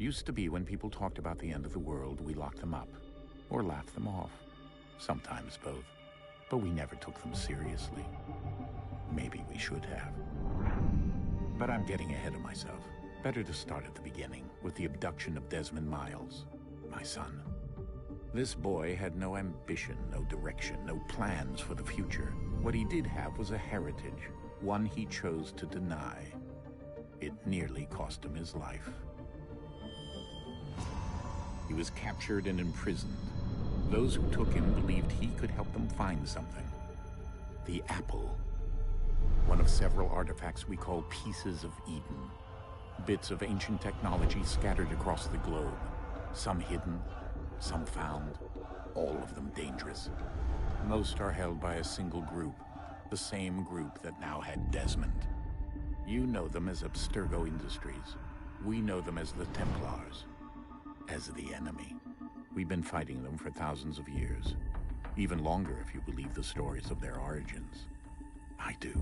Used to be when people talked about the end of the world, we locked them up. Or laughed them off. Sometimes both. But we never took them seriously. Maybe we should have. But I'm getting ahead of myself. Better to start at the beginning, with the abduction of Desmond Miles, my son. This boy had no ambition, no direction, no plans for the future. What he did have was a heritage, one he chose to deny. It nearly cost him his life. He was captured and imprisoned. Those who took him believed he could help them find something. The apple. One of several artifacts we call pieces of Eden. Bits of ancient technology scattered across the globe. Some hidden, some found, all of them dangerous. Most are held by a single group, the same group that now had Desmond. You know them as Abstergo Industries. We know them as the Templars. As the enemy. We've been fighting them for thousands of years. Even longer if you believe the stories of their origins. I do.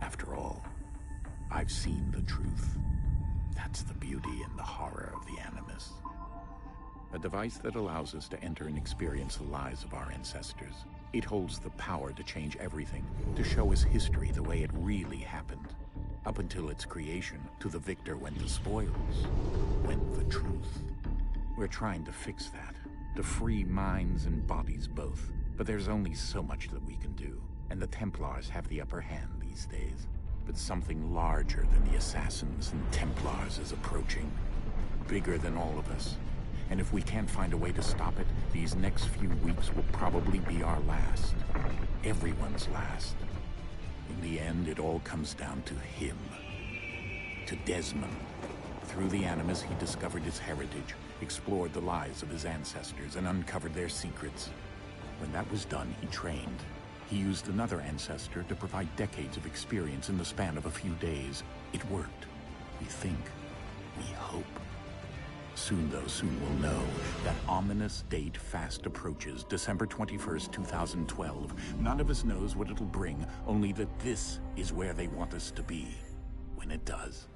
After all, I've seen the truth. That's the beauty and the horror of the Animus. A device that allows us to enter and experience the lives of our ancestors. It holds the power to change everything, to show us history the way it really happened. Up until its creation, to the victor went the spoils, went the truth. We're trying to fix that, to free minds and bodies both. But there's only so much that we can do, and the Templars have the upper hand these days. But something larger than the Assassins and Templars is approaching, bigger than all of us. And if we can't find a way to stop it, these next few weeks will probably be our last. Everyone's last. In the end, it all comes down to him. To Desmond. Through the Animus, he discovered his heritage, explored the lives of his ancestors, and uncovered their secrets. When that was done, he trained. He used another ancestor to provide decades of experience in the span of a few days. It worked. We think. We hope. Soon we'll know. That ominous date fast approaches, December 21st, 2012. None of us knows what it'll bring, only that this is where they want us to be. When it does.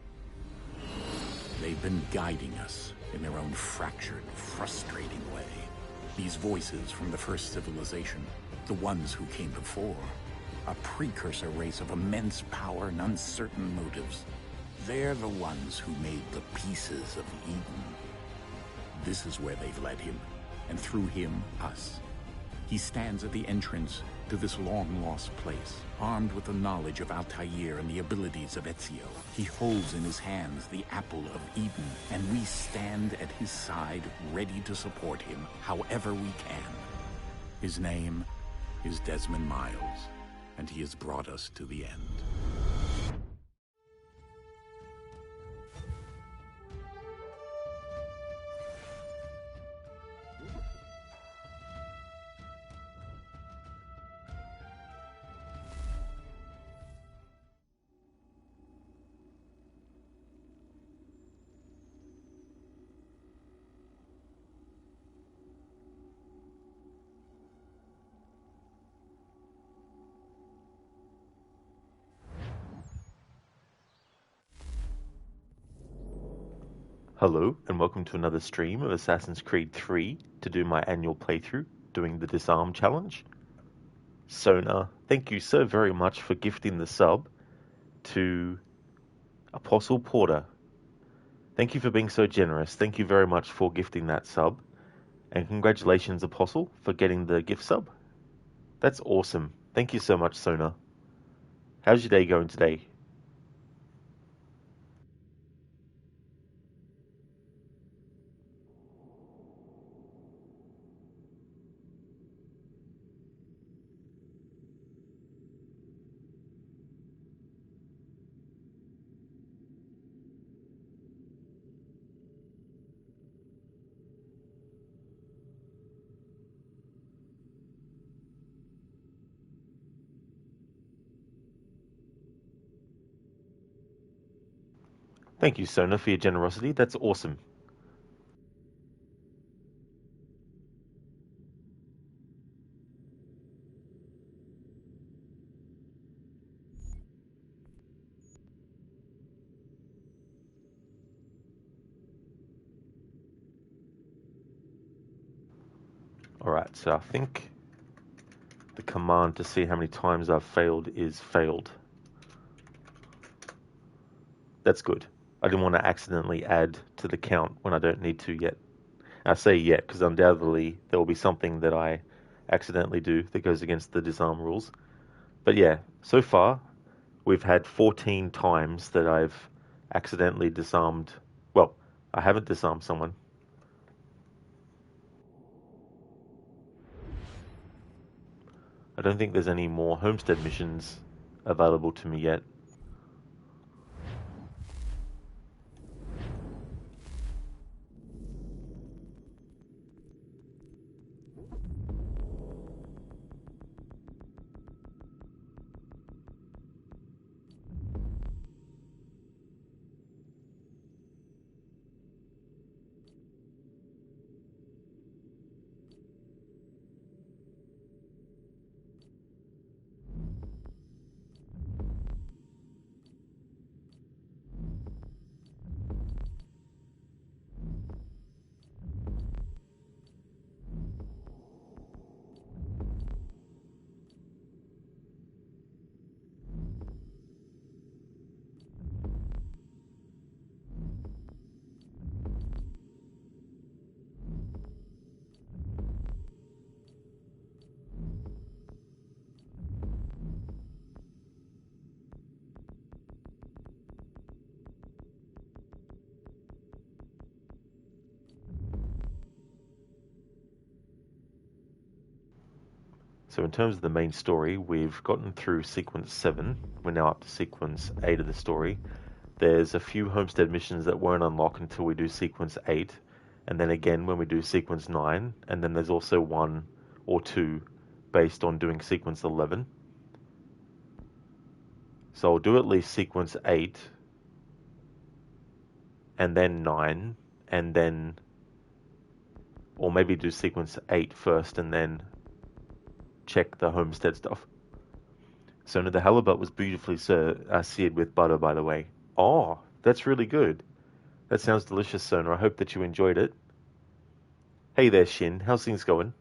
They've been guiding us in their own fractured, frustrating way. These voices from the first civilization, the ones who came before, a precursor race of immense power and uncertain motives. They're the ones who made the pieces of Eden. This is where they've led him, and through him, us. He stands at the entrance to this long-lost place, armed with the knowledge of Altair and the abilities of Ezio. He holds in his hands the apple of Eden, and we stand at his side, ready to support him however we can. His name is Desmond Miles, and he has brought us to the end. Hello, and welcome to another stream of Assassin's Creed 3 to do my annual playthrough, doing the Disarm challenge. Sona, thank you so very much for gifting the sub to Apostle Porter. Thank you for being so generous. Thank you very much for gifting that sub. And congratulations, Apostle, for getting the gift sub. That's awesome. Thank you so much, Sona. How's your day going today? Thank you, Sona, for your generosity. That's awesome. Alright, so I think the command to see how many times I've failed is failed. That's good. I didn't want to accidentally add to the count when I don't need to yet. I say yet because undoubtedly there will be something that I accidentally do that goes against the disarm rules. But yeah, so far we've had 14 times that I've accidentally disarmed. Well, I haven't disarmed someone. I don't think there's any more homestead missions available to me yet. So in terms of the main story, we've gotten through sequence 7. We're now up to sequence 8 of the story. There's a few homestead missions that won't unlock until we do sequence 8, and then again when we do sequence 9, and then there's also 1 or 2 based on doing sequence 11. So I'll do at least sequence 8, and then 9, and then, or maybe do sequence 8 first and then check the homestead stuff. So no, the halibut was beautifully seared with butter, by the way. Oh, that's really good. That sounds delicious, Sona. I hope that you enjoyed it. Hey there, Shin. How's things going?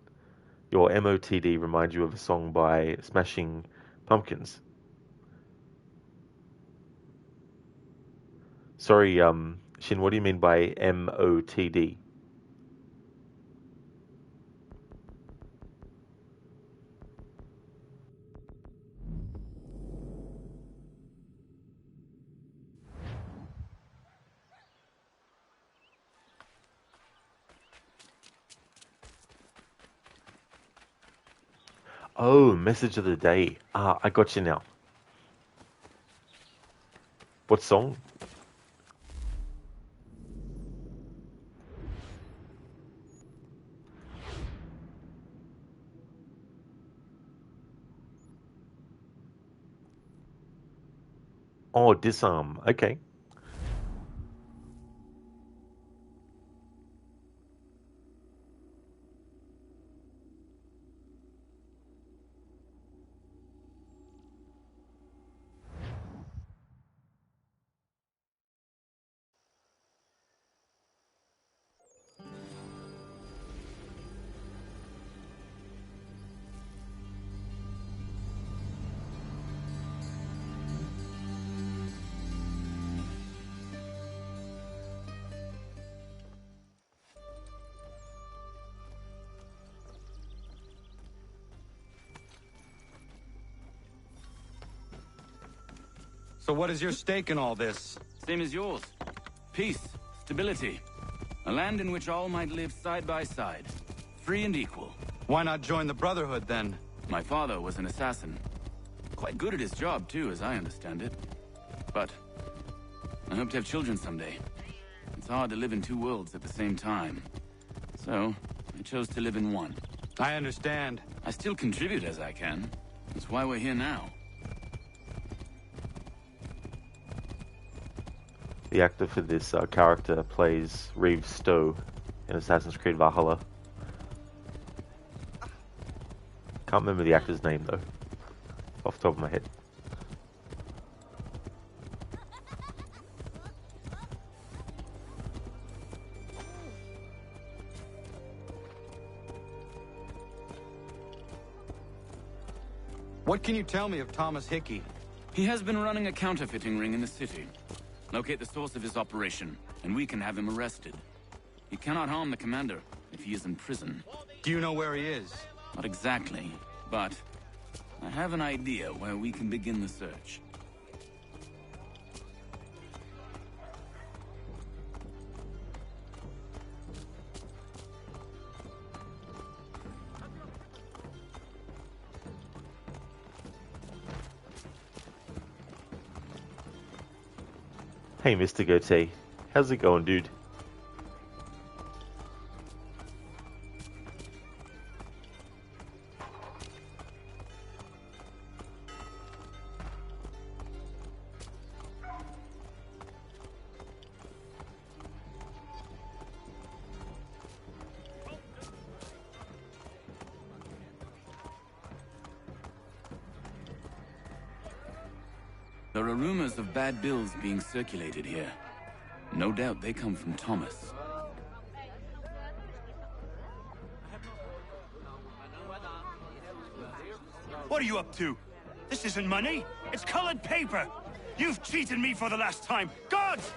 Your MOTD reminds you of a song by Smashing Pumpkins. Sorry, Shin, what do you mean by MOTD? Oh, message of the day. Ah, I got you now. What song? Oh, Disarm. Okay. So what is your stake in all this? Same as yours. Peace, stability. A land in which all might live side by side, free and equal. Why not join the Brotherhood, then? My father was an assassin. Quite good at his job, too, as I understand it. But I hope to have children someday. It's hard to live in two worlds at the same time. So, I chose to live in one. I understand. I still contribute as I can. That's why we're here now. The actor for this character plays Reeve Stowe in Assassin's Creed Valhalla. Can't remember the actor's name though, off the top of my head. What can you tell me of Thomas Hickey? He has been running a counterfeiting ring in the city. Locate the source of his operation, and we can have him arrested. He cannot harm the commander if he is in prison. Do you know where he is? Not exactly, but I have an idea where we can begin the search. Hey, Mr. Goatee. How's it going, dude? There are rumors of bad bills being circulated here. No doubt they come from Thomas. What are you up to? This isn't money. It's colored paper. You've cheated me for the last time. Guards!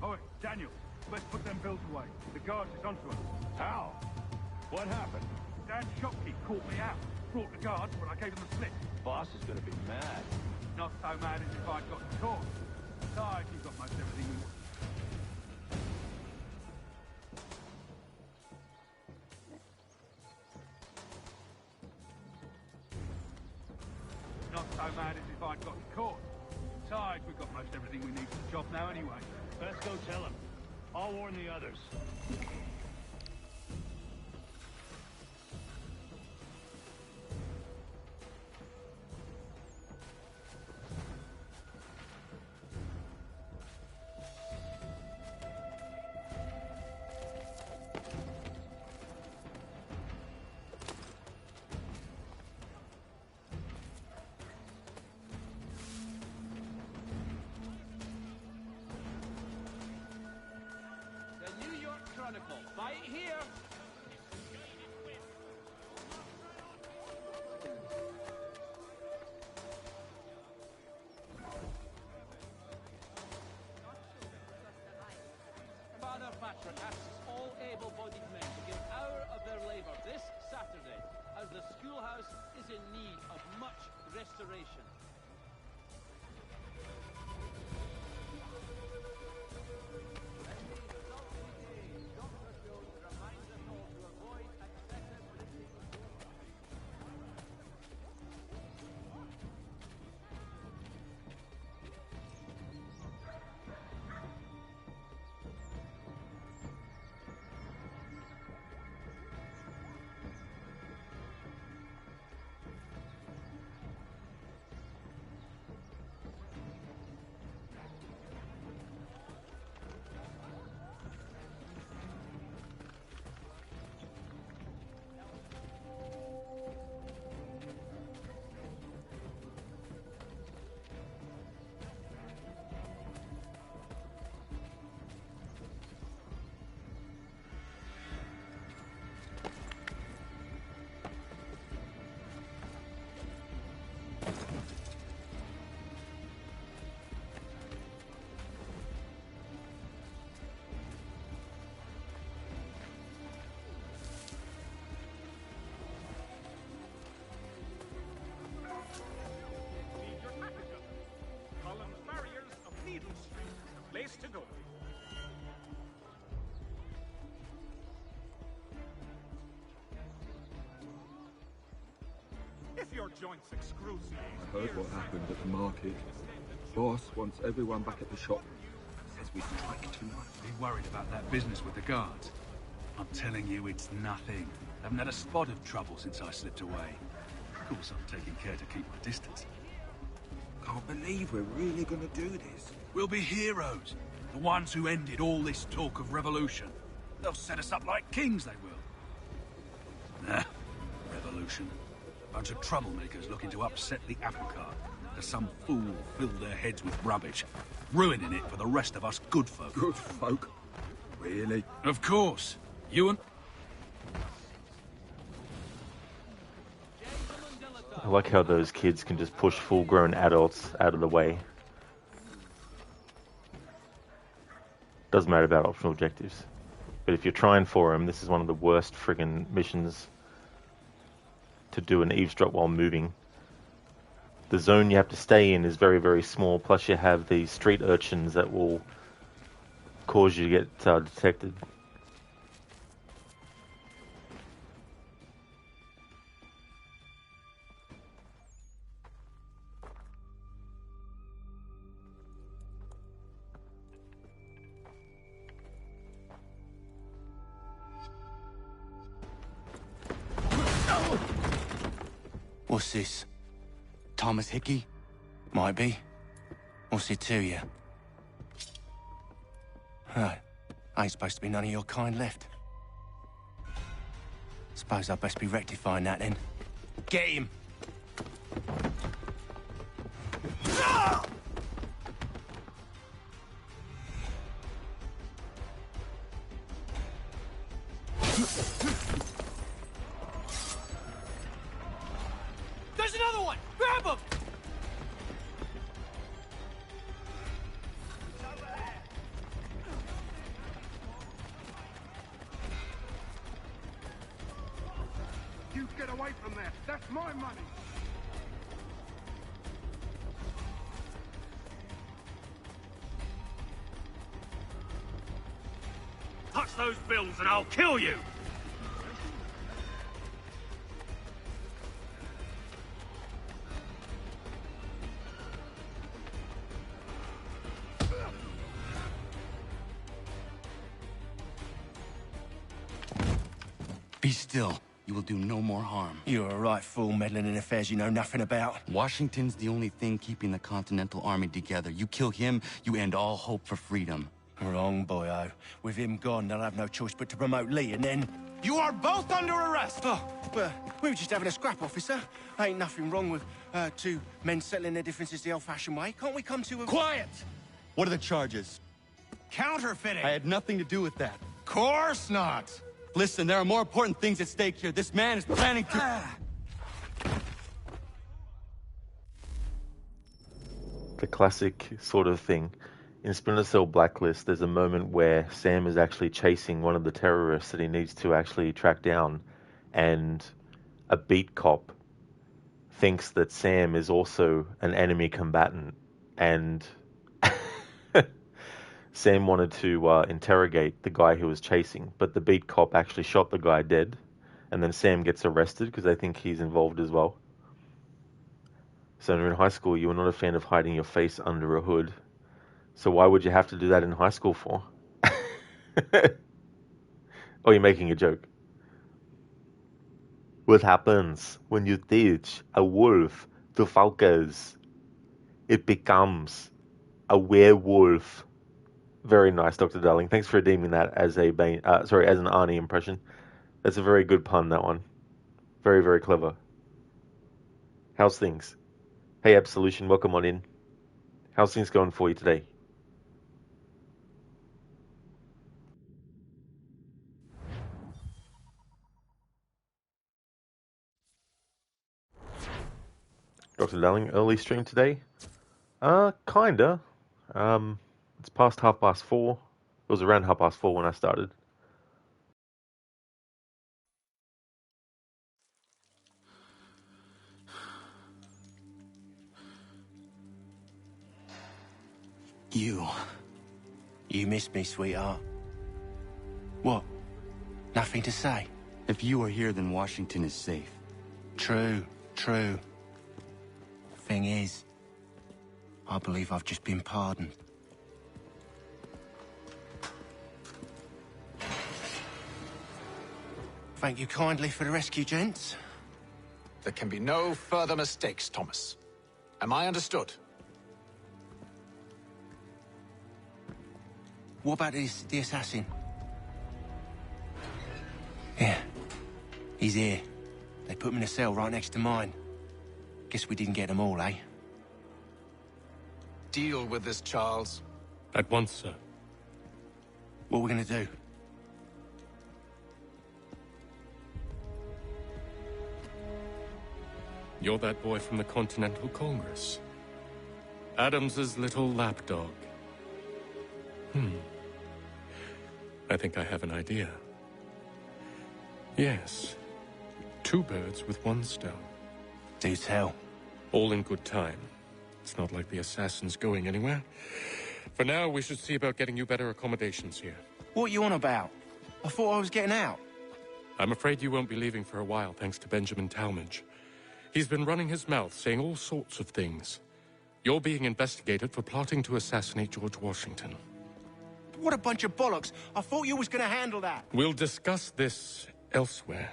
Oi, Daniel, let's put them bills away. The guard is onto us. How? What happened? Dad's shopkeep caught me out. Brought the guards when I gave him the slip. Boss is gonna be mad. Not so mad as if I'd got caught. Besides, you've got most everything we want. Not so mad as if I'd got caught. Besides, we've got most everything we need for the job now anyway. Let's go tell him. I'll warn the others. Right here. Far enough, Matra. asks all able-bodied men to give hour of their labor this Saturday, as the schoolhouse is in need of much restoration. Place to go. If your joints excruciate, I heard what happened at the market. Boss wants everyone back at the shop. Says we strike tonight. Be worried about that business with the guards. I'm telling you, it's nothing. Haven't had a spot of trouble since I slipped away. Of course, I'm taking care to keep my distance. Can't believe we're really gonna do this. We'll be heroes. The ones who ended all this talk of revolution. They'll set us up like kings, they will. Nah, revolution. Bunch of troublemakers looking to upset the apple cart. As some fool filled their heads with rubbish, ruining it for the rest of us good folk. Good folk? Really? Of course. You and... I like how those kids can just push full-grown adults out of the way. Doesn't matter about optional objectives. But if you're trying for them, this is one of the worst friggin' missions to do an eavesdrop while moving. The zone you have to stay in is very, very small, plus you have these street urchins that will cause you to get detected. What's this? Thomas Hickey? Might be. What's it to you? Right. Ain't supposed to be none of your kind left. Suppose I best be rectifying that then. Get him! There's another one! Grab him! You get away from there. That's my money. Touch those bills and I'll kill you! Be still. You will do no more harm. You're a right fool meddling in affairs you know nothing about. Washington's the only thing keeping the Continental Army together. You kill him, you end all hope for freedom. Wrong, boyo. With him gone, they'll have no choice but to promote Lee, and then... You are both under arrest! Oh, but we were just having a scrap, officer. Ain't nothing wrong with two men settling their differences the old-fashioned way. Can't we come to a... Quiet! What are the charges? Counterfeiting! I had nothing to do with that. Course not! Listen, there are more important things at stake here. This man is planning to... The classic sort of thing. In Splinter Cell Blacklist, there's a moment where Sam is actually chasing one of the terrorists that he needs to actually track down, and a beat cop thinks that Sam is also an enemy combatant, and Sam wanted to interrogate the guy who was chasing, but the beat cop actually shot the guy dead, and then Sam gets arrested because they think he's involved as well. So in high school, you were not a fan of hiding your face under a hood. So why would you have to do that in high school for? Oh, you're making a joke. What happens when you teach a wolf to focus? It becomes a werewolf. Very nice, Dr. Darling. Thanks for redeeming that as a as an Arnie impression. That's a very good pun, that one. Very, very clever. How's things? Hey, Absolution, welcome on in. How's things going for you today? Dr. Darling, early stream today? Kinda. It's past 4:30. It was around 4:30 when I started. You missed me, sweetheart. What? Nothing to say? If you are here, then Washington is safe. True. Thing is, I believe I've just been pardoned. Thank you kindly for the rescue, gents. There can be no further mistakes, Thomas. Am I understood? What about the assassin? Yeah. He's here. They put him in a cell right next to mine. Guess we didn't get them all, eh? Deal with this, Charles. At once, sir. What are we gonna do? You're that boy from the Continental Congress. Adams's little lapdog. I think I have an idea. Yes. 2 birds with 1 stone. Do tell. All in good time. It's not like the assassin's going anywhere. For now, we should see about getting you better accommodations here. What are you on about? I thought I was getting out. I'm afraid you won't be leaving for a while, thanks to Benjamin Talmadge. He's been running his mouth, saying all sorts of things. You're being investigated for plotting to assassinate George Washington. What a bunch of bollocks. I thought you was gonna handle that. We'll discuss this elsewhere.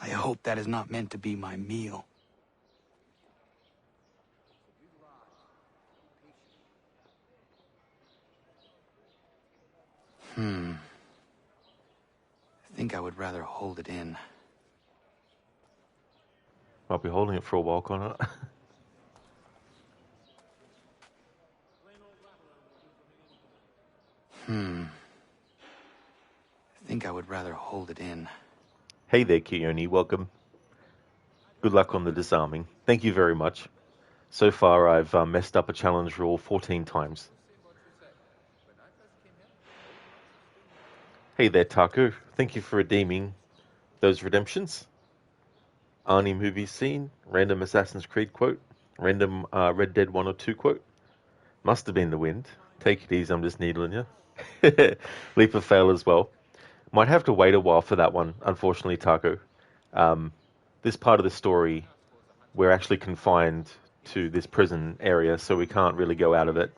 I hope that is not meant to be my meal. I think I would rather hold it in. I'll be holding it for a while, Connor. I think I would rather hold it in. Hey there, Keone, welcome. Good luck on the disarming. Thank you very much. So far, I've messed up a challenge rule 14 times. Hey there, Taku. Thank you for redeeming those redemptions. Arnie movie scene, random Assassin's Creed quote, random Red Dead 1 or 2 quote. Must have been the wind. Take it easy, I'm just needling you. Leap of fail as well. Might have to wait a while for that one, unfortunately, Taco. This part of the story, we're actually confined to this prison area, so we can't really go out of it.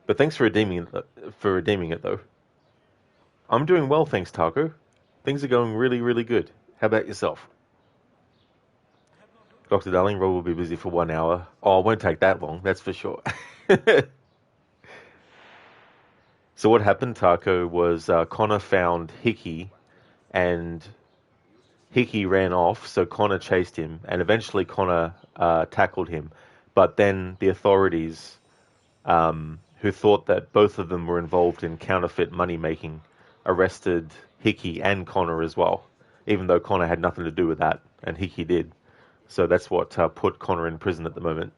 But thanks for redeeming it, though. I'm doing well, thanks, Taco. Things are going really, really good. How about yourself? Dr. Darling, Rob will be busy for 1 hour. Oh, it won't take that long, that's for sure. So what happened, Taco, was Connor found Hickey, and Hickey ran off, so Connor chased him, and eventually Connor tackled him. But then the authorities, who thought that both of them were involved in counterfeit money making, arrested Hickey and Connor as well, even though Connor had nothing to do with that, and Hickey did. So that's what put Connor in prison at the moment.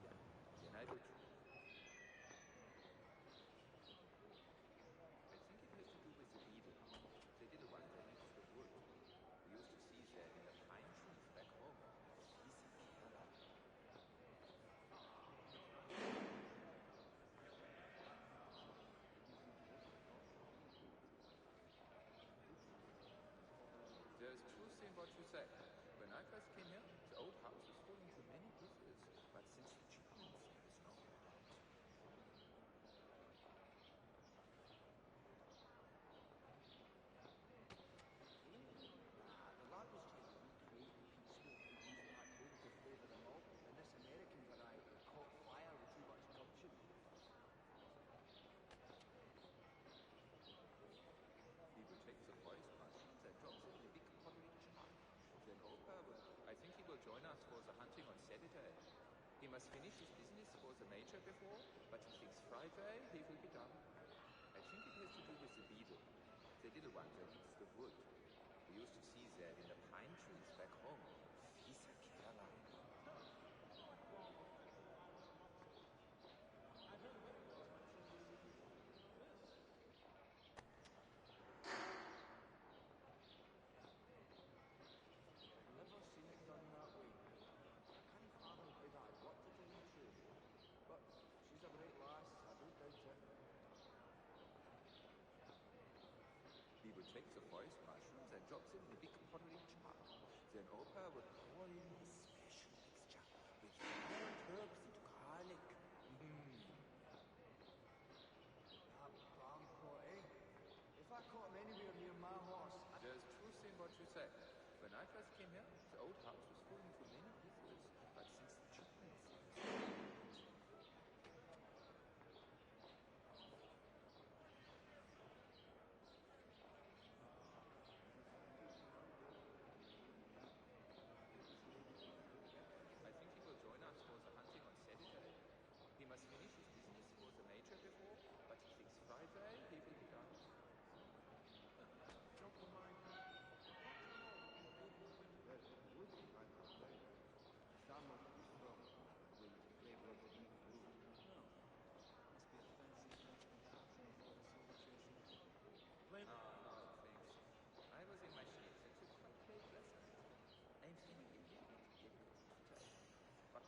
There's truth in what you say. When I first came here, the old house was falling to many pieces, but since the chickens, there is no The lad was trying to recreate the peat smoke we used back home to flavour the malt, and this American variety caught fire with too much gumption. He will take the forest mushrooms and drop them in a big pottery jar. Then Opa will... I think he will join us for the hunting on Saturday. He must finish his business for the major before, but he thinks Friday he will be done. I think it has to do with the beetle, the little one that eats the wood. We used to see that in the pine trees back home. Fieser Kerler. Never seen it done that way. I can't fathom how that worked to tell you the truth. But she's a bright lass, I don't doubt it. He will take the forest mushrooms and drop them in a big pottery jar. Then Opa will pour in his special mixture with wild herbs and garlic. That damn pot, eh? If I caught him anywhere near my horse, There's truth in what you say. When I first came here, the old house was falling to many pieces, but since the chickens, there is no I think he will join us for the hunting on Saturday. He must finish his business for the major before, but he thinks Friday he will be done. drop of mine. Well, would you like that down? Sam must be strong. Going to flavor up the beef food. No. Must be a fancy French concoction of all the silver chasing. Plain. No, thanks. I was in my sleep and took quite late last night. I'm feeling a little bit delicate today. But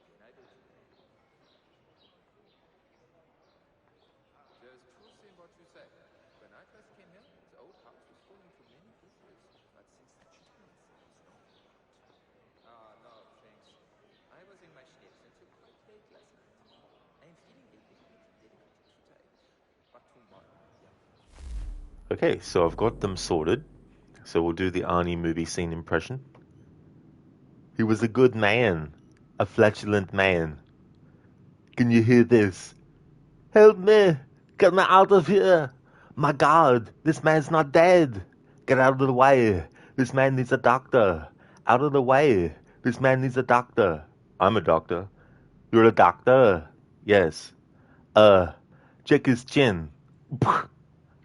then I will today. There's truth in what you say. When I first came here, the old house was falling to many pieces, but since the chickens, there is no more. No, thanks. I was in my sleep and took quite late last night. I'm feeling a little bit delicate today. But tomorrow, yeah. Okay, so I've got them sorted. So we'll do the Arnie movie scene impression. He was a good man, a flatulent man. Can you hear this? Help me! Get me out of here! My God, this man's not dead! Get out of the way! This man needs a doctor! Out of the way! This man needs a doctor! I'm a doctor. You're a doctor? Yes. Check his chin.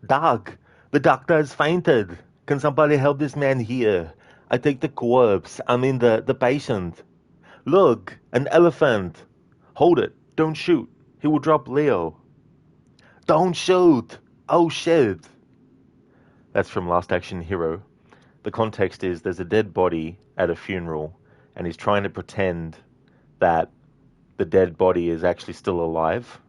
Doc, the doctor has fainted. Can somebody help this man here? I take the corpse. I mean the patient. Look, an elephant. Hold it. Don't shoot. He will drop Leo. Don't shoot. Oh shit. That's from Last Action Hero. The context is there's a dead body at a funeral, and he's trying to pretend that the dead body is actually still alive,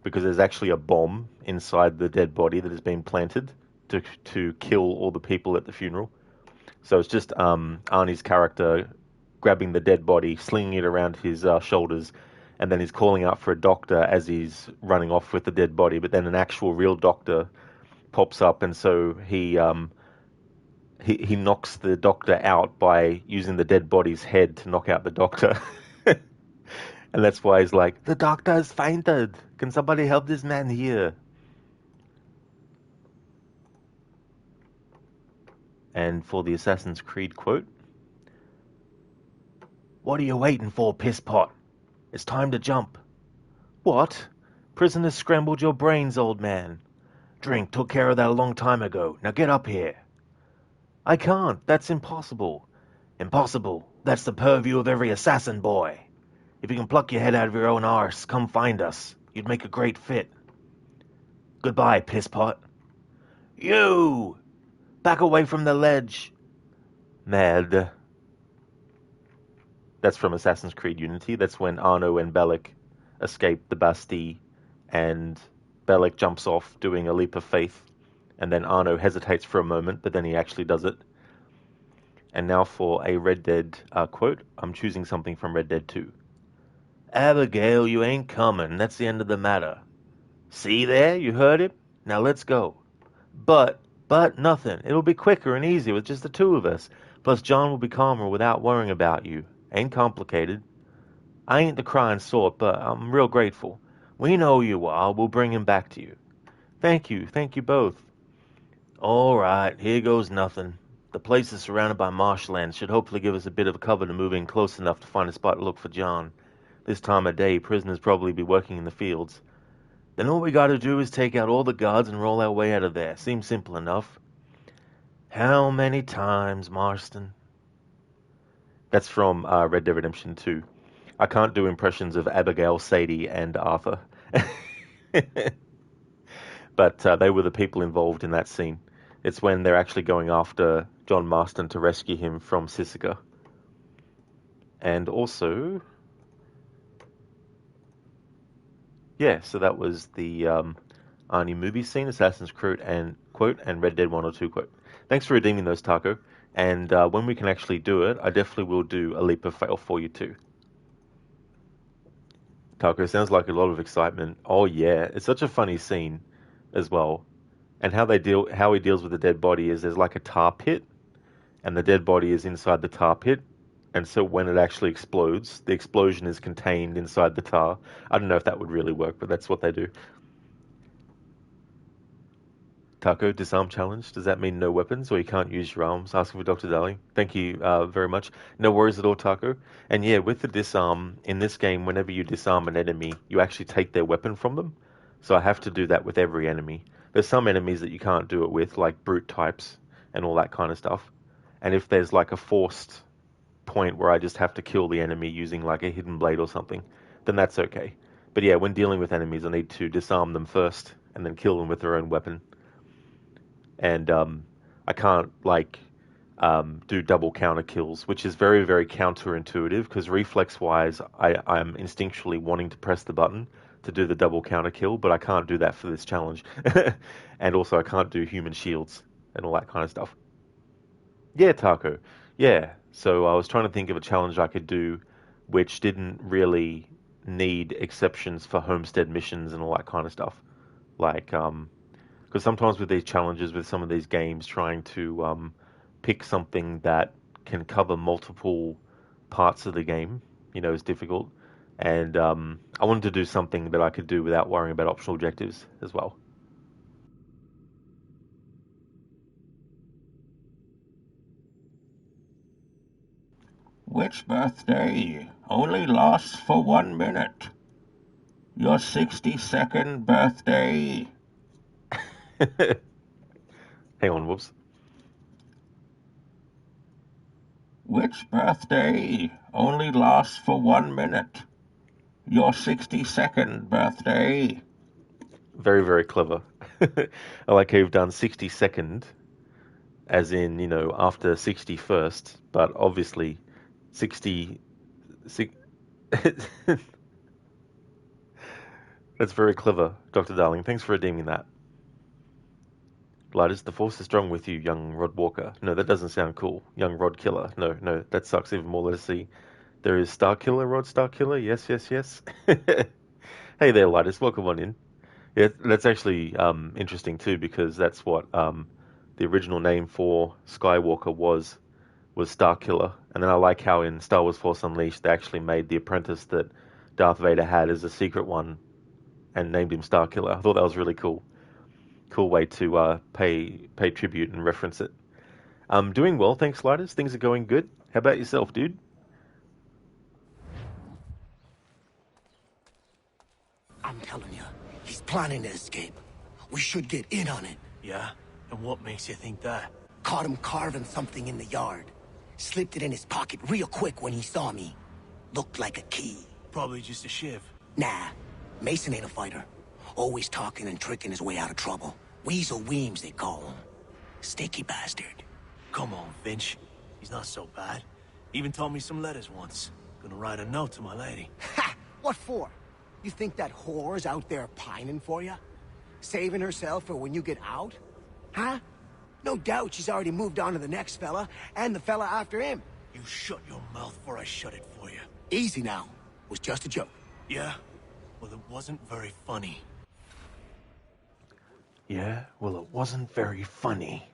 because there's actually a bomb inside the dead body that has been planted to kill all the people at the funeral. So it's just Arnie's character grabbing the dead body, slinging it around his shoulders, and then he's calling out for a doctor as he's running off with the dead body. But then an actual real doctor pops up, and so he he knocks the doctor out by using the dead body's head to knock out the doctor. And that's why he's like, the doctor has fainted. Can somebody help this man here? And for the Assassin's Creed quote, "What are you waiting for, pisspot? It's time to jump." "What? Prisoners scrambled your brains, old man. Drink took care of that a long time ago. Now get up here." "I can't. That's impossible." "Impossible. That's the purview of every assassin boy. If you can pluck your head out of your own arse, come find us. You'd make a great fit." "Goodbye, pisspot." "You! Back away from the ledge." "Merde." That's from Assassin's Creed Unity. That's when Arno and Bellic escape the Bastille, and Bellic jumps off doing a leap of faith, and then Arno hesitates for a moment, but then he actually does it. And now for a Red Dead quote. I'm choosing something from Red Dead 2. "Abigail, you ain't coming. That's the end of the matter." "See there? You heard him? Now let's go." But nothing. It'll be quicker and easier with just the two of us. Plus John will be calmer without worrying about you. Ain't complicated. I ain't the crying sort, but I'm real grateful. We know who you are. We'll bring him back to you." Thank you both." "All right, here goes nothing. The place is surrounded by marshland. Should hopefully give us a bit of cover to move in close enough to find a spot to look for John. This time of day, prisoners probably be working in the fields. Then all we gotta do is take out all the guards and roll our way out of there. Seems simple enough." "How many times, Marston?" That's from Red Dead Redemption 2. I can't do impressions of Abigail, Sadie, and Arthur. But they were the people involved in that scene. It's when they're actually going after John Marston to rescue him from Sisika. And also... yeah, so that was the Arnie movie scene, Assassin's Creed and quote, and Red Dead 102 quote. Thanks for redeeming those, Taco. And when we can actually do it, I definitely will do a leap of fail for you too. Taco, sounds like a lot of excitement. Oh yeah, it's such a funny scene as well. And how he deals with the dead body is there's like a tar pit, and the dead body is inside the tar pit. And so when it actually explodes, the explosion is contained inside the tar. I don't know if that would really work, but that's what they do. Taco, disarm challenge. Does that mean no weapons or you can't use your arms? Asking for Dr. Darling. Thank you very much. No worries at all, Taco. And yeah, with the disarm, in this game, whenever you disarm an enemy, you actually take their weapon from them. So I have to do that with every enemy. There's some enemies that you can't do it with, like brute types and all that kind of stuff. And if there's like a forced point where I just have to kill the enemy using like a hidden blade or something, then that's okay. But yeah, when dealing with enemies, I need to disarm them first and then kill them with their own weapon. And I can't like do double counter kills, which is very, very counterintuitive because reflex-wise, I'm instinctually wanting to press the button to do the double counter kill, but I can't do that for this challenge. And also I can't do human shields and all that kind of stuff. Yeah, Taco. Yeah. So I was trying to think of a challenge I could do which didn't really need exceptions for homestead missions and all that kind of stuff. Like, because sometimes with these challenges, with some of these games, trying to pick something that can cover multiple parts of the game, is difficult. And I wanted to do something that I could do without worrying about optional objectives as well. Which birthday only lasts for 1 minute? Your 62nd birthday. Hang on, whoops. Which birthday only lasts for 1 minute? Your 62nd birthday. Very, very clever. I like how you've done 62nd, as in, after 61st, but obviously 60... That's very clever, Dr. Darling. Thanks for redeeming that. Gliders, the force is strong with you, young Rod Walker. No, that doesn't sound cool. Young Rod Killer. No, that sucks even more. Let's see. There is Star Killer, Rod Star Killer. Yes. Hey there, Lighters. Welcome on in. Yeah, that's actually interesting too, because that's what the original name for Skywalker was Starkiller. And then I like how in Star Wars Force Unleashed they actually made the apprentice that Darth Vader had as a secret one and named him Starkiller. I thought that was really cool. Cool way to pay tribute and reference it. Doing well, thanks, Sliders. Things are going good. How about yourself, dude? I'm telling you, he's planning to escape. We should get in on it. Yeah? And what makes you think that? Caught him carving something in the yard. Slipped it in his pocket real quick when he saw me. Looked like a key. Probably just a shiv. Nah, Mason ain't a fighter. Always talking and tricking his way out of trouble. Weasel Weems, they call him. Sticky bastard. Come on, Finch. He's not so bad. Even taught me some letters once. Gonna write a note to my lady. Ha! What for? You think that whore's out there pining for you? Saving herself for when you get out? Huh? No doubt she's already moved on to the next fella, and the fella after him. You shut your mouth before I shut it for you. Easy now. Was just a joke. Yeah? Well, it wasn't very funny. Yeah, well, it wasn't very funny.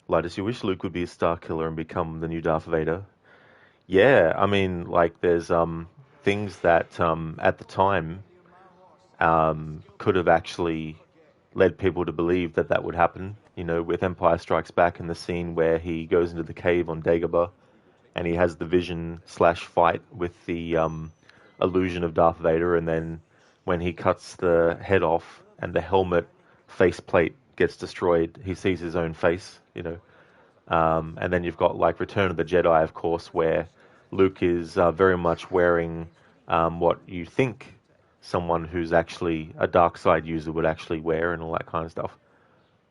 Lidus, you wish Luke would be a Starkiller and become the new Darth Vader? Yeah, I mean, like, there's things that at the time could have actually led people to believe that that would happen. You know, with Empire Strikes Back and the scene where he goes into the cave on Dagobah and he has the vision/fight with the illusion of Darth Vader, and then when he cuts the head off and the helmet faceplate gets destroyed, he sees his own face, you know. And then you've got, like, Return of the Jedi, of course, where Luke is very much wearing what you think someone who's actually a dark side user would actually wear and all that kind of stuff.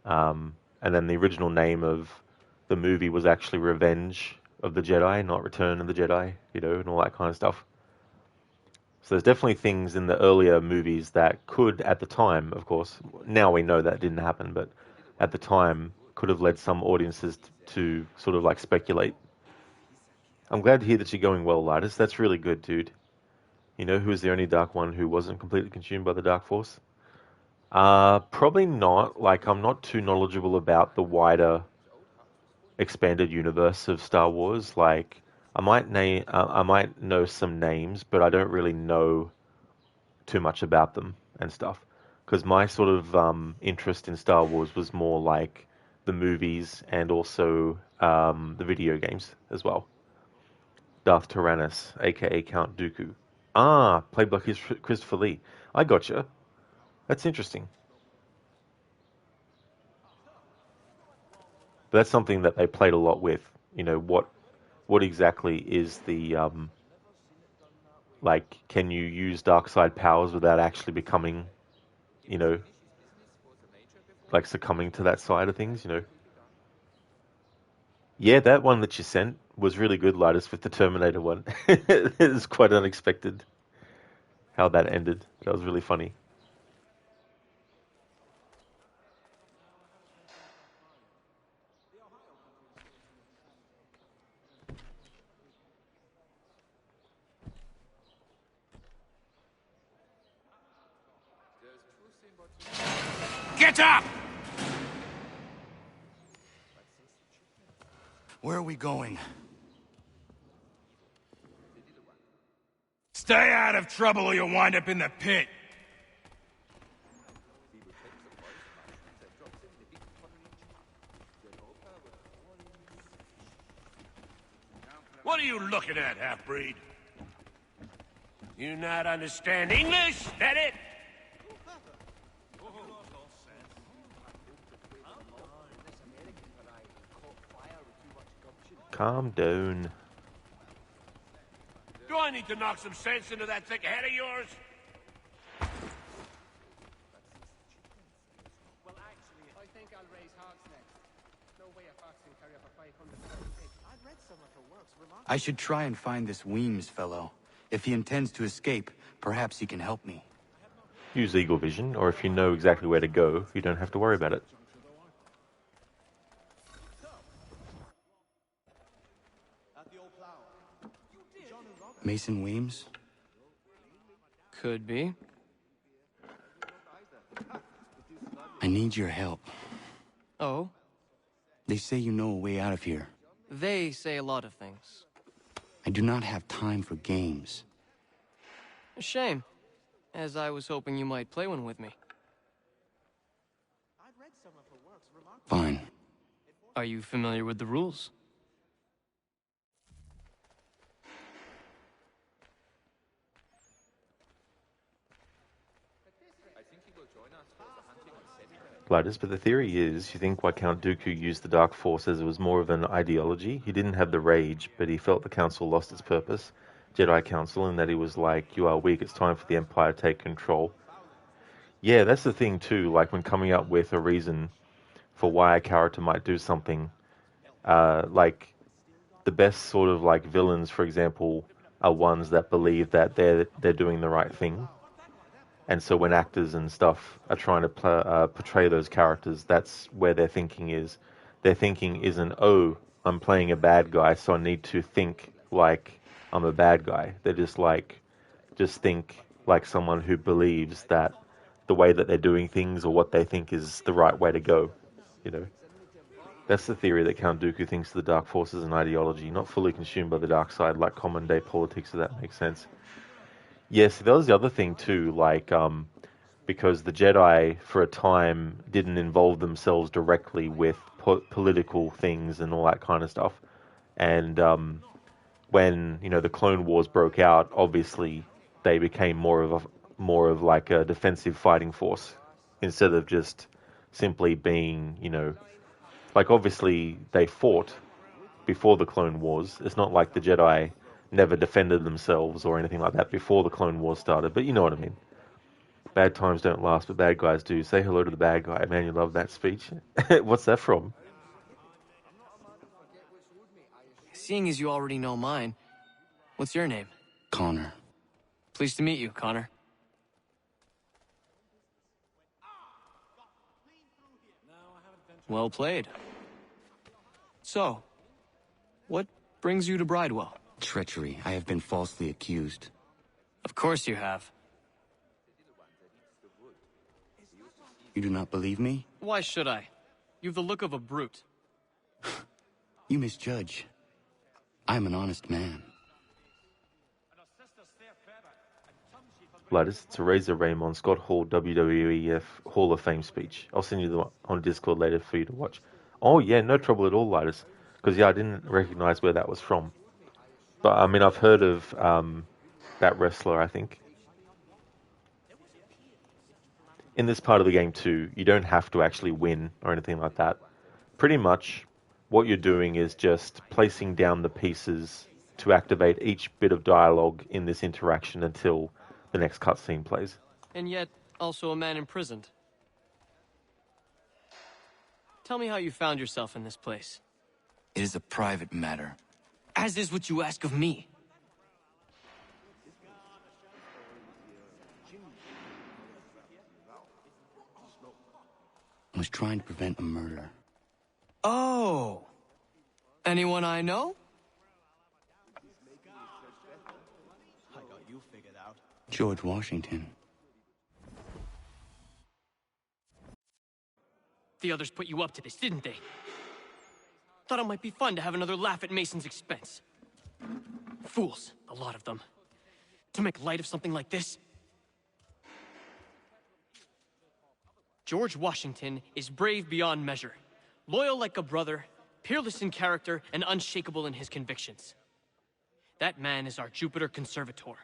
And then the original name of the movie was actually Revenge of the Jedi, not Return of the Jedi, you know, and all that kind of stuff. So there's definitely things in the earlier movies that could, at the time, of course, now we know that didn't happen, but at the time could have led some audiences to sort of like speculate. I'm glad to hear that you're going well, Lidus. That's really good, dude. You know who is the only Dark One who wasn't completely consumed by the Dark Force? Probably not. Like, I'm not too knowledgeable about the wider expanded universe of Star Wars. Like, I might know some names, but I don't really know too much about them and stuff. Because my sort of interest in Star Wars was more like the movies and also the video games as well. Darth Tyrannus, aka Count Dooku. Ah, played by Christopher Lee. I gotcha. That's interesting. But that's something that they played a lot with. You know, what exactly is the like, can you use dark side powers without actually becoming, you know, like succumbing to that side of things, you know? Yeah, that one that you sent was really good, Lidus, with the Terminator one. It was quite unexpected how that ended. That was really funny. Get up! Where are we going? Stay out of trouble or you'll wind up in the pit. What are you looking at, half-breed? You not understand English? That it? Calm down. Do I need to knock some sense into that thick head of yours? Well, actually, I think I'll raise hogs next. No way a fox can carry up a 500-pound pig. I've read some of her works. Remarkable. I should try and find this Weems fellow. If he intends to escape, perhaps he can help me. Use Eagle Vision, or if you know exactly where to go, you don't have to worry about it. Mason Weems? Could be. I need your help. Oh? They say you know a way out of here. They say a lot of things. I do not have time for games. A shame, as I was hoping you might play one with me. Fine. Are you familiar with the rules? Gliders, but the theory is, you think why Count Dooku used the Dark Force as it was more of an ideology? He didn't have the rage, but he felt the Council lost its purpose, Jedi Council, and that he was like, you are weak, it's time for the Empire to take control. Yeah, that's the thing too, like when coming up with a reason for why a character might do something, like the best sort of like villains, for example, are ones that believe that they're doing the right thing. And so when actors and stuff are trying to portray those characters, that's where their thinking is. Their thinking isn't, oh, I'm playing a bad guy, so I need to think like I'm a bad guy. They're just think like someone who believes that the way that they're doing things or what they think is the right way to go, you know. That's the theory that Count Dooku thinks the Dark Force is an ideology, not fully consumed by the dark side like common day politics, if that makes sense. Yes, that was the other thing too, like, because the Jedi, for a time, didn't involve themselves directly with political things and all that kind of stuff. And when, you know, the Clone Wars broke out, obviously they became more of like a defensive fighting force instead of just simply being, you know, like obviously they fought before the Clone Wars. It's not like the Jedi never defended themselves or anything like that before the Clone Wars started, but you know what I mean. Bad times don't last, but bad guys do. Say hello to the bad guy. Man, you love that speech. What's that from? Seeing as you already know mine, what's your name? Connor. Pleased to meet you, Connor. Well played. So, what brings you to Bridewell? Treachery. I have been falsely accused. Of course you have. You do not believe me? Why should I? You've the look of a brute. You misjudge. I'm an honest man. Latest, it's a Razor Raymond Scott Hall WWEF Hall of Fame speech. I'll send you the one on Discord later for you to watch. Oh yeah, no trouble at all, Latest. Because yeah, I didn't recognize where that was from. But I mean, I've heard of that wrestler, I think. In this part of the game too, you don't have to actually win or anything like that. Pretty much what you're doing is just placing down the pieces to activate each bit of dialogue in this interaction until the next cutscene plays. And yet, also a man imprisoned. Tell me how you found yourself in this place. It is a private matter. As is what you ask of me. I was trying to prevent a murder. Oh! Anyone I know? I got you figured out. George Washington. The others put you up to this, didn't they? Thought it might be fun to have another laugh at Mason's expense. Fools, a lot of them. To make light of something like this. George Washington is brave beyond measure, loyal like a brother, peerless in character, and unshakable in his convictions. That man is our Jupiter Conservator,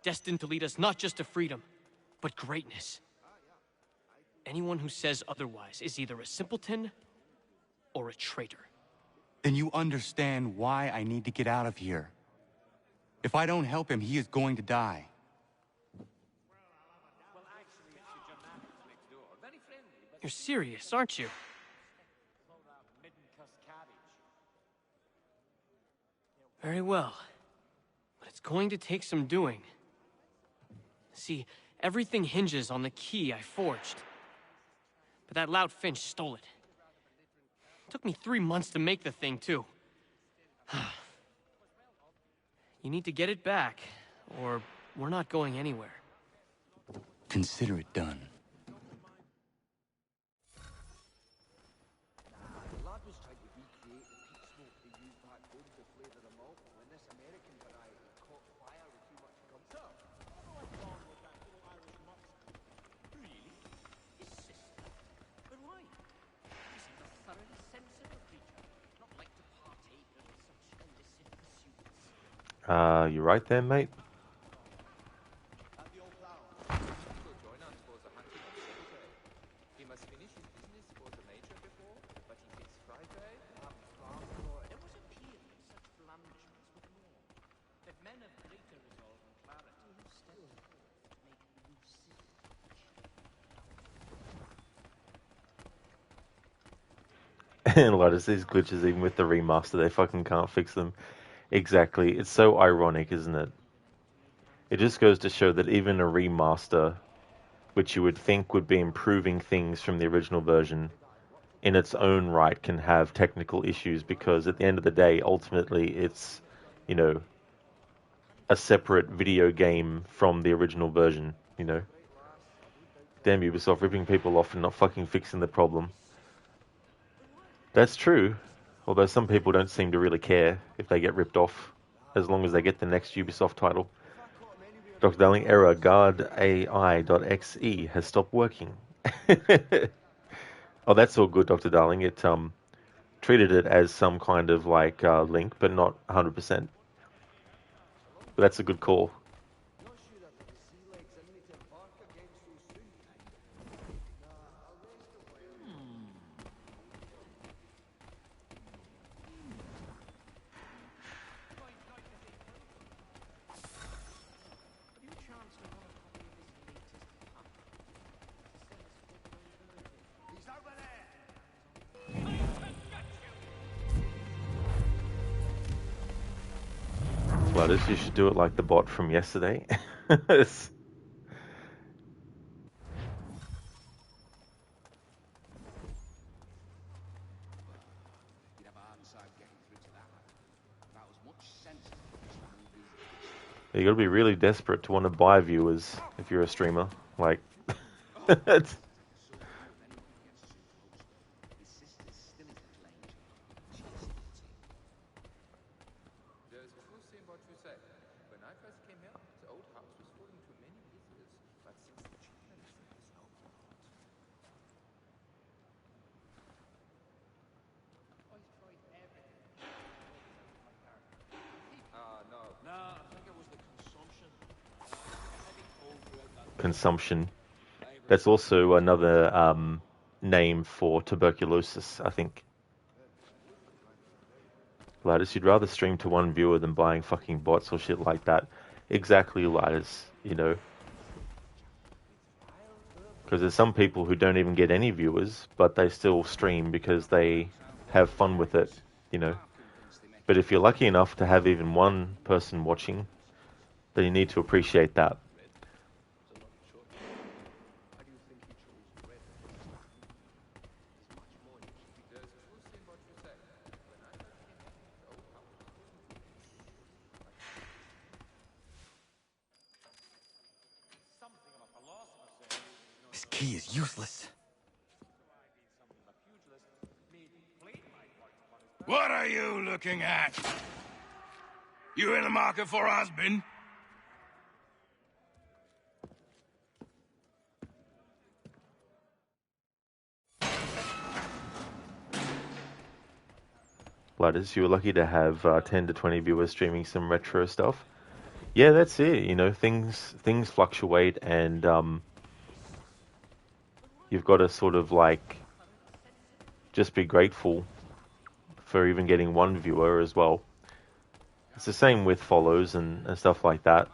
destined to lead us not just to freedom, but greatness. Anyone who says otherwise is either a simpleton or a traitor. Then you understand why I need to get out of here. If I don't help him, he is going to die. You're serious, aren't you? Very well. But it's going to take some doing. See, everything hinges on the key I forged. But that lout Finch stole it. Took me 3 months to make the thing, too. You need to get it back, or we're not going anywhere. Consider it done. You right there, mate? He must finish his business for the Major before, but he thinks Friday. There was a period such blandishments with more. That men of greater resolve and clarity who stepped forth to make lucid. And a lot of these glitches, even with the remaster, they fucking can't fix them. Exactly. It's so ironic, isn't it? It just goes to show that even a remaster, which you would think would be improving things from the original version, in its own right can have technical issues, because at the end of the day, ultimately, it's, you know, a separate video game from the original version, you know? Damn Ubisoft, ripping people off and not fucking fixing the problem. That's true, although some people don't seem to really care if they get ripped off, as long as they get the next Ubisoft title. Dr. Darling, error, guardai.exe has stopped working. Oh, that's all good, Dr. Darling. It treated it as some kind of like link, but not 100%. But that's a good call. Gladys, you should do it like the bot from yesterday. You gotta be really desperate to want to buy viewers if you're a streamer. Like, it's... There's truth in what you say. When I first came here, the old house was full into many visitors, but since the treatment, there is no plot. No. No, I think it was the consumption. Consumption. That's also another name for tuberculosis, I think. Lattice, you'd rather stream to one viewer than buying fucking bots or shit like that. Exactly, Lattice, you know. Because there's some people who don't even get any viewers, but they still stream because they have fun with it, you know. But if you're lucky enough to have even one person watching, then you need to appreciate that. This key is useless. What are you looking at? You in the market for a husband? Ladders, you were lucky to have 10 to 20 viewers streaming some retro stuff. Yeah, that's it. You know, things fluctuate, and you've got to sort of like just be grateful for even getting one viewer as well. It's the same with follows and stuff like that.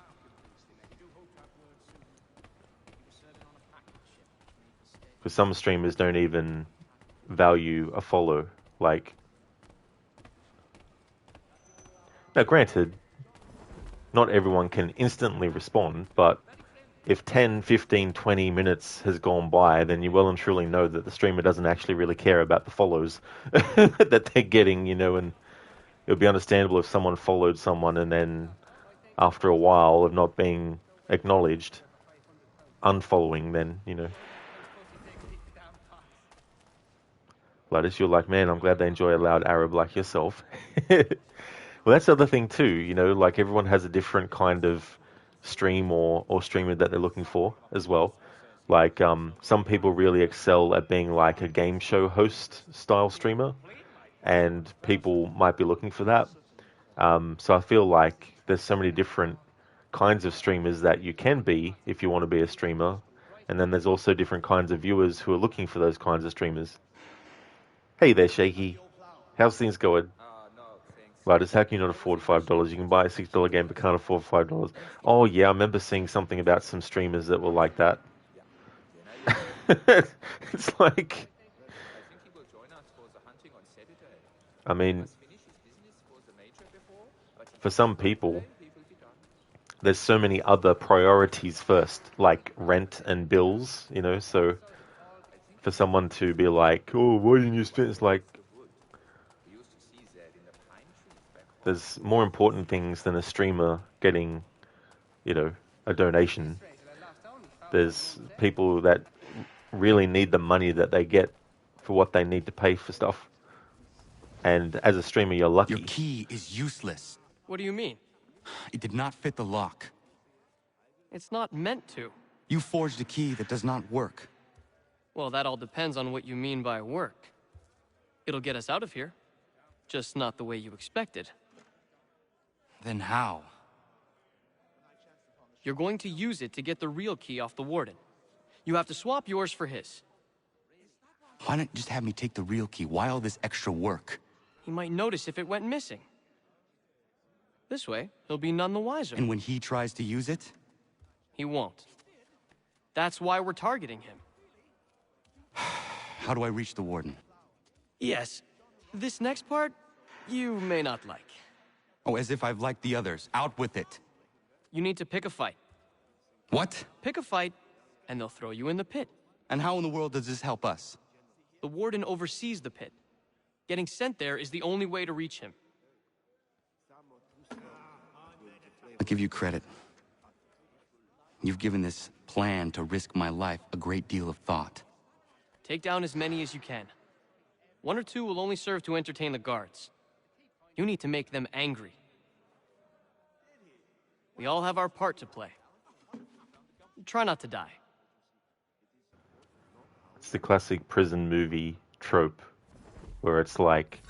Because some streamers don't even value a follow. Like, now granted, not everyone can instantly respond, but if 10, 15, 20 minutes has gone by, then you well and truly know that the streamer doesn't actually really care about the follows that they're getting, you know, and it would be understandable if someone followed someone and then after a while of not being acknowledged, unfollowing, then, you know. Gladys, you're like, man, I'm glad they enjoy a loud Arab like yourself. Well, that's the other thing too, you know, like everyone has a different kind of stream or streamer that they're looking for as well. Like, some people really excel at being like a game show host style streamer, and people might be looking for that. So I feel like there's so many different kinds of streamers that you can be if you want to be a streamer, and then there's also different kinds of viewers who are looking for those kinds of streamers. Hey there, Shaky. How's things going? Right, it's how can you not afford $5? You can buy a $6 game but can't afford $5. Oh yeah, I remember seeing something about some streamers that were like that. It's like, I mean, for some people, there's so many other priorities first, like rent and bills, you know, so for someone to be like, oh, why didn't you spend, it's like, there's more important things than a streamer getting, you know, a donation. There's people that really need the money that they get for what they need to pay for stuff. And as a streamer, you're lucky. Your key is useless. What do you mean? It did not fit the lock. It's not meant to. You forged a key that does not work. Well, that all depends on what you mean by work. It'll get us out of here. Just not the way you expected. Then how? You're going to use it to get the real key off the warden. You have to swap yours for his. Why not just have me take the real key? Why all this extra work? He might notice if it went missing. This way, he'll be none the wiser. And when he tries to use it? He won't. That's why we're targeting him. How do I reach the warden? Yes. This next part, you may not like. Oh, as if I've liked the others. Out with it. You need to pick a fight. What? Pick a fight, and they'll throw you in the pit. And how in the world does this help us? The warden oversees the pit. Getting sent there is the only way to reach him. I'll give you credit. You've given this plan to risk my life a great deal of thought. Take down as many as you can. 1 or 2 will only serve to entertain the guards. You need to make them angry. We all have our part to play. Try not to die. It's the classic prison movie trope where it's like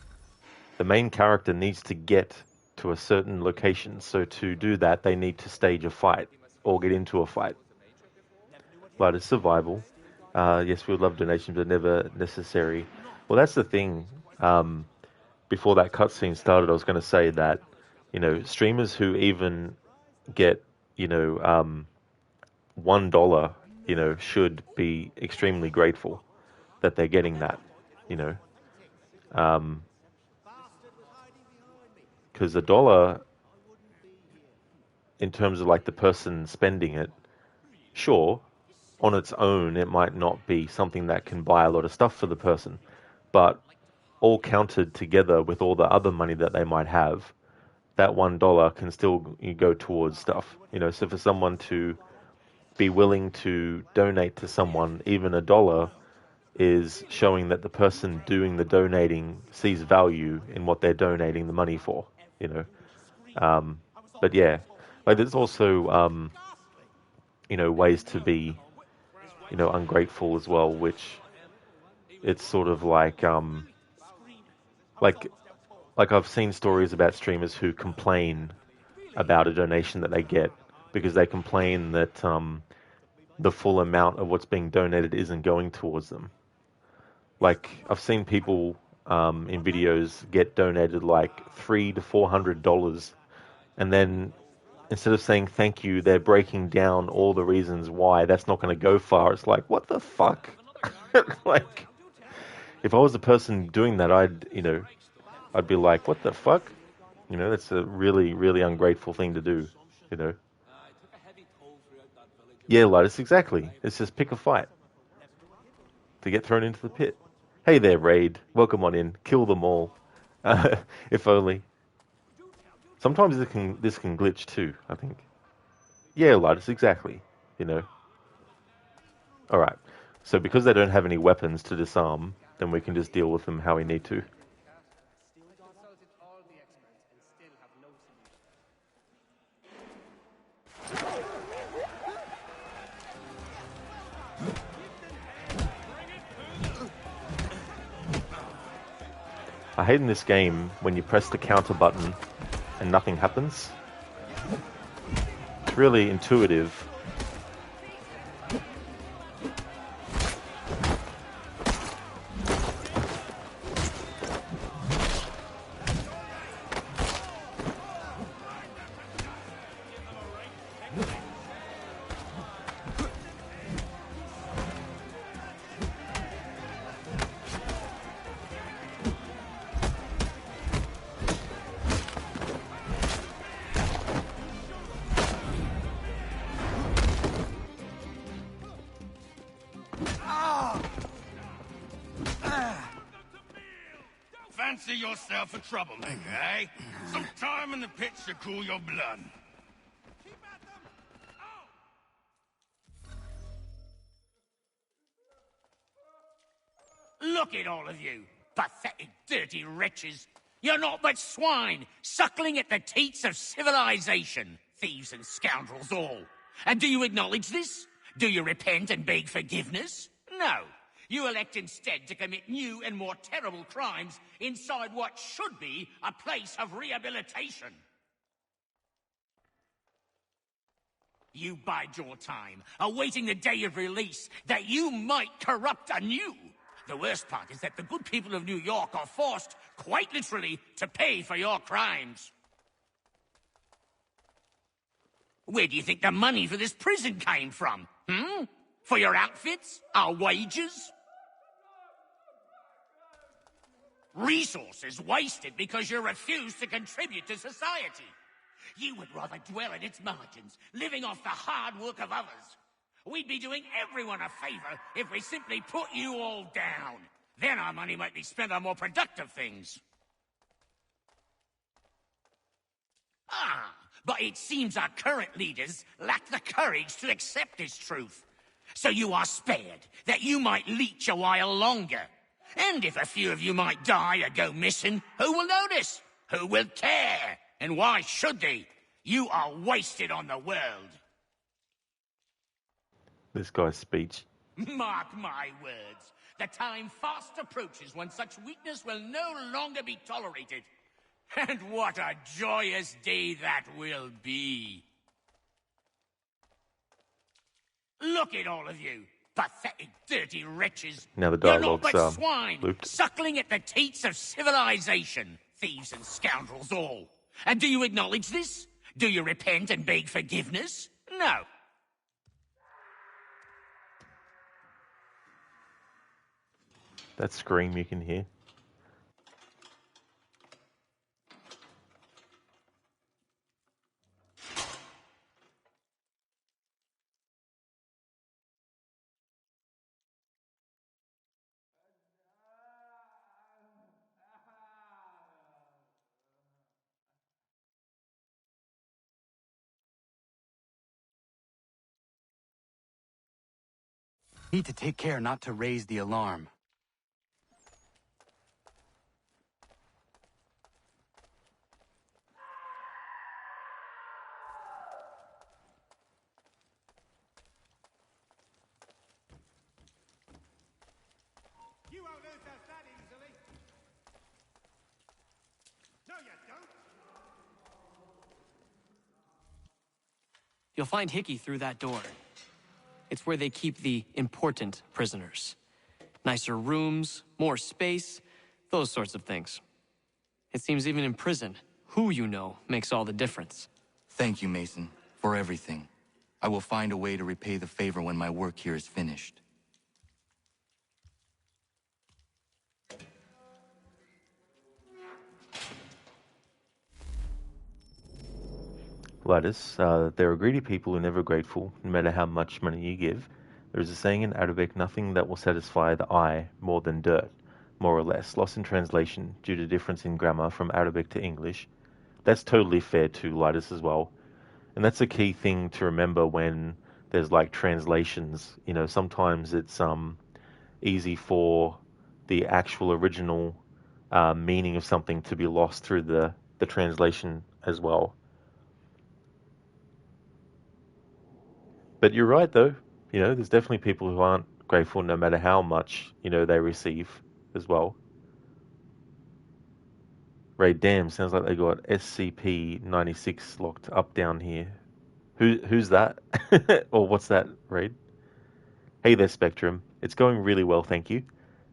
the main character needs to get to a certain location, so to do that they need to stage a fight or get into a fight. But it's survival. Yes, we would love donations, but never necessary. Well, that's the thing. Before that cutscene started, I was going to say that, you know, streamers who even get, you know, $1, you know, should be extremely grateful that they're getting that, you know. Because $1, in terms of like the person spending it, sure, on its own, it might not be something that can buy a lot of stuff for the person, but all counted together with all the other money that they might have, that $1 can still go towards stuff, you know. So for someone to be willing to donate to someone, even $1, is showing that the person doing the donating sees value in what they're donating the money for, you know. But yeah, like there's also, you know, ways to be, you know, ungrateful as well, which it's sort of like I've seen stories about streamers who complain about a donation that they get because they complain that the full amount of what's being donated isn't going towards them. Like, I've seen people in videos get donated like $300 to $400, and then instead of saying thank you, they're breaking down all the reasons why that's not going to go far. It's like, what the fuck? Like, if I was the person doing that, I'd be like, what the fuck? You know, that's a really, really ungrateful thing to do, you know. Yeah, Linus, exactly. It's just pick a fight to get thrown into the pit. Hey there, Raid. Welcome on in. Kill them all. If only. Sometimes this can glitch too, I think. Yeah, Linus, exactly. You know. Alright. So because they don't have any weapons to disarm, then we can just deal with them how we need to. I hate in this game when you press the counter button and nothing happens. It's really intuitive. Fancy yourself a troublemaker, eh? Some time in the pits to cool your blood. Look at all of you, pathetic, dirty wretches. You're not but swine, suckling at the teats of civilization. Thieves and scoundrels all. And do you acknowledge this? Do you repent and beg forgiveness? No. You elect instead to commit new and more terrible crimes inside what should be a place of rehabilitation. You bide your time, awaiting the day of release, that you might corrupt anew. The worst part is that the good people of New York are forced, quite literally, to pay for your crimes. Where do you think the money for this prison came from? For your outfits? Our wages? Resources wasted because you refuse to contribute to society. You would rather dwell in its margins, living off the hard work of others. We'd be doing everyone a favor if we simply put you all down. Then our money might be spent on more productive things. But it seems our current leaders lack the courage to accept this truth. So you are spared, that you might leech a while longer. And if a few of you might die or go missing, who will notice? Who will care? And why should they? You are wasted on the world. This guy's speech. Mark my words. The time fast approaches when such weakness will no longer be tolerated. And what a joyous day that will be. Look at all of you, pathetic, dirty wretches. Now the You're not dialogue's but swine, looped. suckling at the teats of civilization. Thieves and scoundrels all. And do you acknowledge this? Do you repent and beg forgiveness? No. That scream you can hear. Need to take care not to raise the alarm. You won't lose us that easily. No, you don't. You'll find Hickey through that door. It's where they keep the important prisoners. Nicer rooms, more space, those sorts of things. It seems even in prison, who you know makes all the difference. Thank you, Mason, for everything. I will find a way to repay the favor when my work here is finished. Gladys, there are greedy people who are never grateful, no matter how much money you give. There is a saying in Arabic, nothing that will satisfy the eye more than dirt, more or less, lost in translation due to difference in grammar from Arabic to English. That's totally fair to Gladys as well. And that's a key thing to remember when there's like translations. You know, sometimes it's easy for the actual original meaning of something to be lost through the translation as well. But you're right, though. You know, there's definitely people who aren't grateful no matter how much, you know, they receive as well. Raid, damn, sounds like they got SCP-96 locked up down here. Who's that? Or what's that, Raid? Hey there, Spectrum. It's going really well, thank you.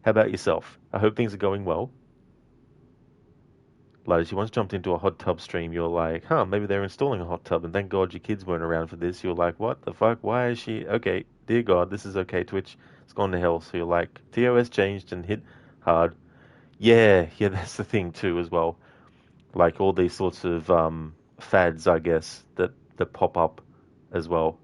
How about yourself? I hope things are going well. Like, you once jumped into a hot tub stream, you're like, huh, maybe they're installing a hot tub, and thank God your kids weren't around for this. You're like, what the fuck? Why is she... Okay, dear God, this is okay, Twitch. It's gone to hell. So you're like, TOS changed and hit hard. Yeah, that's the thing too as well. Like all these sorts of fads, I guess, that pop up as well.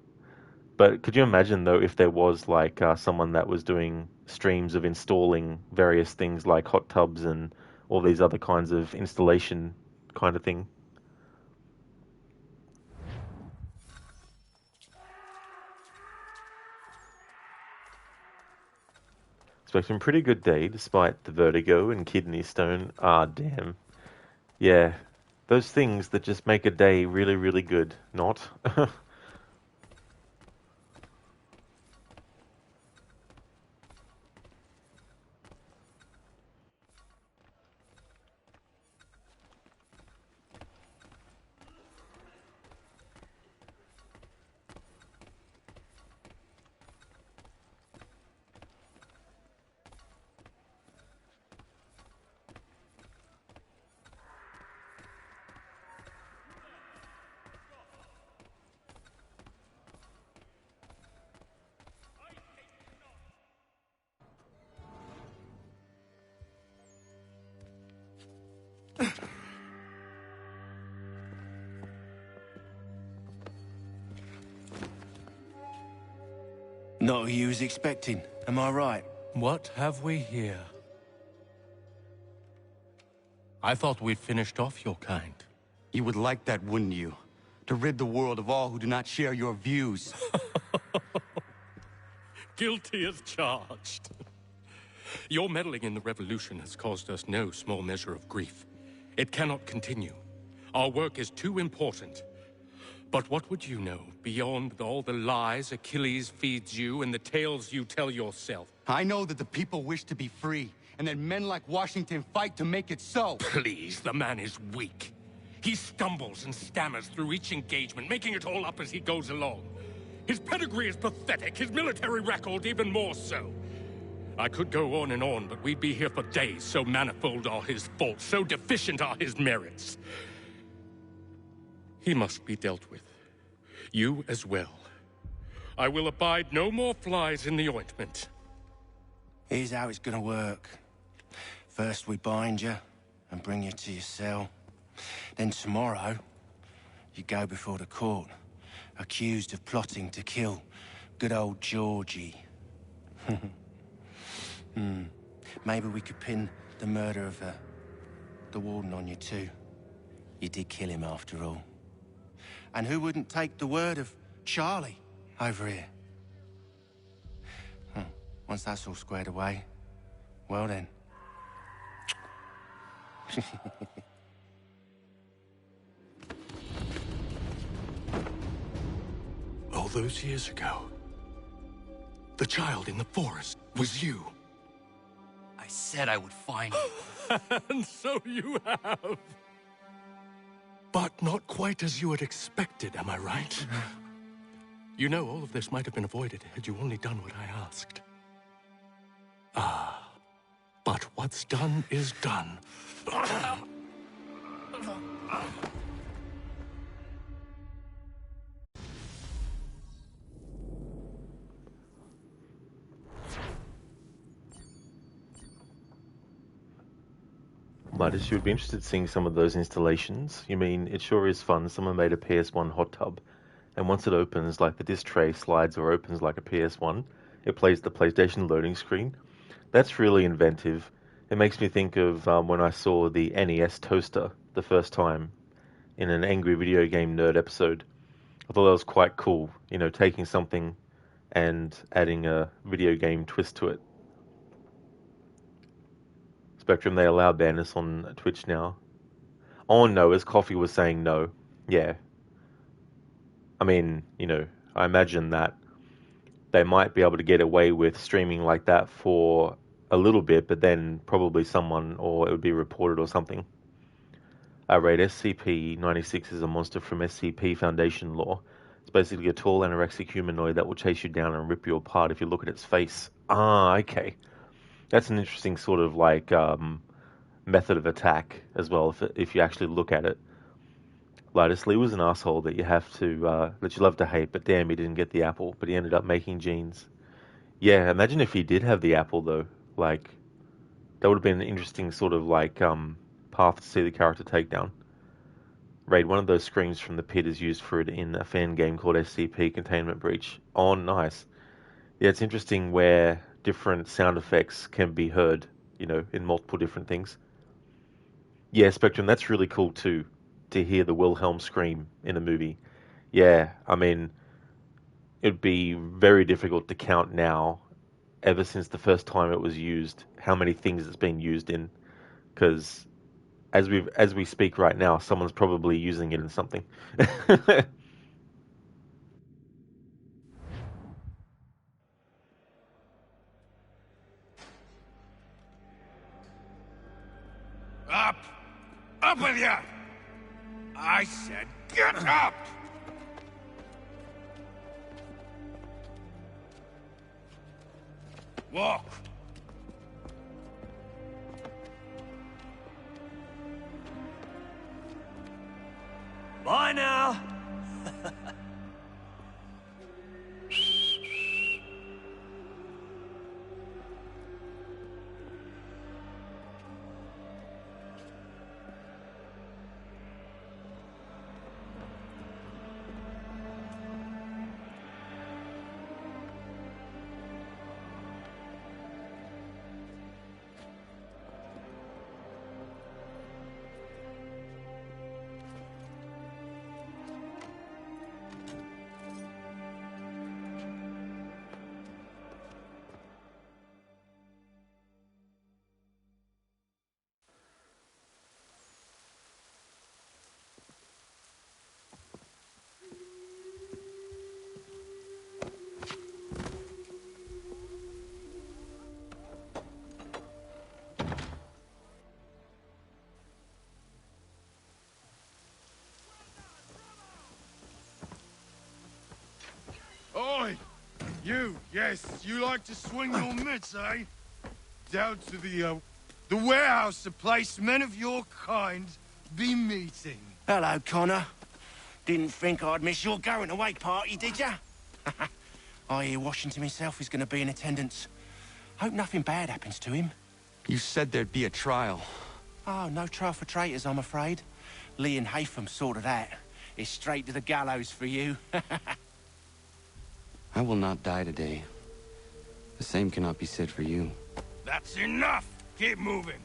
But could you imagine though if there was like someone that was doing streams of installing various things like hot tubs and all these other kinds of installation kind of thing? Expecting a pretty good day despite the vertigo and kidney stone. Ah, damn. Yeah, those things that just make a day really, really good, not? Not who you was expecting, am I right? What have we here? I thought we'd finished off your kind. You would like that, wouldn't you? To rid the world of all who do not share your views. Guilty as charged. Your meddling in the revolution has caused us no small measure of grief. It cannot continue. Our work is too important. But what would you know beyond all the lies Achilles feeds you and the tales you tell yourself? I know that the people wish to be free, and that men like Washington fight to make it so. Please, the man is weak. He stumbles and stammers through each engagement, making it all up as he goes along. His pedigree is pathetic, his military record even more so. I could go on and on, but we'd be here for days, so manifold are his faults, so deficient are his merits. He must be dealt with. You as well. I will abide no more flies in the ointment. Here's how it's gonna work. First we bind you and bring you to your cell. Then tomorrow, you go before the court, accused of plotting to kill good old Georgie. Maybe we could pin the murder of the warden on you too. You did kill him after all. And who wouldn't take the word of Charlie over here? Once that's all squared away, well then. All those years ago, the child in the forest was you. I said I would find you. And so you have. But not quite as you had expected, am I right? You know, all of this might have been avoided had you only done what I asked. Ah, but what's done is done. Midas, you would be interested in seeing some of those installations. You mean, it sure is fun. Someone made a PS1 hot tub, and once it opens, like the disc tray slides or opens like a PS1, it plays the PlayStation loading screen. That's really inventive. It makes me think of when I saw the NES toaster the first time in an Angry Video Game Nerd episode. I thought that was quite cool, you know, taking something and adding a video game twist to it. Spectrum, they allow banners on Twitch now. Oh no, as Coffee was saying no. Yeah. I mean, you know, I imagine that they might be able to get away with streaming like that for a little bit, but then probably someone, or it would be reported or something. Raid SCP-96 is a monster from SCP Foundation lore. It's basically a tall anorexic humanoid that will chase you down and rip you apart if you look at its face. Ah, okay. That's an interesting sort of like method of attack as well, if you actually look at it. Linus Lee was an asshole that you love to hate, but damn, he didn't get the apple, but he ended up making jeans. Yeah, imagine if he did have the apple though. Like, that would have been an interesting sort of like path to see the character take down. Raid, one of those screams from the pit is used for it in a fan game called SCP Containment Breach. Oh, nice. Yeah, it's interesting where different sound effects can be heard, in multiple different things. Yeah, Spectrum, that's really cool too, to hear the Wilhelm scream in a movie. Yeah, I mean, it'd be very difficult to count now, ever since the first time it was used, how many things it's been used in, because as we speak right now, someone's probably using it in something. Up! Up with you! I said get up! Walk! Bye now. Oi! You, yes, you like to swing your mitts, eh? Down to the warehouse, the place men of your kind be meeting. Hello, Connor. Didn't think I'd miss your going away party, did ya? I hear Washington himself is going to be in attendance. Hope nothing bad happens to him. You said there'd be a trial. Oh, no trial for traitors, I'm afraid. Lee and Haytham sorted that. It's straight to the gallows for you. I will not die today. The same cannot be said for you. That's enough! Keep moving!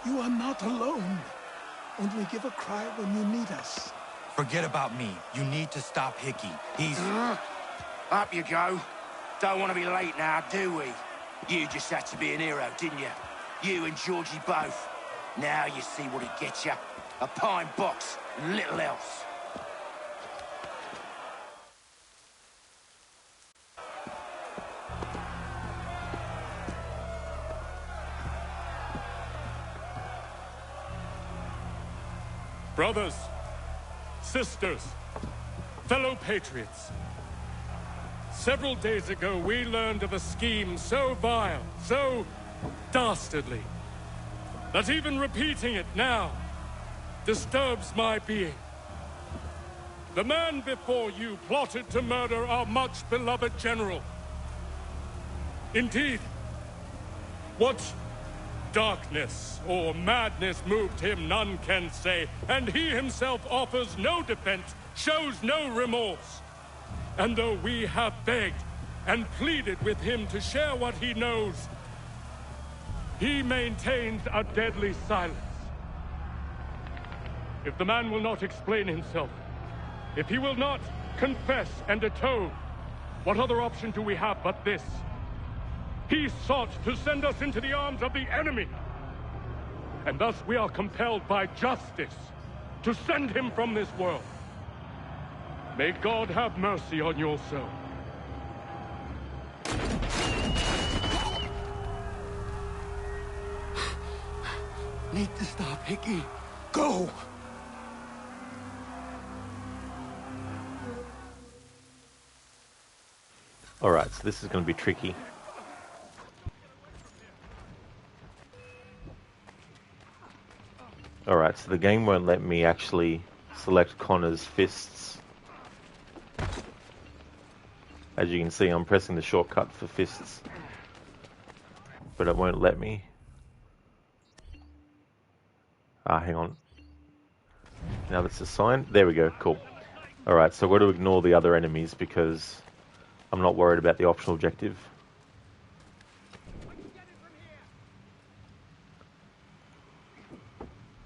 You are not alone. Only give a cry when you need us. Forget about me. You need to stop Hickey. He's... Up you go. Don't want to be late now, do we? You just had to be an hero, didn't you? You and Georgie both. Now you see what it gets you. A pine box and little else. Brothers, sisters, fellow patriots, Several days ago, we learned of a scheme so vile, so dastardly, that even repeating it now disturbs my being. The man before you plotted to murder our much-beloved general. Indeed, what darkness or madness moved him, none can say, and he himself offers no defense, shows no remorse. And though we have begged and pleaded with him to share what he knows, he maintains a deadly silence. If the man will not explain himself, if he will not confess and atone, what other option do we have but this? He sought to send us into the arms of the enemy. And thus we are compelled by justice to send him from this world. May God have mercy on your soul. Need to stop, Hickey. Go! Alright, so this is going to be tricky. Alright, so the game won't let me actually select Connor's fists. As you can see, I'm pressing the shortcut for fists, but it won't let me. Ah, hang on. Now that's assigned. There we go, cool. Alright, so I've got to ignore the other enemies because I'm not worried about the optional objective.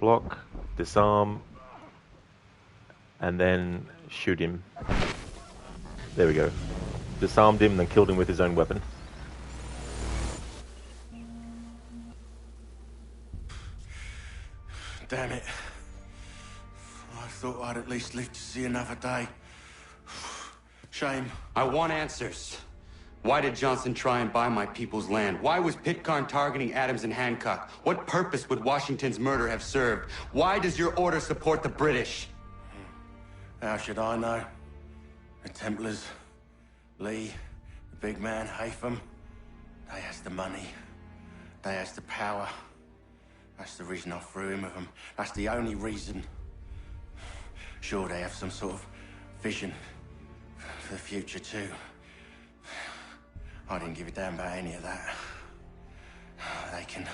Block, disarm, and then shoot him. There we go. Disarmed him and then killed him with his own weapon. Damn it. I thought I'd at least live to see another day. Shame. I want answers. Why did Johnson try and buy my people's land? Why was Pitcairn targeting Adams and Hancock? What purpose would Washington's murder have served? Why does your order support the British? How should I know? The Templars, Lee, the big man, Haytham, they has the money. They has the power. That's the reason I threw him with them. That's the only reason. Sure, they have some sort of vision for the future, too. I didn't give a damn about any of that. They can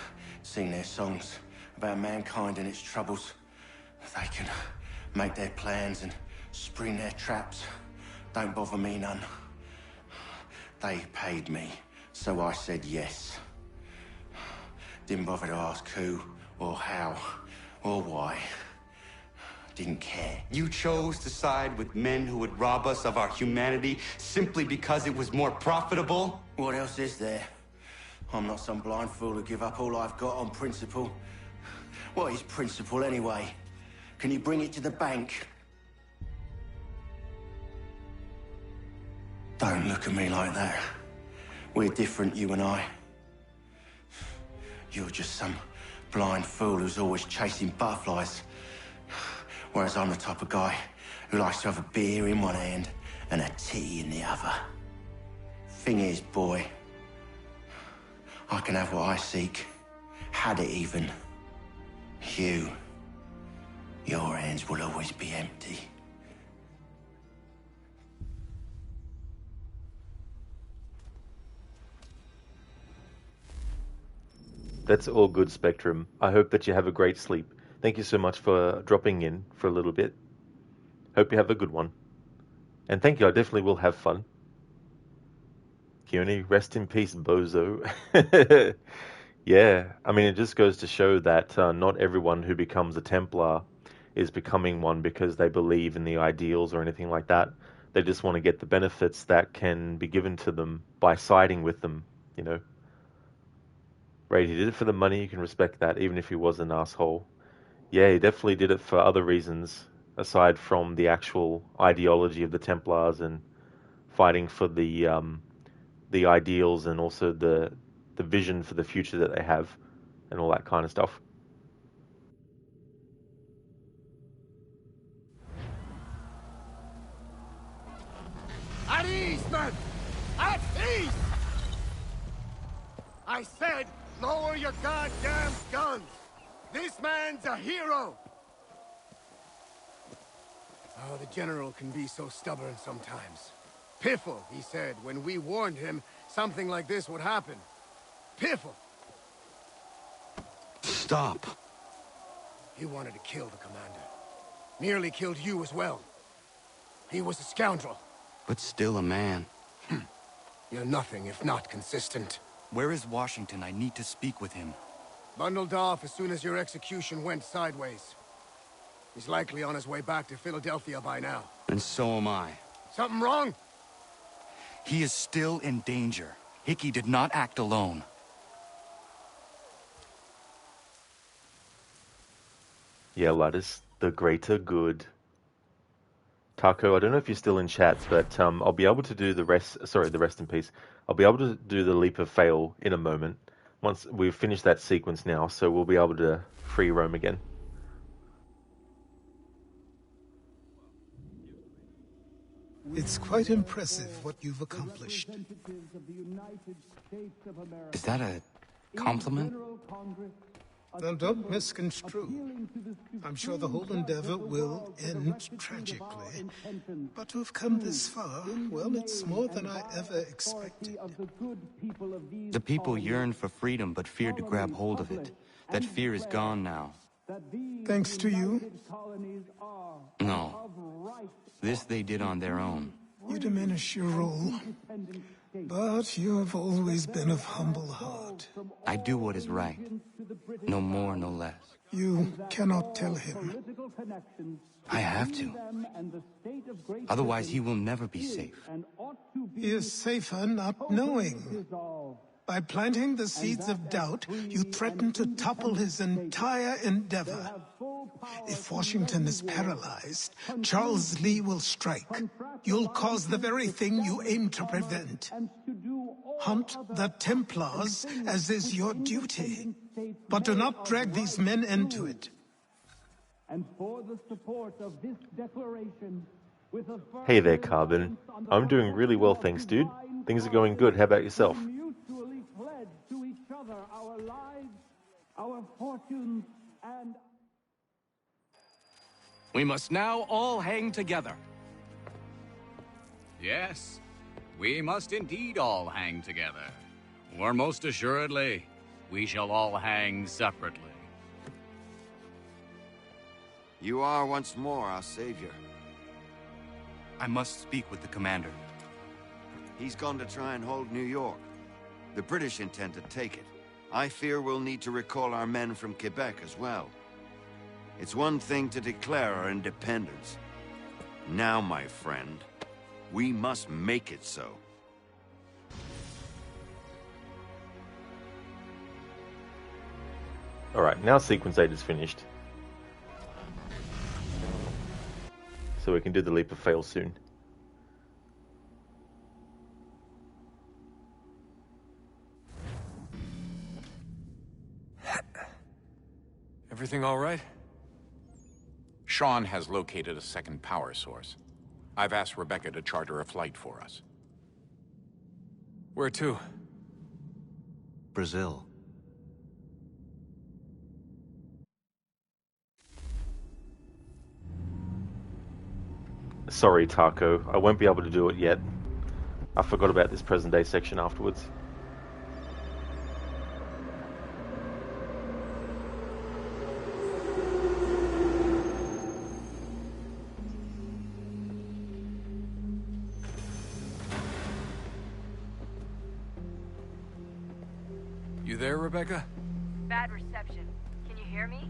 sing their songs about mankind and its troubles. They can make their plans and spring their traps. Don't bother me none. They paid me, so I said yes. Didn't bother to ask who, or how, or why. Didn't care. You chose to side with men who would rob us of our humanity simply because it was more profitable? What else is there? I'm not some blind fool who give up all I've got on principle. What is principle anyway? Can you bring it to the bank? Don't look at me like that. We're different, you and I. You're just some blind fool who's always chasing butterflies. Whereas I'm the type of guy who likes to have a beer in one hand and a tea in the other. Thing is, boy, I can have what I seek. Had it even. Your hands will always be empty. That's all good, Spectrum. I hope that you have a great sleep. Thank you so much for dropping in for a little bit. Hope you have a good one. And thank you, I definitely will have fun. Keone, rest in peace, bozo. Yeah, I mean, it just goes to show that not everyone who becomes a Templar is becoming one because they believe in the ideals or anything like that. They just want to get the benefits that can be given to them by siding with them, you know. Right, he did it for the money, you can respect that, even if he was an asshole. Yeah, he definitely did it for other reasons, aside from the actual ideology of the Templars and fighting for the ideals and also the vision for the future that they have and all that kind of stuff. At ease, man! At peace! I said, lower your goddamn guns! This man's a hero! Oh, the General can be so stubborn sometimes. Piffle, he said, when we warned him something like this would happen. Piffle! Stop. He wanted to kill the commander. Nearly killed you as well. He was a scoundrel. But still a man. You're nothing if not consistent. Where is Washington? I need to speak with him. Bundled off as soon as your execution went sideways. He's likely on his way back to Philadelphia by now. And so am I. Something wrong? He is still in danger. Hickey did not act alone. Yeah, Ladders, the greater good. Taco, I don't know if you're still in chat, but I'll be able to do the rest in peace. I'll be able to do the leap of fail in a moment. Once we've finished that sequence now, so we'll be able to free roam again. It's quite impressive what you've accomplished. Is that a compliment? Now, don't misconstrue. I'm sure the whole endeavor will end tragically. But to have come this far, well, it's more than I ever expected. The people yearned for freedom but feared to grab hold of it. That fear is gone now. Thanks to you? No. This they did on their own. You diminish your role. But you have always been of humble heart. I do what is right. No more, no less. You cannot tell him. I have to. Otherwise, he will never be safe. He is safer not knowing. By planting the seeds of doubt, you threaten to topple his entire endeavor. If Washington is paralyzed, Charles Lee will strike. You'll cause the very thing you aim to prevent. Hunt the Templars, as is your duty. But do not drag these men into it. And for the support of this declaration, with a Hey there, Carbon. I'm doing really well, thanks, dude. Things are going good. How about yourself? mutually pledge to each other our lives, our fortunes, and... We must now all hang together. Yes, we must indeed all hang together. Or most assuredly, we shall all hang separately. You are once more our savior. I must speak with the commander. He's gone to try and hold New York. The British intend to take it. I fear we'll need to recall our men from Quebec as well. It's one thing to declare our independence. Now, my friend, we must make it so. Alright, now sequence 8 is finished. So we can do the leap of fail soon. Everything all right? Sean has located a second power source. I've asked Rebecca to charter a flight for us. Where to? Brazil. Sorry, Taco. I won't be able to do it yet. I forgot about this present day section afterwards. You there, Rebecca? Bad reception. Can you hear me?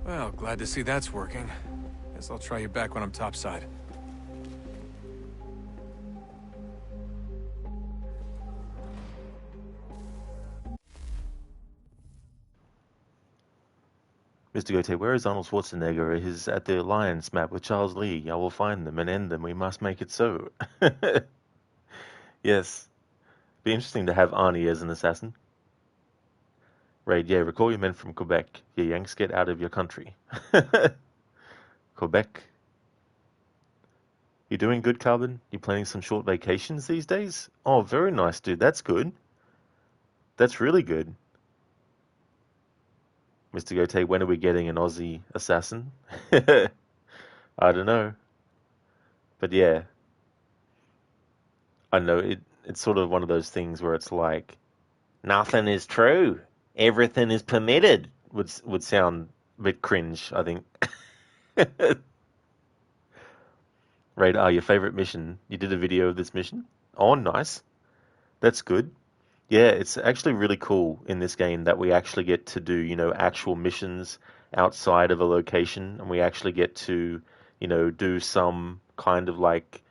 Well, glad to see that's working. Guess I'll try you back when I'm topside. Mr. Gote, where is Arnold Schwarzenegger? He's at the alliance map with Charles Lee. I will find them and end them. We must make it so. Yes. Be interesting to have Arnie as an assassin. Raid, yeah, recall your men from Quebec. Yeah, Yanks, get out of your country. Quebec. You doing good, Carbon? You planning some short vacations these days? Oh, very nice, dude. That's good. That's really good. Mr. Gote, when are we getting an Aussie assassin? I don't know. But yeah. I know it's sort of one of those things where it's like, nothing is true. Everything is permitted. Would sound a bit cringe, I think. Radar, your favorite mission. You did a video of this mission? Oh, nice. That's good. Yeah, it's actually really cool in this game that we actually get to do, actual missions outside of a location, and we actually get to, do some kind of like,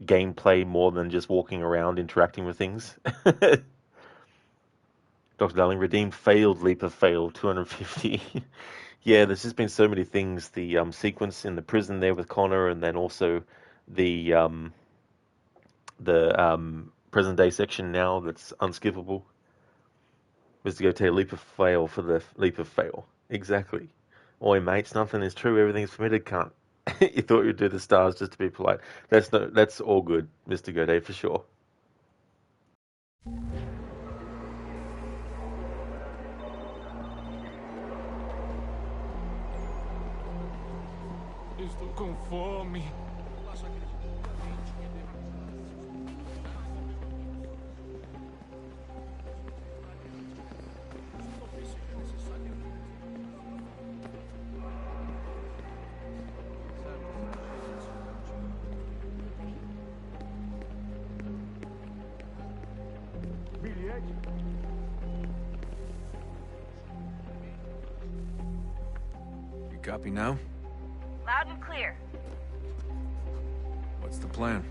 gameplay more than just walking around interacting with things. Dr. Darling, redeemed failed, leap of fail, 250. Yeah, there's just been so many things. The sequence in the prison there with Connor, and then also the present day section now that's unskippable. Mr. Gote, leap of fail for the leap of fail. Exactly. Oi, mates, nothing is true. Everything's permitted, cunt. You thought you'd do the stars just to be polite. That's all good, Mr. Gote, for sure. Estou com fome. You copy now? Loud and clear. What's the plan?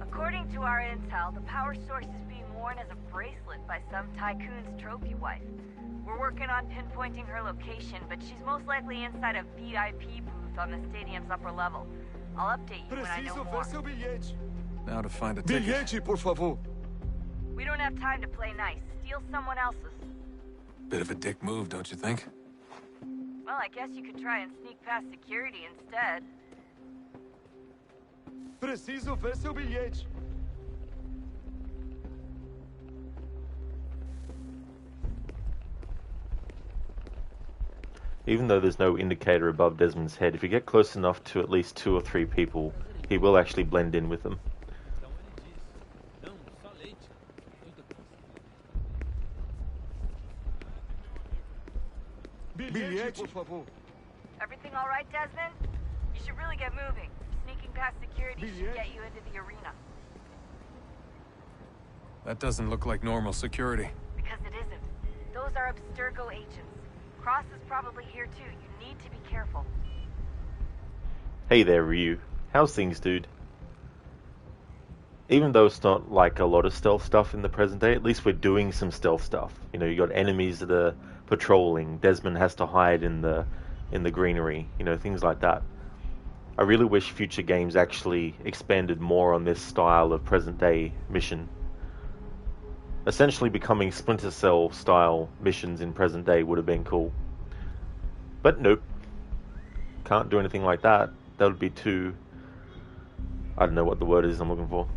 According to our intel, the power source is being worn as a bracelet by some tycoon's trophy wife. We're working on pinpointing her location, but she's most likely inside a VIP booth on the stadium's upper level. I'll update you when I know more. Now to find a ticket. por favor. We don't have time to play nice. Steal someone else's. Bit of a dick move, don't you think? Well, I guess you could try and sneak past security instead. Preciso ver seu bilhete. Even though there's no indicator above Desmond's head, if you get close enough to at least 2 or 3 people, he will actually blend in with them. Bilhete, por favor. Everything all right, Desmond? You should really get moving. Sneaking past security should get you into the arena. That doesn't look like normal security. Because it isn't. Those are Abstergo agents. Cross is probably here too. You need to be careful. Hey there, Ryu. How's things, dude? Even though it's not like a lot of stealth stuff in the present day, at least we're doing some stealth stuff. You got enemies that are patrolling. Desmond has to hide in the greenery. Things like that. I really wish future games actually expanded more on this style of present day mission. Essentially becoming Splinter Cell style missions in present day would have been cool. But nope. Can't do anything like that. That would be too... I don't know what the word is I'm looking for.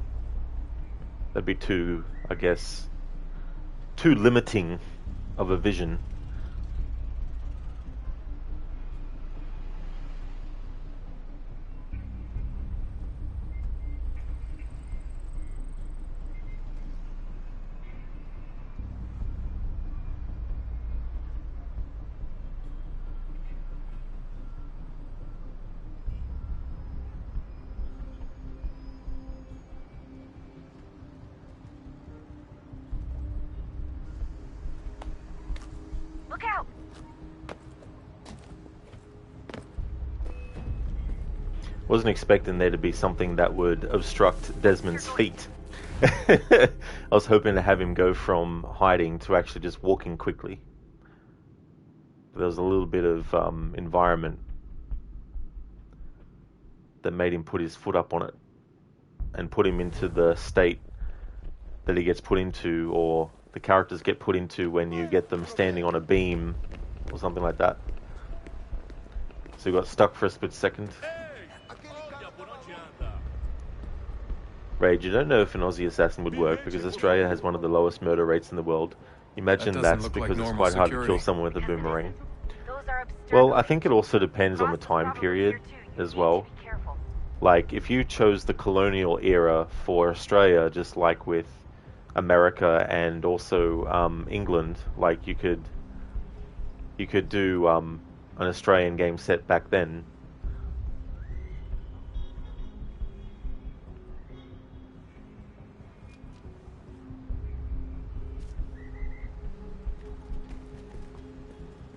That'd be too, I guess, too limiting of a vision. Look out! Wasn't expecting there to be something that would obstruct Desmond's feet. I was hoping to have him go from hiding to actually just walking quickly. But there was a little bit of environment that made him put his foot up on it and put him into the state that he gets put into, or the characters get put into when you get them standing on a beam or something like that. So he got stuck for a split second. Rage, you don't know if an Aussie assassin would work because Australia has one of the lowest murder rates in the world. Imagine that's because it's quite hard to kill someone with a boomerang. Well, I think it also depends on the time period as well. Like, if you chose the colonial era for Australia, just like with America and also England, like you could do an Australian game set back then.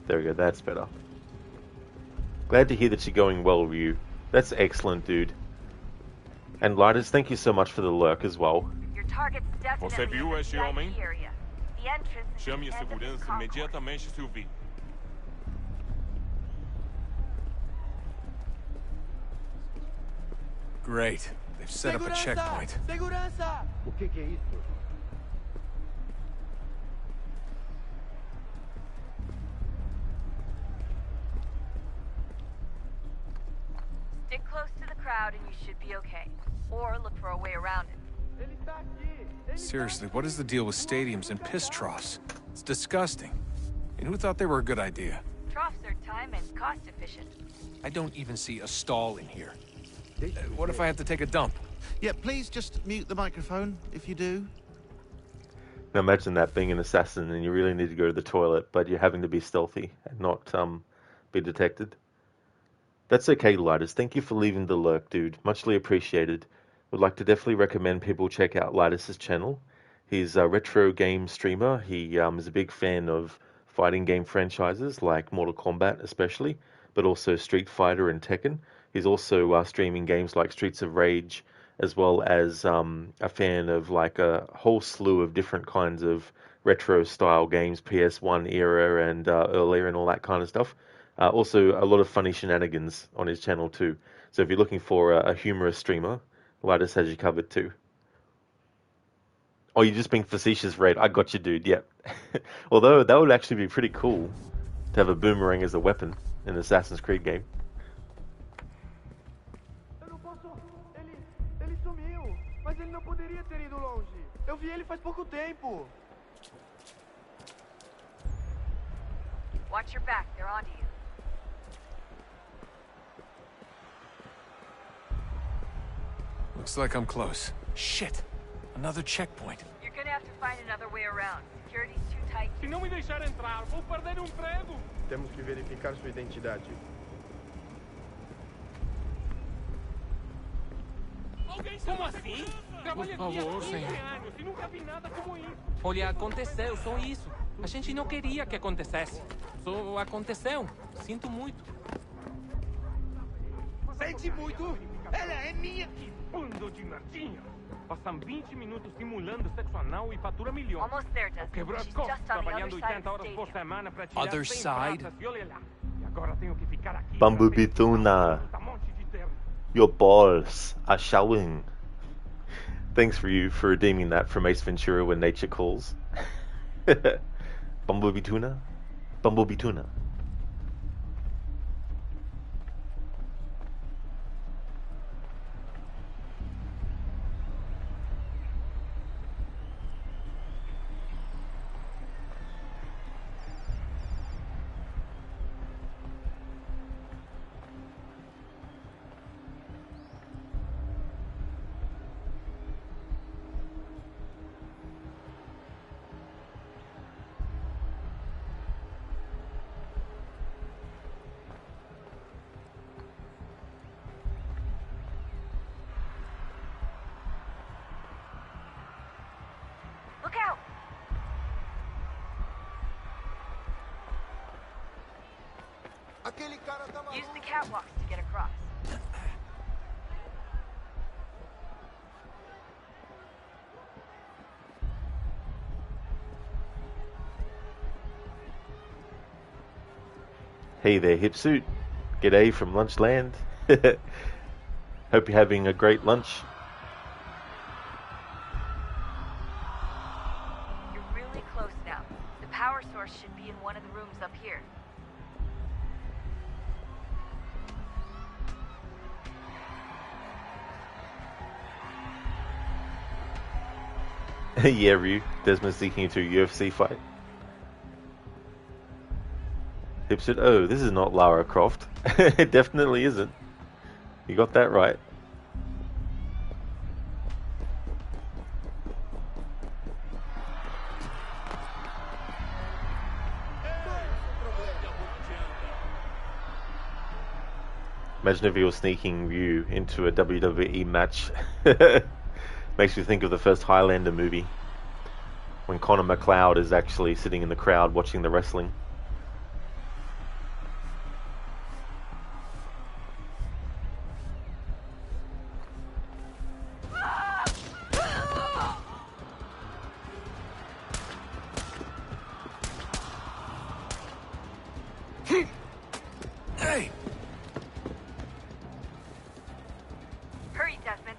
There we go, that's better. Glad to hear that you're going well, Ryu. That's excellent, dude. And Lighters, thank you so much for the lurk as well. Your target's Você definitely viu in esse the homem? VIP area. The entrance is Chame a at the end of this segurança concourse. imediatamente se o vir. Great. They've set up a checkpoint. Segurança! O que é isso? Stick close to the crowd and you should be okay. Or look for a way around it. Seriously, what is the deal with stadiums and piss troughs? It's disgusting. And who thought they were a good idea? Troughs are time and cost efficient. I don't even see a stall in here. What if I have to take a dump? Yeah, please just mute the microphone if you do. Now imagine that being an assassin and you really need to go to the toilet, but you're having to be stealthy and not be detected. That's okay, Lighters. Thank you for leaving the lurk, dude. Muchly appreciated. Would like to definitely recommend people check out Lighters' channel. He's a retro game streamer. He is a big fan of fighting game franchises like Mortal Kombat especially, but also Street Fighter and Tekken. He's also streaming games like Streets of Rage, as well as a fan of like a whole slew of different kinds of retro style games, PS1 era and earlier and all that kind of stuff. Also a lot of funny shenanigans on his channel too. So if you're looking for a humorous streamer, Lighters has you covered too. Oh, you're just being facetious, Red. I got you, dude. Yep. Although that would actually be pretty cool to have a boomerang as a weapon in an Assassin's Creed game. Eu não posso. Ele sumiu. Mas ele não poderia ter ido longe. Eu vi ele faz pouco tempo. Watch your back, they're onto you. Looks like I'm close. Shit! Another checkpoint. You're gonna have to find another way around. Security's too tight. Se não me deixar entrar, vou perder o emprego. Temos que verificar sua identidade. Como assim? Trabalho aqui há 15 anos e nunca vi nada como isso. Olha, aconteceu, só isso. A gente não queria que acontecesse. Só aconteceu. Sinto muito. Sente muito? Ela é minha! Que bando de merdinha! Passam 20 minutos simulando sexo anal e fatura milhões. Almost there, Desmond. Quebrou as She's costas, just on the trabalhando other side 80 of the horas por stadium. semana para tirar Other 100 side? pratas e olha lá. E agora tenho que ficar aqui. Bumblebee Tuna. Your balls are showing. Thanks for you for redeeming that from Ace Ventura When Nature Calls. Bumblebee Tuna? Bumblebee Tuna. Look out! Use the catwalks to get across. Hey there, Hipsuit. G'day from Lunchland. Hope you're having a great lunch. You're really close now. The power source should be in one of the rooms up here. Yeah, Ryu. Desmond sneaking into a UFC fight. Hipsit, oh, this is not Lara Croft. It definitely isn't. You got that right. Imagine if he was sneaking Ryu into a WWE match. Makes me think of the first Highlander movie, when Connor McLeod is actually sitting in the crowd watching the wrestling. Hey! Hurry, Desmond.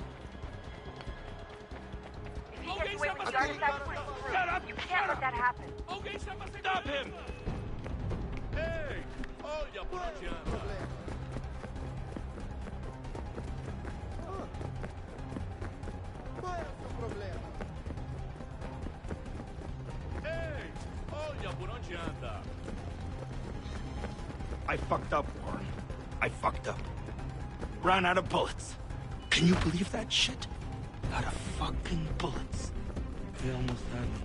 If he gets away with the artifact, we're screwed. You can't let that happen. Okay, stop him! Hey! Oh, ya porciana! Qual é o seu problema? Hey! Olha por onde anda! I fucked up, Warren. I fucked up. Ran out of bullets. Can you believe that shit? Out of fucking bullets. They almost had me.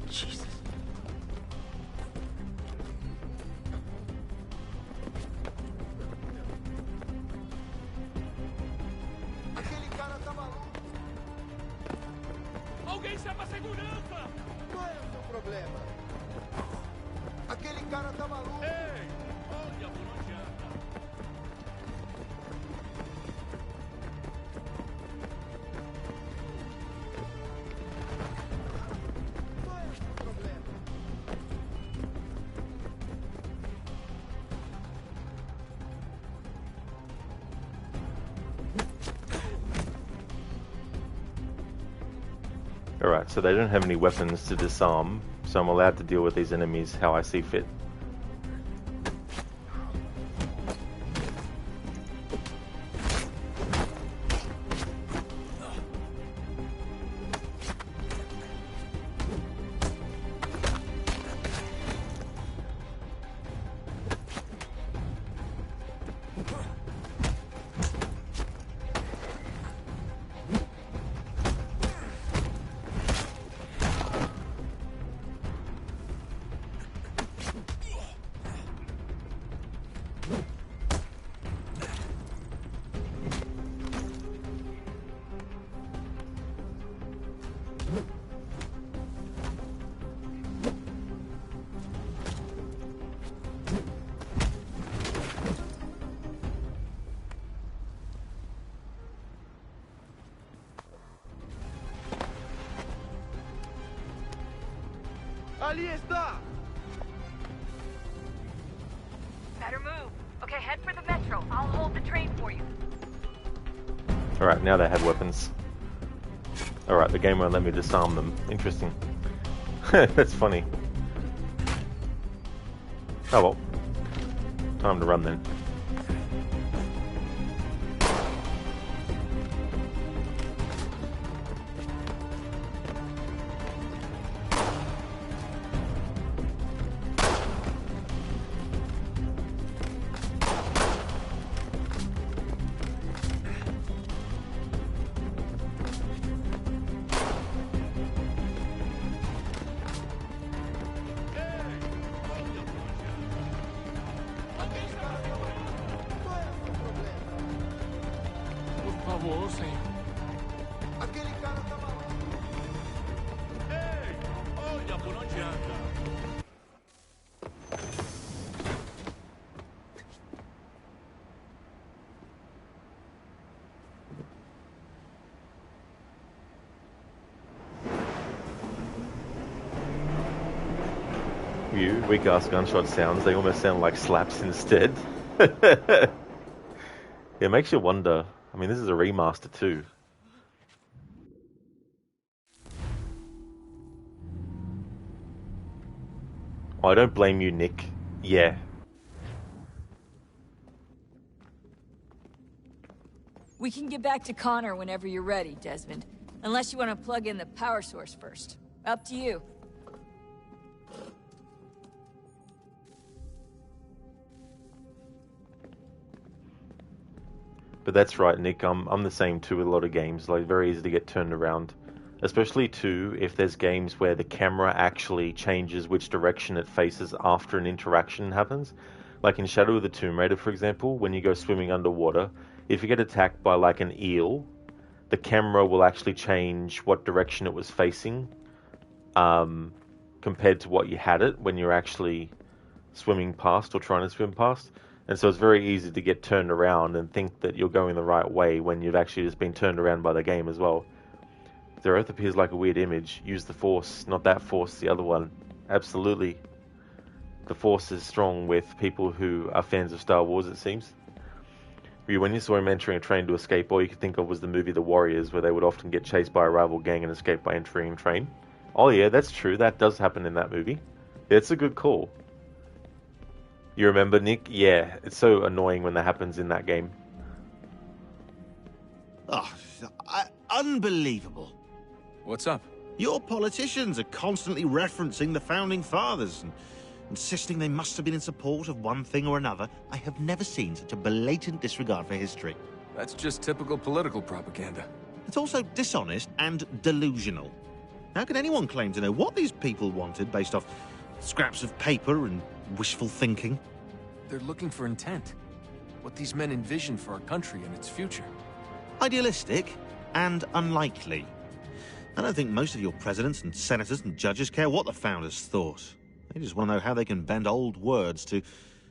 Jesus. Aquele cara tá maluco. Alguém chama a segurança! Qual é o seu problema? Aquele cara tá maluco. Ei! Olha por onde anda! Qual é o seu problema? Alright, so they don't have any weapons to disarm, so I'm allowed to deal with these enemies how I see fit. Ali está! Better move. Okay, head for the metro. I'll hold the train for you. Alright, now they have weapons. Alright, the game won't let me disarm them. Interesting. That's funny. Oh well. Time to run then. favor, senhor. Aquele cara tá maluco. Ei, olha por onde anda. Weak ass gunshot sounds, they almost sound like slaps instead. It makes you wonder. I mean, this is a remaster too. Oh, I don't blame you, Nick. Yeah. We can get back to Connor whenever you're ready, Desmond. Unless you want to plug in the power source first. Up to you. But that's right, Nick. I'm the same too with a lot of games. Like, very easy to get turned around. Especially too if there's games where the camera actually changes which direction it faces after an interaction happens. Like in Shadow of the Tomb Raider, for example, when you go swimming underwater, if you get attacked by like an eel, the camera will actually change what direction it was facing compared to what you had it when you're actually swimming past or trying to swim past. And so it's very easy to get turned around and think that you're going the right way when you've actually just been turned around by the game as well. The Earth appears like a weird image. Use the Force, not that Force, the other one. Absolutely. The Force is strong with people who are fans of Star Wars, it seems. When you saw him entering a train to escape, all you could think of was the movie The Warriors, where they would often get chased by a rival gang and escape by entering a train. Oh yeah, that's true. That does happen in that movie. It's a good call. You remember, Nick? Yeah, it's so annoying when that happens in that game. Oh, unbelievable. What's up? Your politicians are constantly referencing the Founding Fathers and insisting they must have been in support of one thing or another. I have never seen such a blatant disregard for history. That's just typical political propaganda. It's also dishonest and delusional. How can anyone claim to know what these people wanted based off scraps of paper and wishful thinking? They're looking for intent. What these men envision for our country and its future. Idealistic and unlikely. I don't think most of your presidents and senators and judges care what the founders thought. They just want to know how they can bend old words to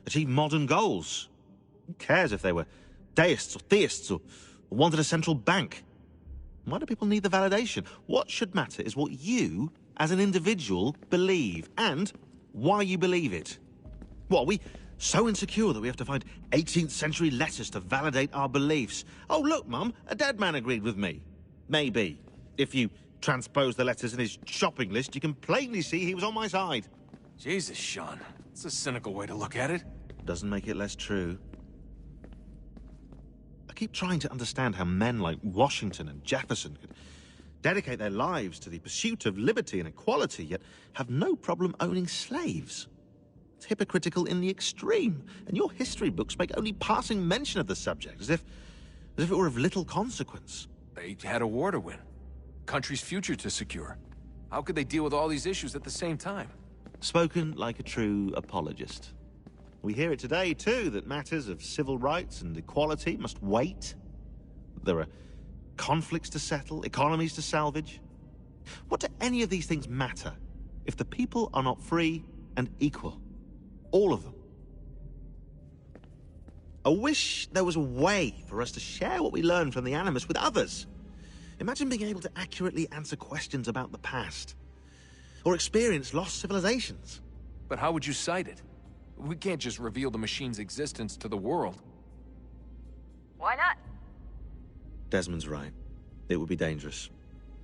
achieve modern goals. Who cares if they were deists or theists or wanted a central bank? Why do people need the validation? What should matter is what you, as an individual, believe and why you believe it. What, are we so insecure that we have to find 18th century letters to validate our beliefs? Oh, look, Mum, a dead man agreed with me. Maybe. If you transpose the letters in his shopping list, you can plainly see he was on my side. Jesus, Sean. It's a cynical way to look at it. Doesn't make it less true. I keep trying to understand how men like Washington and Jefferson could dedicate their lives to the pursuit of liberty and equality, yet have no problem owning slaves. It's hypocritical in the extreme, and your history books make only passing mention of the subject, as if it were of little consequence. They had a war to win. Country's future to secure. How could they deal with all these issues at the same time? Spoken like a true apologist. We hear it today, too, that matters of civil rights and equality must wait. There are conflicts to settle, economies to salvage. What do any of these things matter if the people are not free and equal? All of them. I wish there was a way for us to share what we learned from the Animus with others. Imagine being able to accurately answer questions about the past, or experience lost civilizations. But how would you cite it? We can't just reveal the machine's existence to the world. Why not? Desmond's right. It would be dangerous.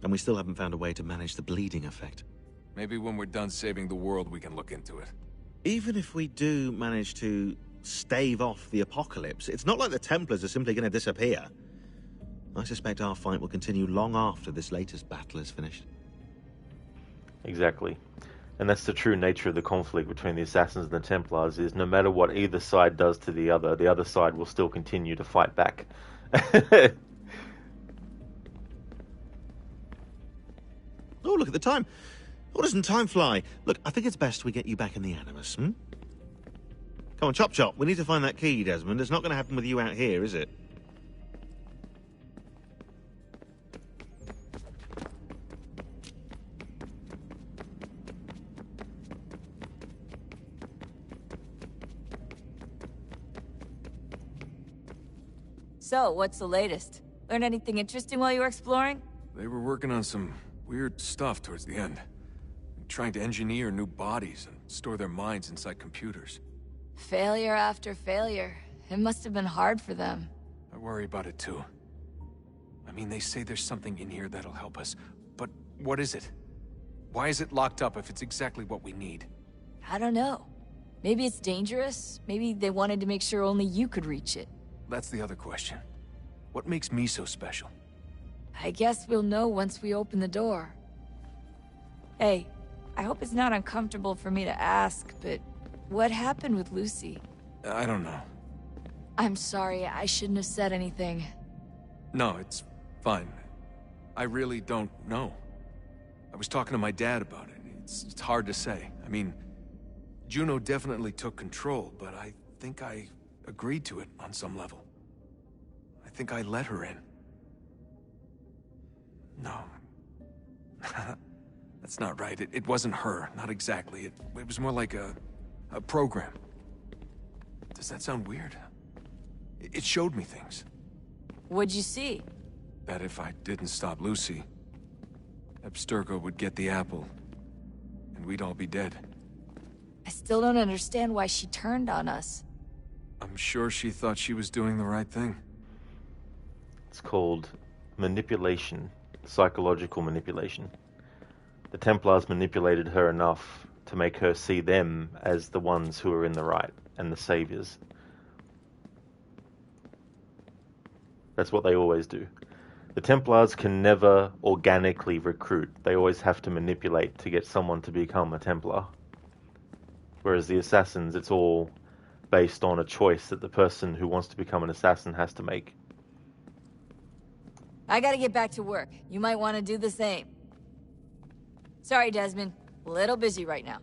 And we still haven't found a way to manage the bleeding effect. Maybe when we're done saving the world, we can look into it. Even if we do manage to stave off the apocalypse, it's not like the Templars are simply going to disappear. I suspect our fight will continue long after this latest battle is finished. Exactly. And that's the true nature of the conflict between the Assassins and the Templars, is no matter what either side does to the other side will still continue to fight back. Oh, look at the time. Oh, doesn't time fly? Look, I think it's best we get you back in the Animus, Come on, chop chop. We need to find that key, Desmond. It's not going to happen with you out here, is it? So, what's the latest? Learn anything interesting while you were exploring? They were working on some weird stuff towards the end. Trying to engineer new bodies and store their minds inside computers. Failure after failure. It must have been hard for them. I worry about it too. I mean, they say there's something in here that'll help us, but what is it? Why is it locked up if it's exactly what we need? I don't know. Maybe it's dangerous. Maybe they wanted to make sure only you could reach it. That's the other question. What makes me so special? I guess we'll know once we open the door. Hey, I hope it's not uncomfortable for me to ask, but what happened with Lucy? I don't know. I'm sorry, I shouldn't have said anything. No, it's fine. I really don't know. I was talking to my dad about it. It's hard to say. I mean, Juno definitely took control, but I think I agreed to it on some level. I think I let her in. No. That's not right. It wasn't her. Not exactly. It was more like a program. Does that sound weird? It showed me things. What'd you see? That if I didn't stop Lucy, Abstergo would get the apple, and we'd all be dead. I still don't understand why she turned on us. I'm sure she thought she was doing the right thing. It's called manipulation, psychological manipulation. The Templars manipulated her enough to make her see them as the ones who are in the right and the saviors. That's what they always do. The Templars can never organically recruit. They always have to manipulate to get someone to become a Templar. Whereas the Assassins, it's all based on a choice that the person who wants to become an assassin has to make. I gotta get back to work. You might want to do the same. Sorry, Desmond. A little busy right now.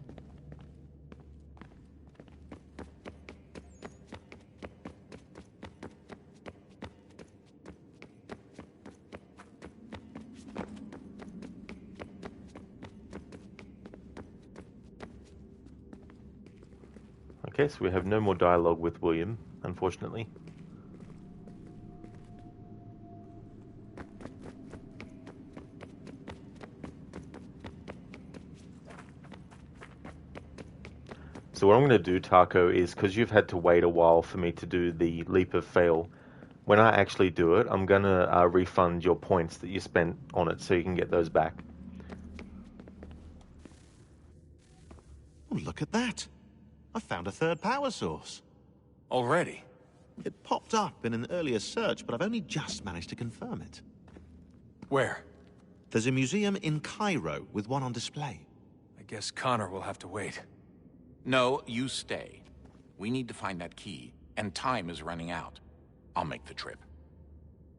Okay, so we have no more dialogue with William, unfortunately. So what I'm going to do, Taco, is because you've had to wait a while for me to do the leap of fail, when I actually do it, I'm going to refund your points that you spent on it so you can get those back. Oh, look at that. I found a third power source. Already? It popped up in an earlier search, but I've only just managed to confirm it. Where? There's a museum in Cairo with one on display. I guess Connor will have to wait. No, you stay. We need to find that key, and time is running out. I'll make the trip.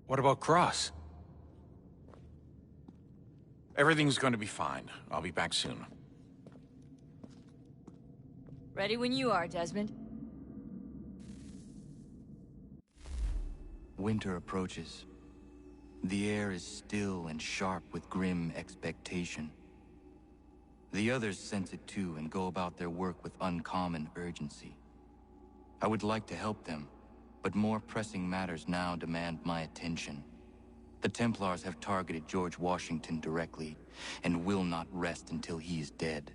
What about Cross? Everything's going to be fine. I'll be back soon. Ready when you are, Desmond. Winter approaches. The air is still and sharp with grim expectation. The others sense it too and go about their work with uncommon urgency. I would like to help them, but more pressing matters now demand my attention. The Templars have targeted George Washington directly, and will not rest until he is dead.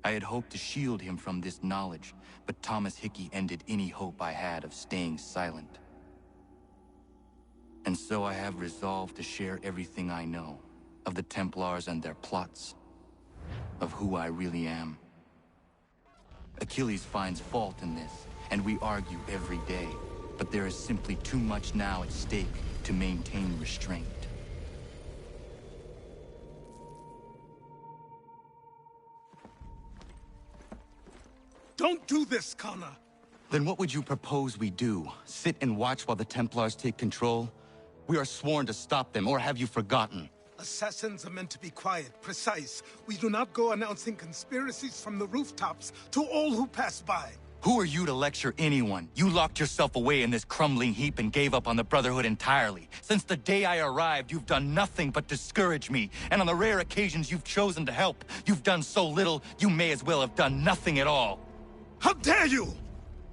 I had hoped to shield him from this knowledge, but Thomas Hickey ended any hope I had of staying silent. And so I have resolved to share everything I know of the Templars and their plots, of who I really am. Achilles finds fault in this, and we argue every day, but there is simply too much now at stake to maintain restraint. Don't do this, Connor! Then what would you propose we do? Sit and watch while the Templars take control? We are sworn to stop them, or have you forgotten? Assassins are meant to be quiet, precise. We do not go announcing conspiracies from the rooftops to all who pass by. Who are you to lecture anyone? You locked yourself away in this crumbling heap and gave up on the Brotherhood entirely. Since the day I arrived, you've done nothing but discourage me. And on the rare occasions you've chosen to help, you've done so little, you may as well have done nothing at all. How dare you!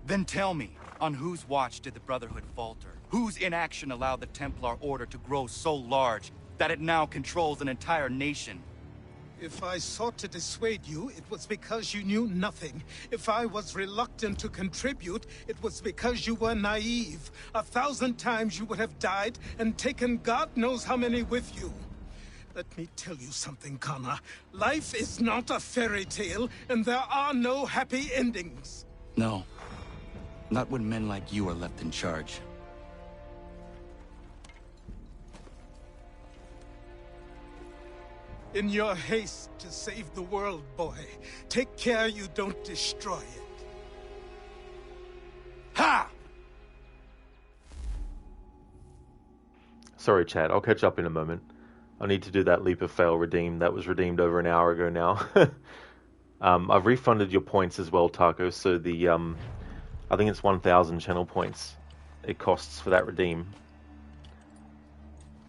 Then tell me, on whose watch did the Brotherhood falter? Whose inaction allowed the Templar Order to grow so large that it now controls an entire nation? If I sought to dissuade you, it was because you knew nothing. If I was reluctant to contribute, it was because you were naive. 1,000 times you would have died and taken God knows how many with you. Let me tell you something, Connor. Life is not a fairy tale, and there are no happy endings. No. Not when men like you are left in charge. In your haste to save the world, boy, take care you don't destroy it. Ha! Sorry, Chad. I'll catch up in a moment. I need to do that leap of fail redeem. That was redeemed over an hour ago now. I've refunded your points as well, Taco. So the I think it's 1,000 channel points it costs for that redeem.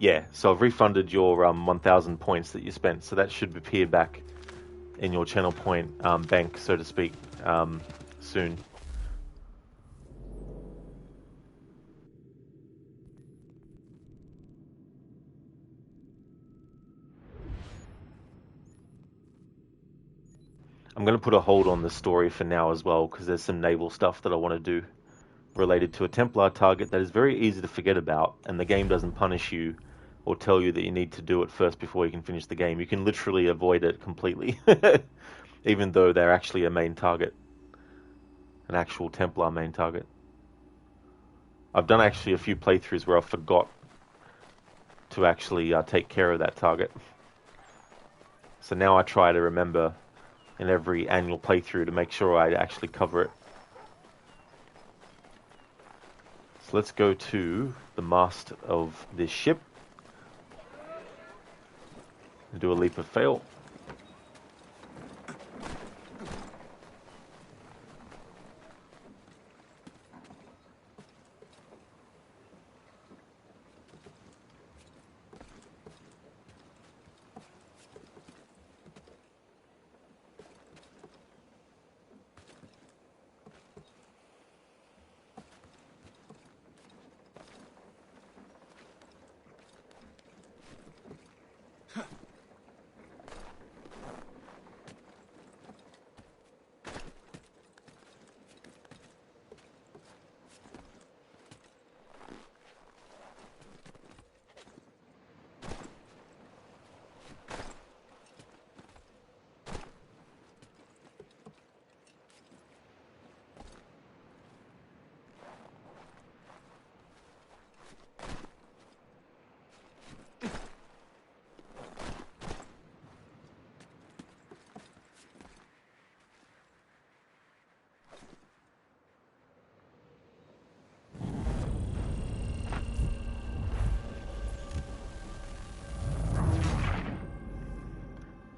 Yeah, so I've refunded your 1,000 points that you spent, so that should appear back in your channel point bank, so to speak, soon. I'm going to put a hold on the story for now as well, because there's some naval stuff that I want to do related to a Templar target that is very easy to forget about, and the game doesn't punish you or tell you that you need to do it first before you can finish the game. You can literally avoid it completely, even though they're actually a main target, an actual Templar main target. I've done actually a few playthroughs where I forgot to actually take care of that target. So now I try to remember in every annual playthrough to make sure I actually cover it. So let's go to the mast of this ship and do a leap of fail.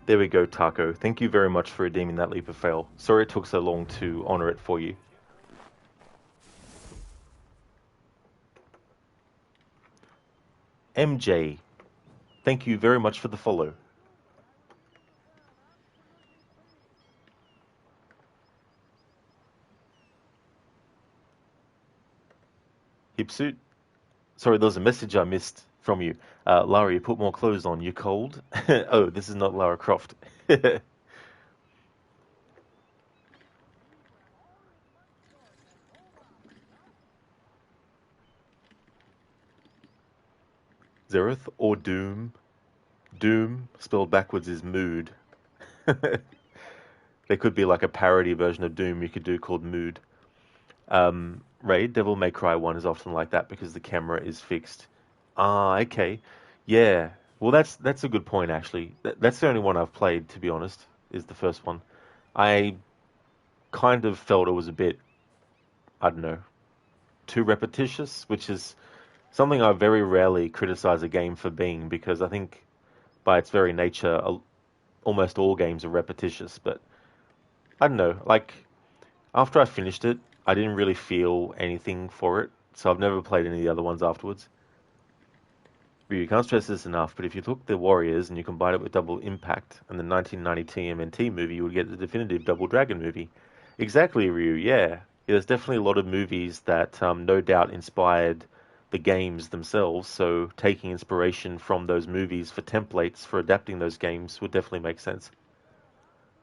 There we go, Taco. Thank you very much for redeeming that leap of fail. Sorry it took so long to honor it for you. MJ, thank you very much for the follow. Hipsuit, sorry, there was a message I missed from you. Lara, you put more clothes on. You cold? Oh, this is not Lara Croft. Zereth or Doom? Doom, spelled backwards, is mood. There could be like a parody version of Doom you could do called Mood. Raid, Devil May Cry 1 is often like that because the camera is fixed. Ah, okay. Yeah. Well, that's a good point, actually. That's the only one I've played, to be honest, is the first one. I kind of felt it was a bit, I don't know, too repetitious, which is something I very rarely criticize a game for being, because I think by its very nature, almost all games are repetitious, but I don't know, like, after I finished it, I didn't really feel anything for it, so I've never played any of the other ones afterwards. You can't stress this enough, but if you took the Warriors and you combine it with Double Impact and the 1990 TMNT movie, you would get the definitive Double Dragon movie. Exactly, Ryu, yeah. There's definitely a lot of movies that no doubt inspired the games themselves, so taking inspiration from those movies for templates for adapting those games would definitely make sense.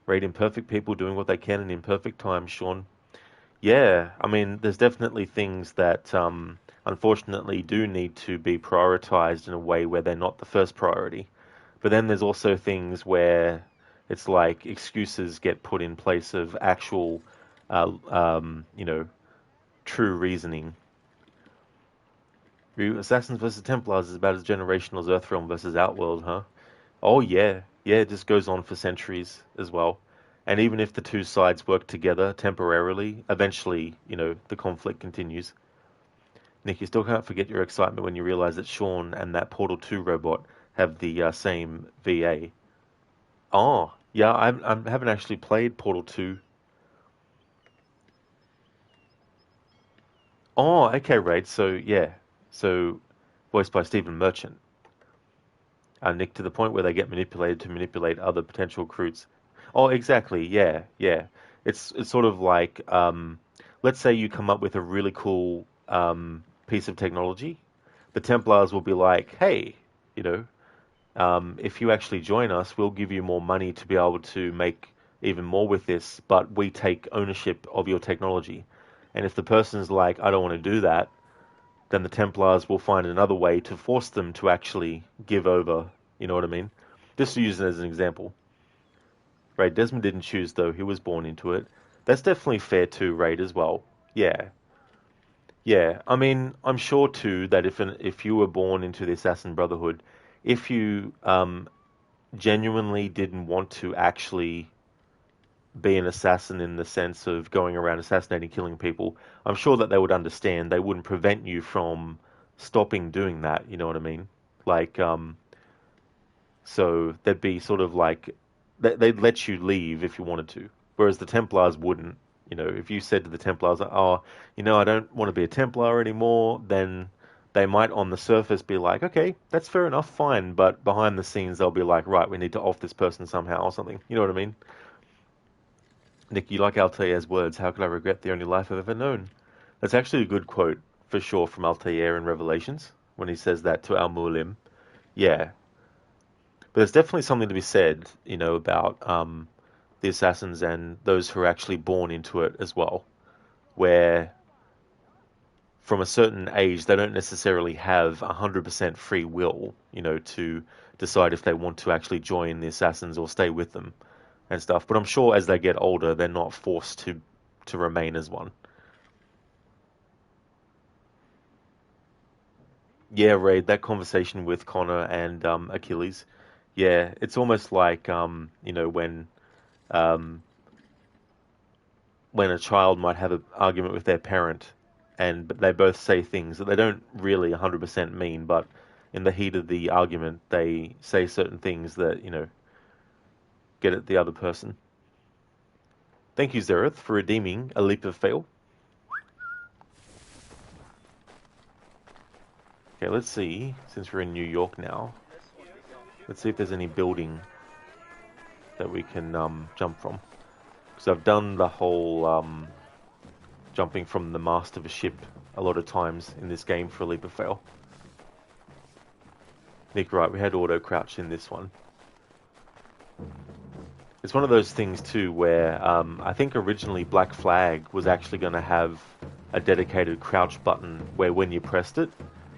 Raid imperfect people doing what they can in imperfect time, Sean. Yeah, I mean, there's definitely things that unfortunately do need to be prioritized in a way where they're not the first priority. But then there's also things where it's like excuses get put in place of actual, true reasoning. Assassins versus Templars is about as generational as Earthrealm versus Outworld, huh? Oh yeah, Yeah, it just goes on for centuries as well. And even if the two sides work together temporarily, eventually, the conflict continues. Nick, you still can't forget your excitement when you realize that Sean and that Portal 2 robot have the same VA. Oh, yeah, I haven't actually played Portal 2. Oh, okay, Raid. So, yeah. So, voiced by Stephen Merchant. Nick, to the point where they get manipulated to manipulate other potential recruits. Oh, exactly. Yeah, yeah. It's sort of like, let's say you come up with a really cool piece of technology. The Templars will be like, hey, if you actually join us, we'll give you more money to be able to make even more with this, but we take ownership of your technology. And if the person's like, I don't want to do that, then the Templars will find another way to force them to actually give over. You know what I mean? Just to use it as an example. Right, Desmond didn't choose, though. He was born into it. That's definitely fair too, Raid, as well. Yeah. Yeah, I mean, I'm sure, too, that if you were born into the Assassin Brotherhood, if you genuinely didn't want to actually be an assassin in the sense of going around assassinating, killing people, I'm sure that they would understand. They wouldn't prevent you from stopping doing that, you know what I mean? Like, so they'd be sort of like, they'd let you leave if you wanted to, whereas the Templars wouldn't. If you said to the Templars, oh, I don't want to be a Templar anymore, then they might on the surface be like, okay, that's fair enough, fine, but behind the scenes they'll be like, right, we need to off this person somehow or something. You know what I mean? Nick, you like Altair's words, how could I regret the only life I've ever known? That's actually a good quote, for sure, from Altair in Revelations, when he says that to Al-Mulim. Yeah. But there's definitely something to be said, about the assassins and those who are actually born into it as well, where from a certain age they don't necessarily have 100% free will, to decide if they want to actually join the assassins or stay with them and stuff. But I'm sure as they get older, they're not forced to remain as one. Yeah, Raid, that conversation with Connor and Achilles, yeah, it's almost like, when a child might have an argument with their parent, and they both say things that they don't really 100% mean, but in the heat of the argument, they say certain things that, get at the other person. Thank you, Zereth, for redeeming a leap of fail. Okay, let's see, since we're in New York now, let's see if there's any building that we can jump from. Because I've done the whole jumping from the mast of a ship a lot of times in this game for a leap of fail. Nick, right, we had auto crouch in this one. It's one of those things too where I think originally Black Flag was actually going to have a dedicated crouch button where when you pressed it,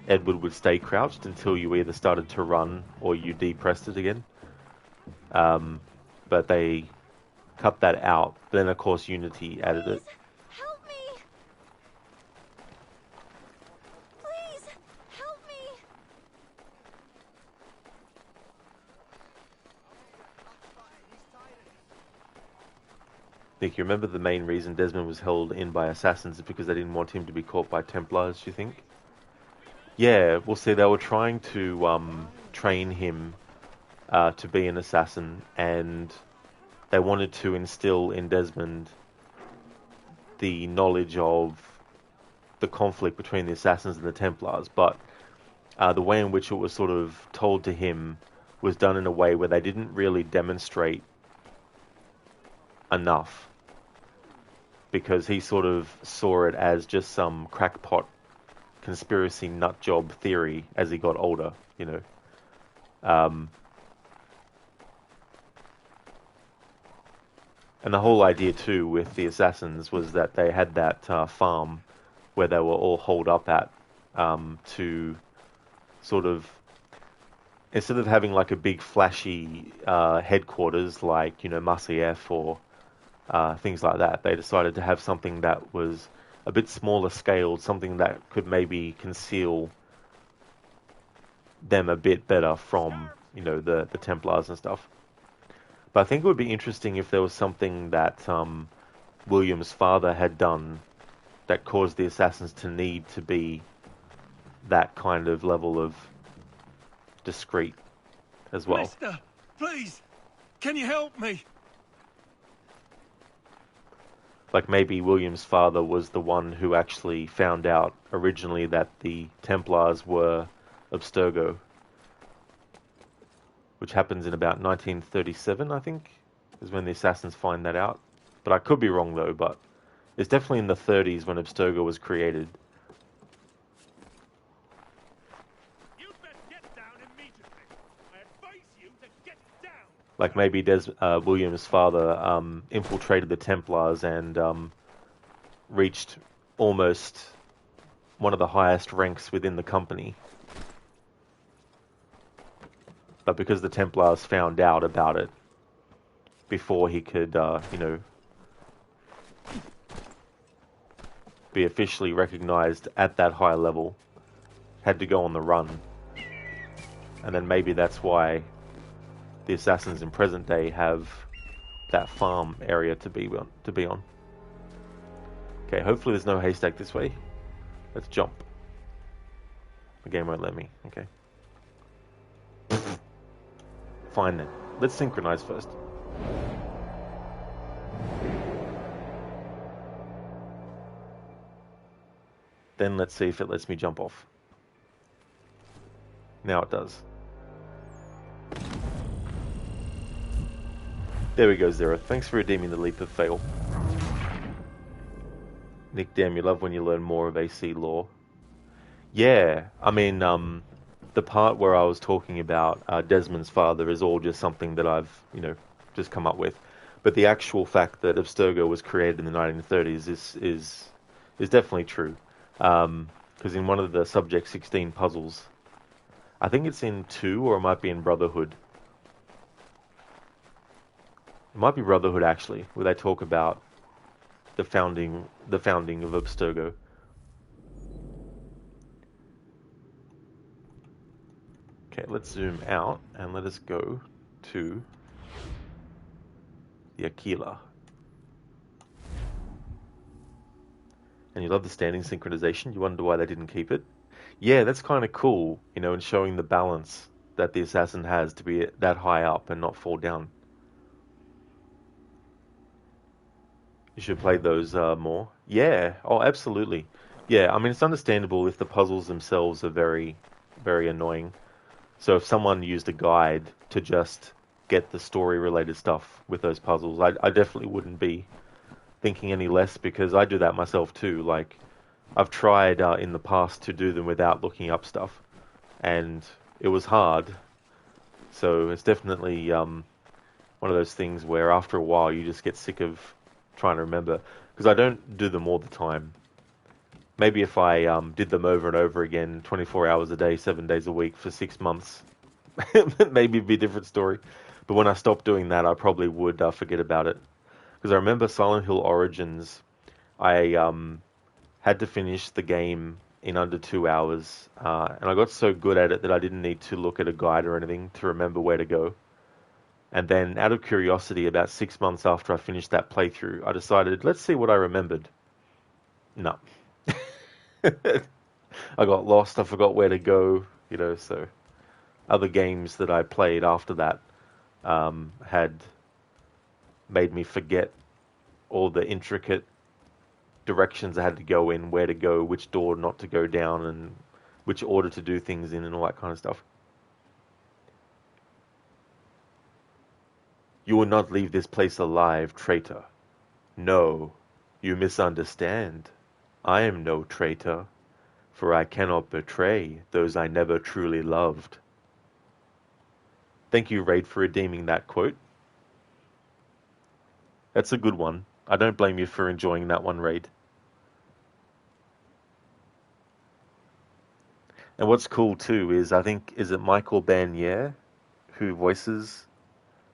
Edward would stay crouched until you either started to run or you depressed it again. But they cut that out. But then of course Unity added it. Help me! Please, help me! Nick, you remember the main reason Desmond was held in by assassins is because they didn't want him to be caught by Templars, do you think? Yeah, well see, they were trying to train him to be an assassin, and they wanted to instill in Desmond the knowledge of the conflict between the assassins and the Templars, but the way in which it was sort of told to him was done in a way where they didn't really demonstrate enough, because he sort of saw it as just some crackpot conspiracy nutjob theory as he got older, And the whole idea too with the assassins was that they had that farm where they were all holed up at, to sort of, instead of having like a big flashy headquarters like, Masyaf or things like that, they decided to have something that was a bit smaller scaled, something that could maybe conceal them a bit better from, the Templars and stuff. But I think it would be interesting if there was something that William's father had done that caused the assassins to need to be that kind of level of discreet as well. Mister, please, can you help me? Like maybe William's father was the one who actually found out originally that the Templars were Abstergo, which happens in about 1937, I think, is when the assassins find that out. But I could be wrong though, but it's definitely in the 30s when Abstergo was created. Like maybe William's father infiltrated the Templars and reached almost one of the highest ranks within the company. But because the Templars found out about it before he could, be officially recognized at that high level, had to go on the run. And then maybe that's why the assassins in present day have that farm area to be on. Okay, hopefully there's no haystack this way. Let's jump. The game won't let me. Okay. Fine then. Let's synchronize first. Then let's see if it lets me jump off. Now it does. There we go, Zero. Thanks for redeeming the leap of fail. Nick, damn, you love when you learn more of AC lore. Yeah, I mean, the part where I was talking about Desmond's father is all just something that I've, just come up with. But the actual fact that Abstergo was created in the 1930s is definitely true. Because in one of the Subject 16 puzzles, I think it's in 2 or it might be in Brotherhood. It might be Brotherhood actually, where they talk about the founding of Abstergo. Okay, let's zoom out and let us go to the Aquila. And you love the standing synchronization. You wonder why they didn't keep it. Yeah, that's kind of cool, and showing the balance that the assassin has to be that high up and not fall down. You should play those more. Yeah, oh, absolutely. Yeah, I mean, it's understandable if the puzzles themselves are very, very annoying. So if someone used a guide to just get the story-related stuff with those puzzles, I definitely wouldn't be thinking any less, because I do that myself too. Like, I've tried in the past to do them without looking up stuff, and it was hard. So it's definitely one of those things where after a while you just get sick of trying to remember, because I don't do them all the time. Maybe if I did them over and over again, 24 hours a day, 7 days a week for 6 months, maybe it'd be a different story. But when I stopped doing that, I probably would forget about it. Because I remember Silent Hill Origins, I had to finish the game in under 2 hours, and I got so good at it that I didn't need to look at a guide or anything to remember where to go. And then, out of curiosity, about 6 months after I finished that playthrough, I decided, let's see what I remembered. No. I got lost, I forgot where to go, so other games that I played after that had made me forget all the intricate directions I had to go in, where to go, which door not to go down, and which order to do things in, and all that kind of stuff. You will not leave this place alive, traitor. No, you misunderstand. I am no traitor, for I cannot betray those I never truly loved. Thank you, Raid, for redeeming that quote. That's a good one. I don't blame you for enjoying that one, Raid. And what's cool too is, I think, is it Michael Barnier who voices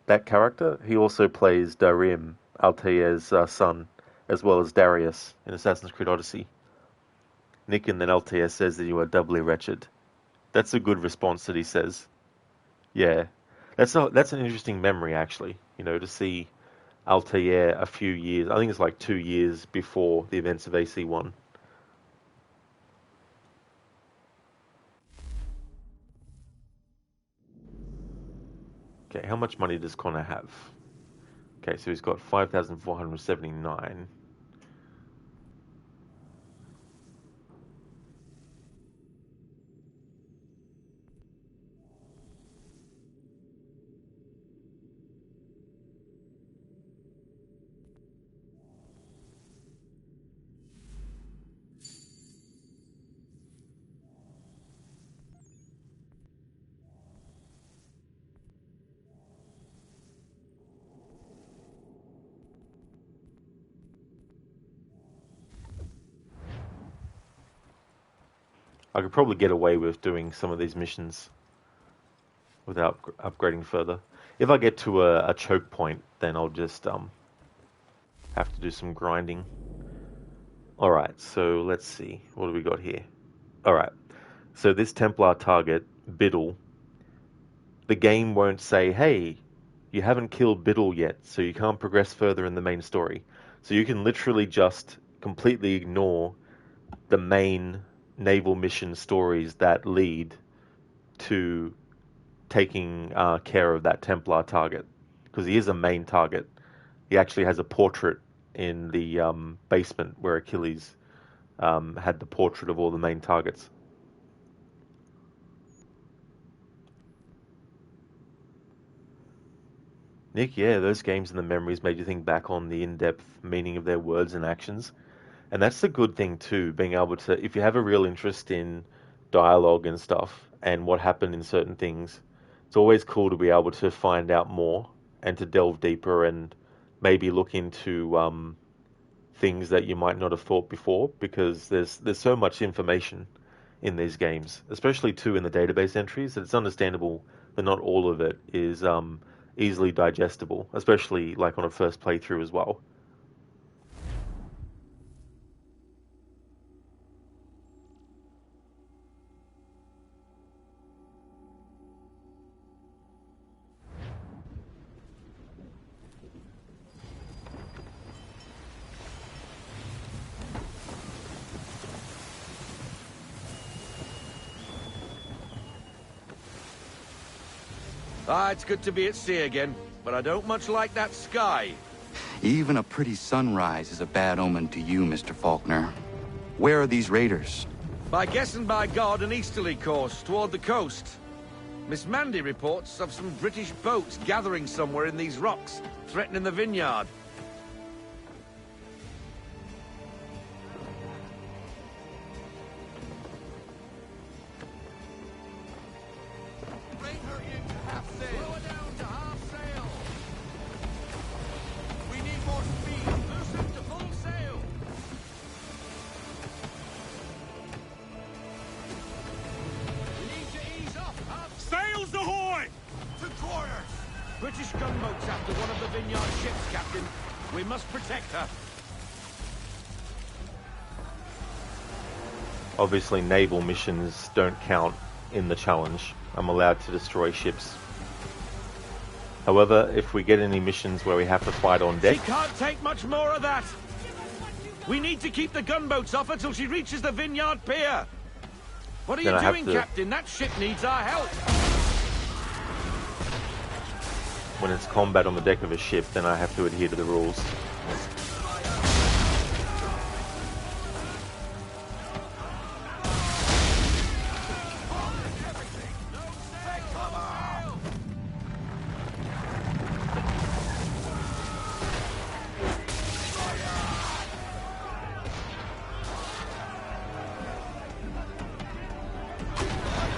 that character? He also plays Darim, Altair's son, as well as Darius in Assassin's Creed Odyssey. Nick, and then Altair says that you are doubly wretched. That's a good response that he says. Yeah. That's an interesting memory, actually, you know, to see Altair a few years, I think it's like 2 years before the events of AC1. Okay, how much money does Connor have? Okay, so he's got 5,479. I could probably get away with doing some of these missions without upgrading further. If I get to a choke point, then I'll just have to do some grinding. Alright, so let's see. What do we got here? Alright, so this Templar target, Biddle, the game won't say, hey, you haven't killed Biddle yet, so you can't progress further in the main story. So you can literally just completely ignore the main naval mission stories that lead to taking care of that Templar target, because he is a main target. He actually has a portrait in the basement where Achilles had the portrait of all the main targets. Nick, yeah, those games and the memories made you think back on the in-depth meaning of their words and actions. And that's the good thing too, being able to, if you have a real interest in dialogue and stuff and what happened in certain things, it's always cool to be able to find out more and to delve deeper and maybe look into things that you might not have thought before, because there's so much information in these games, especially too in the database entries, that it's understandable that not all of it is easily digestible, especially like on a first playthrough as well. It's good to be at sea again, but I don't much like that sky. Even a pretty sunrise is a bad omen to you, Mr. Faulkner. Where are these raiders? By guess and by God, an easterly course toward the coast. Miss Mandy reports of some British boats gathering somewhere in these rocks, threatening the vineyard. Sails ahoy! To quarters! British gunboats after one of the vineyard ships, Captain. We must protect her. Obviously, naval missions don't count in the challenge. I'm allowed to destroy ships. However, if we get any missions where we have to fight on deck... She can't take much more of that! We need to keep the gunboats off until she reaches the vineyard pier! What are you doing, Captain? That ship needs our help! When it's combat on the deck of a ship, then I have to adhere to the rules.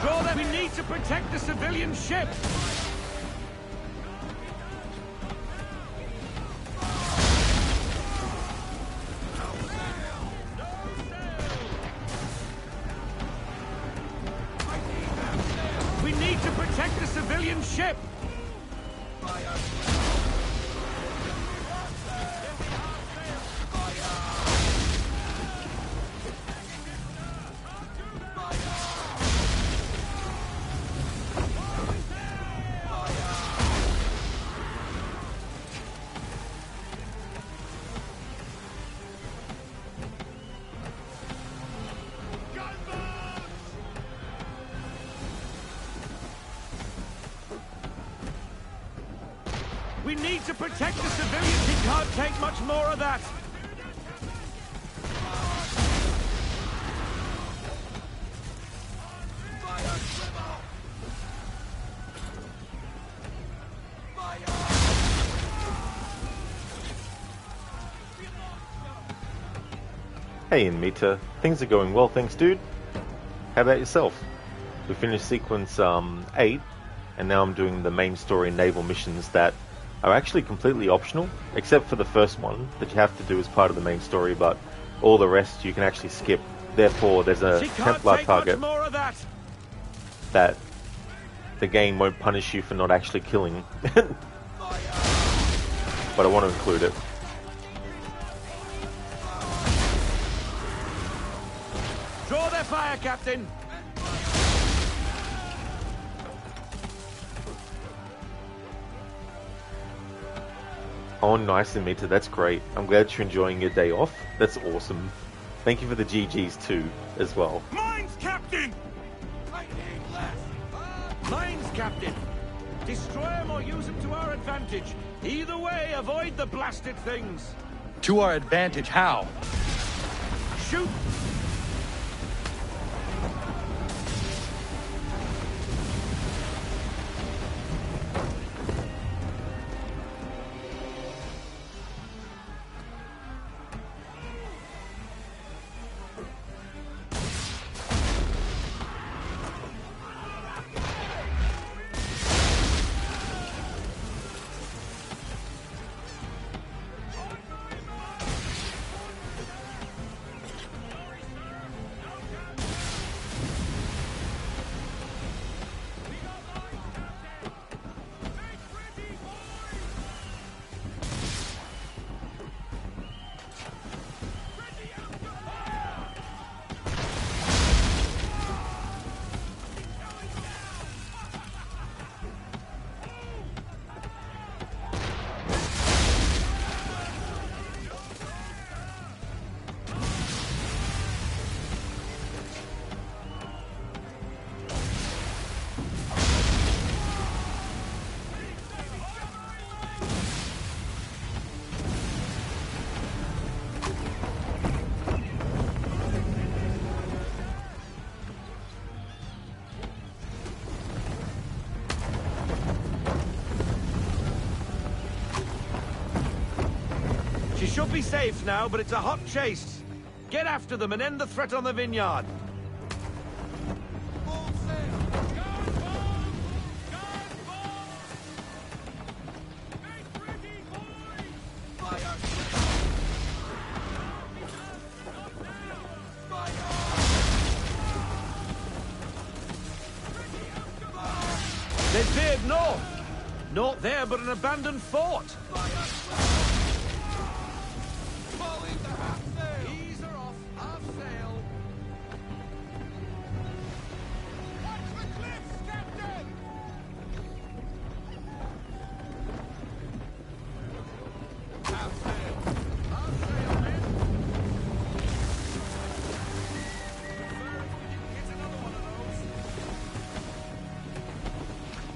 Draw them! We need to protect the civilian ship! We need to protect the civilian ship! We need to protect the civilians. He can't take much more of that. Hey, Mita. Things are going well, thanks, dude. How about yourself? We finished sequence 8, and now I'm doing the main story naval missions that are actually completely optional, except for the first one that you have to do as part of the main story, but all the rest you can actually skip. Therefore, there's a Templar target that the game won't punish you for not actually killing. But I want to include it. Draw their fire, Captain! Oh, nice, Amita. That's great. I'm glad you're enjoying your day off. That's awesome. Thank you for the GGs too, as well. Mines, Captain! I need less. Mines, Captain! Destroy them or use them to our advantage. Either way, avoid the blasted things. To our advantage, how? Shoot! She should be safe now, but it's a hot chase. Get after them and end the threat on the vineyard. They veered north. Not there, but an abandoned fort.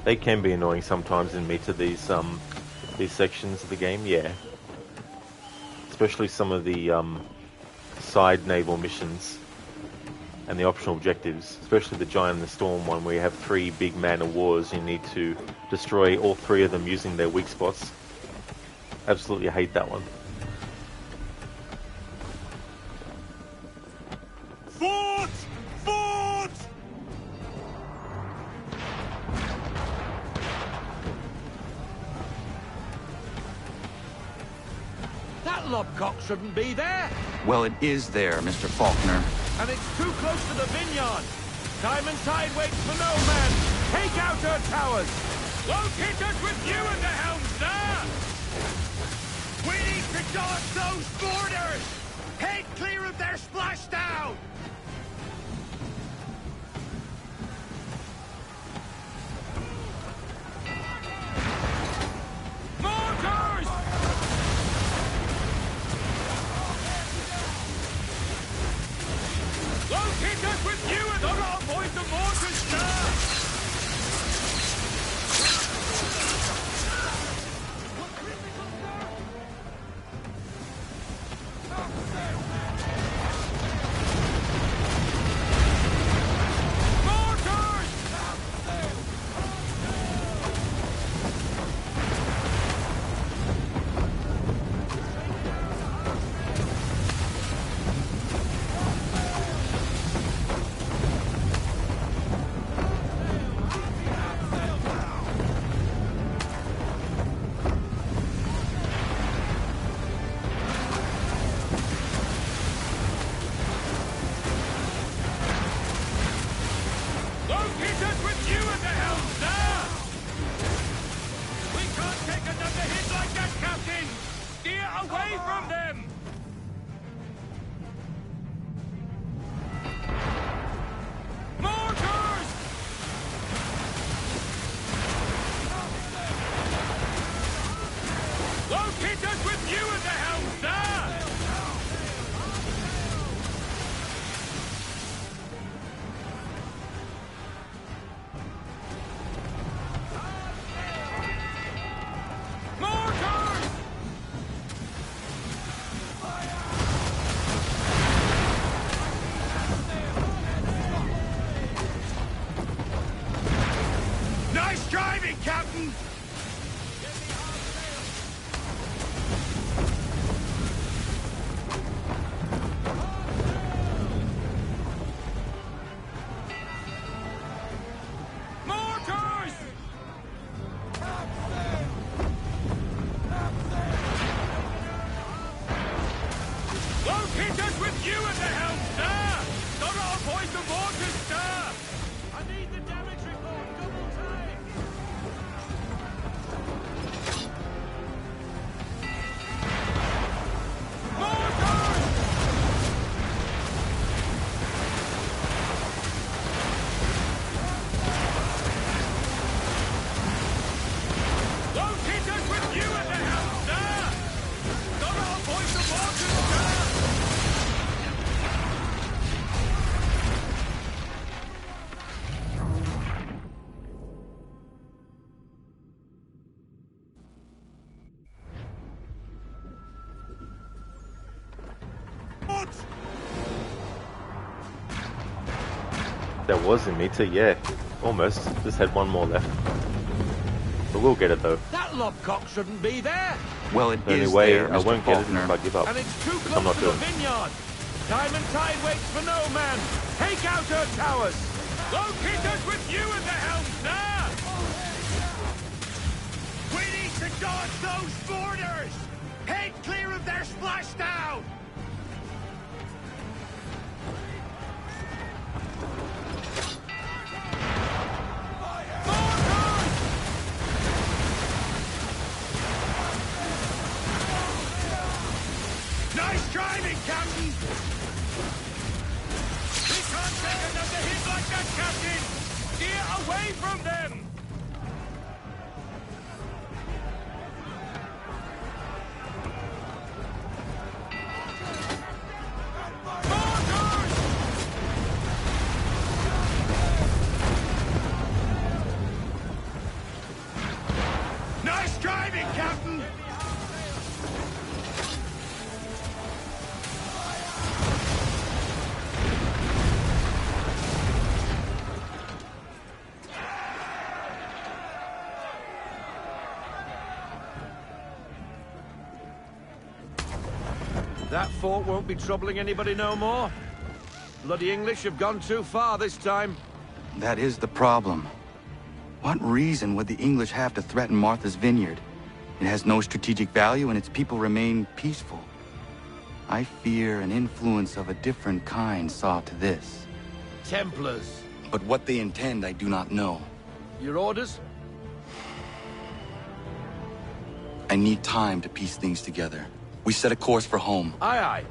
They can be annoying sometimes in Meta, these sections of the game, yeah. Especially some of the side naval missions and the optional objectives, especially the Giant in the Storm one where you have 3 big man-of-wars and you need to destroy all 3 of them using their weak spots. Absolutely hate that one. Fort! Fort! That lobcock shouldn't be there. Well, it is there, Mr. Faulkner. And it's too close to the vineyard. Time and tide waits for no man. Take out her towers. Locate us with you at the helm, sir! We need to dodge those boarders! Head clear of their splashdown! Mortars! Locate us with you and I'll avoid the mortars, sir! Nice driving, Captain! Mortars! Won't hit us with you at the helm, sir! Got our point of mortars, sir! I need the damage report double time! Won't hit us with you at the helm, sir! Got our point of mortars, sir! That was a meter, yeah. Almost. Just had one more left. But we'll get it though. That lobcock shouldn't be there! Well, it The only is way there, I Mr. won't get it Faulkner. is if I give up. And it's too Which close I'm not to the doing. vineyard! Time and tide waits for no man! Take out her towers! Won't hit us with you at the helm, sir! We need to dodge those boarders! Head clear of their splashdown! Nice driving, Captain! We can't take another hit like that, Captain! Steer away from them! Nice driving, Captain! That fort won't be troubling anybody no more. Bloody English have gone too far this time. That is the problem. What reason would the English have to threaten Martha's Vineyard? It has no strategic value and its people remain peaceful. I fear an influence of a different kind saw to this. Templars. But what they intend, I do not know. Your orders? I need time to piece things together. We set a course for home. Aye, aye.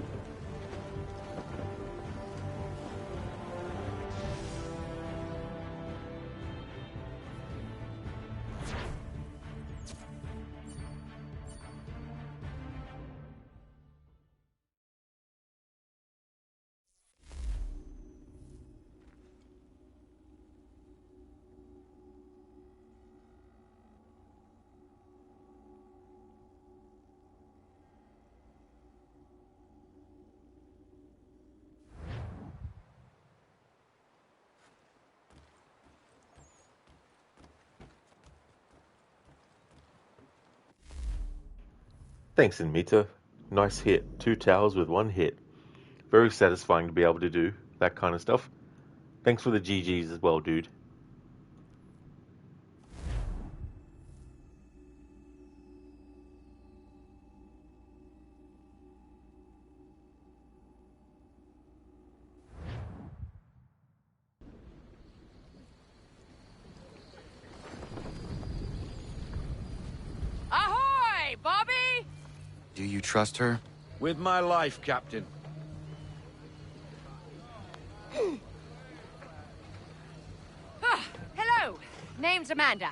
Thanks, Inmita. Nice hit. 2 towers with 1 hit. Very satisfying to be able to do that kind of stuff. Thanks for the GGs as well, dude. Ahoy, Bobby! Do you trust her? With my life, Captain. Hello. Name's Amanda.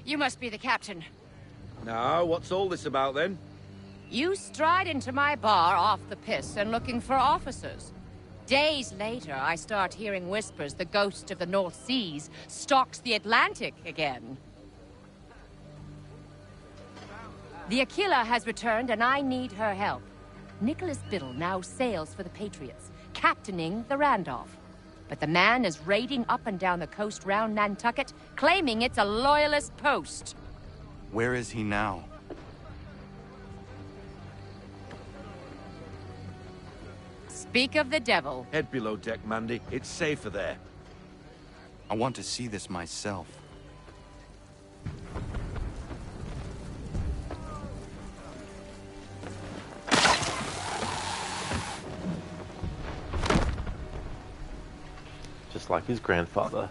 You must be the captain. Now, what's all this about then? You stride into my bar off the piss and looking for officers. Days later, I start hearing whispers the ghost of the North Seas stalks the Atlantic again. The Aquila has returned and I need her help. Nicholas Biddle now sails for the Patriots, captaining the Randolph. But the man is raiding up and down the coast round Nantucket, claiming it's a loyalist post. Where is he now? Speak of the devil. Head below deck, Mandy. It's safer there. I want to see this myself. Just like his grandfather.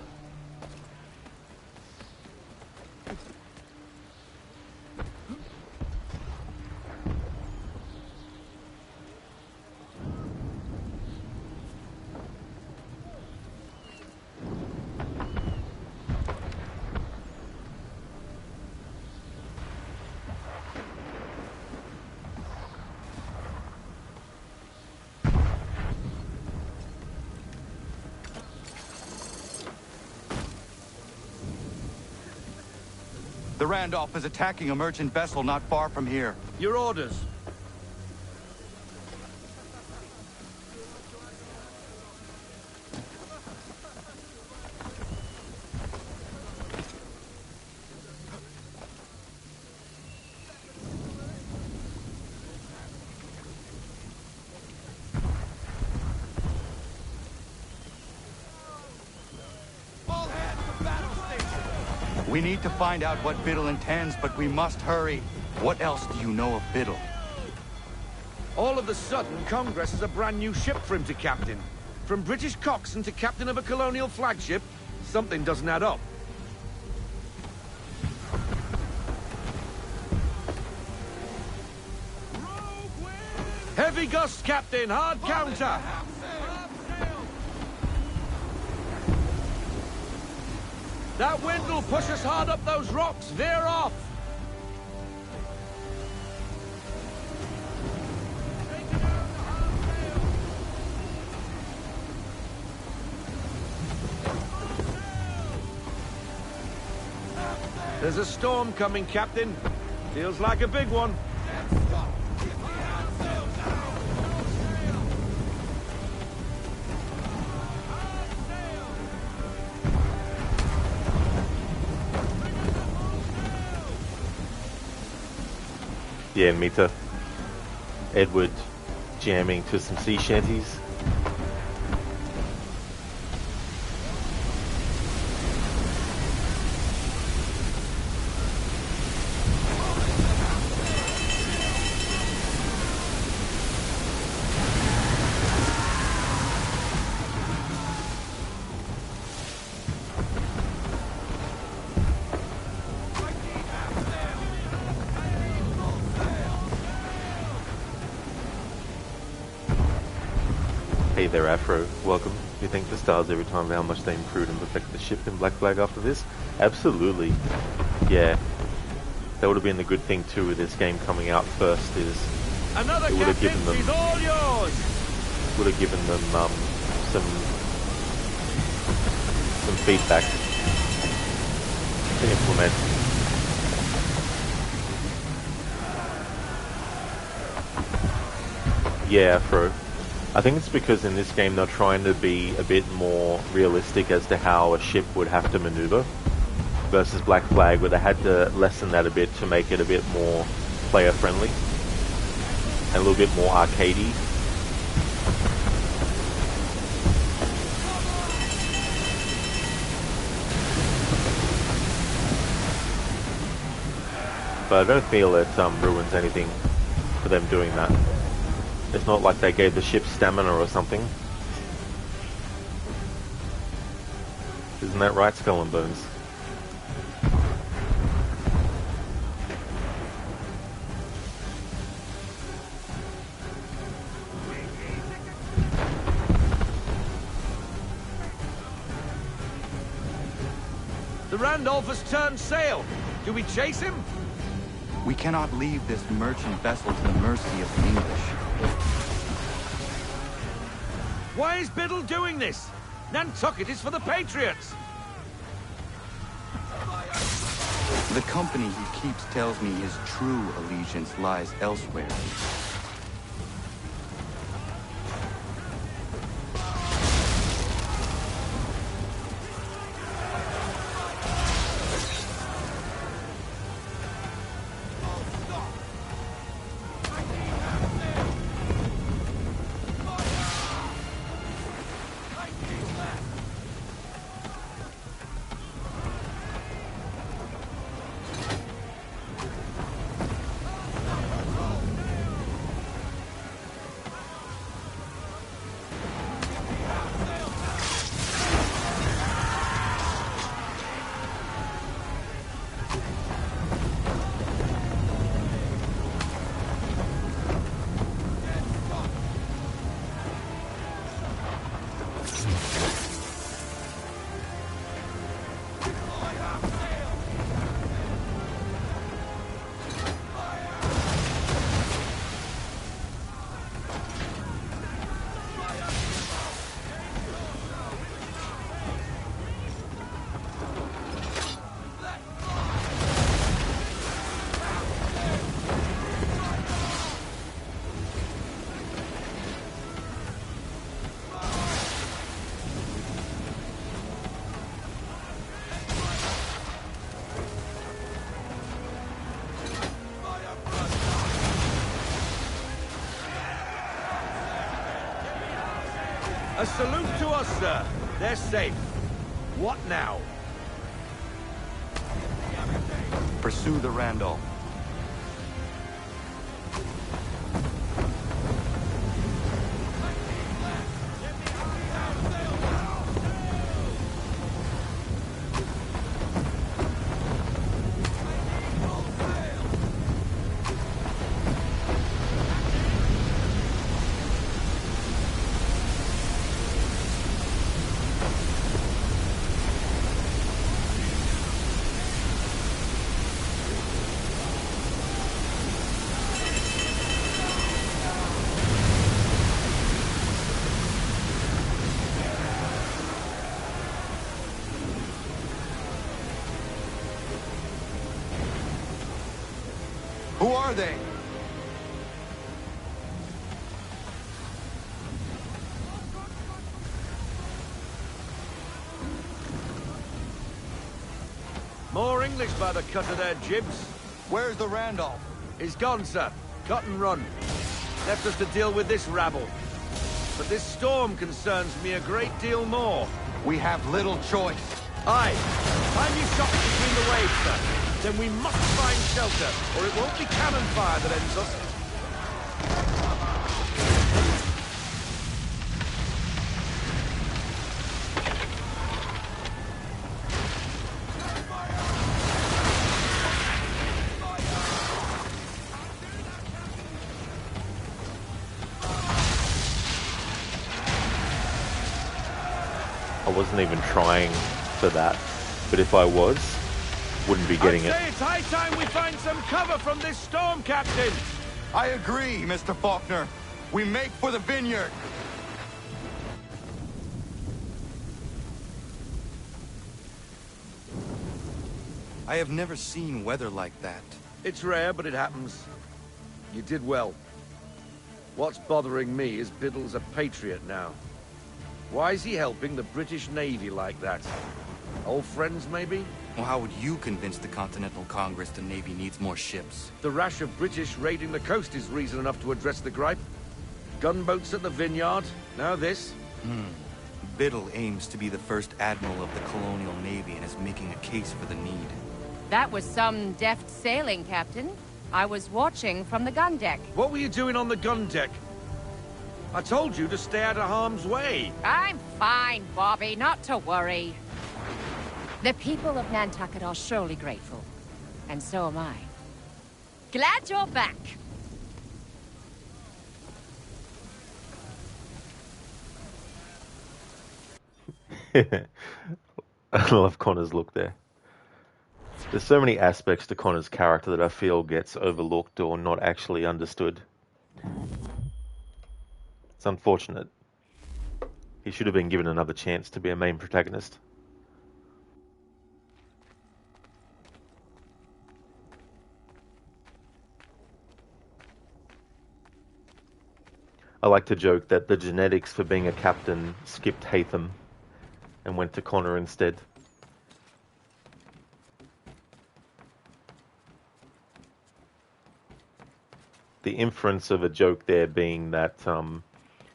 The Randolph is attacking a merchant vessel not far from here. Your orders. We need to find out what Biddle intends, but we must hurry. What else do you know of Biddle? All of a sudden, Congress has a brand new ship for him to captain. From British coxswain to captain of a colonial flagship, something doesn't add up. Heavy gust, Captain! Hard counter! That wind will push us hard up those rocks! Veer off! There's a storm coming, Captain. Feels like a big one. Yeah, Mita. Edward jamming to some sea shanties. Hey there, Afro. Welcome. You thank the stars every time for how much they improved and perfected the ship in Black Flag after this? Absolutely. Yeah. That would have been the good thing too with this game coming out first is Another it would have given them all yours. Would have given them some feedback to implement. Yeah, Afro. I think it's because in this game they're trying to be a bit more realistic as to how a ship would have to maneuver versus Black Flag, where they had to lessen that a bit to make it a bit more player friendly and a little bit more arcadey. But I don't feel it ruins anything for them doing that. It's not like they gave the ship stamina or something. Isn't that right, Skull and Bones? The Randolph has turned sail. Do we chase him? We cannot leave this merchant vessel to the mercy of the English. Why is Biddle doing this? Nantucket is for the Patriots! The company he keeps tells me his true allegiance lies elsewhere. salute to us, sir. They're safe. What now? Pursue the Randolph. Who are they? More English by the cut of their jibs. Where's the Randolph? He's gone, sir. Cut and run. Left us to deal with this rabble. But this storm concerns me a great deal more. We have little choice. Aye. Time you shot between the waves, sir. Then we must find shelter, or it won't be cannon fire that ends us. I wasn't even trying for that, but if I was, wouldn't be getting it. I'd say it's high time we find some cover from this storm, Captain. I agree, Mr. Faulkner. We make for the vineyard. I have never seen weather like that. It's rare, but it happens. You did well. What's bothering me is Biddle's a patriot now. Why is he helping the British Navy like that? Old friends, maybe? Well, how would you convince the Continental Congress the Navy needs more ships? The rash of British raiding the coast is reason enough to address the gripe. Gunboats at the vineyard, now this. Biddle aims to be the first admiral of the colonial navy and is making a case for the need. That was some deft sailing, Captain. I was watching from the gun deck. What were you doing on the gun deck? I told you to stay out of harm's way. I'm fine, Bobby, not to worry. The people of Nantucket are surely grateful. And so am I. Glad you're back. I love Connor's look there. There's so many aspects to Connor's character that I feel gets overlooked or not actually understood. It's unfortunate. He should have been given another chance to be a main protagonist. I like to joke that the genetics for being a captain skipped Haytham and went to Connor instead. The inference of a joke there being that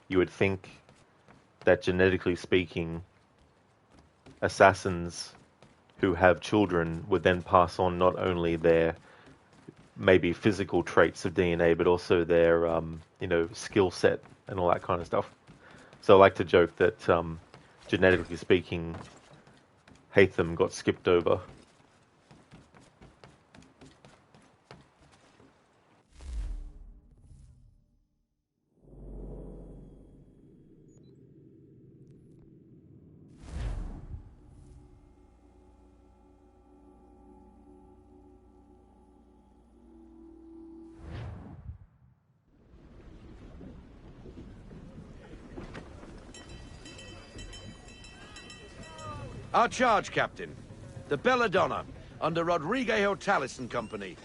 you would think that genetically speaking, assassins who have children would then pass on not only their maybe physical traits of DNA, but also their, skill set and all that kind of stuff. So I like to joke that, genetically speaking, Haytham got skipped over. Our charge, Captain. The Belladonna, under Rodriguez Hortalis and Company.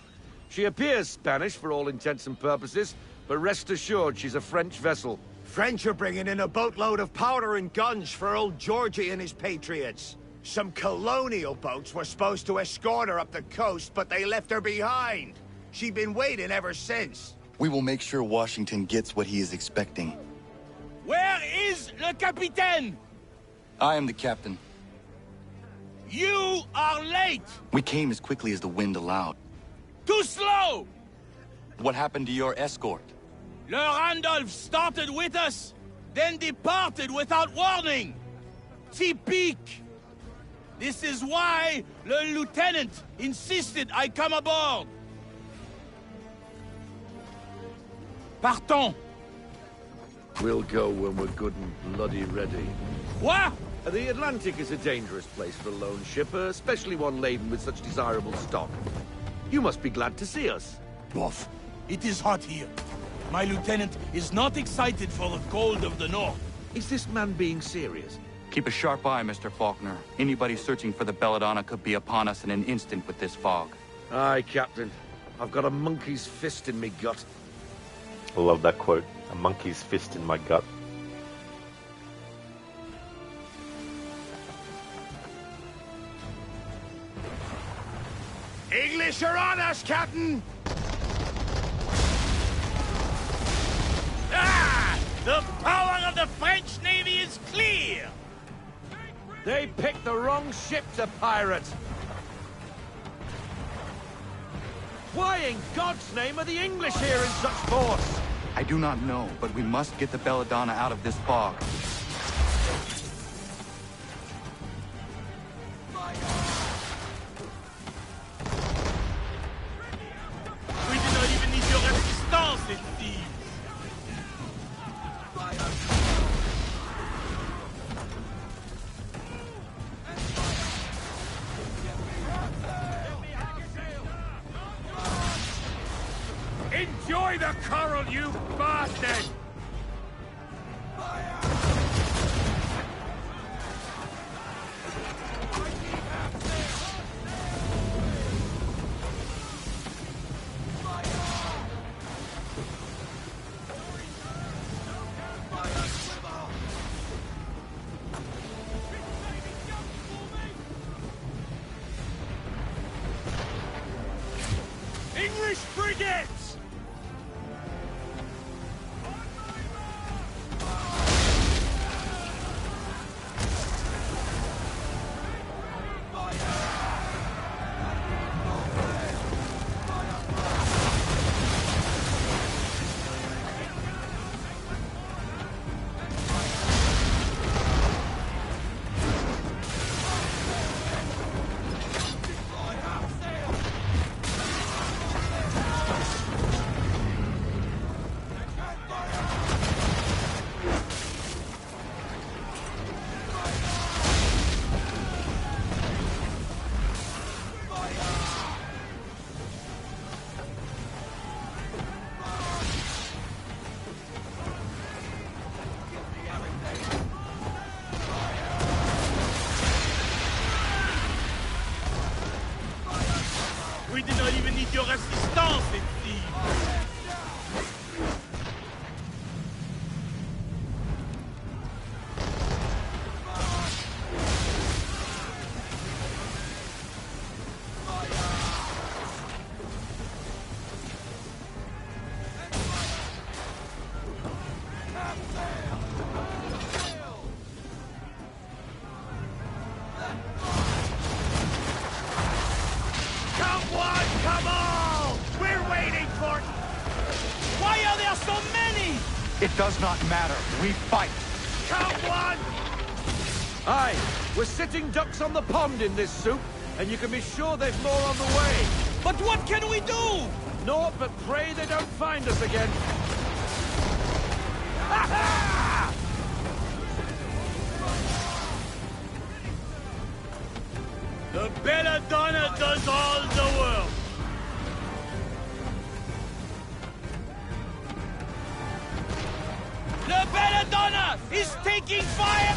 She appears Spanish for all intents and purposes, but rest assured she's a French vessel. French are bringing in a boatload of powder and guns for old Georgie and his patriots. Some colonial boats were supposed to escort her up the coast, but they left her behind. She's been waiting ever since. We will make sure Washington gets what he is expecting. Where is is le capitaine? I am the captain. You are late! We came as quickly as the wind allowed. Too slow! What happened to your escort? Le Randolph started with us, then departed without warning. Typique! This is why le lieutenant insisted I come aboard. Partons! We'll go when we're good and bloody ready. What? The Atlantic is a dangerous place for a lone shipper, especially one laden with such desirable stock. You must be glad to see us. Boff, it is hot here. My lieutenant is not excited for the cold of the north. Is this man being serious? Keep a sharp eye, Mr. Faulkner. Anybody searching for the Belladonna could be upon us in an instant with this fog. Aye, Captain. I've got a monkey's fist in me gut. I love that quote. A monkey's fist in my gut. English are on us, Captain! Ah! The power of the French Navy is clear! They picked the wrong ship to pirate! Why in God's name are the English here in such force? I do not know, but we must get the Belladonna out of this fog. We do not even need your resistance, it seems. Enjoy the coral, you bastard! English frigates! We did not even need your assistance, it seems. Come one, come all! We're waiting for it! Why are there so many? It does not matter. We fight. Come one! Aye, we're sitting ducks on the pond in this soup, and you can be sure there's more on the way. But what can we do? Naught but pray they don't find us again. Ha-ha! The Belladonna does all the work. The Belladonna is taking fire!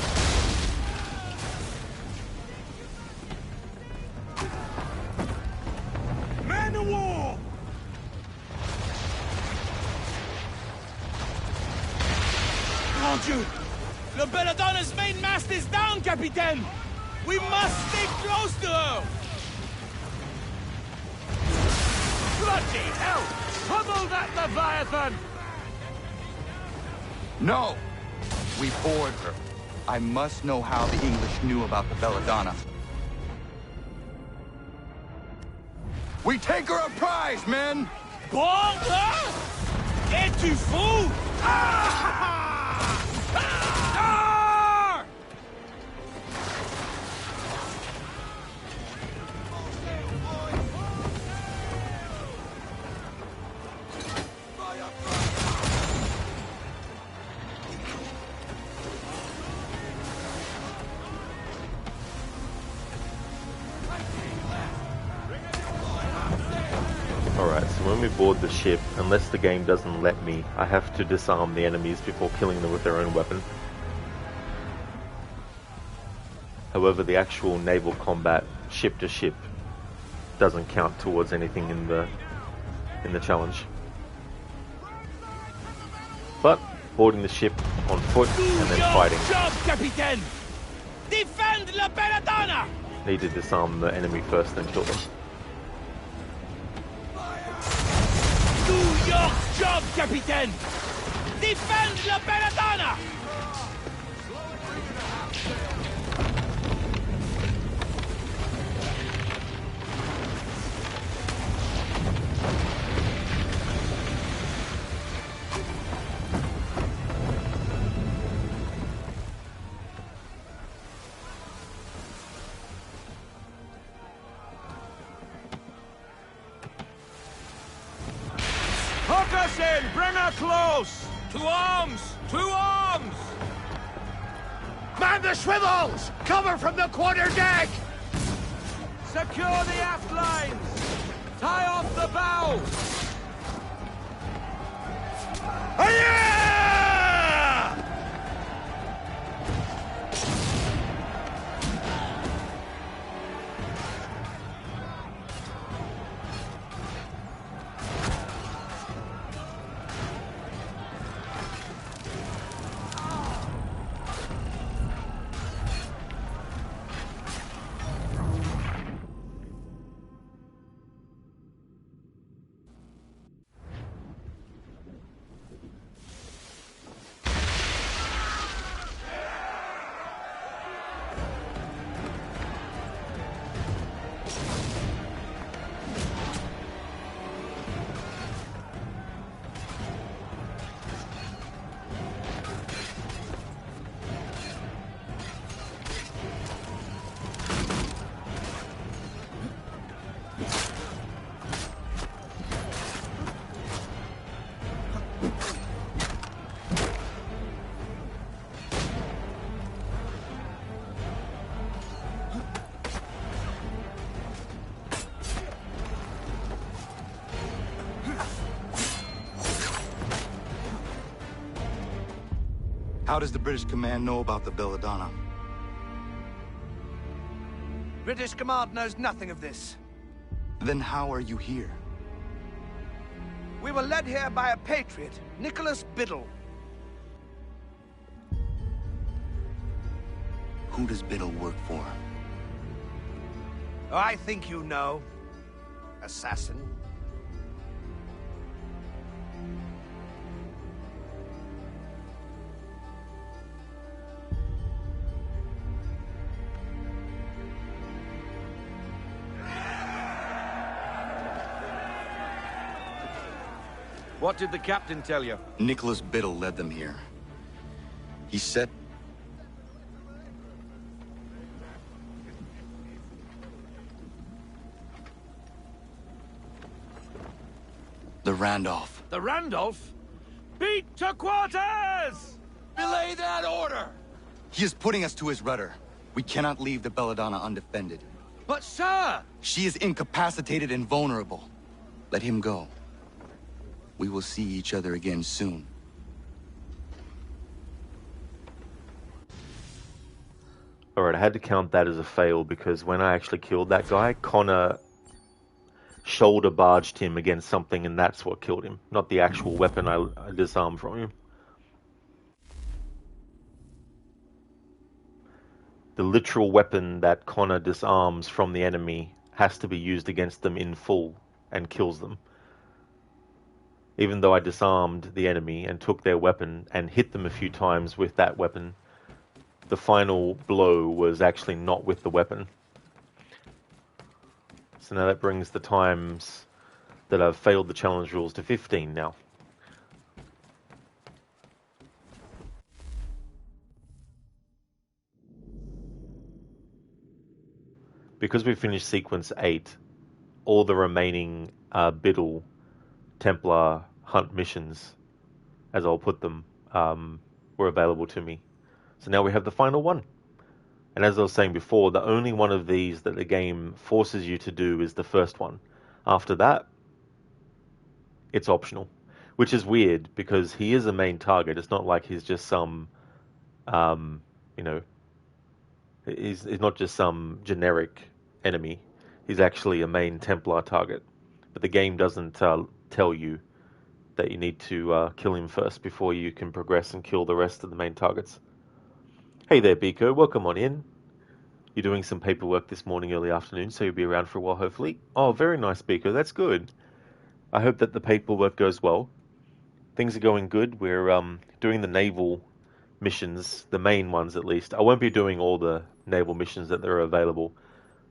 Man of war! Mon Dieu! Le Belladonna's main mast is down, Capitaine! We must stay close to her! Bloody hell! Pummel that Leviathan! No! We board her. I must know how the English knew about the Belladonna. We take her a prize, men! Bon, hein? Es-tu fou? Alright, so when we board the ship, unless the game doesn't let me, I have to disarm the enemies before killing them with their own weapon. However, the actual naval combat, ship to ship, doesn't count towards anything in the challenge. But boarding the ship on foot and then fighting. Job, Capitaine! Defend la Belladonna! Need to disarm the enemy first, then kill them. Do your job, Capitaine! Defend la Belladonna! Hook us in! Bring her close! To arms! To arms! Man the swivels! Cover from the quarterdeck! Secure the aft lines! Tie off the bow! How does the British command know about the Belladonna? British command knows nothing of this. Then how are you here? We were led here by a patriot, Nicholas Biddle. Who does Biddle work for? Oh, I think you know. Assassin. What did the captain tell you? Nicholas Biddle led them here. He said... The Randolph. The Randolph? Beat to quarters! Belay that order! He is putting us to his rudder. We cannot leave the Belladonna undefended. But sir! She is incapacitated and vulnerable. Let him go. We will see each other again soon. Alright, I had to count that as a fail because when I actually killed that guy, Connor shoulder barged him against something and that's what killed him, not the actual weapon I disarmed from him. The literal weapon that Connor disarms from the enemy has to be used against them in full and kills them. even though I disarmed the enemy and took their weapon and hit them a few times with that weapon, the final blow was actually not with the weapon. So now that brings the times that I've failed the challenge rules to 15 now. Because we finished sequence 8, all the remaining Biddle Templar hunt missions, as I'll put them, were available to me. So now we have the final one. And as I was saying before, the only one of these that the game forces you to do is the first one. After that, it's optional, which is weird because he is a main target. It's not like he's just some, he's not just some generic enemy. He's actually a main Templar target. But the game doesn't tell you that you need to kill him first before you can progress and kill the rest of the main targets. Hey there, Biko. Welcome on in. You're doing some paperwork this morning, early afternoon, so you'll be around for a while, hopefully. Oh, very nice, Biko. That's good. I hope that the paperwork goes well. Things are going good. We're doing the naval missions, the main ones at least. I won't be doing all the naval missions that are available,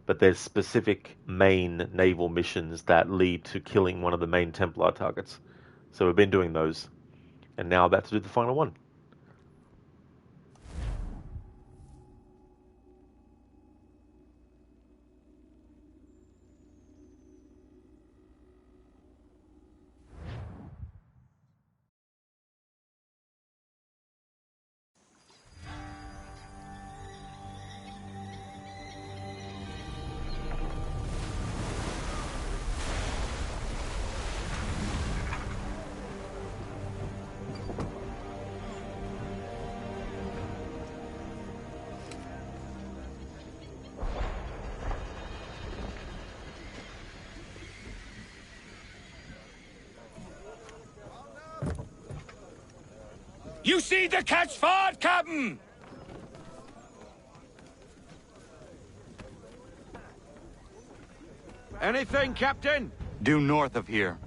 but there's specific main naval missions that lead to killing one of the main Templar targets. So we've been doing those, and now about to do the final one. You see the catch fire, Captain? Anything, Captain? Due north of here.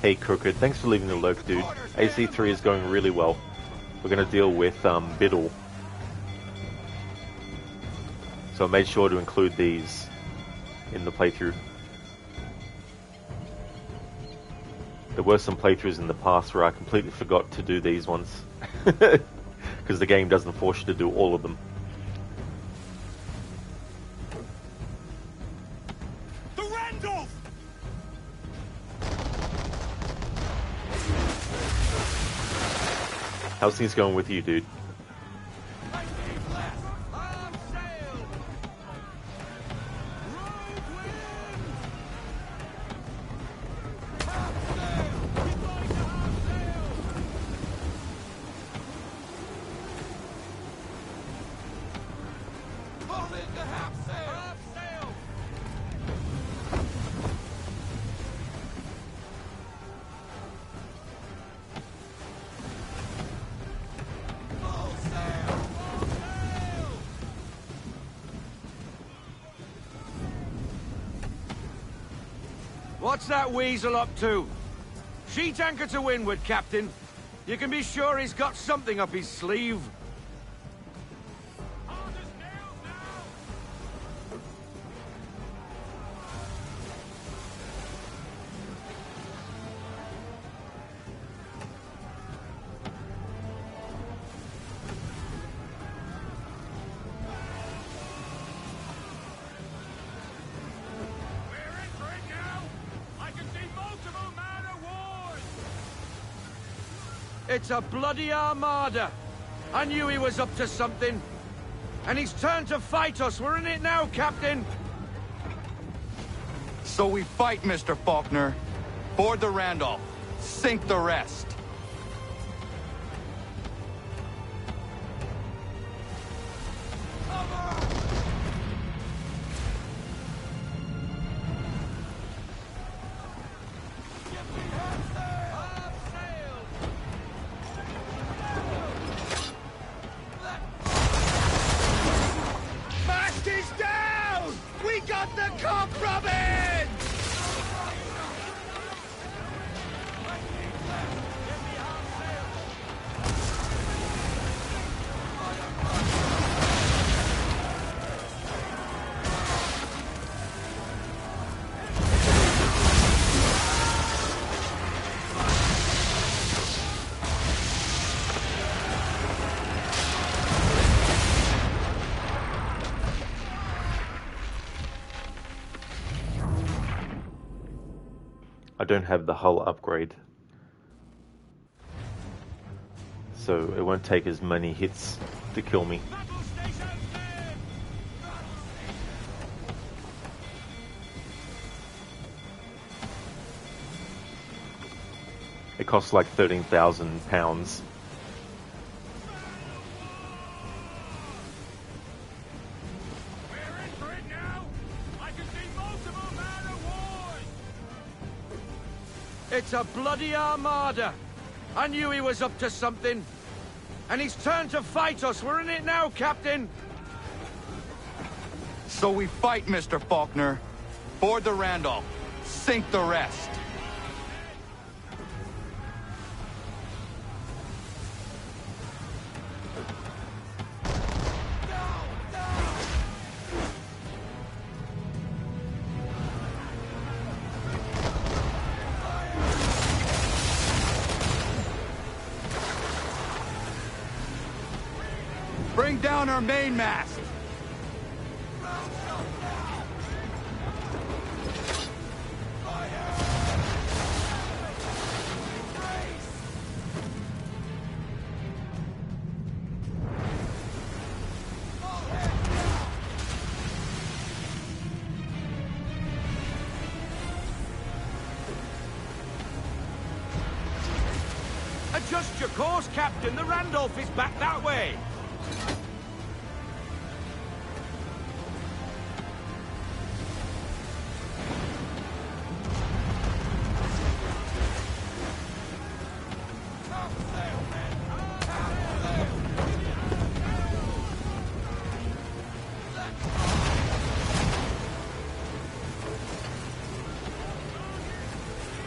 Hey Crooked, thanks for leaving the lurk, dude. AC3 is going really well. We're going to deal with Biddle. So I made sure to include these in the playthrough. There were some playthroughs in the past where I completely forgot to do these ones. Because the game doesn't force you to do all of them. The Randolph! How's things going with you, dude? What's that weasel up to? Sheet anchor to windward, Captain. You can be sure he's got something up his sleeve. It's a bloody armada. I knew he was up to something. And he's turned to fight us. We're in it now, Captain. So we fight, Mr. Faulkner. Board the Randolph. Sink the rest. I don't have the hull upgrade, so it won't take as many hits to kill me. It costs like £13,000. It's a bloody armada. I knew he was up to something. And he's turned to fight us. We're in it now, Captain. So we fight, Mr. Faulkner. Board the Randolph. Sink the rest. Bring down our mainmast! Adjust your course, Captain. The Randolph is back that way.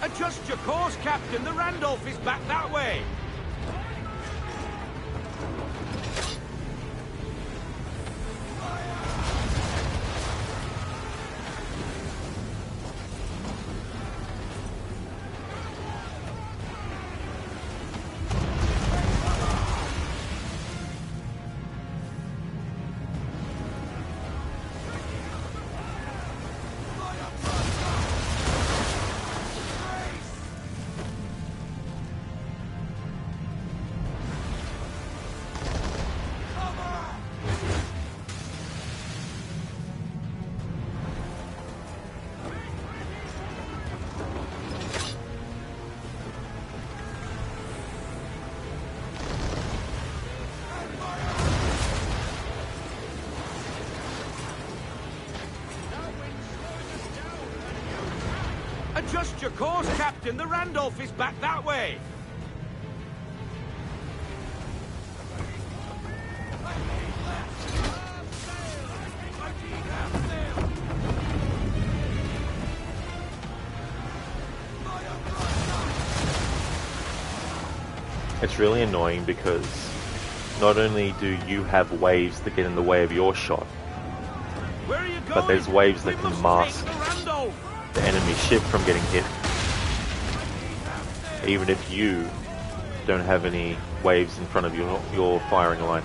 Adjust your course, Captain. The Randolph is back that way. Adjust your course, Captain. The Randolph is back that way. It's really annoying because not only do you have waves that get in the way of your shot, but there's waves that can mask the enemy ship from getting hit, even if you don't have any waves in front of your firing line.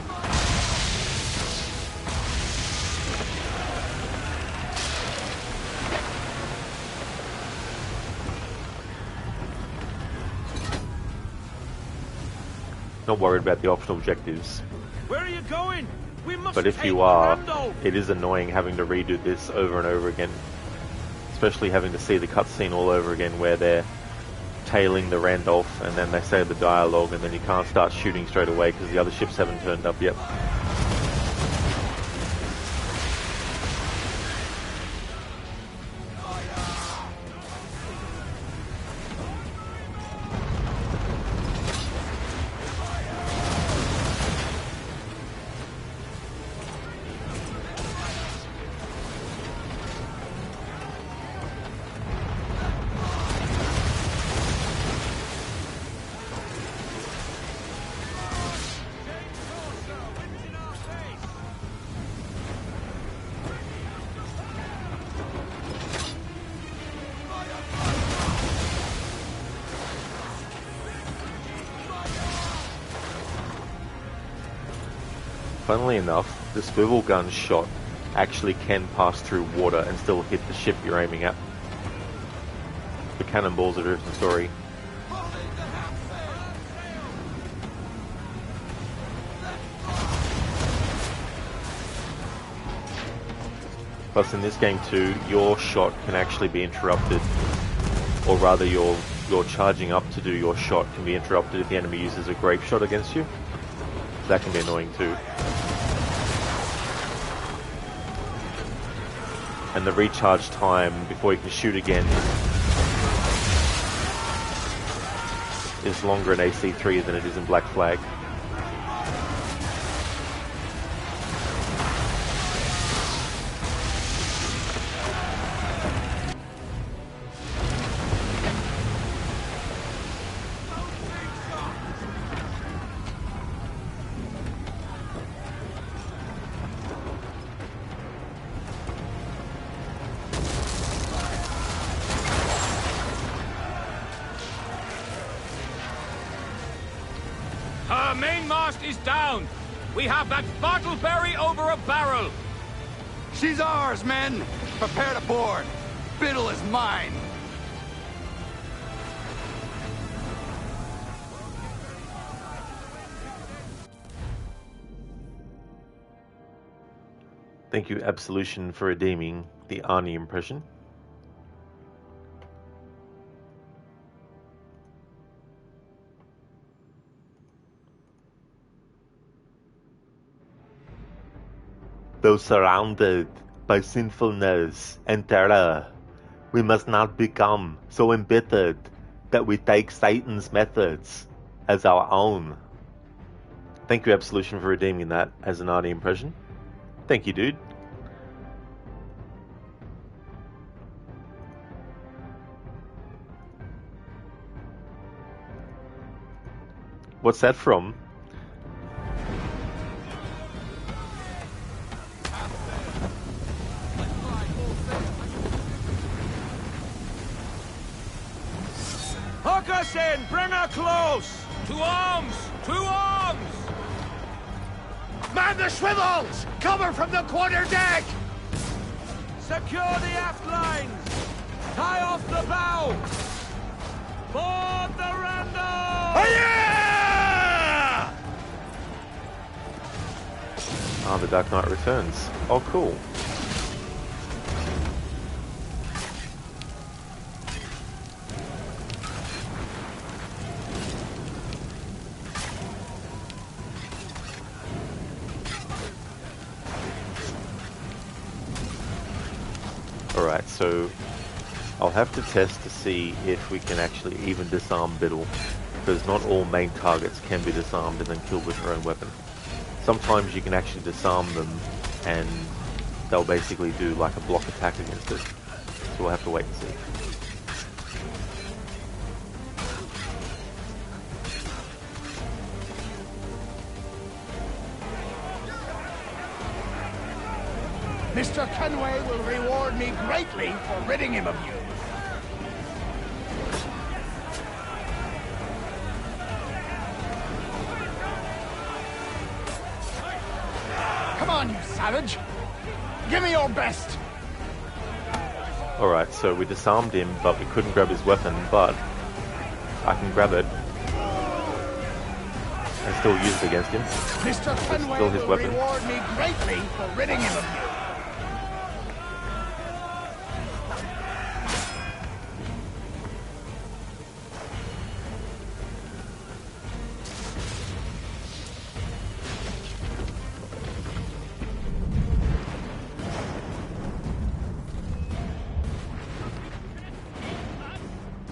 Not worried about the optional objectives. Where are you going? We must But if you are, it is annoying having to redo this over and over again. Especially having to see the cutscene all over again where they're tailing the Randolph and then they say the dialogue and then you can't start shooting straight away because the other ships haven't turned up yet. Funnily enough, the swivel gun shot actually can pass through water and still hit the ship you're aiming at. The cannonballs are a different story. Plus in this game too, your shot can actually be interrupted, or rather your charging up to do your shot can be interrupted if the enemy uses a grape shot against you. That can be annoying too. And the recharge time before you can shoot again is longer in AC3 than it is in Black Flag. Her mainmast is down. We have that bottleberry over a barrel. She's ours, men. Prepare to board. Biddle is mine. Thank you, Absolution, for redeeming the Arnie impression. Though surrounded by sinfulness and terror, we must not become so embittered that we take Satan's methods as our own. Thank you, Absolution, for redeeming that as an Arnie impression. Thank you, dude. What's that from? Hook us in! Bring her close! To arms! To arms! Man the swivels! Cover from the quarter deck! Secure the aft lines! Tie off the bow! Board the Randall! Yeah! Ah, the Dark Knight Returns. Oh, cool. Alright, so I'll have to test to see if we can actually even disarm Biddle, because not all main targets can be disarmed and then killed with their own weapon. Sometimes you can actually disarm them and they'll basically do like a block attack against it. So we'll have to wait and see. Mr. Kenway will reward me greatly for ridding him of you. Come on, you savage. Give me your best. Alright, so we disarmed him, but we couldn't grab his weapon, but I can grab it and still use it against him. Mr. Kenway Still his will weapon. reward me greatly for ridding him of you.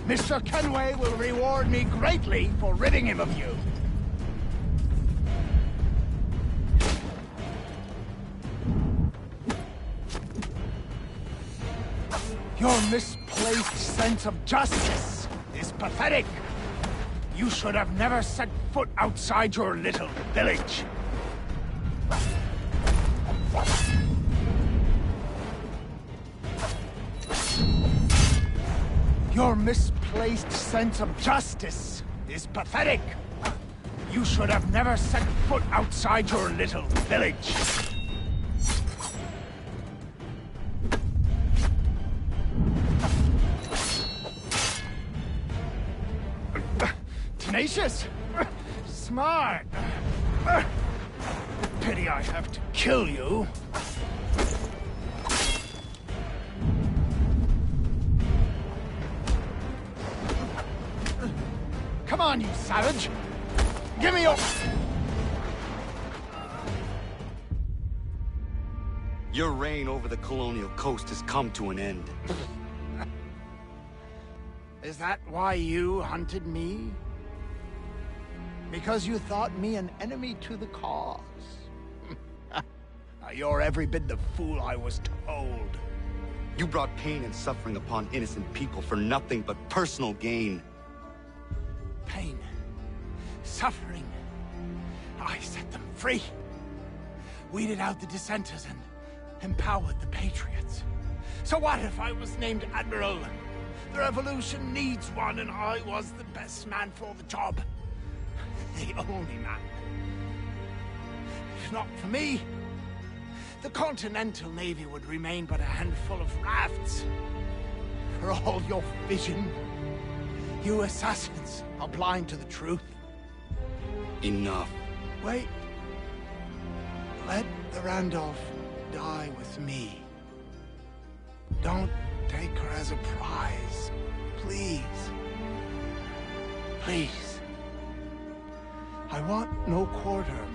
Mr. Kenway will reward me greatly for ridding him of you. Your misplaced sense of justice is pathetic. You should have never set foot outside your little village. Your misplaced sense of justice is pathetic. You should have never set foot outside your little village. Ambitious! Smart! Pity I have to kill you. Come on, you savage! Give me your... Your reign over the colonial coast has come to an end. Is that why you hunted me? Because you thought me an enemy to the cause? You're every bit the fool I was told. You brought pain and suffering upon innocent people for nothing but personal gain. Pain. Suffering. I set them free. Weeded out the dissenters and empowered the patriots. So what if I was named Admiral? The revolution needs one, and I was the best man for the job. The only man. If not for me, the Continental Navy would remain but a handful of rafts. For all your vision, you assassins are blind to the truth. Enough. Wait. Let the Randolph die with me. Don't take her as a prize. Please. Please. I want no quarter.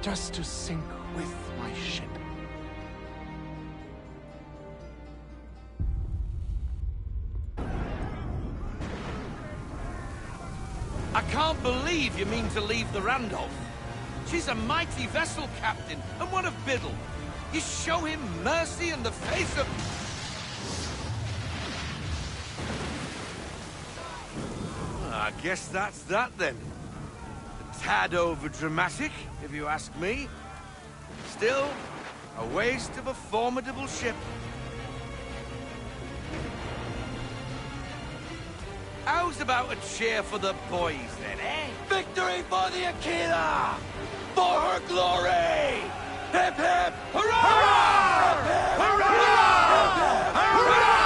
Just to sink with my ship. I can't believe you mean to leave the Randolph. She's a mighty vessel, Captain, and one of Biddle. You show him mercy in the face of... I guess that's that, then. A tad over-dramatic, if you ask me. Still, a waste of a formidable ship. How's about a cheer for the boys, then, eh? Victory for the Akita! For her glory! Hip hip! Hurrah! Hurrah! Hurrah!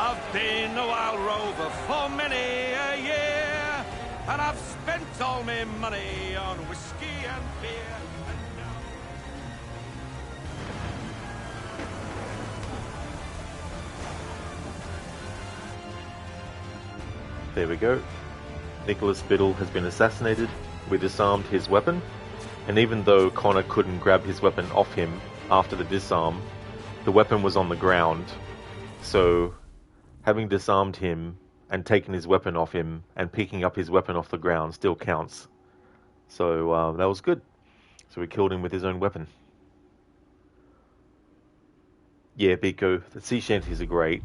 I've been a wild rover for many a year, and I've spent all my money on whiskey and beer. There we go. Nicholas Biddle has been assassinated. We disarmed his weapon, and even though Connor couldn't grab his weapon off him after the disarm, the weapon was on the ground. So, having disarmed him and taken his weapon off him and picking up his weapon off the ground still counts. So that was good. So we killed him with his own weapon. Yeah, Biko, the sea shanties are great.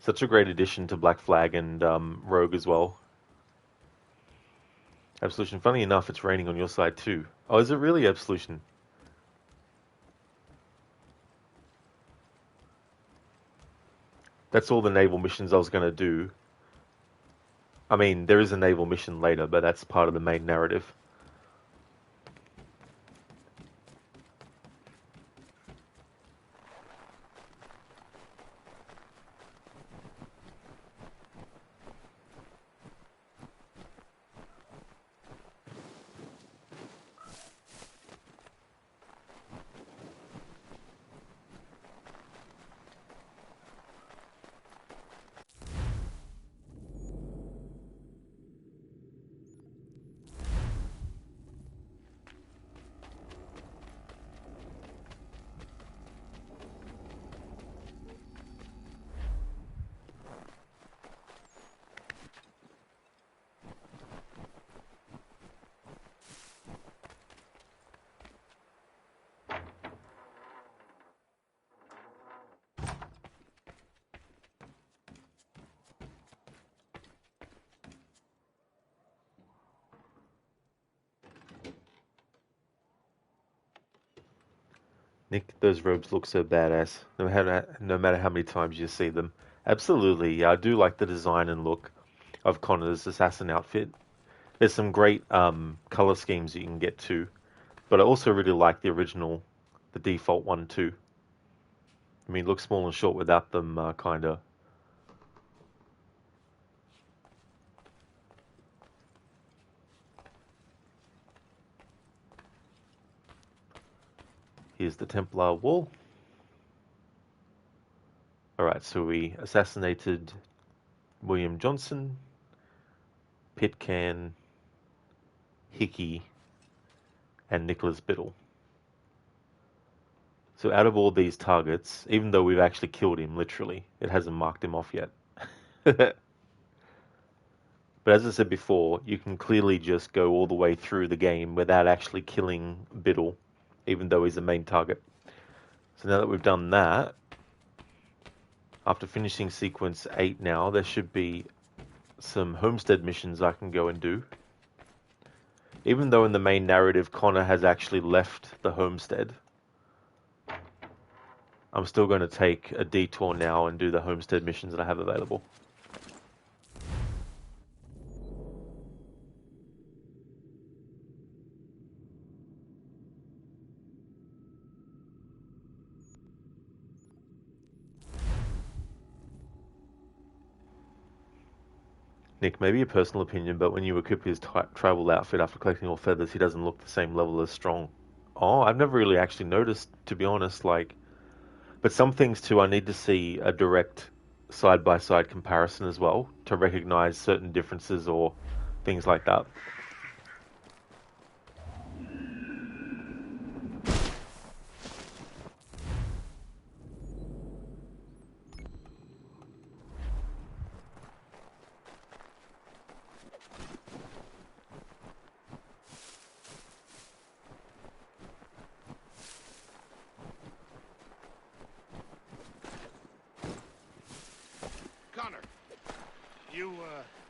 Such a great addition to Black Flag and Rogue as well. Absolution. Funny enough, it's raining on your side too. Oh, is it really Absolution? That's all the naval missions I was going to do. I mean, there is a naval mission later, but that's part of the main narrative. Nick, those robes look so badass, no matter how many times you see them. Absolutely, yeah, I do like the design and look of Connor's assassin outfit. There's some great color schemes you can get to, but I also really like the original, the default one too. I mean, it looks small and short without them, kinda. Here's the Templar wall. Alright, so we assassinated William Johnson, Pitcairn, Hickey, and Nicholas Biddle. So out of all these targets, even though we've actually killed him, literally, it hasn't marked him off yet. But as I said before, you can clearly just go all the way through the game without actually killing Biddle, even though he's the main target. So now that we've done that, after finishing sequence 8 now, there should be some homestead missions I can go and do. Even though in the main narrative Connor has actually left the homestead, I'm still going to take a detour now and do the homestead missions that I have available. Nick, maybe a personal opinion, but when you equip his tribal outfit after collecting all feathers, he doesn't look the same level as strong. Oh, I've never really actually noticed, to be honest, like... But some things too, I need to see a direct side-by-side comparison as well to recognize certain differences or things like that.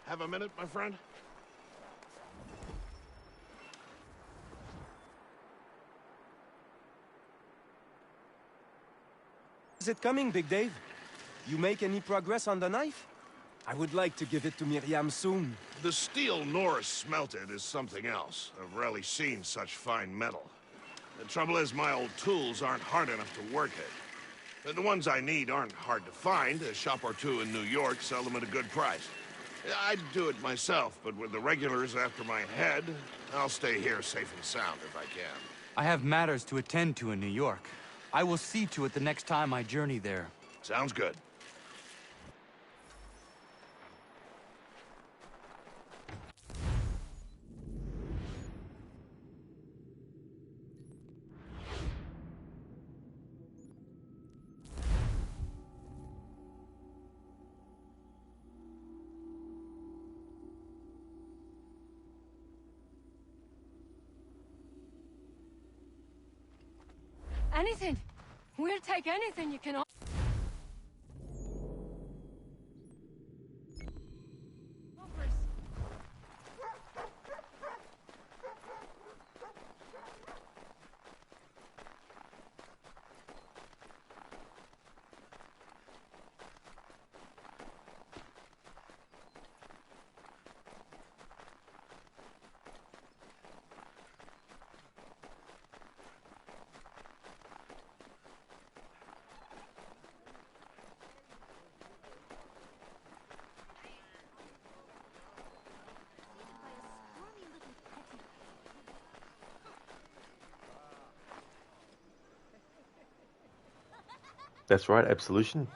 Have a minute, my friend? Is it coming, Big Dave? You make any progress on the knife? I would like to give it to Miriam soon. The steel Norris smelted is something else. I've rarely seen such fine metal. The trouble is my old tools aren't hard enough to work it. The ones I need aren't hard to find. A shop or two in New York sell them at a good price. I'd do it myself, but with the regulars after my head, I'll stay here safe and sound if I can. I have matters to attend to in New York. I will see to it the next time I journey there. Sounds good. Anything. We'll take anything you can offer. That's right, Absolution.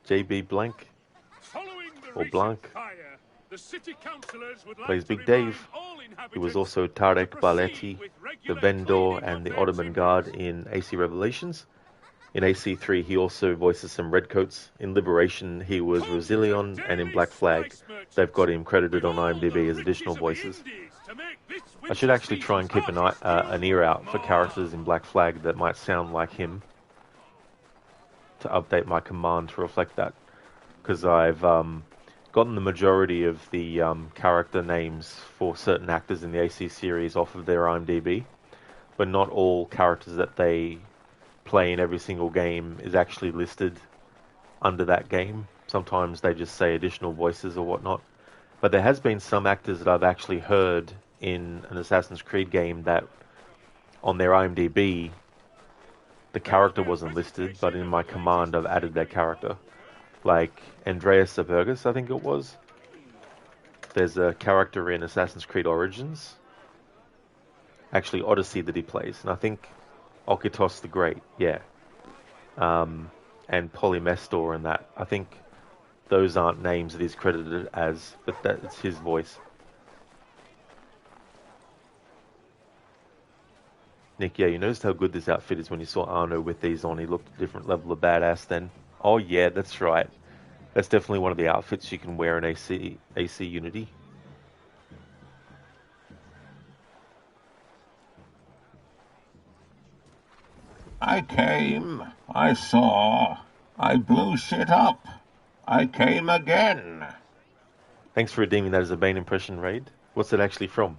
JB Blank. Or Blanc. Plays Big Dave. He was also Tarek Barletti, the Vendor and the Ottoman Guard in AC Revelations. In AC3 he also voices some Redcoats. In Liberation he was Rosilion, and in Black Flag they've got him credited on IMDb as additional voices. I should actually try and keep an ear out for characters in Black Flag that might sound like him, to update my command to reflect that, because I've gotten the majority of the character names for certain actors in the AC series off of their IMDb, but not all characters that they play in every single game is actually listed under that game. Sometimes they just say additional voices or whatnot, but there has been some actors that I've actually heard in an Assassin's Creed game that on their IMDb the character wasn't listed, but in my command I've added their character. Like Andreas Sabergus, I think it was. There's a character in Assassin's Creed Origins, actually Odyssey, that he plays, and I think Okitos the Great, yeah. And Polymestor and that. I think those aren't names that he's credited as, but that's his voice. Nick, yeah, you noticed how good this outfit is when you saw Arno with these on. He looked a different level of badass then. Oh yeah, that's right. That's definitely one of the outfits you can wear in AC Unity. I came, I saw, I blew shit up. I came again. Thanks for redeeming that as a Bane impression, Raid. What's it actually from?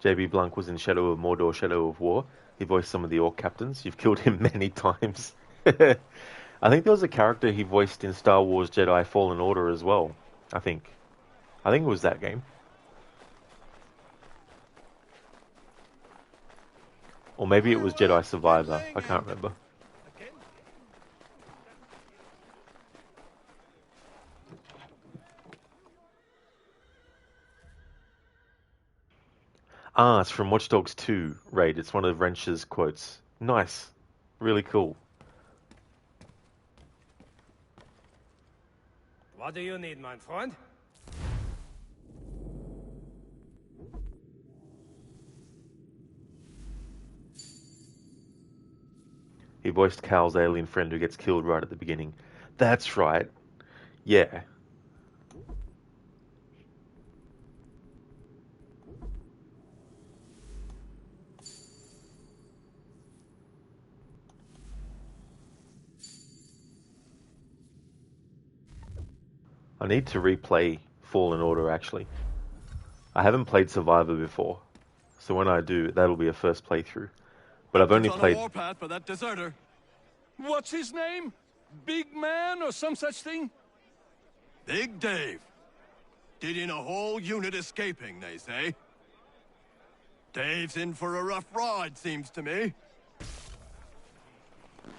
JB Blanc was in Shadow of Mordor, Shadow of War. He voiced some of the Orc captains. You've killed him many times. I think there was a character he voiced in Star Wars Jedi Fallen Order as well. I think it was that game. Or maybe it was Jedi Survivor. I can't remember. Ah, it's from Watch Dogs 2, Raid. It's one of Wrench's quotes. Nice. Really cool. What do you need, my friend? He voiced Cal's alien friend who gets killed right at the beginning. That's right. Yeah. I need to replay Fallen Order, actually. I haven't played Survivor before, so when I do, that'll be a first playthrough. But I've only played... on a warpath for that deserter. What's his name? Big Man or some such thing? Big Dave. Did in a whole unit escaping, they say. Dave's in for a rough ride, seems to me.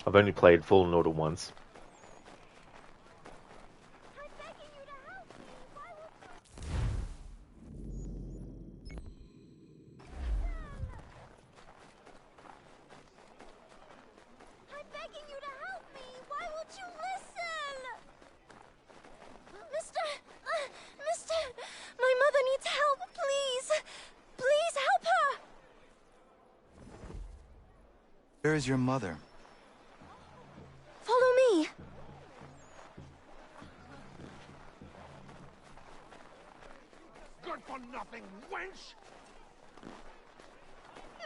I've only played Fallen Order once. Where is your mother? Follow me. Good for nothing, wench!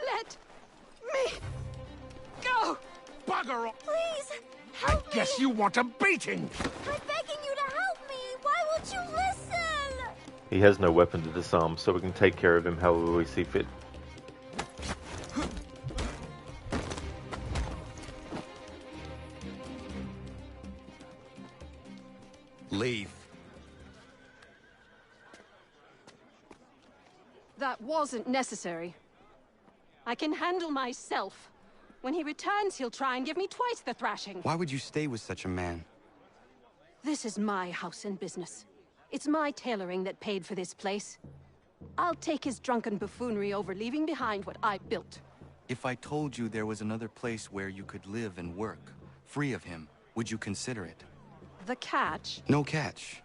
Let me go! Bugger off! Please, help me! Guess you want a beating! I'm begging you to help me! Why won't you listen? He has no weapon to disarm, so we can take care of him however we see fit. Leave. That wasn't necessary. I can handle myself. When he returns, he'll try and give me twice the thrashing. Why would you stay with such a man? This is my house and business. It's my tailoring that paid for this place. I'll take his drunken buffoonery over leaving behind what I built. If I told you there was another place where you could live and work, free of him, would you consider it? The catch? No catch.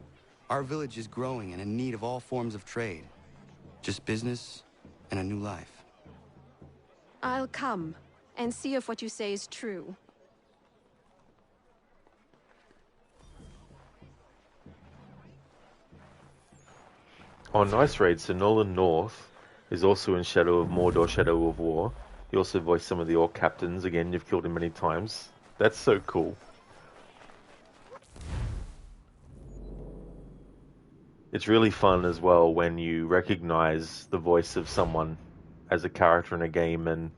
Our village is growing and in need of all forms of trade. Just business and a new life. I'll come and see if what you say is true. Oh, nice raid. So Nolan North is also in Shadow of Mordor, Shadow of War. He also voiced some of the Orc captains. Again, you've killed him many times. That's so cool. It's really fun as well when you recognize the voice of someone as a character in a game, and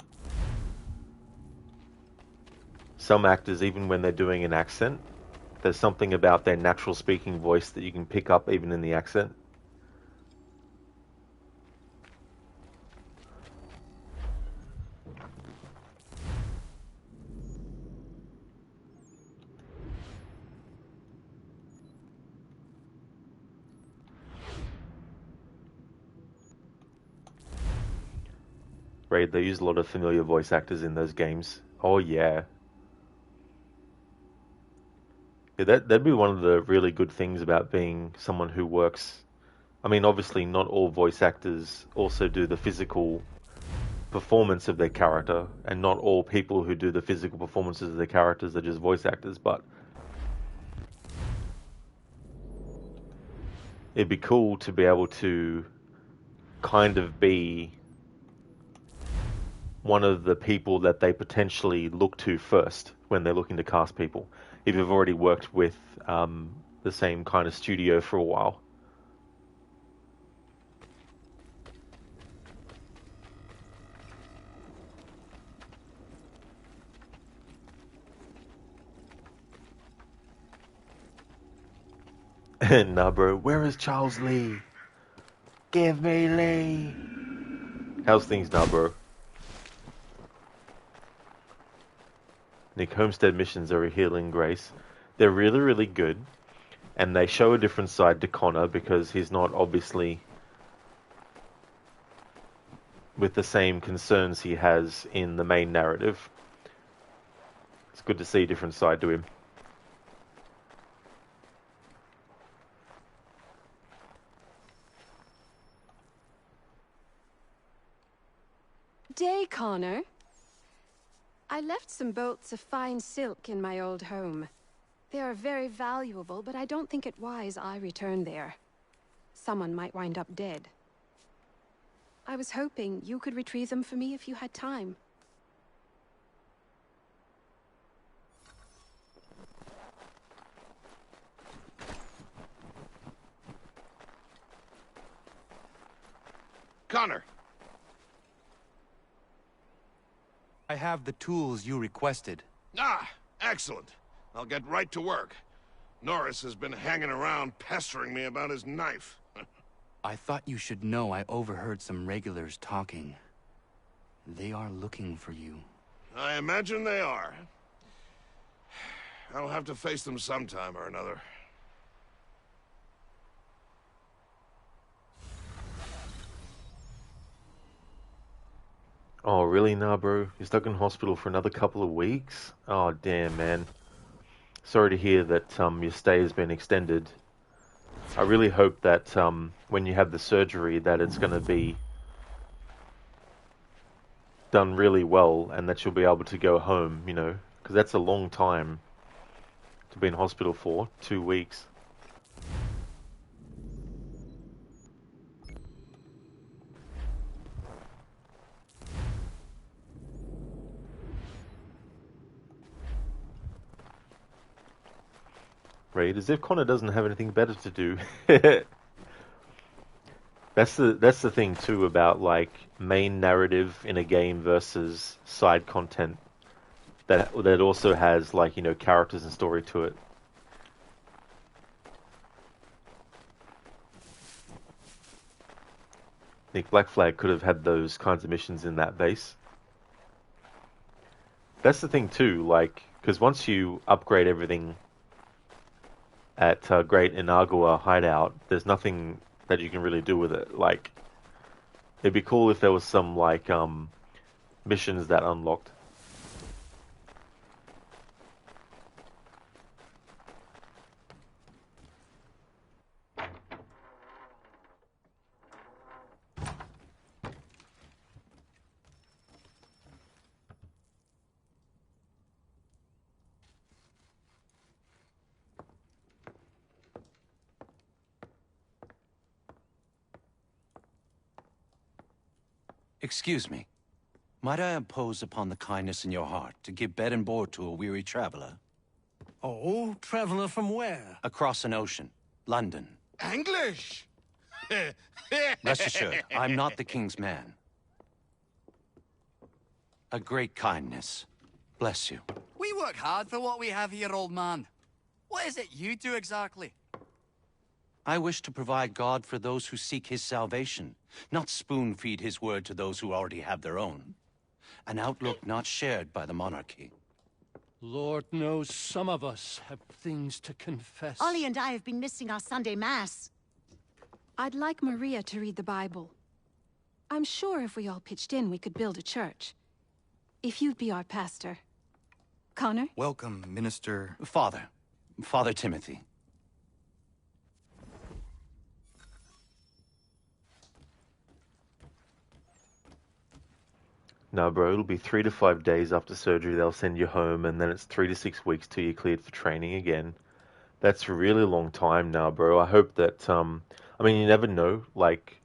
some actors, even when they're doing an accent, there's something about their natural speaking voice that you can pick up even in the accent. Right, they use a lot of familiar voice actors in those games. Oh yeah. Yeah, that'd be one of the really good things about being someone who works. I mean, obviously not all voice actors also do the physical performance of their character, and not all people who do the physical performances of their characters are just voice actors, but it'd be cool to be able to kind of be one of the people that they potentially look to first when they're looking to cast people, if you've already worked with the same kind of studio for a while. Nah, bro, where is Charles Lee? Give me Lee. How's things now, bro? Nick, Homestead missions are a healing grace. They're really, really good. And they show a different side to Connor because he's not obviously with the same concerns he has in the main narrative. It's good to see a different side to him. Day, Connor. I left some bolts of fine silk in my old home. They are very valuable, but I don't think it wise I return there. Someone might wind up dead. I was hoping you could retrieve them for me if you had time. Connor! I have the tools you requested. Ah, excellent. I'll get right to work. Norris has been hanging around pestering me about his knife. I thought you should know I overheard some regulars talking. They are looking for you. I imagine they are. I'll have to face them sometime or another. Oh, really, nah, bro? You're stuck in hospital for another couple of weeks? Oh, damn, man. Sorry to hear that your stay has been extended. I really hope that when you have the surgery that it's going to be done really well and that you'll be able to go home, you know, because that's a long time to be in hospital for, 2 weeks. Right, as if Connor doesn't have anything better to do. That's the thing too about like main narrative in a game versus side content that also has like, you know, characters and story to it. I think Black Flag could have had those kinds of missions in that base. That's the thing too, like, because once you upgrade everything at Great Inagua Hideout, there's nothing that you can really do with it. Like, it'd be cool if there was some, like, missions that unlocked. Excuse me. Might I impose upon the kindness in your heart to give bed and board to a weary traveler? Oh, traveler from where? Across an ocean. London. English! Rest assured, I'm not the king's man. A great kindness. Bless you. We work hard for what we have here, old man. What is it you do exactly? I wish to provide God for those who seek his salvation, not spoon-feed his word to those who already have their own. An outlook not shared by the monarchy. Lord knows some of us have things to confess. Ollie and I have been missing our Sunday Mass. I'd like Maria to read the Bible. I'm sure if we all pitched in, we could build a church. If you'd be our pastor. Connor? Welcome, Minister... Father Timothy. No, bro, it'll be 3 to 5 days after surgery they'll send you home, and then it's 3 to 6 weeks till you're cleared for training again. That's a really long time now, bro. I hope that, I mean, you never know, like,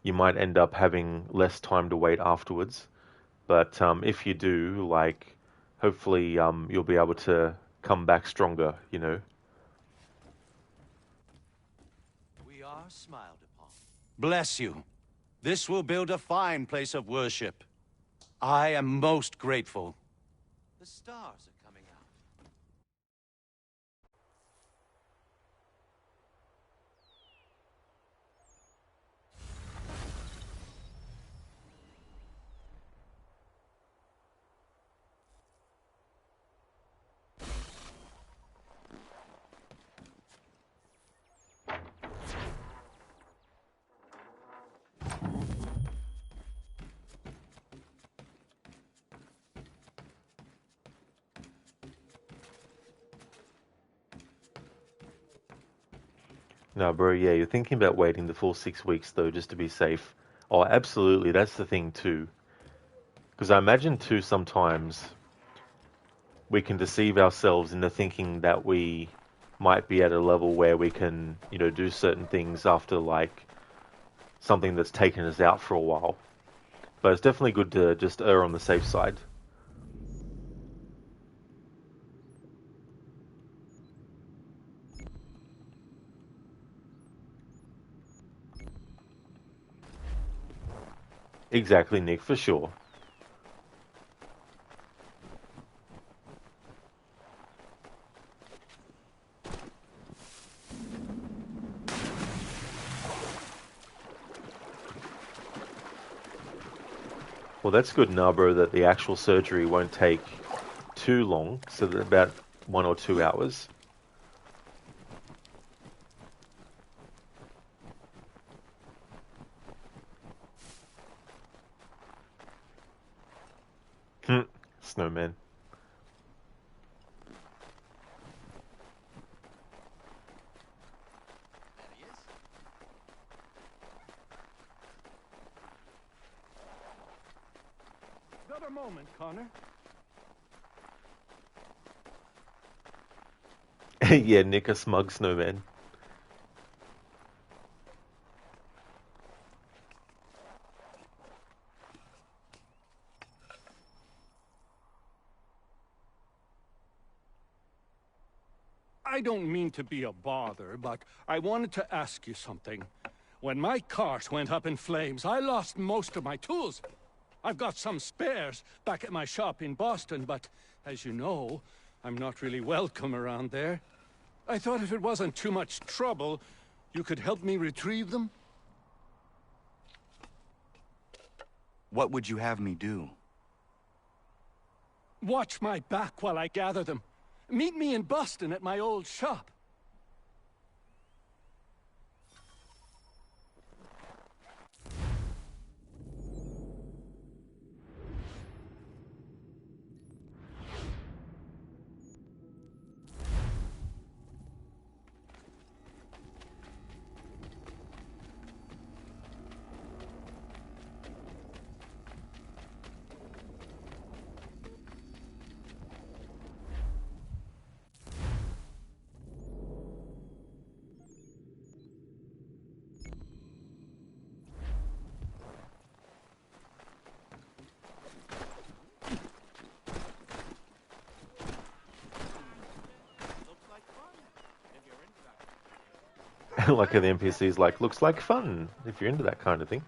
you might end up having less time to wait afterwards. But if you do, like, hopefully you'll be able to come back stronger, you know? We are smiled upon. Bless you. This will build a fine place of worship. I am most grateful. The stars are coming out. No, bro, yeah, you're thinking about waiting the full 6 weeks, though, just to be safe. Oh, absolutely, that's the thing, too. Because I imagine, too, sometimes we can deceive ourselves into thinking that we might be at a level where we can, you know, do certain things after, like, something that's taken us out for a while. But it's definitely good to just err on the safe side. Exactly, Nick, for sure. Well, that's good now, bro, that the actual surgery won't take too long, so that about 1 or 2 hours. Snowman. Got a moment, Connor? Yeah, Nick, a smug snowman. I don't mean to be a bother, but I wanted to ask you something. When my cart went up in flames, I lost most of my tools. I've got some spares back at my shop in Boston, but as you know, I'm not really welcome around there. I thought if it wasn't too much trouble, you could help me retrieve them? What would you have me do? Watch my back while I gather them. Meet me in Boston at my old shop. Like the NPC's like, looks like fun, if you're into that kind of thing.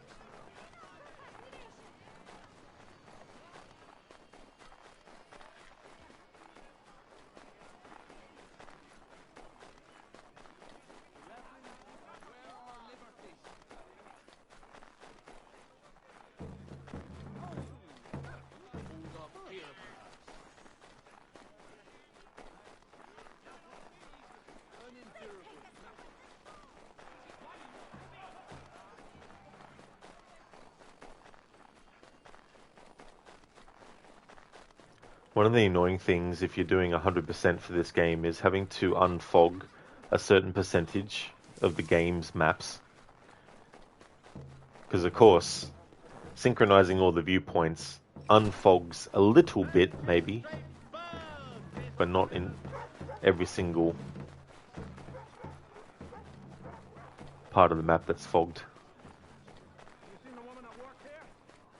One of the annoying things if you're doing 100% for this game is having to unfog a certain percentage of the game's maps. Because of course, synchronizing all the viewpoints unfogs a little bit, maybe, but not in every single part of the map that's fogged. You seen the woman that worked here?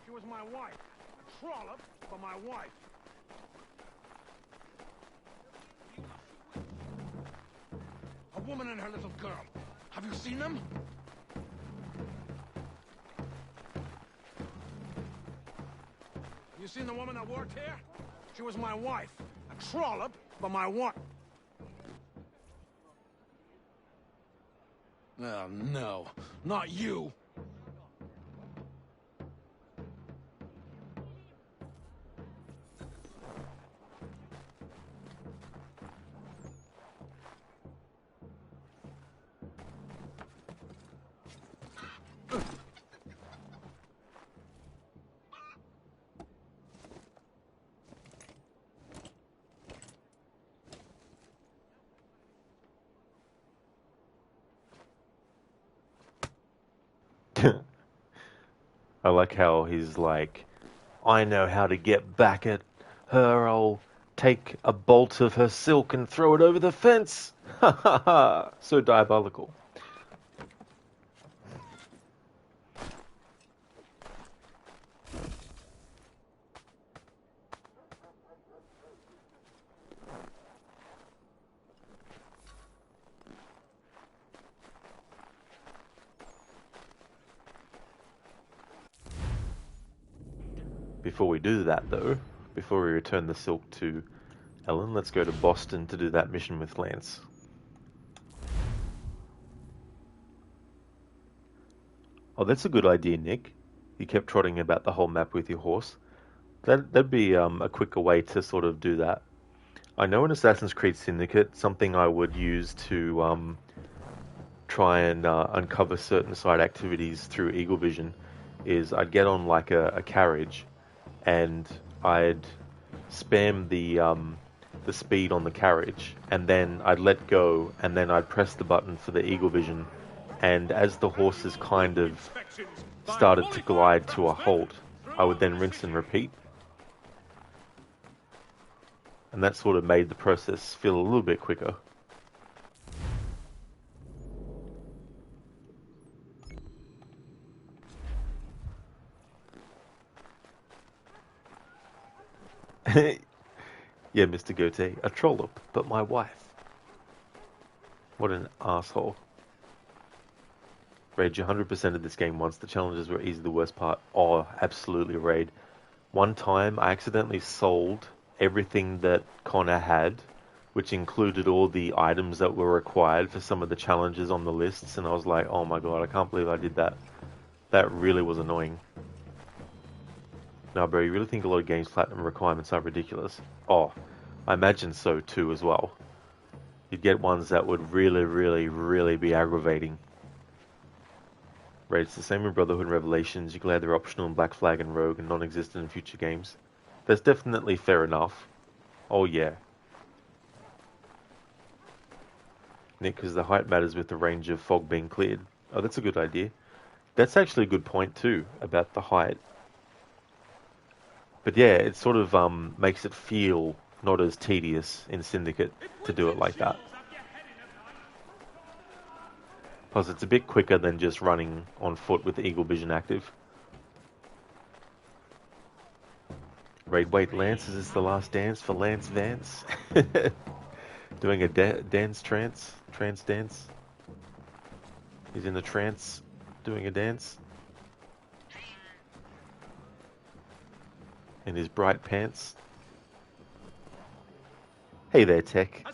She was my wife. A trollop for my wife. A woman and her little girl. Have you seen them? You seen the woman that worked here? She was my wife. A trollop for my wife. Oh, no. Not you. I like how he's like, I know how to get back at her. I'll take a bolt of her silk and throw it over the fence. Ha ha ha. So diabolical. Before we do that, though, before we return the silk to Ellen, let's go to Boston to do that mission with Lance. Oh, that's a good idea, Nick. You kept trotting about the whole map with your horse. That'd be a quicker way to sort of do that. I know in Assassin's Creed Syndicate, something I would use to try and uncover certain side activities through Eagle Vision is I'd get on like a carriage and I'd spam the speed on the carriage, and then I'd let go, and then I'd press the button for the Eagle Vision, and as the horses kind of started to glide to a halt, I would then rinse and repeat. And that sort of made the process feel a little bit quicker. Yeah, Mr. Goethe, a trollop, but my wife. What an asshole. Rage, 100% of this game once. The challenges were easy, the worst part. Oh, absolutely, Raid. One time, I accidentally sold everything that Connor had, which included all the items that were required for some of the challenges on the lists, and I was like, oh my god, I can't believe I did that. That really was annoying. Now, bro, you really think a lot of games' platinum requirements are ridiculous? Oh, I imagine so too as well. You'd get ones that would really, really, really be aggravating. Right, it's the same in Brotherhood and Revelations. You glad they're optional in Black Flag and Rogue and non-existent in future games. That's definitely fair enough. Oh yeah. Nick, because the height matters with the range of fog being cleared. Oh, that's a good idea. That's actually a good point too, about the height. But yeah, it sort of makes it feel not as tedious in Syndicate to do it like that. Plus, it's a bit quicker than just running on foot with the Eagle Vision active. Raid, wait, Lance, is this the last dance for Lance Vance? Doing a dance trance dance. He's in a trance, doing a dance. In his bright pants. Hey there, Tech.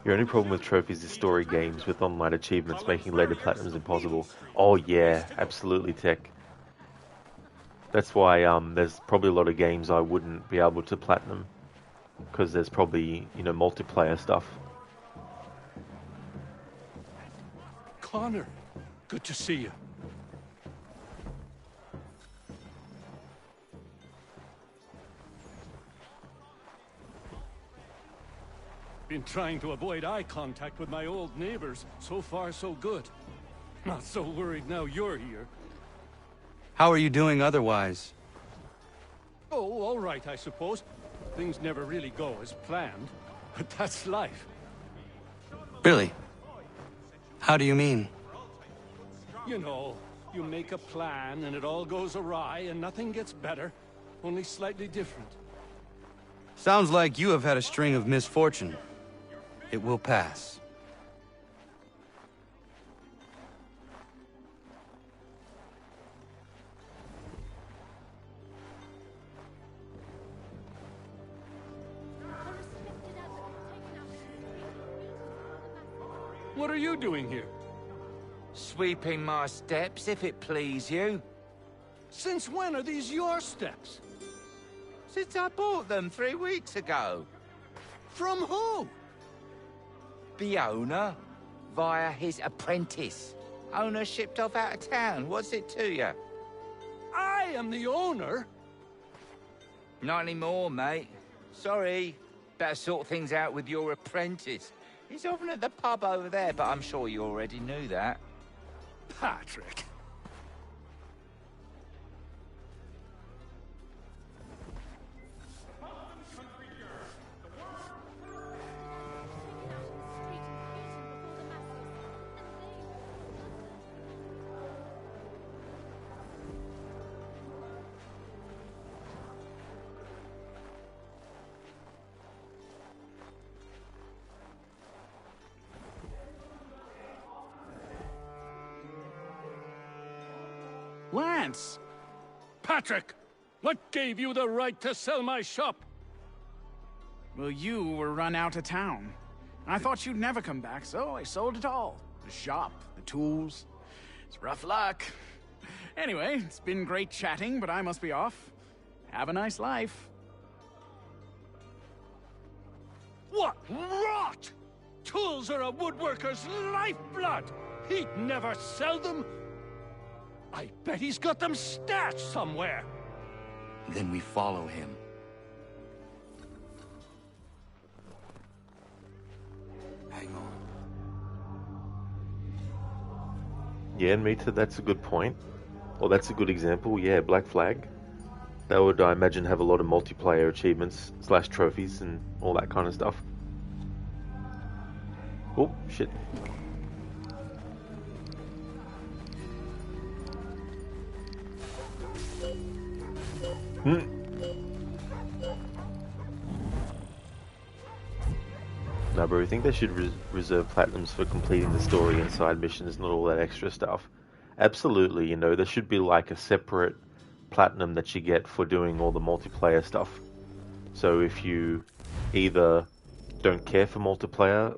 Your only problem with trophies is story games with online achievements making later platinums impossible. Oh yeah, absolutely, Tech. That's why there's probably a lot of games I wouldn't be able to platinum, because there's probably, you know, multiplayer stuff. Connor, good to see you. Been trying to avoid eye contact with my old neighbors. So far, so good. Not so worried now you're here. How are you doing otherwise? Oh, all right, I suppose. Things never really go as planned. But that's life. Really? How do you mean? You know, you make a plan and it all goes awry and nothing gets better, only slightly different. Sounds like you have had a string of misfortune. It will pass. What are you doing here? Sweeping my steps, if it please you. Since when are these your steps? Since I bought them 3 weeks ago. From who? The owner, via his apprentice. Owner shipped off out of town. What's it to you? I am the owner? Not anymore, mate. Sorry. Better sort things out with your apprentice. He's often at the pub over there, but I'm sure you already knew that. Patrick. Lance! Patrick! What gave you the right to sell my shop? Well, you were run out of town. I thought you'd never come back, so I sold it all. The shop, the tools. It's rough luck. Anyway, it's been great chatting, but I must be off. Have a nice life. What rot! Tools are a woodworker's lifeblood! He'd never sell them! I bet he's got them stashed somewhere! Then we follow him. Hang on. Yeah, Mita, that's a good point. Well, that's a good example. Yeah, Black Flag. That would, I imagine, have a lot of multiplayer achievements / trophies and all that kind of stuff. Oh, shit. No, bro, I think they should reserve platinums for completing the story and side missions, not all that extra stuff. Absolutely, you know, there should be like a separate platinum that you get for doing all the multiplayer stuff. So if you either don't care for multiplayer,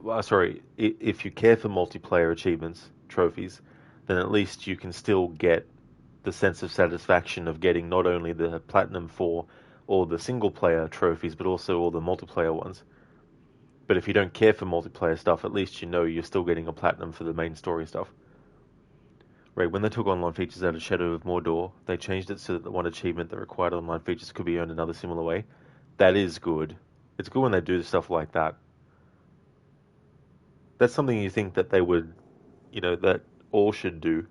if you care for multiplayer achievements, trophies, then at least you can still get the sense of satisfaction of getting not only the platinum for all the single player trophies, but also all the multiplayer ones. But if you don't care for multiplayer stuff, at least you know you're still getting a platinum for the main story stuff. Right, when they took online features out of Shadow of Mordor, they changed it so that the one achievement that required online features could be earned another similar way. That is good. It's good when they do stuff like that. That's something you think that they would, you know, that all should do.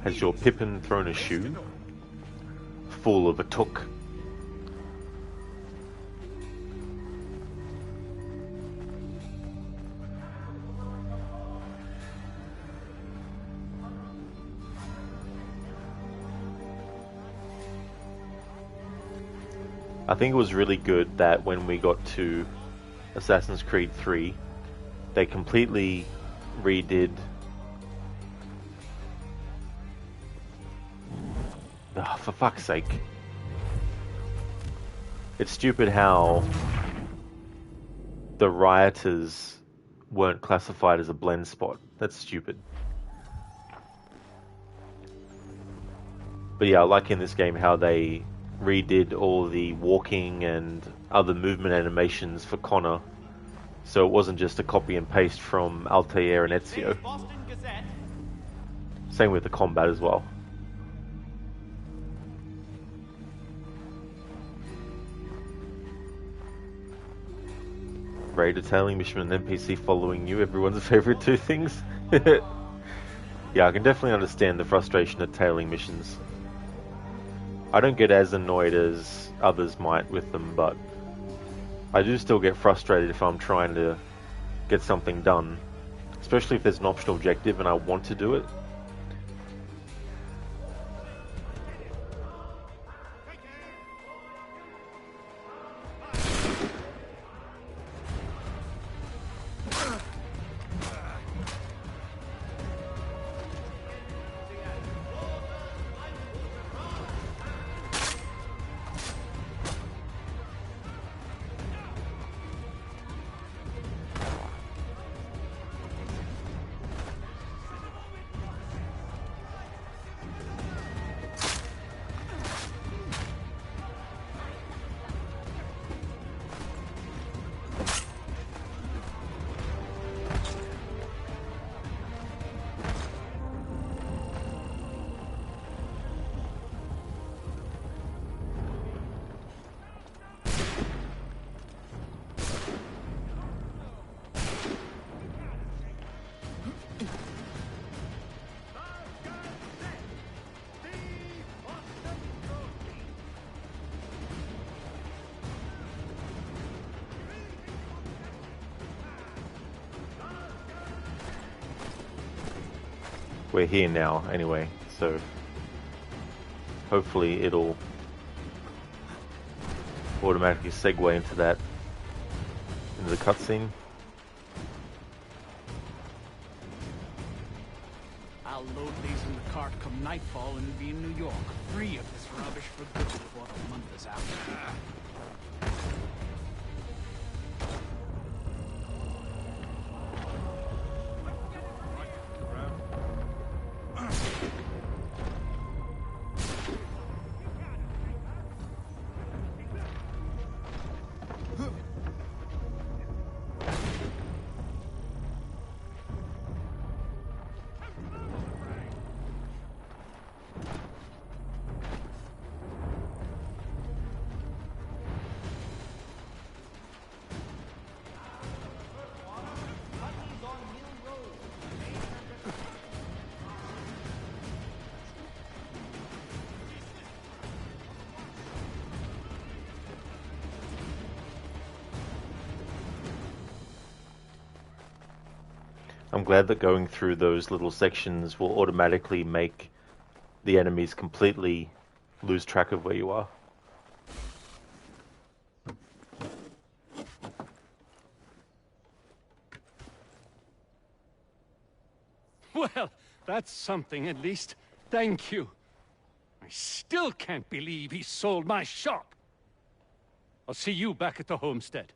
Has your Pippin thrown a shoe? Fool of a took. I think it was really good that when we got to Assassin's Creed 3, they completely redid... Oh, for fuck's sake. It's stupid how the rioters weren't classified as a blend spot. That's stupid. But yeah, I like in this game how they redid all the walking and other movement animations for Connor So it wasn't just a copy and paste from Altair and Ezio. Same with the combat as well. Raid, a tailing mission, and an NPC following you, everyone's favourite two things. Yeah, I can definitely understand the frustration at tailing missions. I don't get as annoyed as others might with them, but I do still get frustrated if I'm trying to get something done, especially if there's an optional objective and I want to do it. We're here now, anyway, so hopefully it'll automatically segue into that, into the cutscene. I'll load these in the cart come nightfall and be in New York, free of this rubbish for good before the month is out. I'm glad that going through those little sections will automatically make the enemies completely lose track of where you are. Well, that's something at least. Thank you. I still can't believe he sold my shop. I'll see you back at the homestead.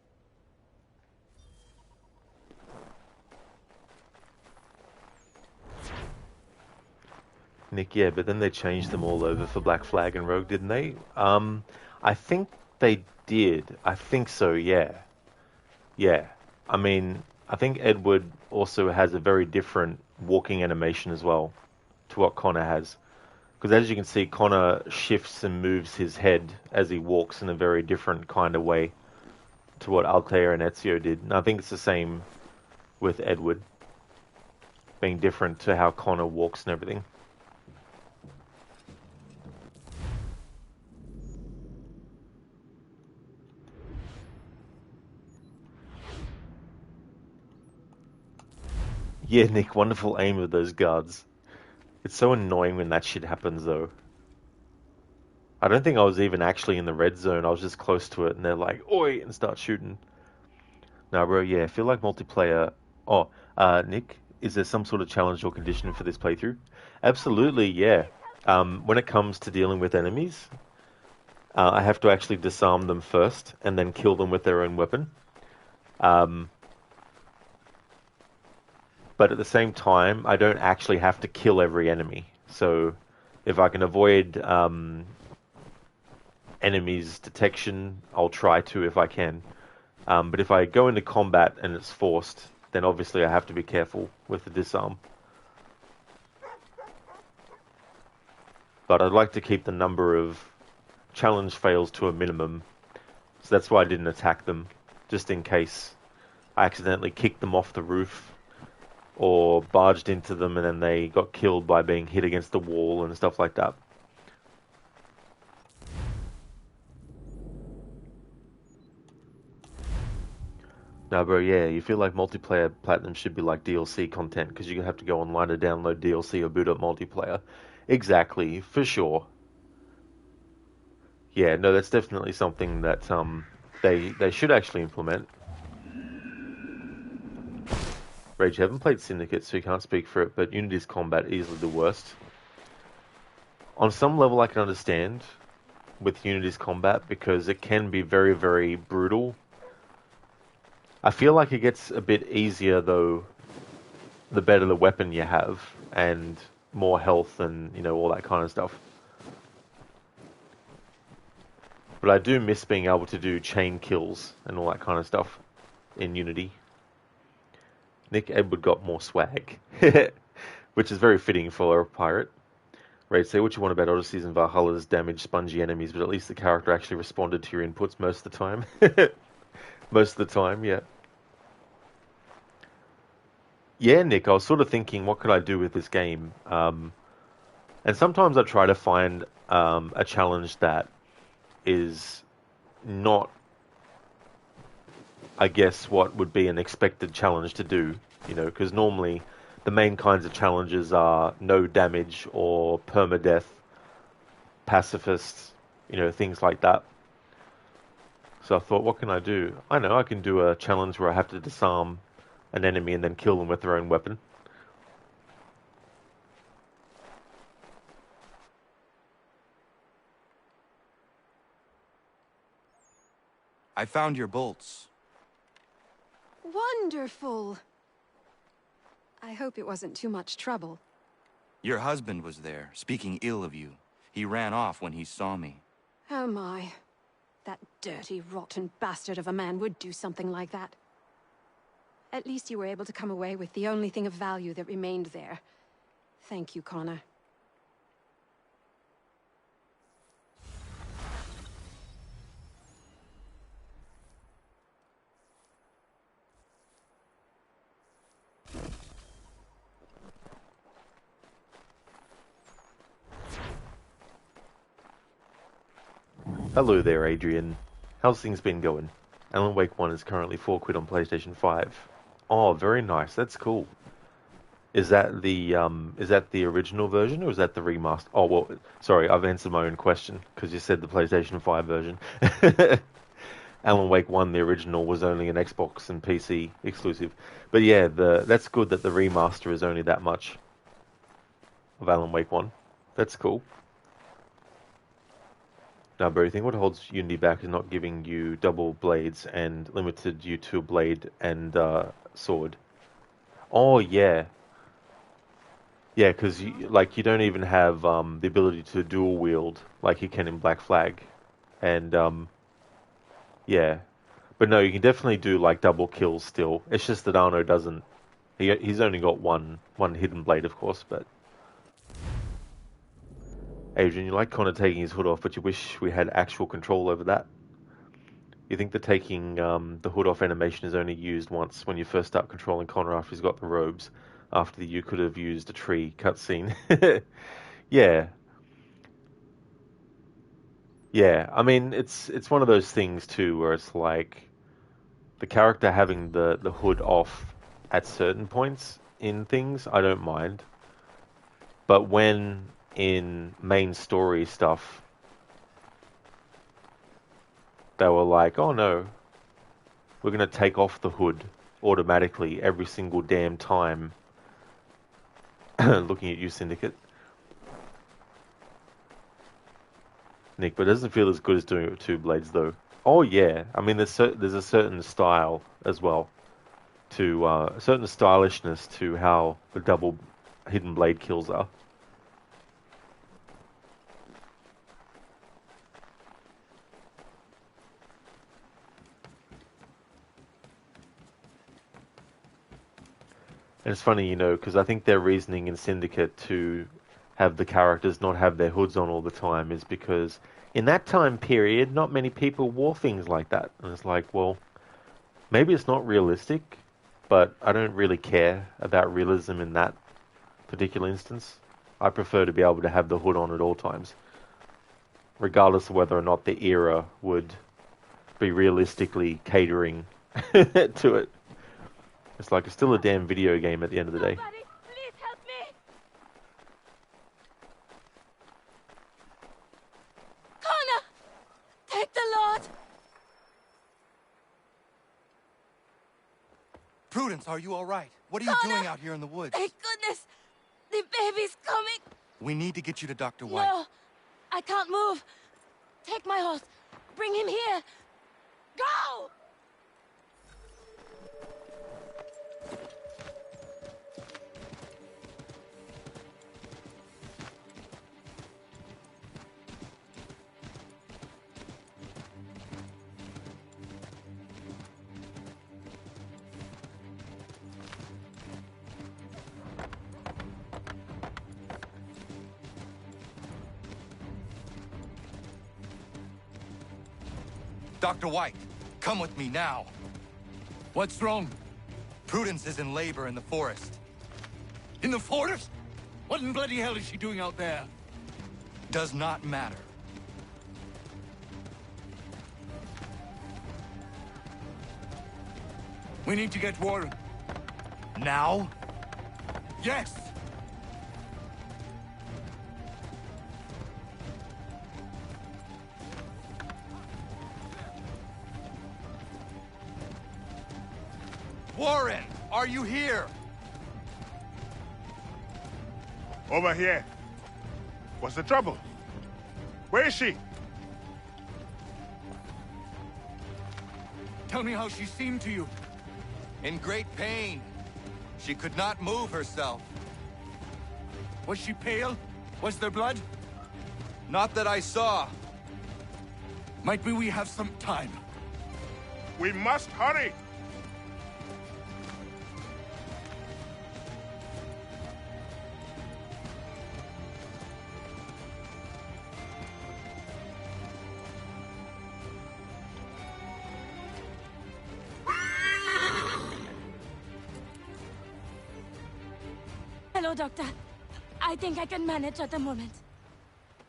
Nick, yeah, but then they changed them all over for Black Flag and Rogue, didn't they? I think they did. I think so, yeah. Yeah. I mean, I think Edward also has a very different walking animation as well to what Connor has. Because as you can see, Connor shifts and moves his head as he walks in a very different kind of way to what Altair and Ezio did. And I think it's the same with Edward, being different to how Connor walks and everything. Yeah, Nick, wonderful aim of those guards. It's so annoying when that shit happens, though. I don't think I was even actually in the red zone. I was just close to it, and they're like, "Oi!" and start shooting. Nah, bro, yeah, I feel like multiplayer... Oh, Nick, is there some sort of challenge or condition for this playthrough? Absolutely, yeah. When it comes to dealing with enemies, I have to actually disarm them first, and then kill them with their own weapon. But at the same time, I don't actually have to kill every enemy. So if I can avoid enemies' detection, I'll try to if I can. But if I go into combat and it's forced, then obviously I have to be careful with the disarm. But I'd like to keep the number of challenge fails to a minimum. So that's why I didn't attack them, just in case I accidentally kicked them off the roof or barged into them and then they got killed by being hit against the wall and stuff like that. No, bro, yeah, you feel like multiplayer platinum should be like DLC content because you have to go online to download DLC or boot up multiplayer. Exactly, for sure. Yeah, no, that's definitely something that they should actually implement. Rage, you haven't played Syndicate, so you can't speak for it, but Unity's combat easily the worst. On some level, I can understand with Unity's combat because it can be very, very brutal. I feel like it gets a bit easier, though, the better the weapon you have, and more health and, you know, all that kind of stuff. But I do miss being able to do chain kills and all that kind of stuff in Unity. Nick Edward got more swag, which is very fitting for a pirate. Raid, say what you want about Odysseys and Valhalla's damaged spongy enemies, but at least the character actually responded to your inputs most of the time. Most of the time, yeah. Yeah, Nick, I was sort of thinking, what could I do with this game? And sometimes I try to find a challenge that is not, I guess, what would be an expected challenge to do, you know, because normally the main kinds of challenges are no damage or permadeath, pacifists, you know, things like that. So I thought, what can I do? I know I can do a challenge where I have to disarm an enemy and then kill them with their own weapon. I found your bolts. Wonderful. I hope it wasn't too much trouble. Your husband was there, speaking ill of you. He ran off when he saw me. Oh my. That dirty, rotten bastard of a man would do something like that. At least you were able to come away with the only thing of value that remained there. Thank you, Connor. Hello there, Adrian. How's things been going? Alan Wake 1 is currently £4 on PlayStation 5. Oh, very nice. That's cool. Is that the original version or is that the remaster? Oh, well, sorry, I've answered my own question because you said the PlayStation 5 version. Alan Wake 1, the original, was only an Xbox and PC exclusive. But yeah, that's good that the remaster is only that much of Alan Wake 1. That's cool. Now, bro, you think what holds Unity back is not giving you double blades and limited you to a blade and sword. Oh, yeah. Yeah, because you don't even have the ability to dual wield like you can in Black Flag. And, yeah. But no, you can definitely do, like, double kills still. It's just that Arno doesn't. He's only got one hidden blade, of course, but... Adrian, you like Connor taking his hood off, but you wish we had actual control over that. You think that taking the hood off animation is only used once when you first start controlling Connor after he's got the robes, after you could have used a tree cutscene. Yeah. Yeah, I mean, it's one of those things too where it's like the character having the hood off at certain points in things, I don't mind. But when in main story stuff, they were like, oh no, we're going to take off the hood automatically every single damn time. Looking at you, Syndicate. Nick, but it doesn't feel as good as doing it with two blades, though. Oh yeah, I mean, there's a certain style as well, to a certain stylishness to how the double hidden blade kills are. And it's funny, because I think their reasoning in Syndicate to have the characters not have their hoods on all the time is because in that time period, not many people wore things like that. And it's like, well, maybe it's not realistic, but I don't really care about realism in that particular instance. I prefer to be able to have the hood on at all times, regardless of whether or not the era would be realistically catering to it. It's like it's still a damn video game at the end of the day. Please help me! Connor! Take the Lord! Prudence, are you all right? What are you doing out here in the woods? Thank goodness! The baby's coming! We need to get you to Dr. White. No! I can't move! Take my horse! Bring him here! Go! Dr. White, come with me now. What's wrong? Prudence is in labor in the forest. In the forest? What in bloody hell is she doing out there? Does not matter. We need to get Warren. Now? Yes! Warren, are you here? Over here. What's the trouble? Where is she? Tell me how she seemed to you. In great pain. She could not move herself. Was she pale? Was there blood? Not that I saw. Might be we have some time. We must hurry! Hello, Doctor. I think I can manage at the moment.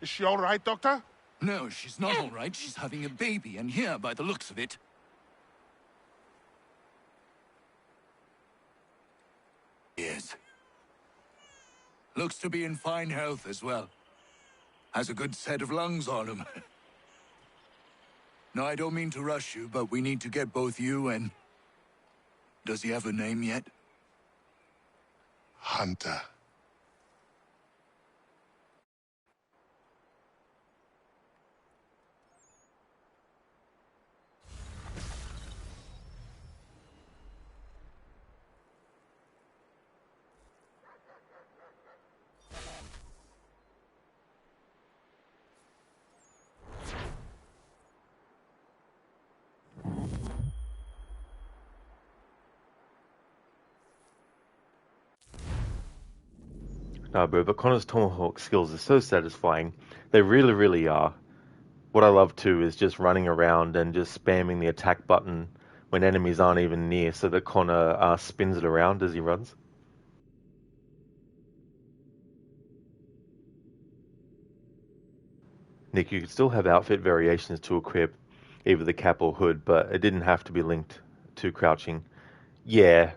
Is she all right, Doctor? No, she's not all right. She's having a baby, and here, by the looks of it... Yes. Looks to be in fine health as well. Has a good set of lungs on him. No, I don't mean to rush you, but we need to get both you and... Does he have a name yet? Hunter. No, bro, but Connor's Tomahawk skills are so satisfying. They really, really are. What I love too is just running around and just spamming the attack button when enemies aren't even near so that Connor spins it around as he runs. Nick, you could still have outfit variations to equip either the cap or hood, but it didn't have to be linked to crouching. Yeah.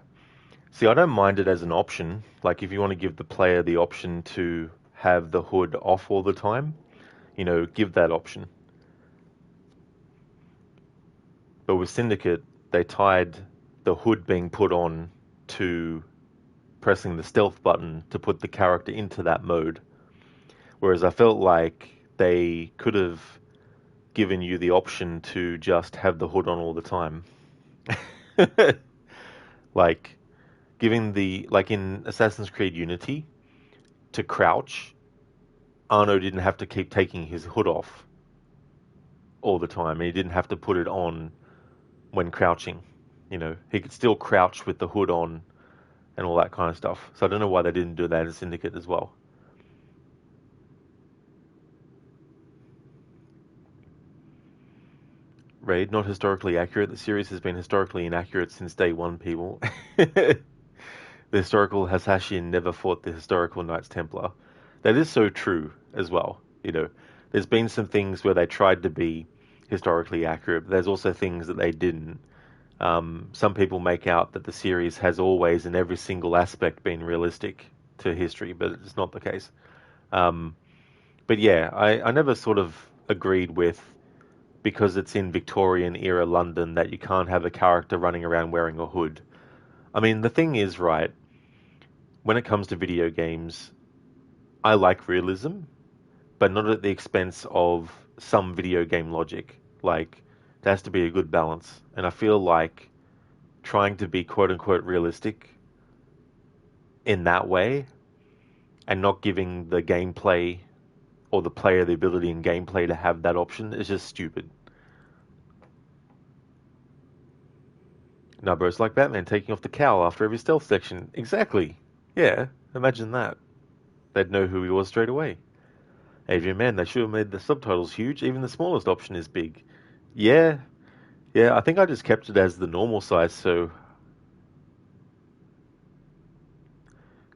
See, I don't mind it as an option. Like, if you want to give the player the option to have the hood off all the time, give that option. But with Syndicate, they tied the hood being put on to pressing the stealth button to put the character into that mode. Whereas I felt like they could have given you the option to just have the hood on all the time. Like, in Assassin's Creed Unity, to crouch, Arno didn't have to keep taking his hood off all the time, and he didn't have to put it on when crouching. He could still crouch with the hood on and all that kind of stuff. So I don't know why they didn't do that in Syndicate as well. Raid, not historically accurate. The series has been historically inaccurate since day one, people. The historical Hasashian never fought the historical Knights Templar. That is so true as well. You know, there's been some things where they tried to be historically accurate, but there's also things that they didn't. Some people make out that the series has always, in every single aspect, been realistic to history, but it's not the case. But yeah, I never sort of agreed with, because it's in Victorian era London, that you can't have a character running around wearing a hood. I mean, the thing is, right, when it comes to video games, I like realism, but not at the expense of some video game logic. Like, there has to be a good balance. And I feel like trying to be quote-unquote realistic in that way and not giving the gameplay or the player the ability in gameplay to have that option is just stupid. No, bro, it's like Batman taking off the cowl after every stealth section. Exactly. Yeah, imagine that. They'd know who he was straight away. Adrian, man, they should have made the subtitles huge. Even the smallest option is big. Yeah, I think I just kept it as the normal size, so...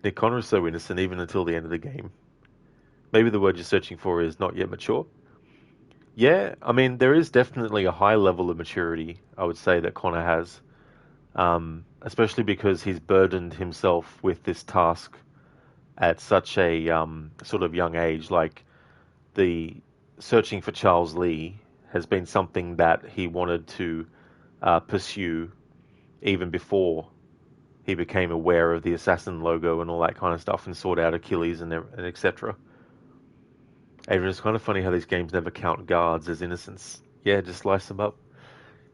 Nick Connor is so innocent even until the end of the game. Maybe the word you're searching for is not yet mature. Yeah, I mean, there is definitely a high level of maturity, I would say, that Connor has. Especially because he's burdened himself with this task at such a sort of young age. Like, the searching for Charles Lee has been something that he wanted to pursue even before he became aware of the assassin logo and all that kind of stuff and sought out Achilles and etc. Adrian, it's kind of funny how these games never count guards as innocents. Yeah, just slice them up.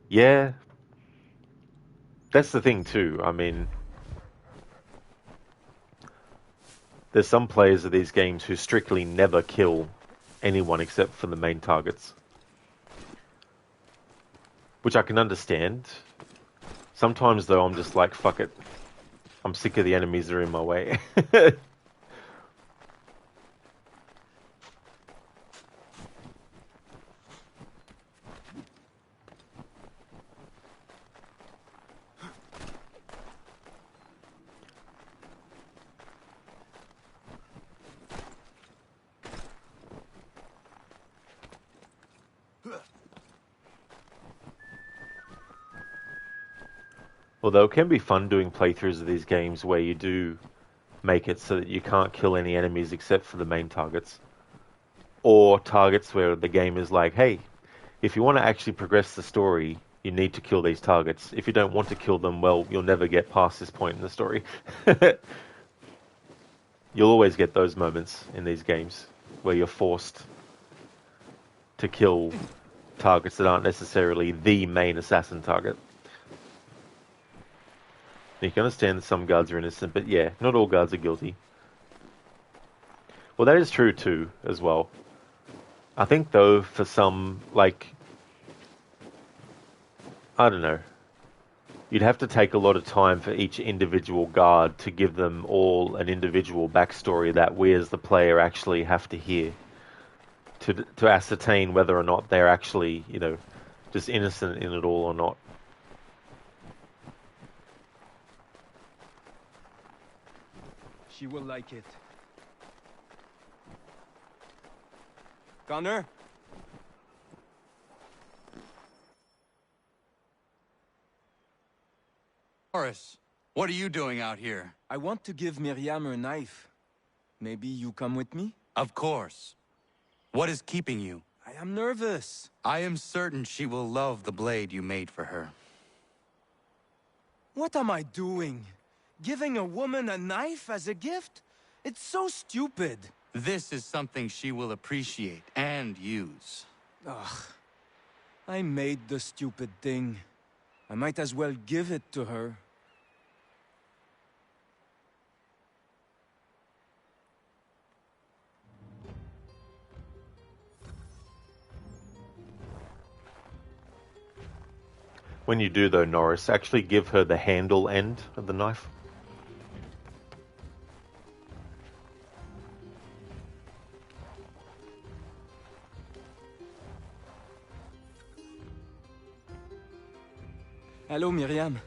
Yeah, that's the thing too. I mean, there's some players of these games who strictly never kill anyone except for the main targets, which I can understand. Sometimes though, I'm just like, fuck it. I'm sick of the enemies that are in my way. Although it can be fun doing playthroughs of these games where you do make it so that you can't kill any enemies except for the main targets. Or targets where the game is like, hey, if you want to actually progress the story, you need to kill these targets. If you don't want to kill them, well, you'll never get past this point in the story. You'll always get those moments in these games where you're forced to kill targets that aren't necessarily the main assassin target. You can understand that some guards are innocent, but yeah, not all guards are guilty. Well, that is true too, as well. I think though, for some, like, I don't know, you'd have to take a lot of time for each individual guard to give them all an individual backstory that we as the player actually have to hear to ascertain whether or not they're actually, you know, just innocent in it all or not. She will like it. Connor? Horace, what are you doing out here? I want to give Miriam her knife. Maybe you come with me? Of course. What is keeping you? I am nervous. I am certain she will love the blade you made for her. What am I doing? Giving a woman a knife as a gift? It's so stupid. This is something she will appreciate and use. Ugh. I made the stupid thing. I might as well give it to her. When you do though, Norris, actually give her the handle end of the knife. Hello, Miriam.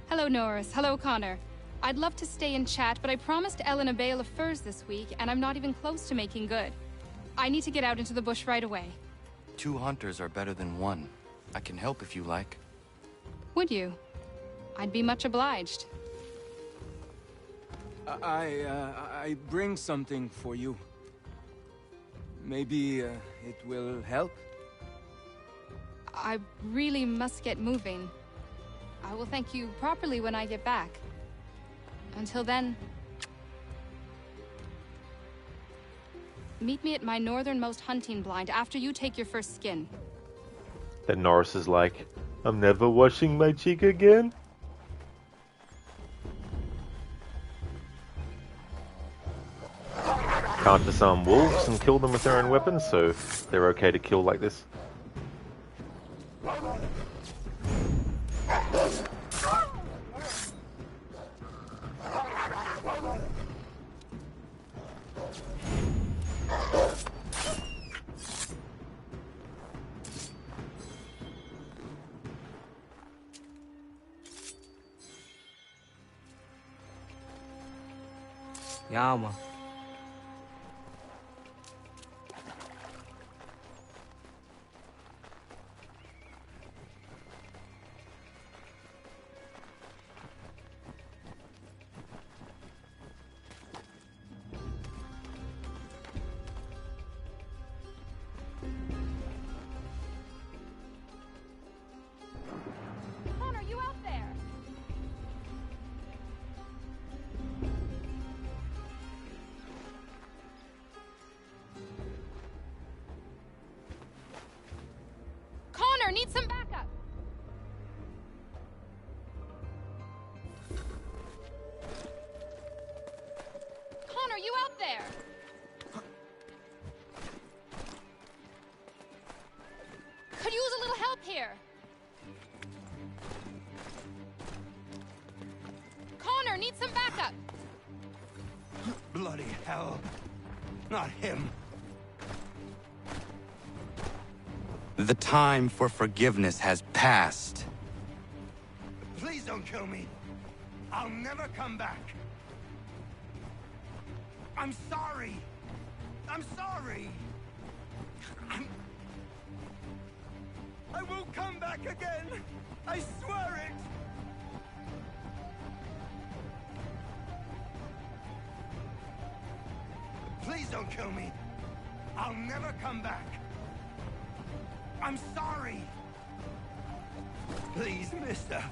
Hello, Norris. Hello, Connor. I'd love to stay and chat, but I promised Ellen a bale of furs this week, and I'm not even close to making good. I need to get out into the bush right away. 2 hunters are better than 1. I can help if you like. Would you? I'd be much obliged. I bring something for you. Maybe it will help? I really must get moving. I will thank you properly when I get back. Until then... Meet me at my northernmost hunting blind after you take your first skin. Then Norris is like, I'm never washing my cheek again. Can't disarm wolves and kill them with their own weapons, so they're okay to kill like this. Ja, man. Connor, you out there? Connor, need some backup. Connor, you out there? Could use a little help here. Connor, need some backup. Bloody hell. Not him. The time for forgiveness has passed. Please don't kill me. I'll never come back. I'm sorry. I'm sorry. I won't come back again. I swear it. Please don't kill me. I'll never come back. I'm sorry. Please, mister.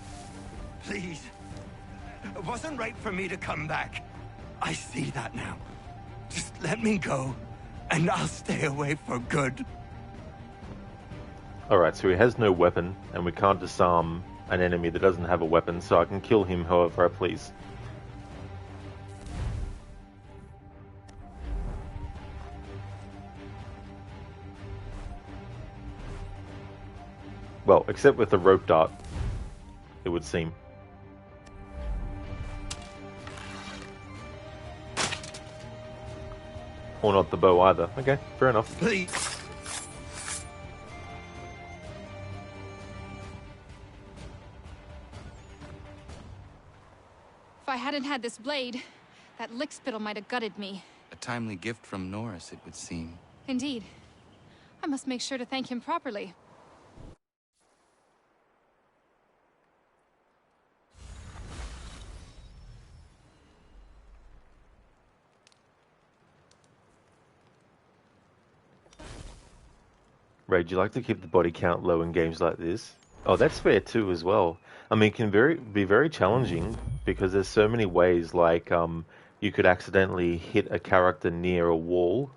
Please. It wasn't right for me to come back. I see that now. Just let me go, and I'll stay away for good. Alright, so he has no weapon, and we can't disarm an enemy that doesn't have a weapon, so I can kill him however I please. Well, except with the rope dart, it would seem. Or not the bow either. Okay, fair enough. Please. If I hadn't had this blade, that lickspittle might have gutted me. A timely gift from Norris, it would seem. Indeed. I must make sure to thank him properly. Ray, do you like to keep the body count low in games like this? Oh, that's fair too as well. I mean, it can be very challenging because there's so many ways, like you could accidentally hit a character near a wall,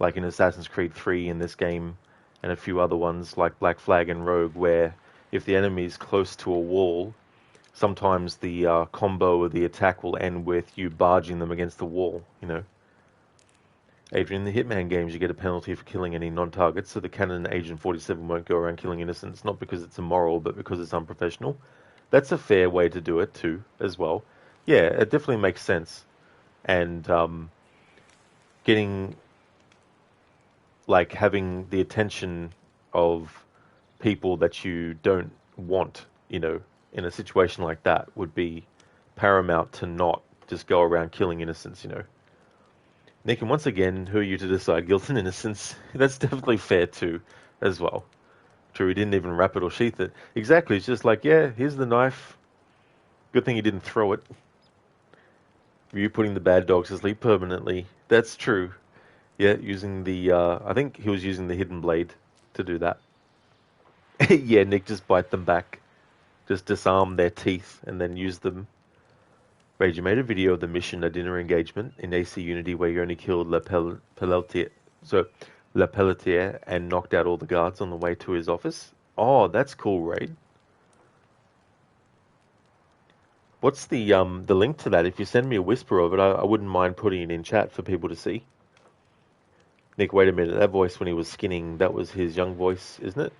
like in Assassin's Creed 3 in this game, and a few other ones like Black Flag and Rogue, where if the enemy is close to a wall, sometimes the combo or the attack will end with you barging them against the wall, you know. Adrian, in the Hitman games, you get a penalty for killing any non-targets, so the Canon Agent 47 won't go around killing innocents, not because it's immoral, but because it's unprofessional. That's a fair way to do it, too, as well. Yeah, it definitely makes sense. And getting, like, having the attention of people that you don't want you know, in a situation like that would be paramount to not just go around killing innocents, you know. Nick, and once again, who are you to decide guilt and innocence? That's definitely fair too, as well. True, he didn't even wrap it or sheath it. Exactly, it's just like, yeah, here's the knife. Good thing he didn't throw it. You putting the bad dogs to sleep permanently. That's true. Yeah, using the, I think he was using the hidden blade to do that. Yeah, Nick, just bite them back. Just disarm their teeth and then use them. Rage, you made a video of the mission, a dinner engagement in AC Unity where you only killed Le Pelletier and knocked out all the guards on the way to his office. Oh, that's cool, Raid. What's the link to that? If you send me a whisper of it, I wouldn't mind putting it in chat for people to see. Nick, wait a minute. That voice when he was skinning, that was his young voice, isn't it?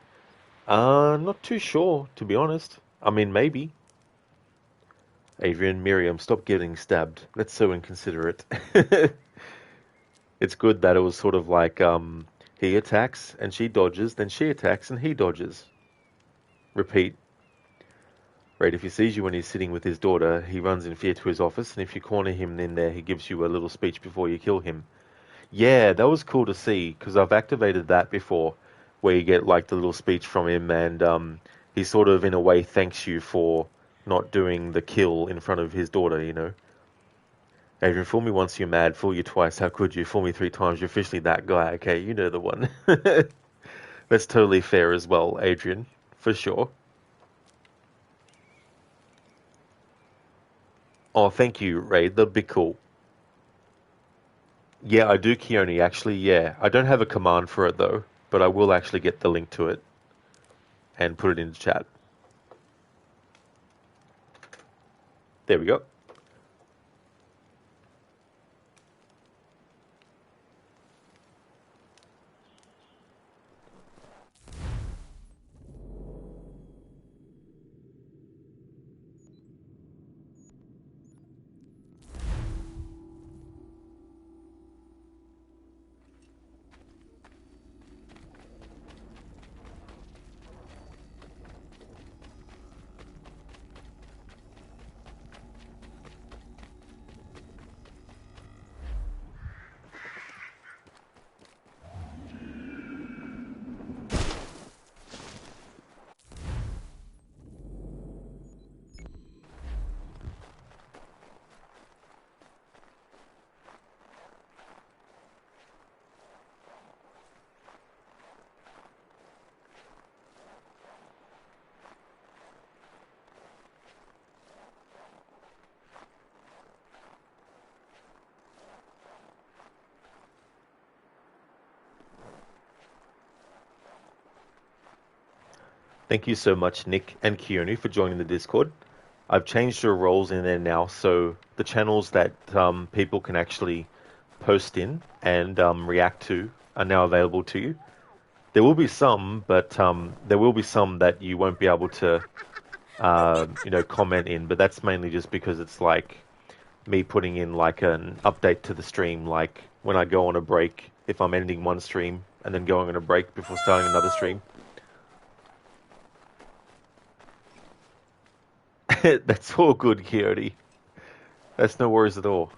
Not too sure, to be honest. I mean, maybe. Adrian, Miriam, stop getting stabbed. That's so inconsiderate. It's good that it was sort of like, he attacks and she dodges, then she attacks and he dodges. Repeat. Right, if he sees you when he's sitting with his daughter, he runs in fear to his office, and if you corner him in there, he gives you a little speech before you kill him. Yeah, that was cool to see, because I've activated that before, where you get like the little speech from him, and he sort of, in a way, thanks you for not doing the kill in front of his daughter, you know. Adrian, fool me once, you're mad. Fool you twice, how could you? Fool me 3 times, you're officially that guy. Okay, you know the one. That's totally fair as well, Adrian, for sure. Oh, thank you, Raid. That'd be cool. Yeah, I do, Keone, actually, yeah. I don't have a command for it, though, but I will actually get the link to it and put it in the chat. There we go. Thank you so much, Nick and Keone, for joining the Discord. I've changed your roles in there now, so the channels that people can actually post in and react to are now available to you. There will be some, but there will be some that you won't be able to, you know, comment in. But that's mainly just because it's like me putting in like an update to the stream, like when I go on a break, if I'm ending one stream and then going on a break before starting another stream. That's all good, Keone. That's no worries at all.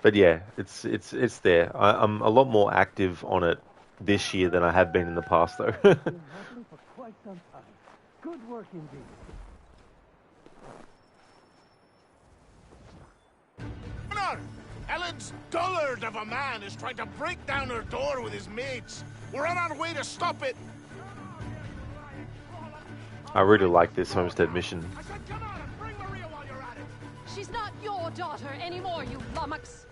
But yeah, it's there. I'm a lot more active on it this year than I have been in the past, though. For quite some time. Good work indeed. Ellen's dullard of a man is trying to break down her door with his mates. We're on our way to stop it. I really like this homestead mission. She's not your daughter anymore, you lummox.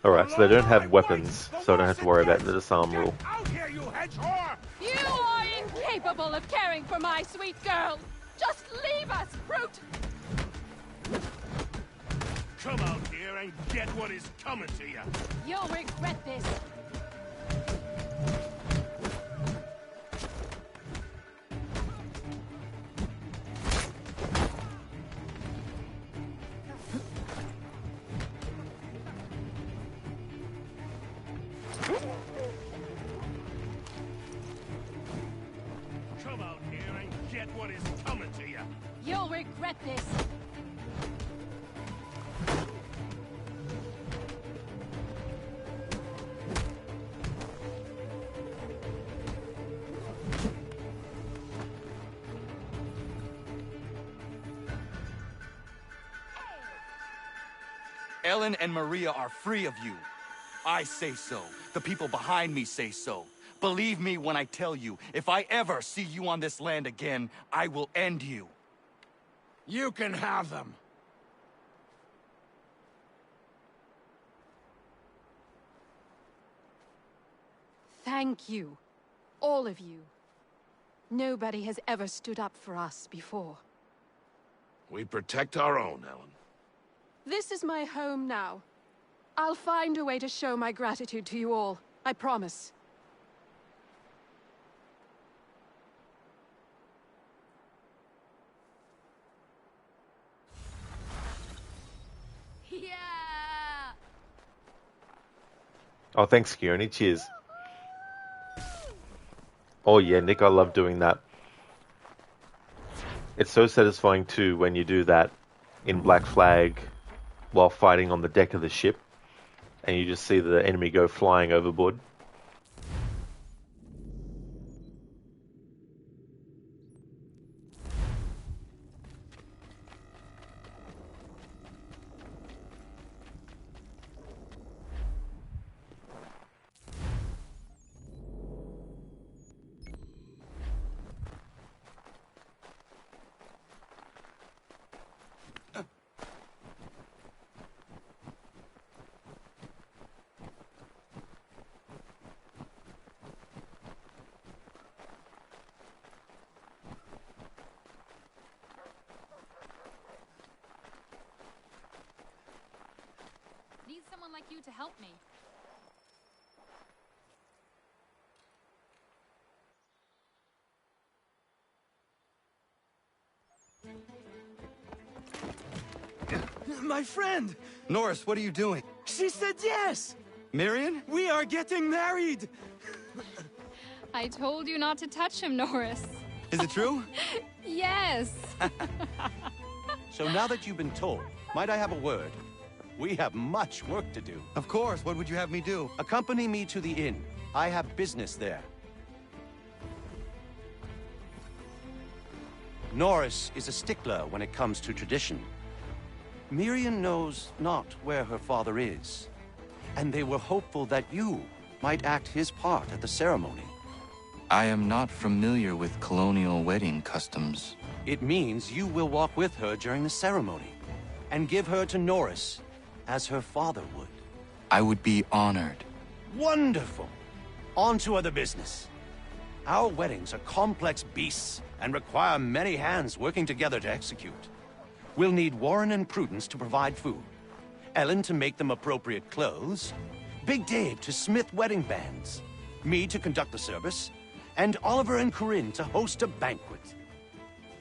Alright, so they don't have weapons, so I don't have to worry about the disarm rule. You are incapable of caring for my sweet girl. Just leave us, brute. Come out here and get what is coming to you. You'll regret this. what is coming to you. You'll regret this. Ellen and Maria are free of you. I say so. The people behind me say so. Believe me when I tell you, if I ever see you on this land again, I will end you. You can have them. Thank you. All of you. Nobody has ever stood up for us before. We protect our own, Ellen. This is my home now. I'll find a way to show my gratitude to you all. I promise. Yeah! Oh, thanks, Keone. Cheers. Oh yeah, Nick, I love doing that. It's so satisfying too when you do that in Black Flag while fighting on the deck of the ship and you just see the enemy go flying overboard. Need someone like you to help me. My friend! Norris, what are you doing? She said yes! Marion? We are getting married! I told you not to touch him, Norris. Is it true? Yes. So now that you've been told, might I have a word? We have much work to do. Of course. What would you have me do? Accompany me to the inn. I have business there. Norris is a stickler when it comes to tradition. Miriam knows not where her father is, and they were hopeful that you might act his part at the ceremony. I am not familiar with colonial wedding customs. It means you will walk with her during the ceremony, and give her to Norris, as her father would. I would be honored. Wonderful! On to other business. Our weddings are complex beasts, and require many hands working together to execute. We'll need Warren and Prudence to provide food, Ellen to make them appropriate clothes, Big Dave to smith wedding bands, me to conduct the service, and Oliver and Corinne to host a banquet.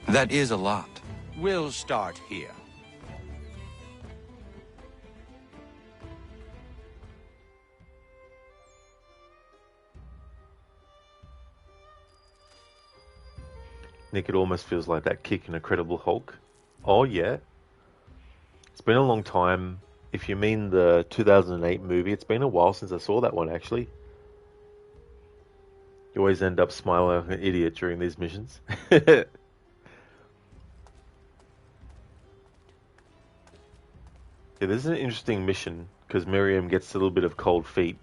That is a lot. We'll start here. Nick, it almost feels like that kick in Incredible Hulk. Oh yeah. It's been a long time. If you mean the 2008 movie, it's been a while since I saw that one actually. You always end up smiling like an idiot during these missions. Yeah, this is an interesting mission because Miriam gets a little bit of cold feet.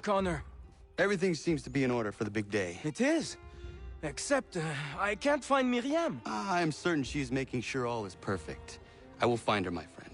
Connor. Everything seems to be in order for the big day. It is. Except, I can't find Miriam. I'm certain she's making sure all is perfect. I will find her, my friend.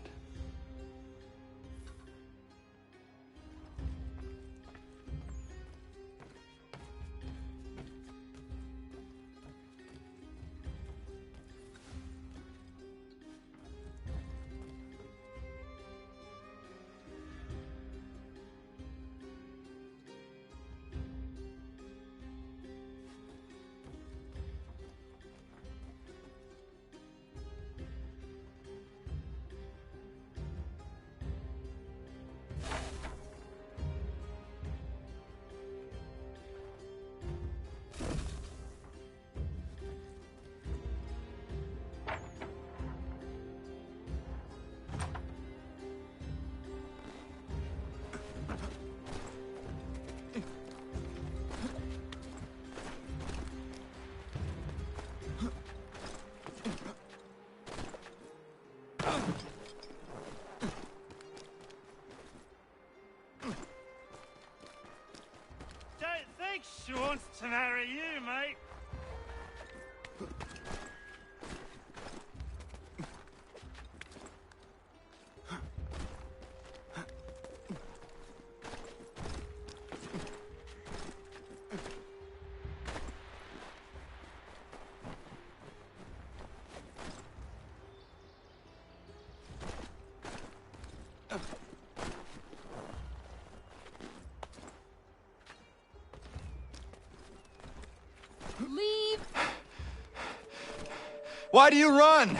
Why do you run?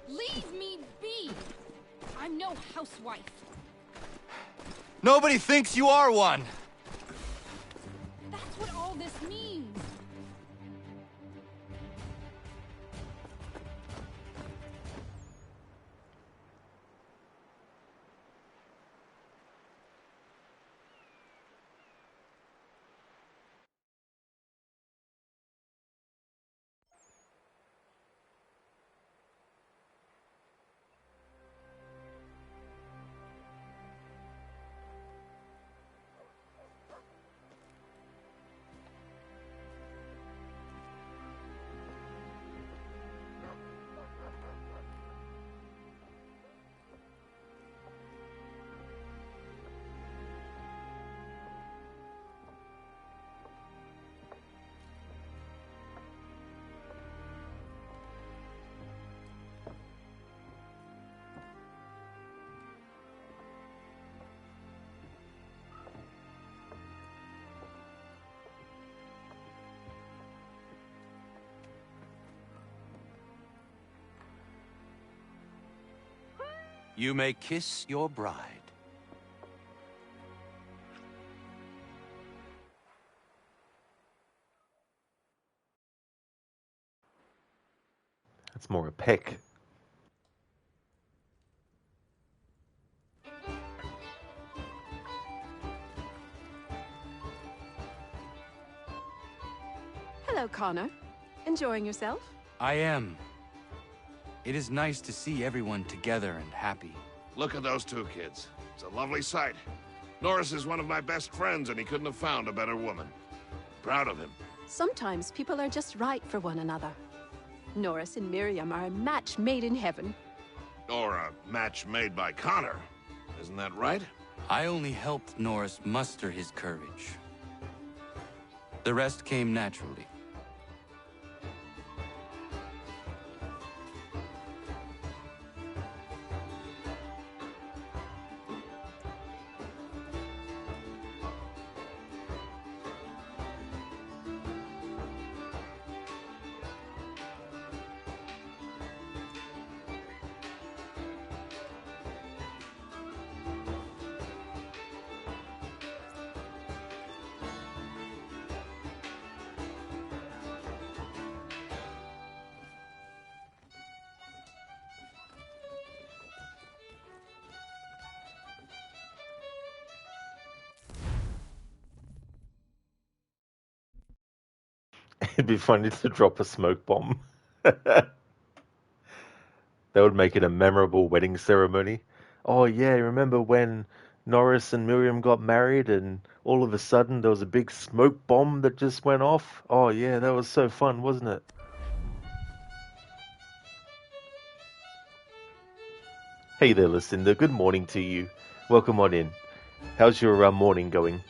Leave me be! I'm no housewife. Nobody thinks you are one. That's what all this means. You may kiss your bride. That's more a peck. Hello, Connor. Enjoying yourself? I am. It is nice to see everyone together and happy. Look at those two kids. It's a lovely sight. Norris is one of my best friends, and he couldn't have found a better woman. Proud of him. Sometimes people are just right for one another. Norris and Miriam are a match made in heaven. Or a match made by Connor. Isn't that right? I only helped Norris muster his courage. The rest came naturally. It'd be funny to drop a smoke bomb. That would make it a memorable wedding ceremony. Oh yeah, remember when Norris and Miriam got married and all of a sudden there was a big smoke bomb that just went off? Oh yeah, that was so fun, wasn't it? Hey there, Lucinda. Good morning to you. Welcome on in. How's your morning going?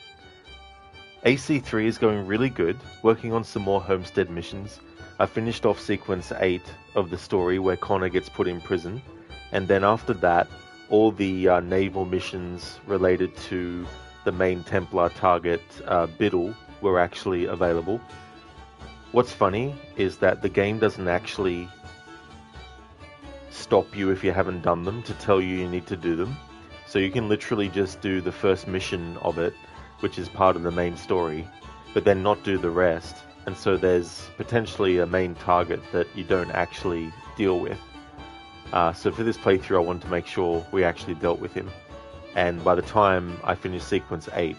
AC3 is going really good, working on some more homestead missions. I finished off sequence 8 of the story where Connor gets put in prison, and then after that, all the naval missions related to the main Templar target, Biddle, were actually available. What's funny is that the game doesn't actually stop you if you haven't done them to tell you need to do them. So you can literally just do the first mission of it, which is part of the main story, but then not do the rest. And so there's potentially a main target that you don't actually deal with. So for this playthrough, I wanted to make sure we actually dealt with him. And by the time I finished sequence 8,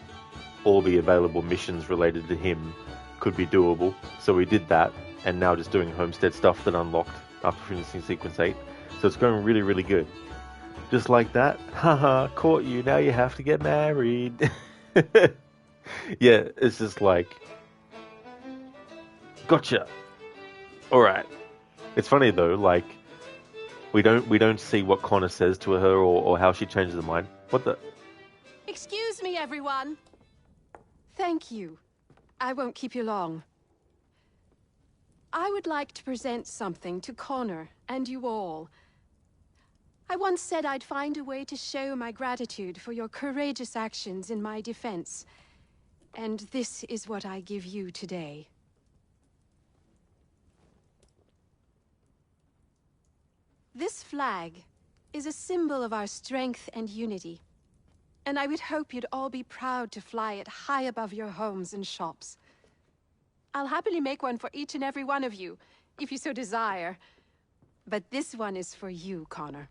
all the available missions related to him could be doable. So we did that, and now just doing homestead stuff that unlocked after finishing sequence 8. So it's going really, really good. Just like that, haha, caught you, now you have to get married. Yeah, it's just like, gotcha. Alright. It's funny though, like, we don't see what Connor says to her or how she changes her mind. What the? Excuse me, everyone. Thank you. I won't keep you long. I would like to present something to Connor and you all. I once said I'd find a way to show my gratitude for your courageous actions in my defense. And this is what I give you today. This flag is a symbol of our strength and unity. And I would hope you'd all be proud to fly it high above your homes and shops. I'll happily make one for each and every one of you, if you so desire. But this one is for you, Connor.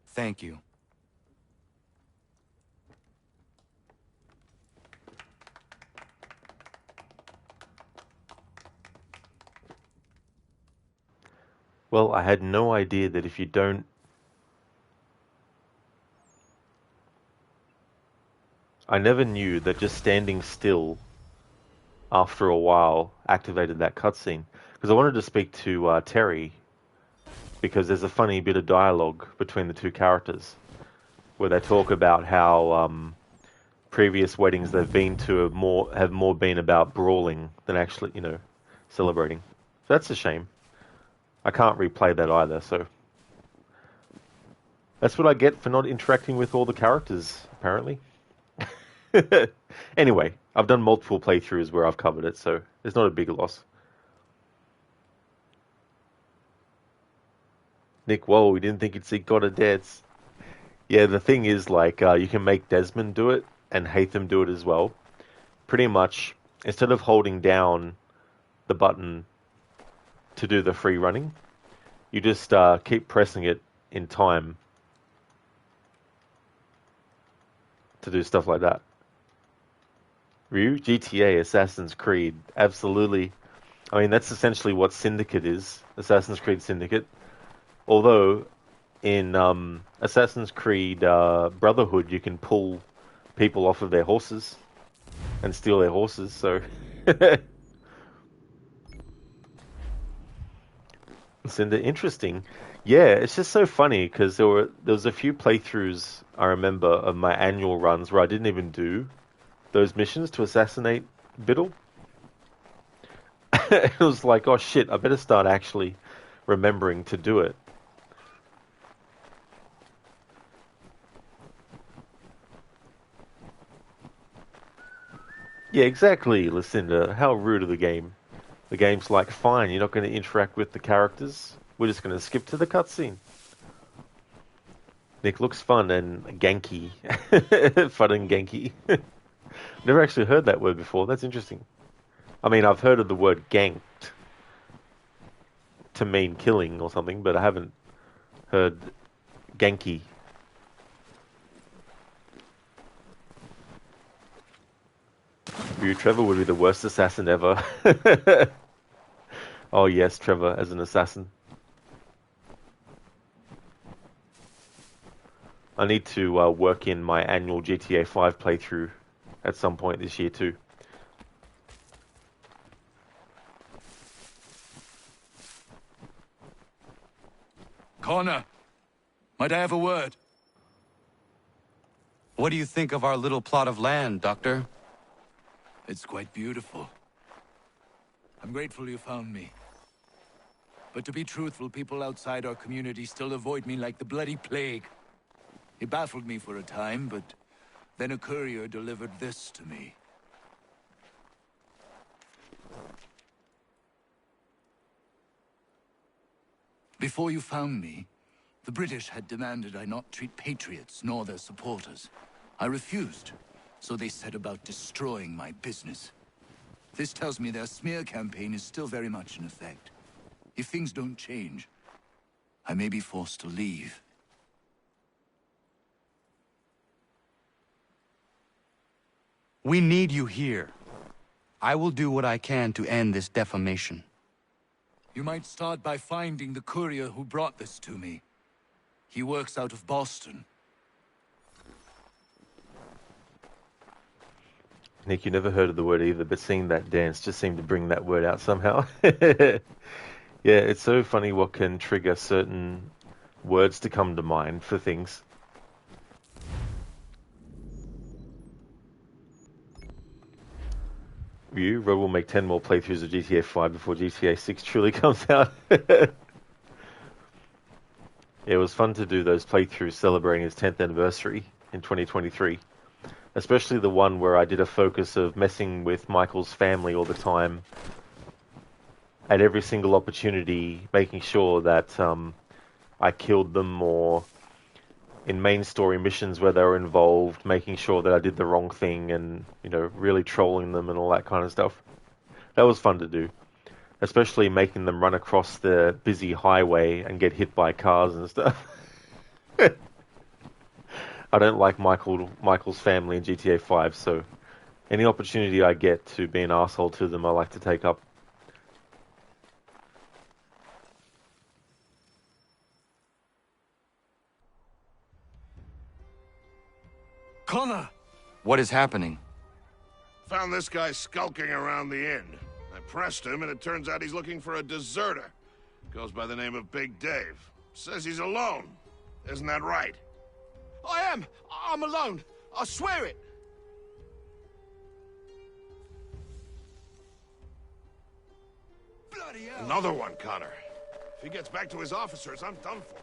Thank you. Well, I had no idea that if you don't... I never knew that just standing still after a while activated that cutscene. Because I wanted to speak to Terry, because there's a funny bit of dialogue between the two characters where they talk about how previous weddings they've been to have more been about brawling than actually, celebrating. So that's a shame. I can't replay that either, so that's what I get for not interacting with all the characters, apparently. Anyway, I've done multiple playthroughs where I've covered it, so it's not a big loss. Nick, whoa, we didn't think you'd see God of Dance. Yeah, the thing is, you can make Desmond do it, and Haytham do it as well. Pretty much, instead of holding down the button to do the free running, you just keep pressing it in time to do stuff like that. Ryu, GTA, Assassin's Creed, absolutely. I mean, that's essentially what Syndicate is, Assassin's Creed Syndicate. Although, in Assassin's Creed Brotherhood, you can pull people off of their horses and steal their horses, so... Interesting. Yeah, it's just so funny, because there was a few playthroughs, I remember, of my annual runs where I didn't even do those missions to assassinate Biddle. It was like, oh shit, I better start actually remembering to do it. Yeah, exactly, Lucinda. How rude of the game. The game's like, fine, you're not going to interact with the characters. We're just going to skip to the cutscene. Nick looks fun and ganky. Fun and ganky. Never actually heard that word before. That's interesting. I mean, I've heard of the word ganked to mean killing or something, but I haven't heard ganky. Trevor would be the worst assassin ever. Oh yes, Trevor as an assassin. I need to work in my annual GTA 5 playthrough at some point this year too. Connor, might I have a word? What do you think of our little plot of land, Doctor? It's quite beautiful. I'm grateful you found me. But to be truthful, people outside our community still avoid me like the bloody plague. It baffled me for a time, but then a courier delivered this to me. Before you found me, the British had demanded I not treat patriots nor their supporters. I refused, so they set about destroying my business. This tells me their smear campaign is still very much in effect. If things don't change, I may be forced to leave. We need you here. I will do what I can to end this defamation. You might start by finding the courier who brought this to me. He works out of Boston. Nick, you never heard of the word either, but seeing that dance just seemed to bring that word out somehow. Yeah, it's so funny what can trigger certain words to come to mind for things. Rob will make 10 more playthroughs of GTA 5 before GTA 6 truly comes out. Yeah, it was fun to do those playthroughs celebrating his 10th anniversary in 2023. Especially the one where I did a focus of messing with Michael's family all the time. At every single opportunity, making sure that I killed them, or in main story missions where they were involved, making sure that I did the wrong thing and, you know, really trolling them and all that kind of stuff. That was fun to do. Especially making them run across the busy highway and get hit by cars and stuff. I don't like Michael's family in GTA 5, so any opportunity I get to be an asshole to them, I like to take up. Connor! What is happening? Found this guy skulking around the inn. I pressed him, and it turns out he's looking for a deserter. Goes by the name of Big Dave. Says he's alone. Isn't that right? I am! I'm alone! I swear it! Bloody hell! Another one, Connor. If he gets back to his officers, I'm done for.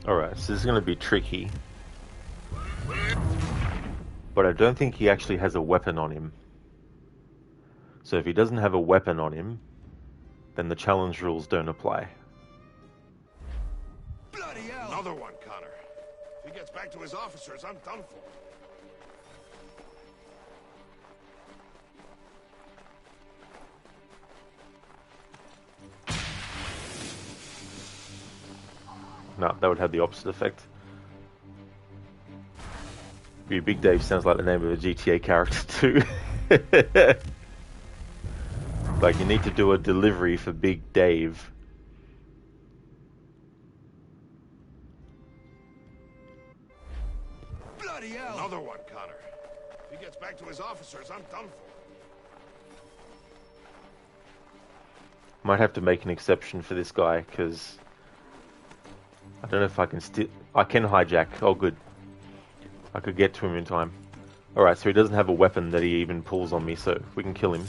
Alright, so this is going to be tricky. But I don't think he actually has a weapon on him. So if he doesn't have a weapon on him, then the challenge rules don't apply. Bloody hell! Another one, Connor. If he gets back to his officers, I'm done for. No, that would have the opposite effect. Big Dave sounds like the name of a GTA character too. Like, you need to do a delivery for Big Dave. Bloody hell! Another one, Connor. If he gets back to his officers, I'm done for. Might have to make an exception for this guy, because I don't know if I can I can hijack. Oh, good. I could get to him in time. Alright, so he doesn't have a weapon that he even pulls on me, so we can kill him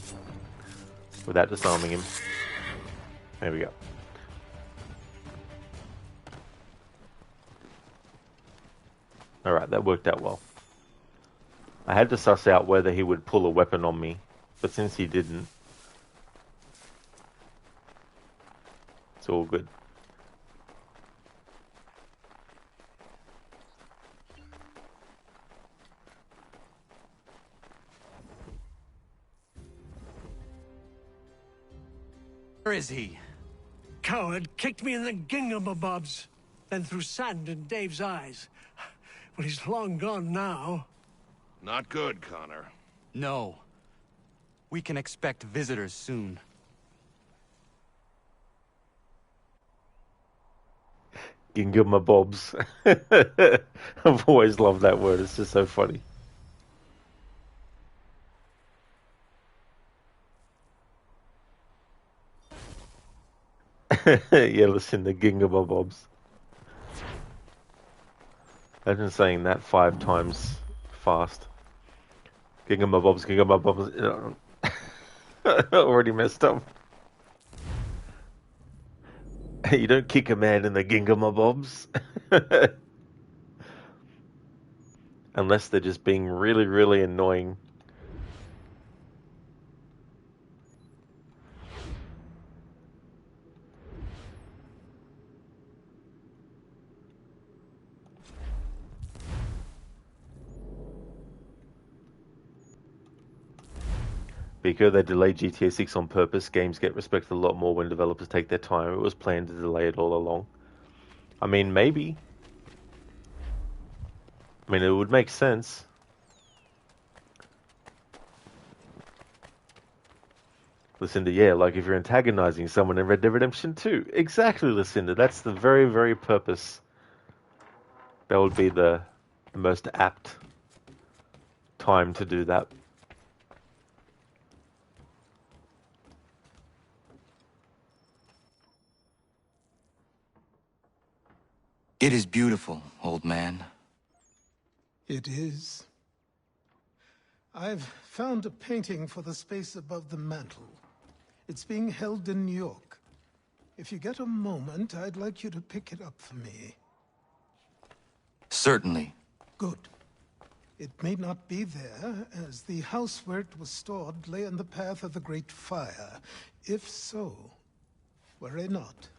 without disarming him. There we go. Alright, that worked out well. I had to suss out whether he would pull a weapon on me, but since he didn't, it's all good. Where is he? Coward kicked me in the gingamabobs, then threw sand in Dave's eyes. Well, he's long gone now. Not good, Connor. No. We can expect visitors soon. Gingamabobs. I've always loved that word, it's just so funny. Yeah, listen, the Gingamabobs. Imagine saying that 5 times fast. Gingamabobs, Gingamabobs. Already messed up. You don't kick a man in the Gingamabobs. Unless they're just being really, really annoying. Because they delayed GTA 6 on purpose, games get respected a lot more when developers take their time. It was planned to delay it all along. I mean, maybe. I mean, it would make sense. Lucinda, yeah, like if you're antagonizing someone in Red Dead Redemption 2. Exactly, Lucinda. That's the very, very purpose that would be the most apt time to do that. It is beautiful, old man. It is. I've found a painting for the space above the mantle. It's being held in New York. If you get a moment, I'd like you to pick it up for me. Certainly. Good. It may not be there, as the house where it was stored lay in the path of the Great Fire. If so, worry not.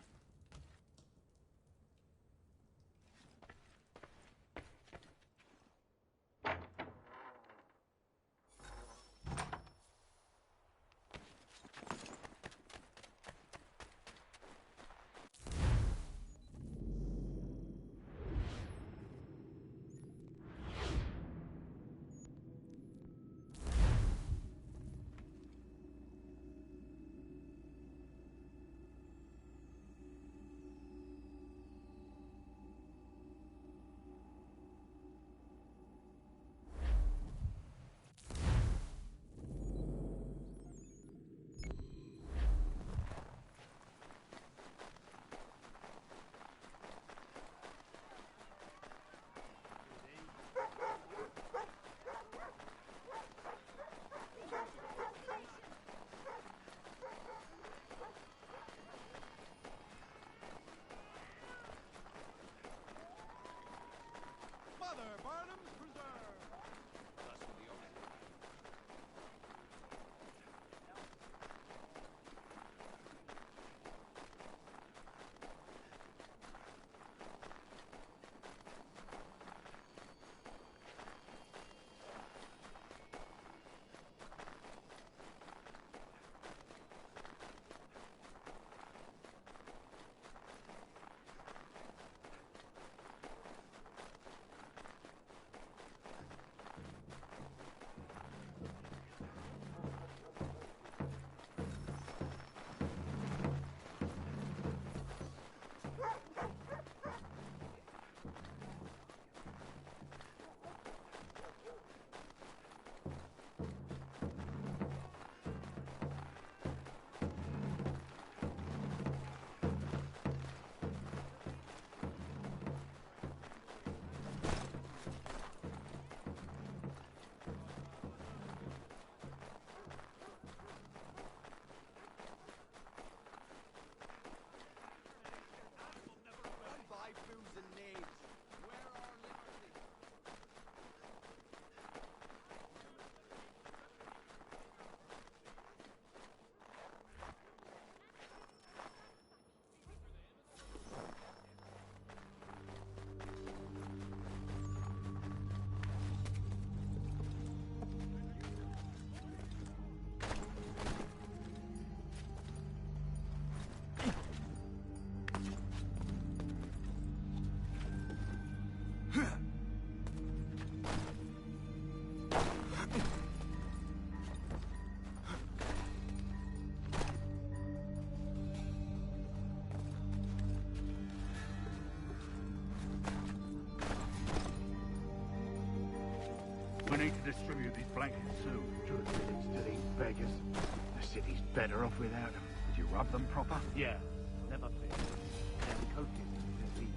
We need to distribute these blankets soon. To these beggars. The city's better off without them. Did you rub them proper? Yeah, never been. Their coat is easy.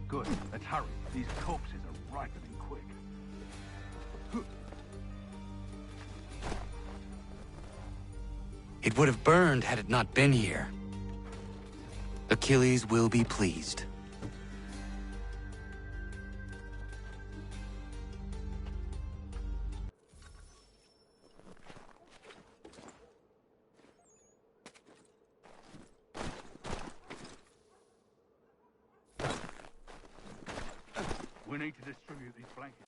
Good, let's hurry. These corpses are ripening quick. It would have burned had it not been here. Achilles will be pleased. We need to distribute these blankets.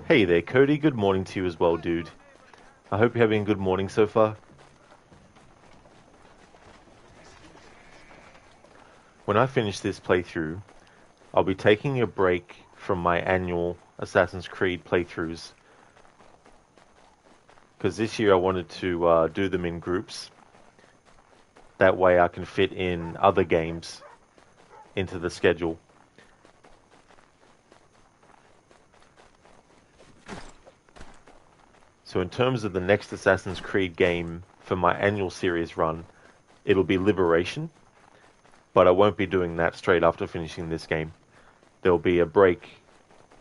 Hey there, Cody. Good morning to you as well, dude. I hope you're having a good morning so far. When I finish this playthrough, I'll be taking a break from my annual Assassin's Creed playthroughs. Because this year I wanted to do them in groups. That way I can fit in other games into the schedule. So in terms of the next Assassin's Creed game for my annual series run, it'll be Liberation. But I won't be doing that straight after finishing this game. There'll be a break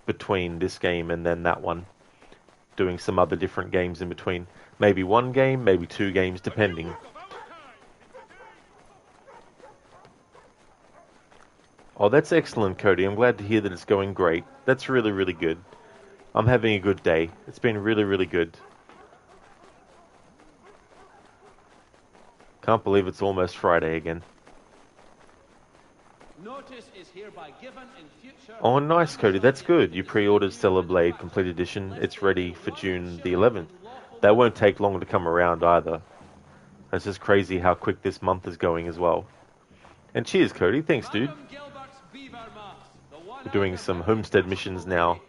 between this game and then that one. Doing some other different games in between. Maybe one game, maybe two games, depending. Oh, that's excellent, Cody. I'm glad to hear that it's going great. That's really, really good. I'm having a good day. It's been really, really good. Can't believe it's almost Friday again. Notice is hereby given in future. Oh, nice, Cody. That's good. You pre-ordered Stellar Blade Complete Edition. It's ready for June the 11th. That won't take long to come around either. It's just crazy how quick this month is going as well. And cheers, Cody. Thanks, dude. We're doing some homestead missions now.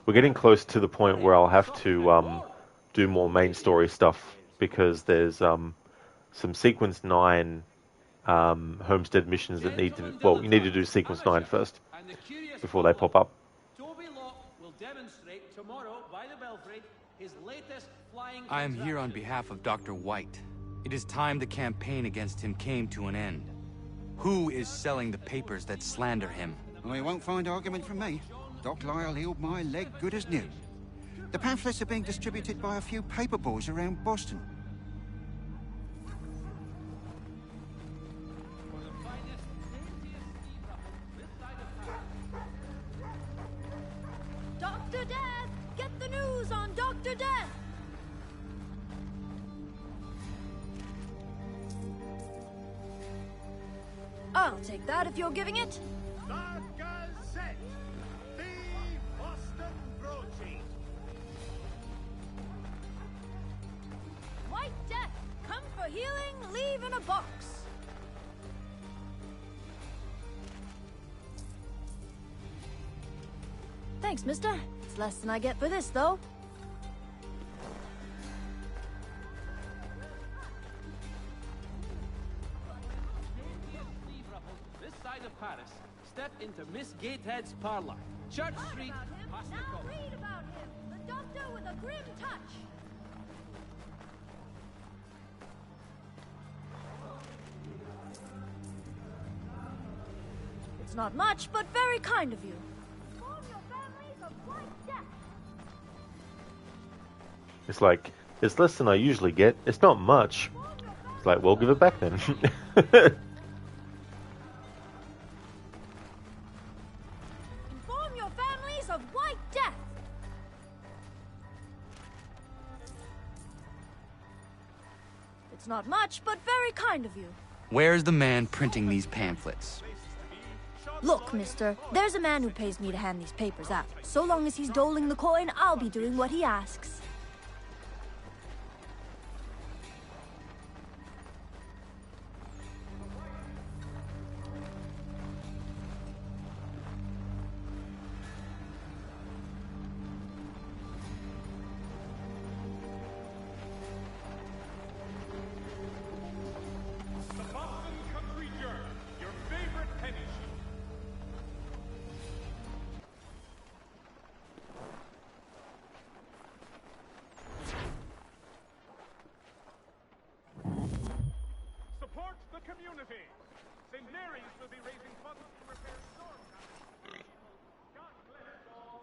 We're getting close to the point where I'll have to do more main story stuff because there's some Sequence 9 homestead missions that need to... Well, you need to do Sequence 9 first before they pop up. I am here on behalf of Dr. White. It is time the campaign against him came to an end. Who is selling the papers that slander him? Well, you won't find argument from me. Doc Lyle healed my leg good as new. The pamphlets are being distributed by a few paper boys around Boston. Dr. Death! Get the news on Dr. Death! I'll take that if you're giving it. The Gazette! The Boston Broadsheet! White Death! Come for healing, leave in a box! Thanks, mister. It's less than I get for this, though. This side of Paris, step into Miss Gatehead's parlor. Church Street, past the Now coffee. read about him, the doctor with a grim touch. It's not much, but very kind of you. Inform your families of White Death. It's like, it's less than I usually get. It's not much. It's like, well, give it back then. Inform your families of White Death. It's not much, but very kind of you. Where's the man printing these pamphlets? Look, mister, there's a man who pays me to hand these papers out. So long as he's doling the coin, I'll be doing what he asks. The Boston Country Journal, your favorite penny sheet. Support the community. St. Mary's will be raising funds to repair storm damage. God bless all.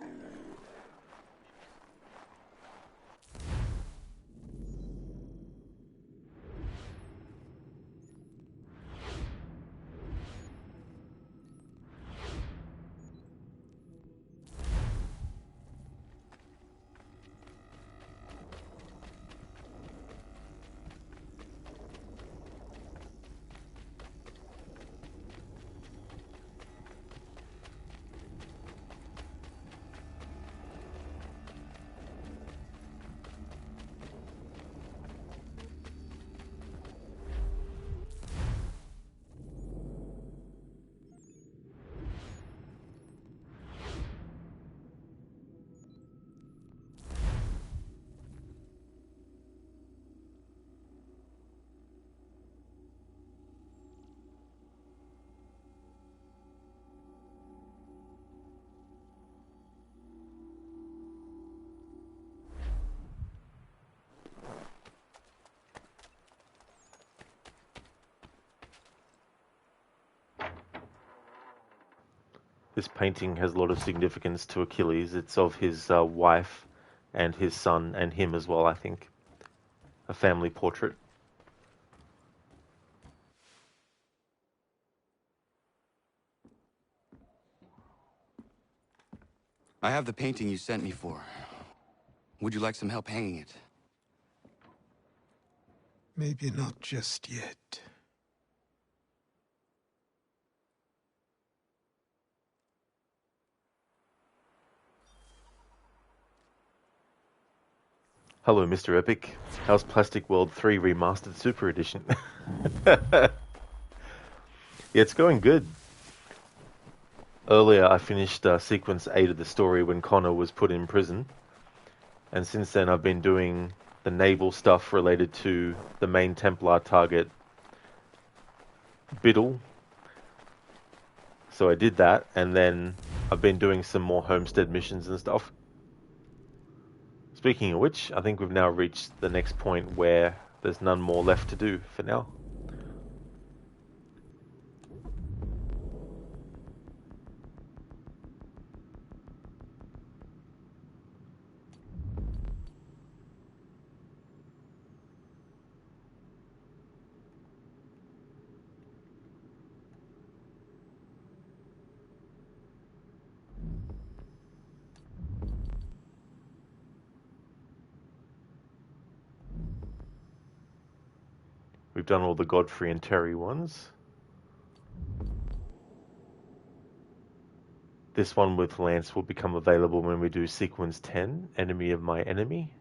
This painting has a lot of significance to Achilles. It's of his wife and his son and him as well, I think. A family portrait. I have the painting you sent me for. Would you like some help hanging it? Maybe not just yet. Hello, Mr. Epic. How's Plastic World 3 Remastered Super Edition? Yeah, it's going good. Earlier, I finished Sequence 8 of the story when Connor was put in prison. And since then, I've been doing the naval stuff related to the main Templar target, Biddle. So I did that, and then I've been doing some more homestead missions and stuff. Speaking of which, I think we've now reached the next point where there's none more left to do for now. We've done all the Godfrey and Terry ones. This one with Lance will become available when we do Sequence 10, Enemy of My Enemy.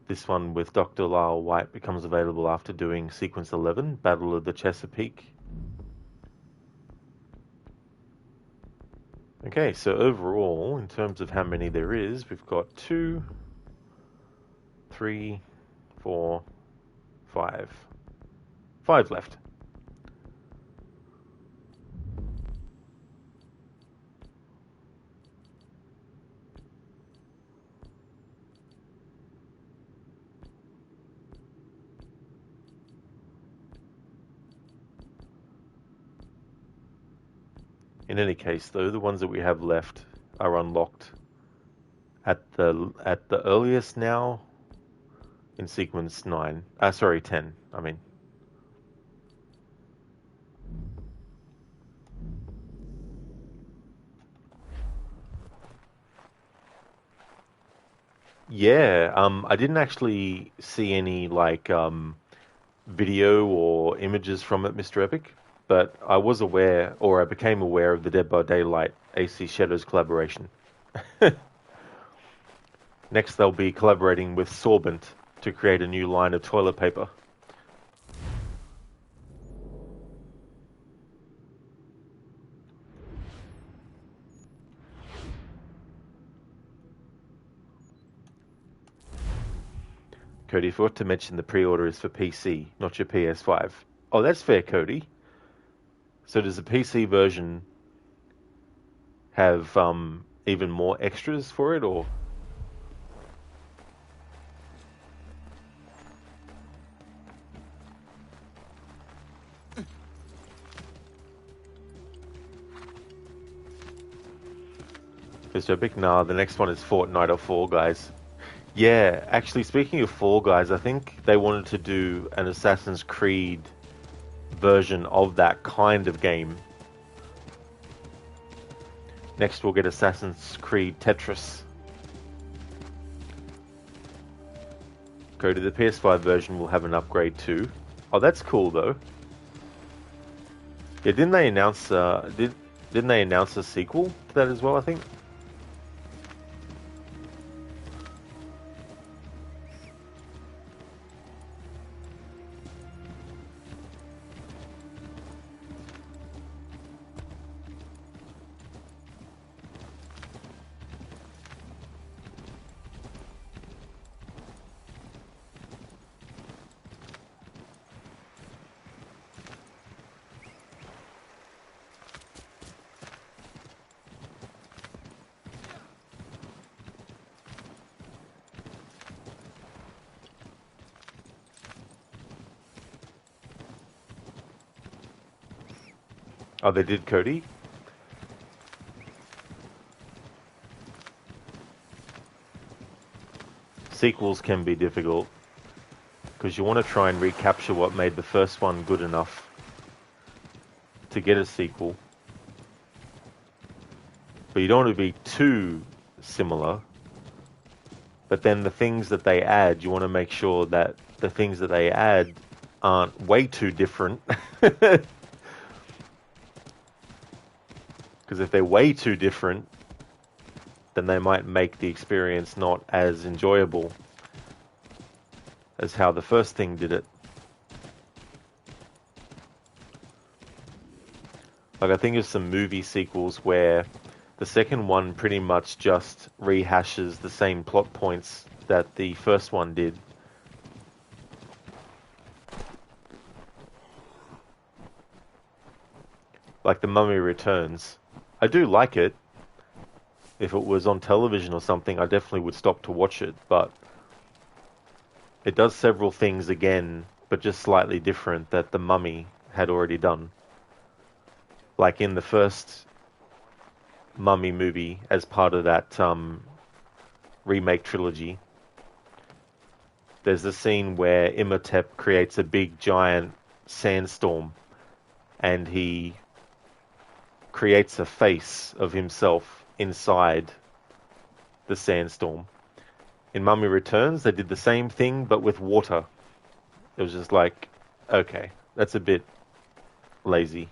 This one with Dr. Lyle White becomes available after doing Sequence 11, Battle of the Chesapeake. Okay, so overall, in terms of how many there is, we've got 2, 3, 4, 5. 5 left. In any case, though, the ones that we have left are unlocked at the earliest now in Sequence 9. 10, I mean. Yeah, I didn't actually see any video or images from it, Mr. Epic, but I was aware, or I became aware of the Dead by Daylight AC Shadows collaboration. Next, they'll be collaborating with Sorbent to create a new line of toilet paper. Cody, forgot to mention the pre-order is for PC, not your PS5. Oh, that's fair, Cody. So does the PC version have even more extras for it, or? Mr. Epic? Nah, the next one is Fortnite or Fall Guys. Yeah, actually, speaking of Fall Guys, I think they wanted to do an Assassin's Creed version of that kind of game. Next, we'll get Assassin's Creed Tetris. Go to the PS5 version, will have an upgrade too. Oh, that's cool though. Yeah, didn't they announce? Didn't they announce a sequel to that as well? I think. Oh, they did, Cody? Sequels can be difficult because you want to try and recapture what made the first one good enough to get a sequel. But you don't want to be too similar. But then the things that they add, you want to make sure that the things that they add aren't way too different. Because if they're way too different, then they might make the experience not as enjoyable as how the first thing did it. Like, I think of some movie sequels where the second one pretty much just rehashes the same plot points that the first one did. Like The Mummy Returns. I do like it. If it was on television or something, I definitely would stop to watch it, but it does several things again, but just slightly different that The Mummy had already done. Like in the first Mummy movie, as part of that remake trilogy, there's a scene where Imhotep creates a big giant sandstorm and he creates a face of himself inside the sandstorm. In Mummy Returns, they did the same thing, but with water. It was just like, okay, that's a bit lazy.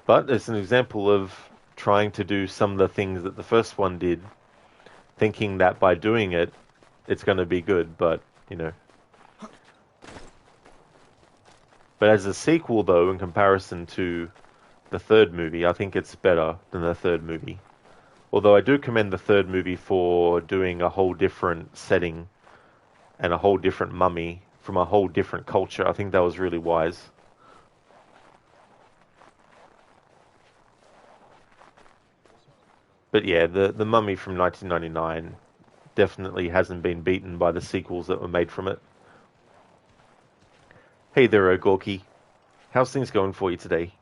But it's an example of trying to do some of the things that the first one did, thinking that by doing it, it's going to be good, but, you know. But as a sequel, though, in comparison to the third movie, I think it's better than the third movie. Although I do commend the third movie for doing a whole different setting and a whole different mummy from a whole different culture. I think that was really wise. But yeah, the Mummy from 1999 definitely hasn't been beaten by the sequels that were made from it. Hey there, Ogorki. How's things going for you today?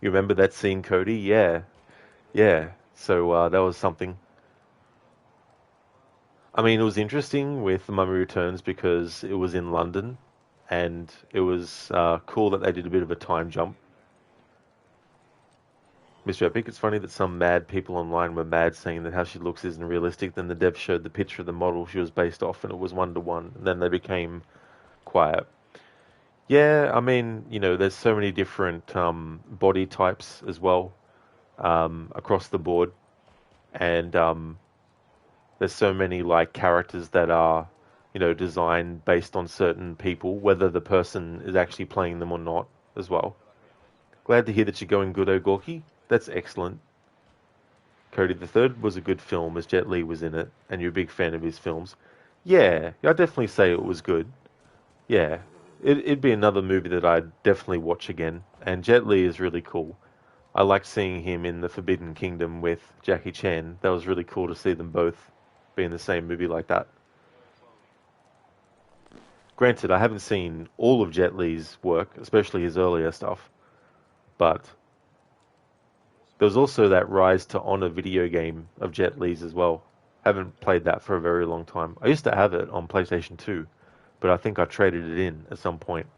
You remember that scene, Cody? Yeah. Yeah. So that was something. I mean, it was interesting with The Mummy Returns because it was in London, and it was cool that they did a bit of a time jump. Mr. Epic, it's funny that some mad people online were mad saying that how she looks isn't realistic. Then the dev showed the picture of the model she was based off, and it was 1-to-1. And then they became quiet. Yeah, I mean, you know, there's so many different body types as well across the board. And there's so many, like, characters that are, you know, designed based on certain people, whether the person is actually playing them or not as well. Glad to hear that you're going good, Ogorki. That's excellent. Cody the Third was a good film as Jet Li was in it, and you're a big fan of his films. Yeah, I'd definitely say it was good. Yeah, it'd be another movie that I'd definitely watch again, and Jet Li is really cool. I like seeing him in The Forbidden Kingdom with Jackie Chan. That was really cool to see them both be in the same movie like that. Granted, I haven't seen all of Jet Li's work, especially his earlier stuff, but there was also that Rise to Honor video game of Jet Li's as well. Haven't played that for a very long time. I used to have it on PlayStation 2, but I think I traded it in at some point.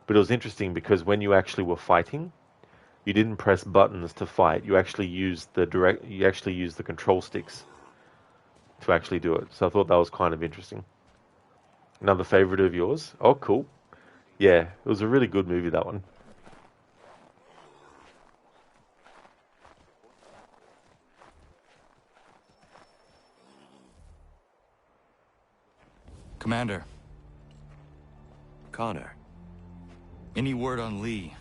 But it was interesting because when you actually were fighting, you didn't press buttons to fight. You actually used the control sticks to actually do it. So I thought that was kind of interesting. Another favorite of yours? Oh, cool. Yeah, it was a really good movie, that one. Commander. Connor. Any word on Lee?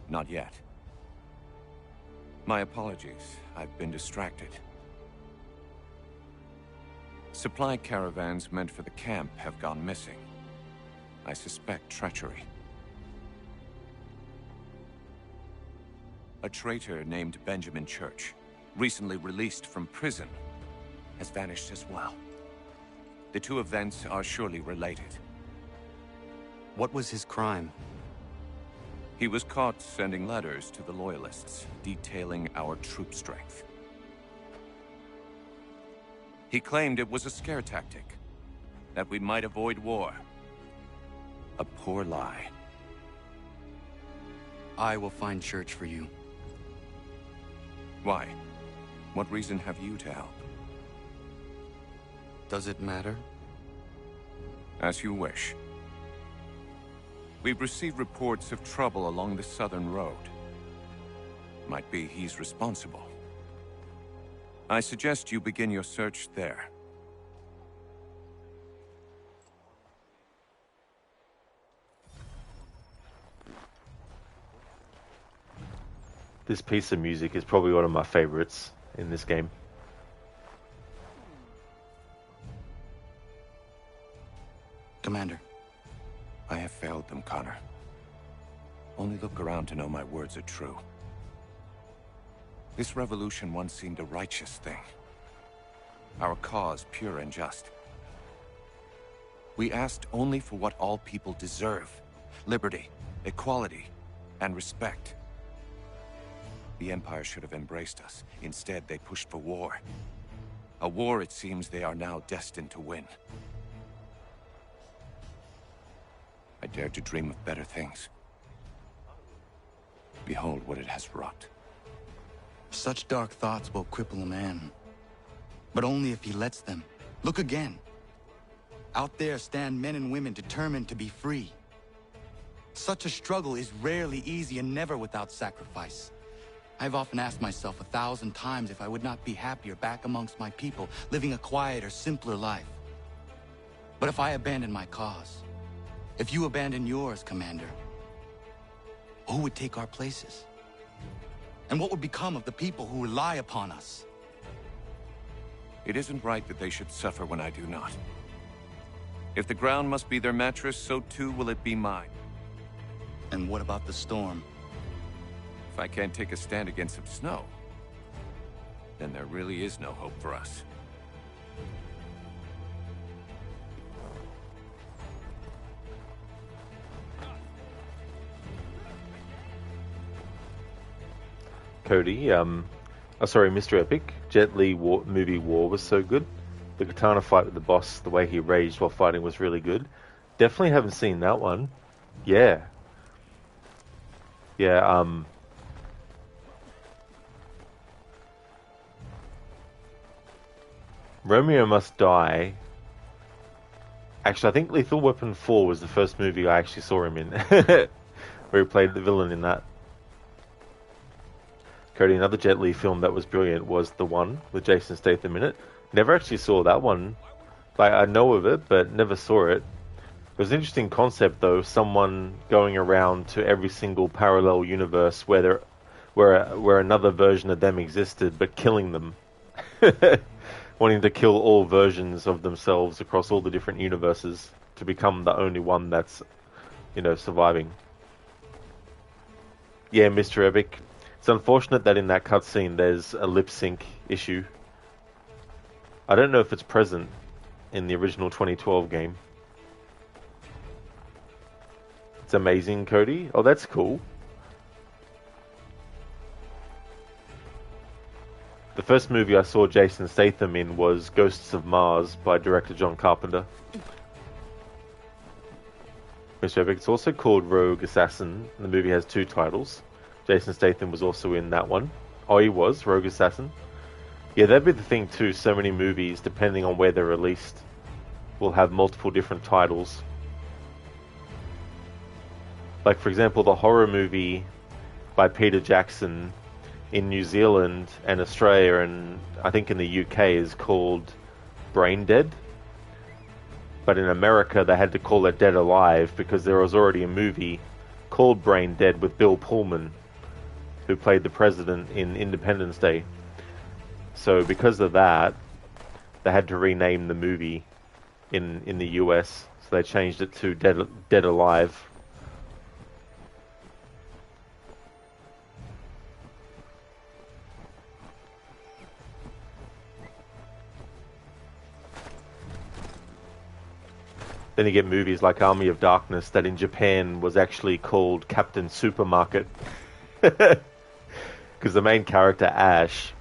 Not yet. My apologies. I've been distracted. Supply caravans meant for the camp have gone missing. I suspect treachery. A traitor named Benjamin Church, recently released from prison, has vanished as well. The two events are surely related. What was his crime? He was caught sending letters to the Loyalists, detailing our troop strength. He claimed it was a scare tactic, that we might avoid war. A poor lie. I will find church for you. Why? What reason have you to help? Does it matter? As you wish. We've received reports of trouble along the southern road. Might be he's responsible. I suggest you begin your search there. This piece of music is probably one of my favorites in this game. Commander. I have failed them, Connor. Only look around to know my words are true. This revolution once seemed a righteous thing. Our cause pure and just. We asked only for what all people deserve. Liberty, equality, and respect. The Empire should have embraced us. Instead, they pushed for war. A war it seems they are now destined to win. I dared to dream of better things. Behold what it has wrought. Such dark thoughts will cripple a man. But only if he lets them. Look again. Out there stand men and women determined to be free. Such a struggle is rarely easy and never without sacrifice. I've often asked myself 1,000 times if I would not be happier back amongst my people, living a quieter, simpler life. But if I abandon my cause, if you abandon yours, Commander, who would take our places? And what would become of the people who rely upon us? It isn't right that they should suffer when I do not. If the ground must be their mattress, so too will it be mine. And what about the storm? If I can't take a stand against some snow, then there really is no hope for us. Cody, sorry, Mr. Epic. Jet Li movie War was so good. The katana fight with the boss, the way he raged while fighting was really good. Definitely haven't seen that one. Yeah. Yeah, Romeo Must Die. Actually, I think Lethal Weapon 4 was the first movie I actually saw him in. Where he played the villain in that. Cody, another Jet Li film that was brilliant was The One, with Jason Statham in it. Never actually saw that one. Like, I know of it, but never saw it. It was an interesting concept, though. Someone going around to every single parallel universe where another version of them existed, but killing them. Wanting to kill all versions of themselves across all the different universes to become the only one that's, surviving. Yeah, Mr. Epic. It's unfortunate that in that cutscene there's a lip sync issue. I don't know if it's present in the original 2012 game. It's amazing, Cody. Oh, that's cool. The first movie I saw Jason Statham in was Ghosts of Mars by director John Carpenter. Mr. Epic, it's also called Rogue Assassin. The movie has 2 titles. Jason Statham was also in that one. Oh, he was? Rogue Assassin? Yeah, that'd be the thing too. So many movies, depending on where they're released, will have multiple different titles. Like, for example, the horror movie by Peter Jackson in New Zealand and Australia and I think in the UK is called Brain Dead. But in America they had to call it Dead Alive because there was already a movie called Brain Dead with Bill Pullman, who played the president in Independence Day. So because of that, they had to rename the movie in the US. So they changed it to Dead Alive. Then you get movies like Army of Darkness that in Japan was actually called Captain Supermarket. Because the main character, Ash,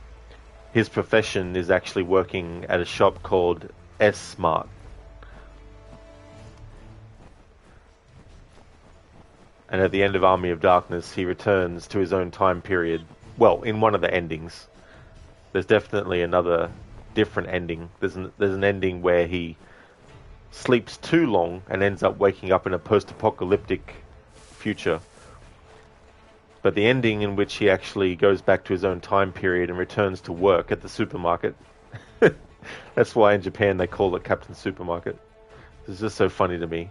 his profession is actually working at a shop called S-Smart. And at the end of Army of Darkness, he returns to his own time period. Well, in one of the endings. There's definitely another different ending. There's an ending where he sleeps too long and ends up waking up in a post-apocalyptic future. But the ending in which he actually goes back to his own time period and returns to work at the supermarket. That's why in Japan they call it Captain Supermarket. It's just so funny to me.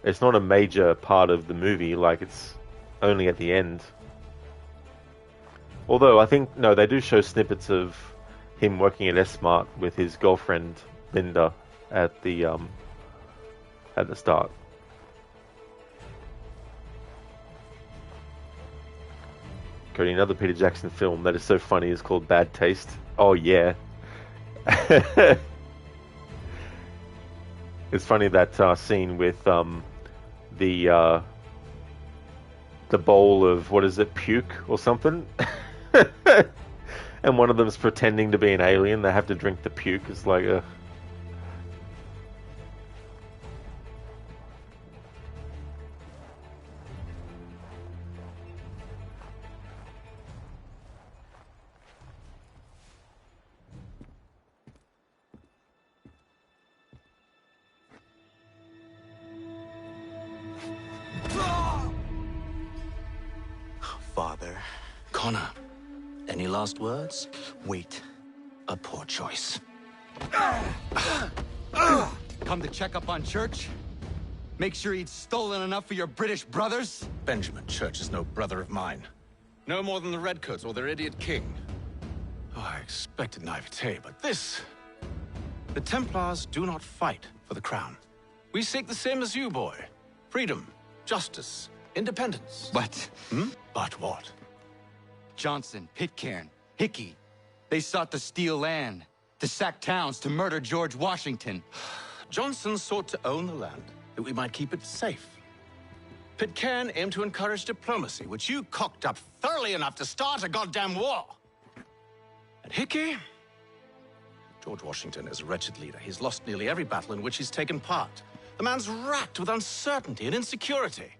It's not a major part of the movie, like it's only at the end. Although I think, no, they do show snippets of him working at S-Mart with his girlfriend, Linda, at the start. Cody, another Peter Jackson film that is so funny is called Bad Taste. Oh yeah. It's funny that scene with the bowl of, what is it, puke or something? And one of them's pretending to be an alien. They have to drink the puke. It's like, Father. Connor, any last words? Wait. A poor choice. Come to check up on Church? Make sure he'd stolen enough for your British brothers? Benjamin Church is no brother of mine. No more than the Redcoats or their idiot king. Oh, I expected naivete, but this... The Templars do not fight for the crown. We seek the same as you, boy. Freedom, justice, independence. But... But what? Johnson, Pitcairn, Hickey. They sought to steal land, to sack towns, to murder George Washington. Johnson sought to own the land, that we might keep it safe. Pitcairn aimed to encourage diplomacy, which you cocked up thoroughly enough to start a goddamn war. And Hickey? George Washington is a wretched leader. He's lost nearly every battle in which he's taken part. The man's racked with uncertainty and insecurity.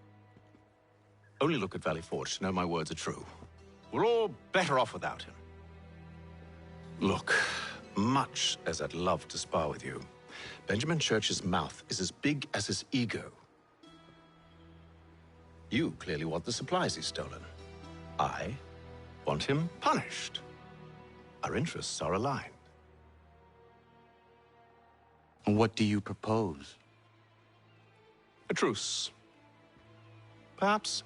Only look at Valley Forge to know my words are true. We're all better off without him. Look, much as I'd love to spar with you, Benjamin Church's mouth is as big as his ego. You clearly want the supplies he's stolen. I want him punished. Our interests are aligned. What do you propose? A truce. Perhaps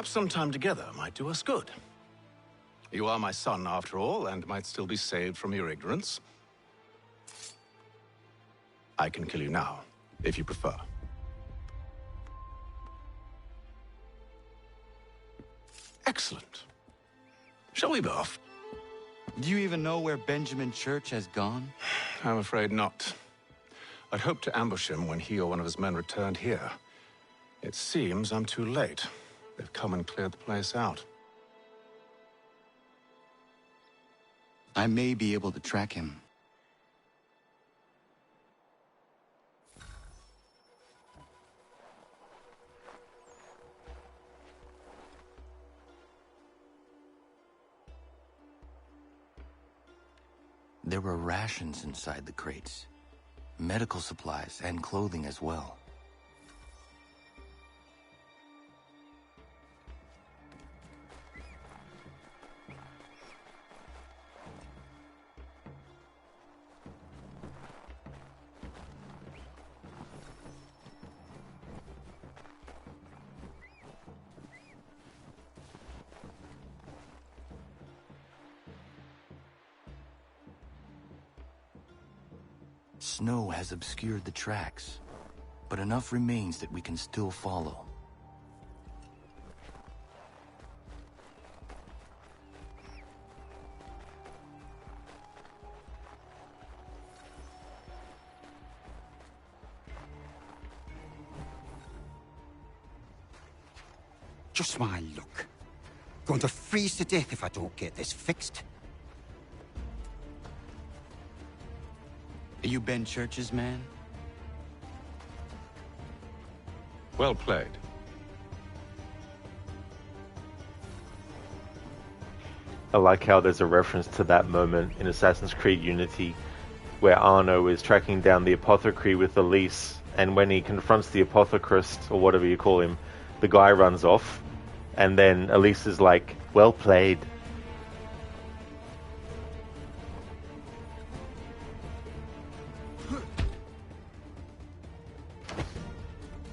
some time together might do us good. You are my son, after all, and might still be saved from your ignorance. I can kill you now, if you prefer. Excellent. Shall we be off? Do you even know where Benjamin Church has gone? I'm afraid not. I'd hoped to ambush him when he or one of his men returned here. It seems I'm too late. They've come and cleared the place out. I may be able to track him. There were rations inside the crates. Medical supplies and clothing as well. Snow has obscured the tracks, but enough remains that we can still follow. Just my luck. Going to freeze to death if I don't get this fixed. Are you Ben Church's man? Well played. I like how there's a reference to that moment in Assassin's Creed Unity where Arno is tracking down the apothecary with Elise, and when he confronts the apothecarist, or whatever you call him, the guy runs off, and then Elise is like, well played.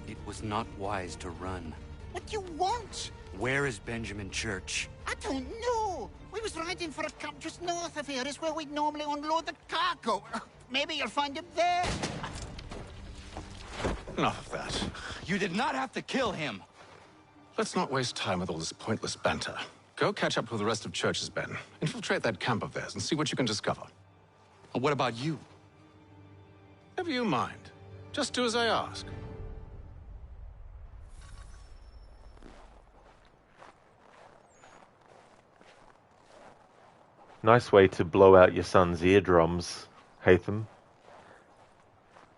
It was not wise to run. What do you want? Where is Benjamin Church? I don't know. We was riding for a camp just north of here. Is where we'd normally unload the cargo. Maybe you'll find him there. Enough of that. You did not have to kill him. Let's not waste time with all this pointless banter. Go catch up with the rest of Church's men. Infiltrate that camp of theirs and see what you can discover. And what about you? Never you mind. Just do as I ask. Nice way to blow out your son's eardrums, Haytham,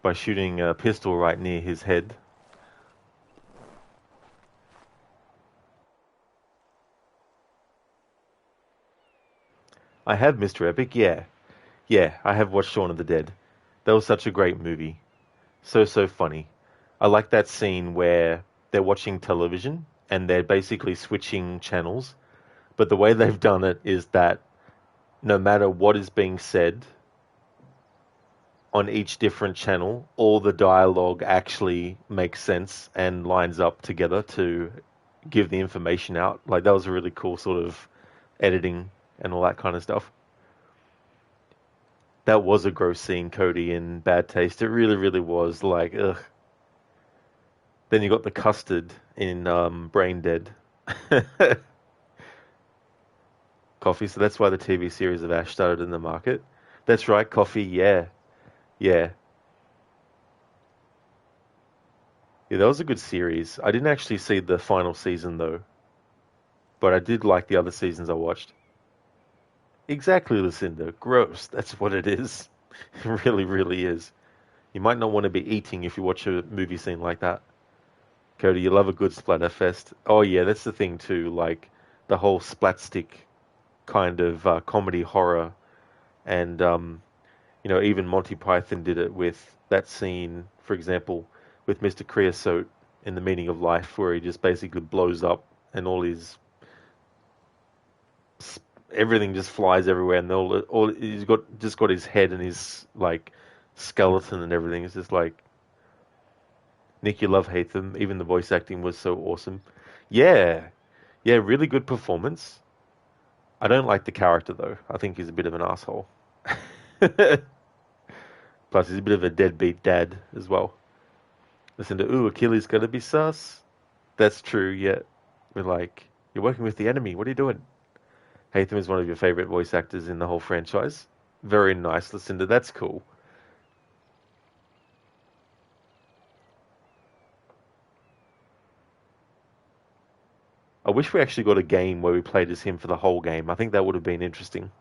by shooting a pistol right near his head. I have, Mr. Epic, yeah. Yeah, I have watched Shaun of the Dead. That was such a great movie. So funny. I like that scene where they're watching television and they're basically switching channels, but the way they've done it is that no matter what is being said on each different channel, all the dialogue actually makes sense and lines up together to give the information out. Like, that was a really cool sort of editing and all that kind of stuff. That was a gross scene, Cody, in Bad Taste. It really, really was. Like, ugh. Then you got the custard in Brain Dead. Coffee, so that's why the TV series of Ash started in the market. That's right, Coffee, yeah. Yeah. Yeah, that was a good series. I didn't actually see the final season, though. But I did like the other seasons I watched. Exactly, Lucinda. Gross. That's what it is. It really, really is. You might not want to be eating if you watch a movie scene like that. Cody, you love a good splatterfest. Oh, yeah, that's the thing, too. Like, the whole splatstick kind of comedy horror. And, you know, even Monty Python did it with that scene, for example, with Mr. Creosote in The Meaning of Life, where he just basically blows up and all his... everything just flies everywhere, and all he's got his head and his, like, skeleton and everything. It's just like... Nick, you love Haytham. Even the voice acting was so awesome. Yeah. Yeah, really good performance. I don't like the character, though. I think he's a bit of an asshole. Plus, he's a bit of a deadbeat dad as well. Listen to, ooh, Achilles gotta be sus. That's true, yeah. We're like, you're working with the enemy. What are you doing? Haytham is one of your favorite voice actors in the whole franchise. Very nice, Lucinda. That's cool. I wish we actually got a game where we played as him for the whole game. I think that would have been interesting.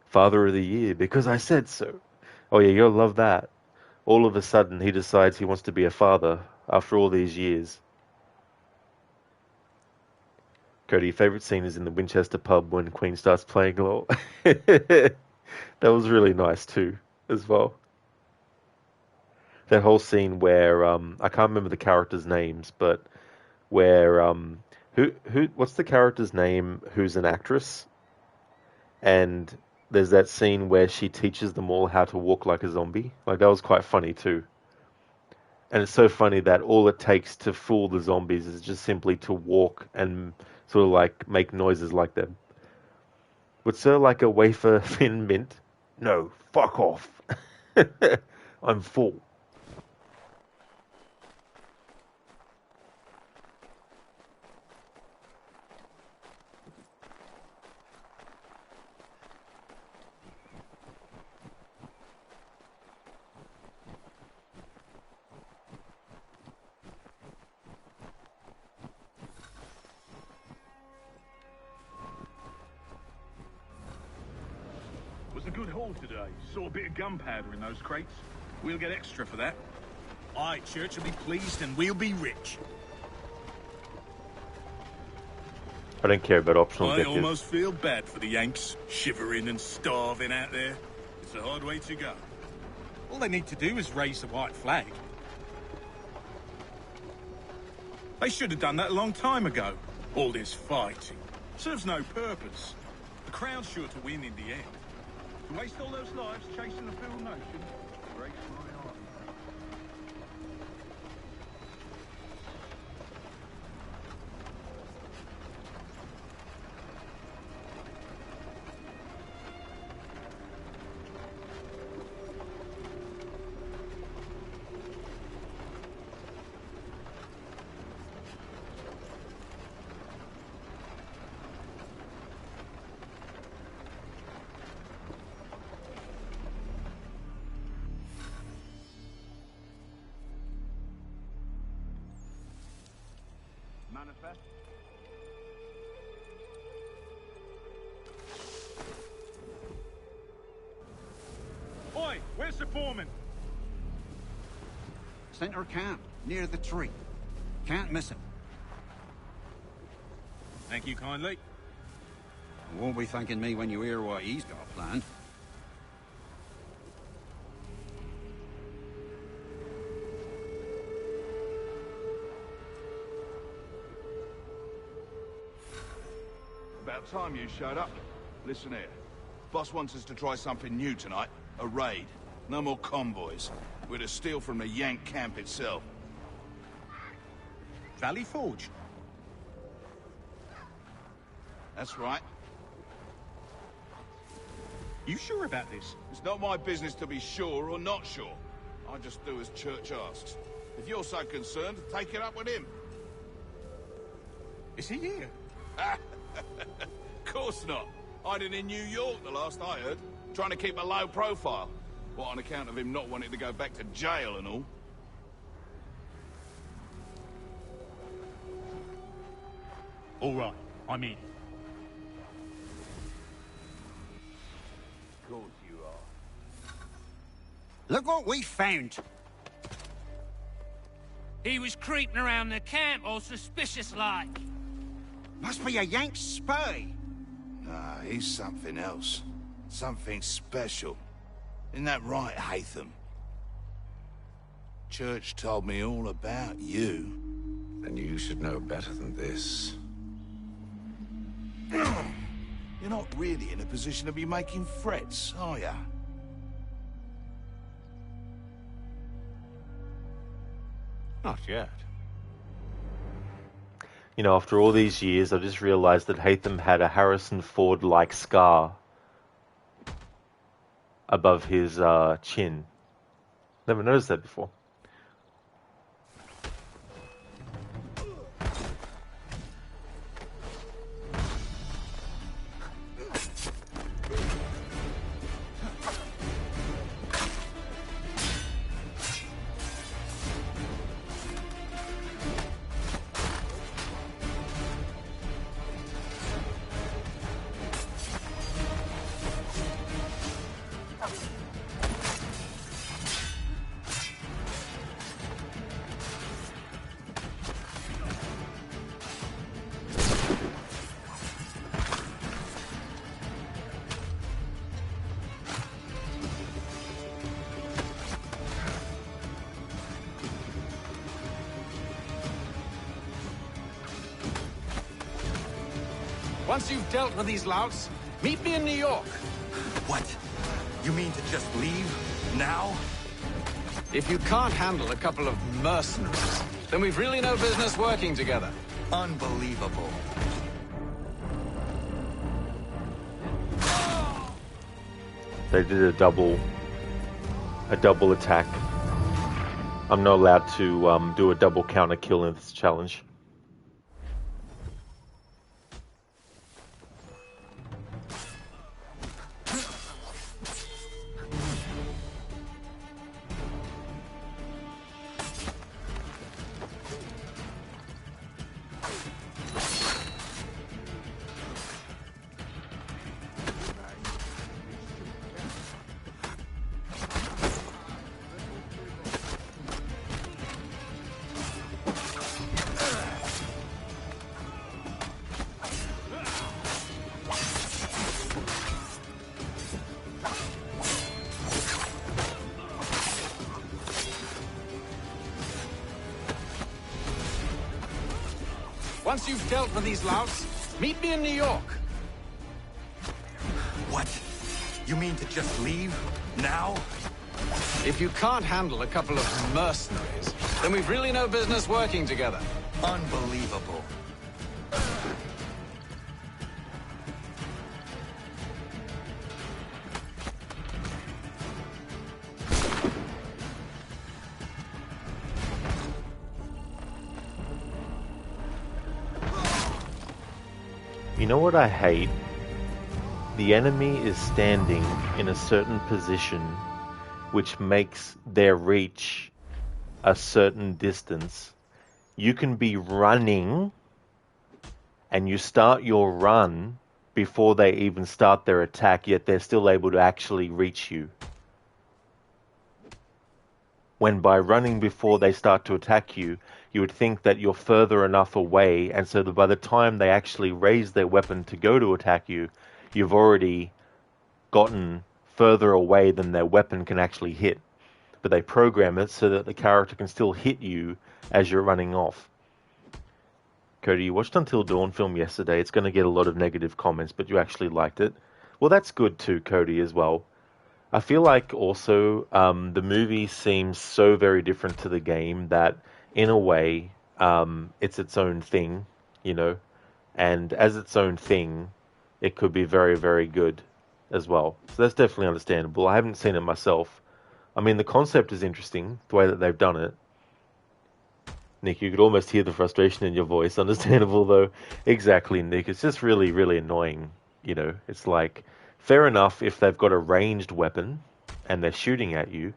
Father of the Year, because I said so. Oh yeah, you'll love that. All of a sudden, he decides he wants to be a father after all these years. Cody, your favourite scene is in the Winchester pub when Queen starts playing LOL. That was really nice too, as well. That whole scene where, I can't remember the characters' names, but where, what's the character's name who's an actress? And there's that scene where she teaches them all how to walk like a zombie. Like, that was quite funny too. And it's so funny that all it takes to fool the zombies is just simply to walk and sort of like make noises like them. Would Sir like a wafer thin mint? No, fuck off. I'm full. haul today. Saw a bit of gunpowder in those crates. We'll get extra for that. Aye, Church will be pleased and we'll be rich. I don't care about optional I objectives. almost feel bad for the Yanks, shivering and starving out there. It's a hard way to go. All they need to do is raise the white flag. They should have done that a long time ago. All this fighting serves no purpose. The Crown's sure to win in the end. To waste all those lives chasing a fool notion breaks my heart. Manifest. Oi, where's the foreman? Center camp, near the tree. Can't miss him. Thank you kindly. You won't be thanking me when you hear what he's got planned. About time you showed up. Listen here. Boss wants us to try something new tonight. A raid. No more convoys. We're to steal from the Yank camp itself. Valley Forge. That's right. You sure about this? It's not my business to be sure or not sure. I just do as Church asks. If you're so concerned, take it up with him. Is he here? Course not. Hiding in New York, the last I heard. Trying to keep a low profile. What, on account of him not wanting to go back to jail and all? All right, I'm in. Of course you are. Look what we found. He was creeping around the camp all suspicious-like. Must be a Yank spy. Nah, he's something else. Something special. Isn't that right, Haytham? Church told me all about you. Then you should know better than this. You're not really in a position to be making threats, are ya? Not yet. You know, after all these years, I just realized that Haytham had a Harrison Ford-like scar above his chin. Never noticed that before. Once you've dealt with these louts, meet me in New York. What? You mean to just leave? Now? If you can't handle a couple of mercenaries, then we've really no business working together. Unbelievable. They did a double attack. I'm not allowed to do a double counter kill in this challenge. Once you've dealt with these louts, meet me in New York. What? You mean to just leave? Now? If you can't handle a couple of mercenaries, then we've really no business working together. Unbelievable. You know what I hate? The enemy is standing in a certain position which makes their reach a certain distance. You can be running and you start your run before they even start their attack, yet they're still able to actually reach you. When by running before they start to attack you, you would think that you're further enough away, and so that by the time they actually raise their weapon to go to attack you, you've already gotten further away than their weapon can actually hit. But they program it so that the character can still hit you as you're running off. Cody, you watched Until Dawn film yesterday. It's going to get a lot of negative comments, but you actually liked it. Well, that's good too, Cody, as well. I feel like also the movie seems so very different to the game that, in a way, it's its own thing, you know. And as its own thing, it could be very, very good as well. So that's definitely understandable. I haven't seen it myself. I mean, the concept is interesting, the way that they've done it. Nick, you could almost hear the frustration in your voice. Understandable, though. Exactly, Nick. It's just really, really annoying. You know, it's like, fair enough if they've got a ranged weapon and they're shooting at you.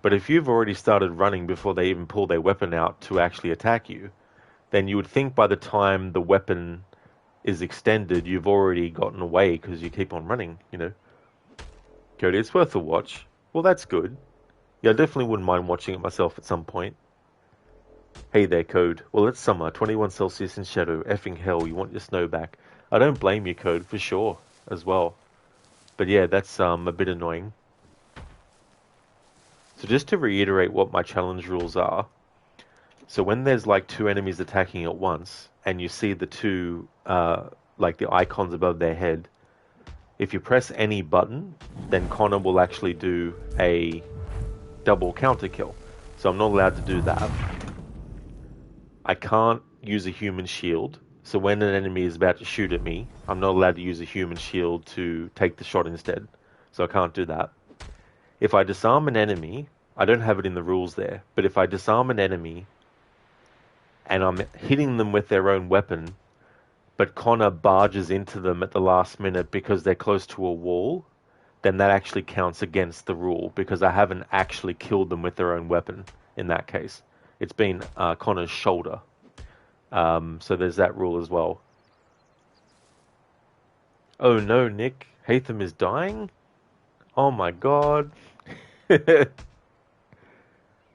But if you've already started running before they even pull their weapon out to actually attack you, then you would think by the time the weapon is extended, you've already gotten away because you keep on running, you know. Cody, it's worth a watch. Well, that's good. Yeah, I definitely wouldn't mind watching it myself at some point. Hey there, Code. Well, it's summer, 21 Celsius in shadow, effing hell, you want your snow back. I don't blame you, Code, for sure, as well. But yeah, that's a bit annoying. So just to reiterate what my challenge rules are. So when there's like two enemies attacking at once, and you see the two, like the icons above their head, if you press any button, then Connor will actually do a double counter kill. So I'm not allowed to do that. I can't use a human shield. So when an enemy is about to shoot at me, I'm not allowed to use a human shield to take the shot instead. So I can't do that. If I disarm an enemy, I don't have it in the rules there, but if I disarm an enemy and I'm hitting them with their own weapon, but Connor barges into them at the last minute because they're close to a wall, then that actually counts against the rule because I haven't actually killed them with their own weapon in that case. It's been Connor's shoulder. So there's that rule as well. Oh no, Nick. Haytham is dying? Oh my god.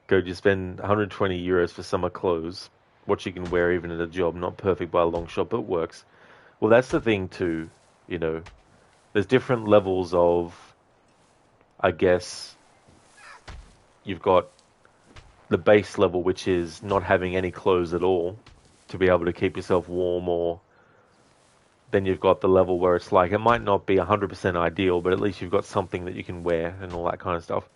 Go just spend 120 euros for summer clothes. What you can wear even at a job. Not perfect by a long shot, but works. Well, that's the thing too. You know, there's different levels of, I guess, you've got the base level, which is not having any clothes at all to be able to keep yourself warm, or then you've got the level where it's like, it might not be 100% ideal, but at least you've got something that you can wear and all that kind of stuff.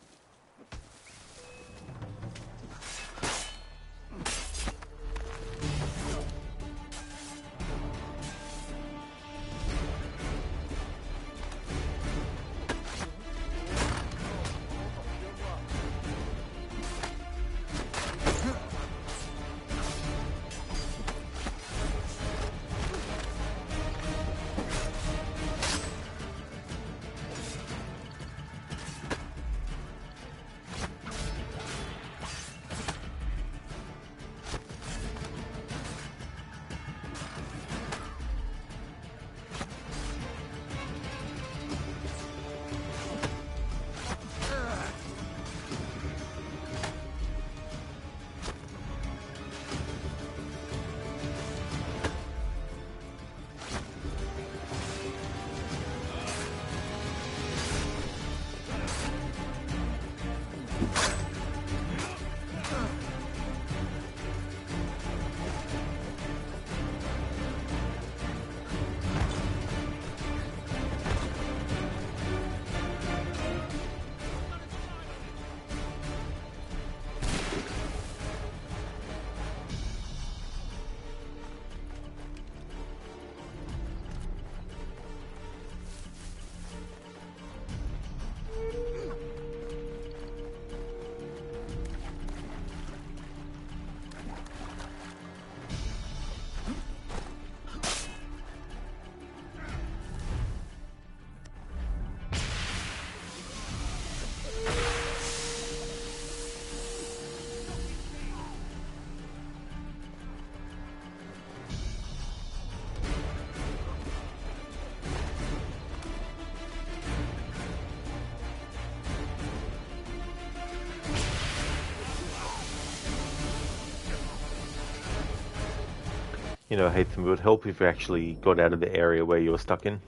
You know, Haytham, it would help if you actually got out of the area where you were stuck in.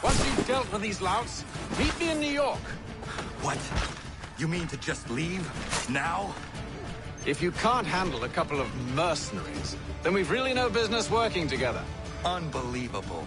Once you've dealt with these louts, meet me in New York. What? You mean to just leave? Now? If you can't handle a couple of mercenaries, then we've really no business working together. Unbelievable.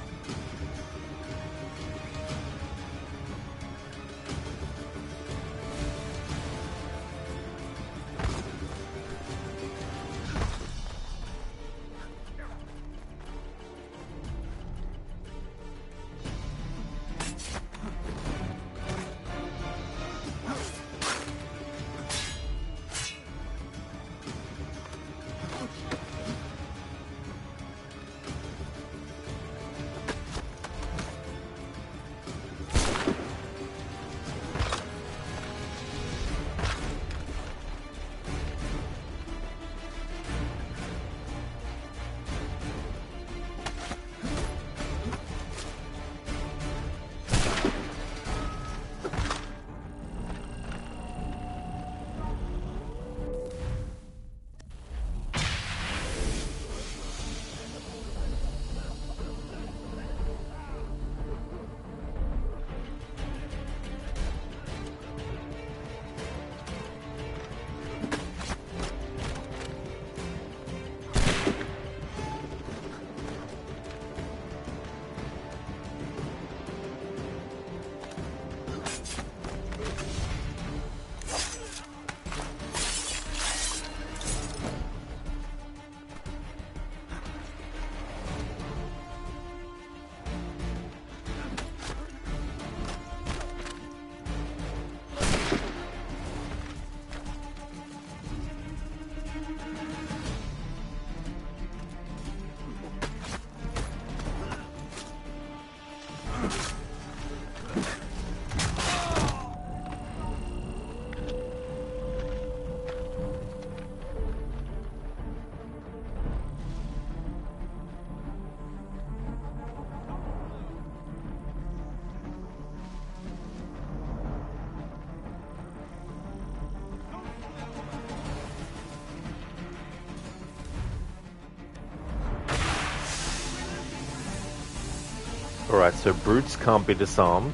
Alright, so brutes can't be disarmed,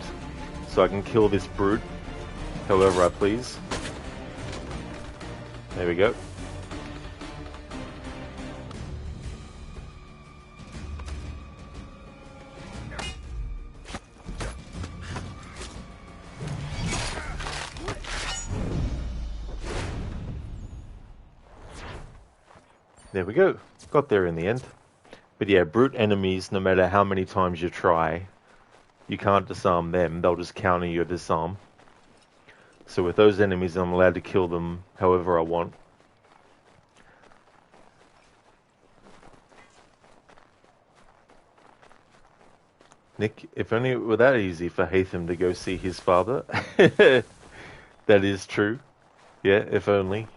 so I can kill this brute however I please. There we go. There we go. Got there in the end. But yeah, brute enemies, no matter how many times you try, you can't disarm them. They'll just counter your disarm. So with those enemies, I'm allowed to kill them however I want. Nick, if only it were that easy for Haytham to go see his father. That is true. Yeah, if only.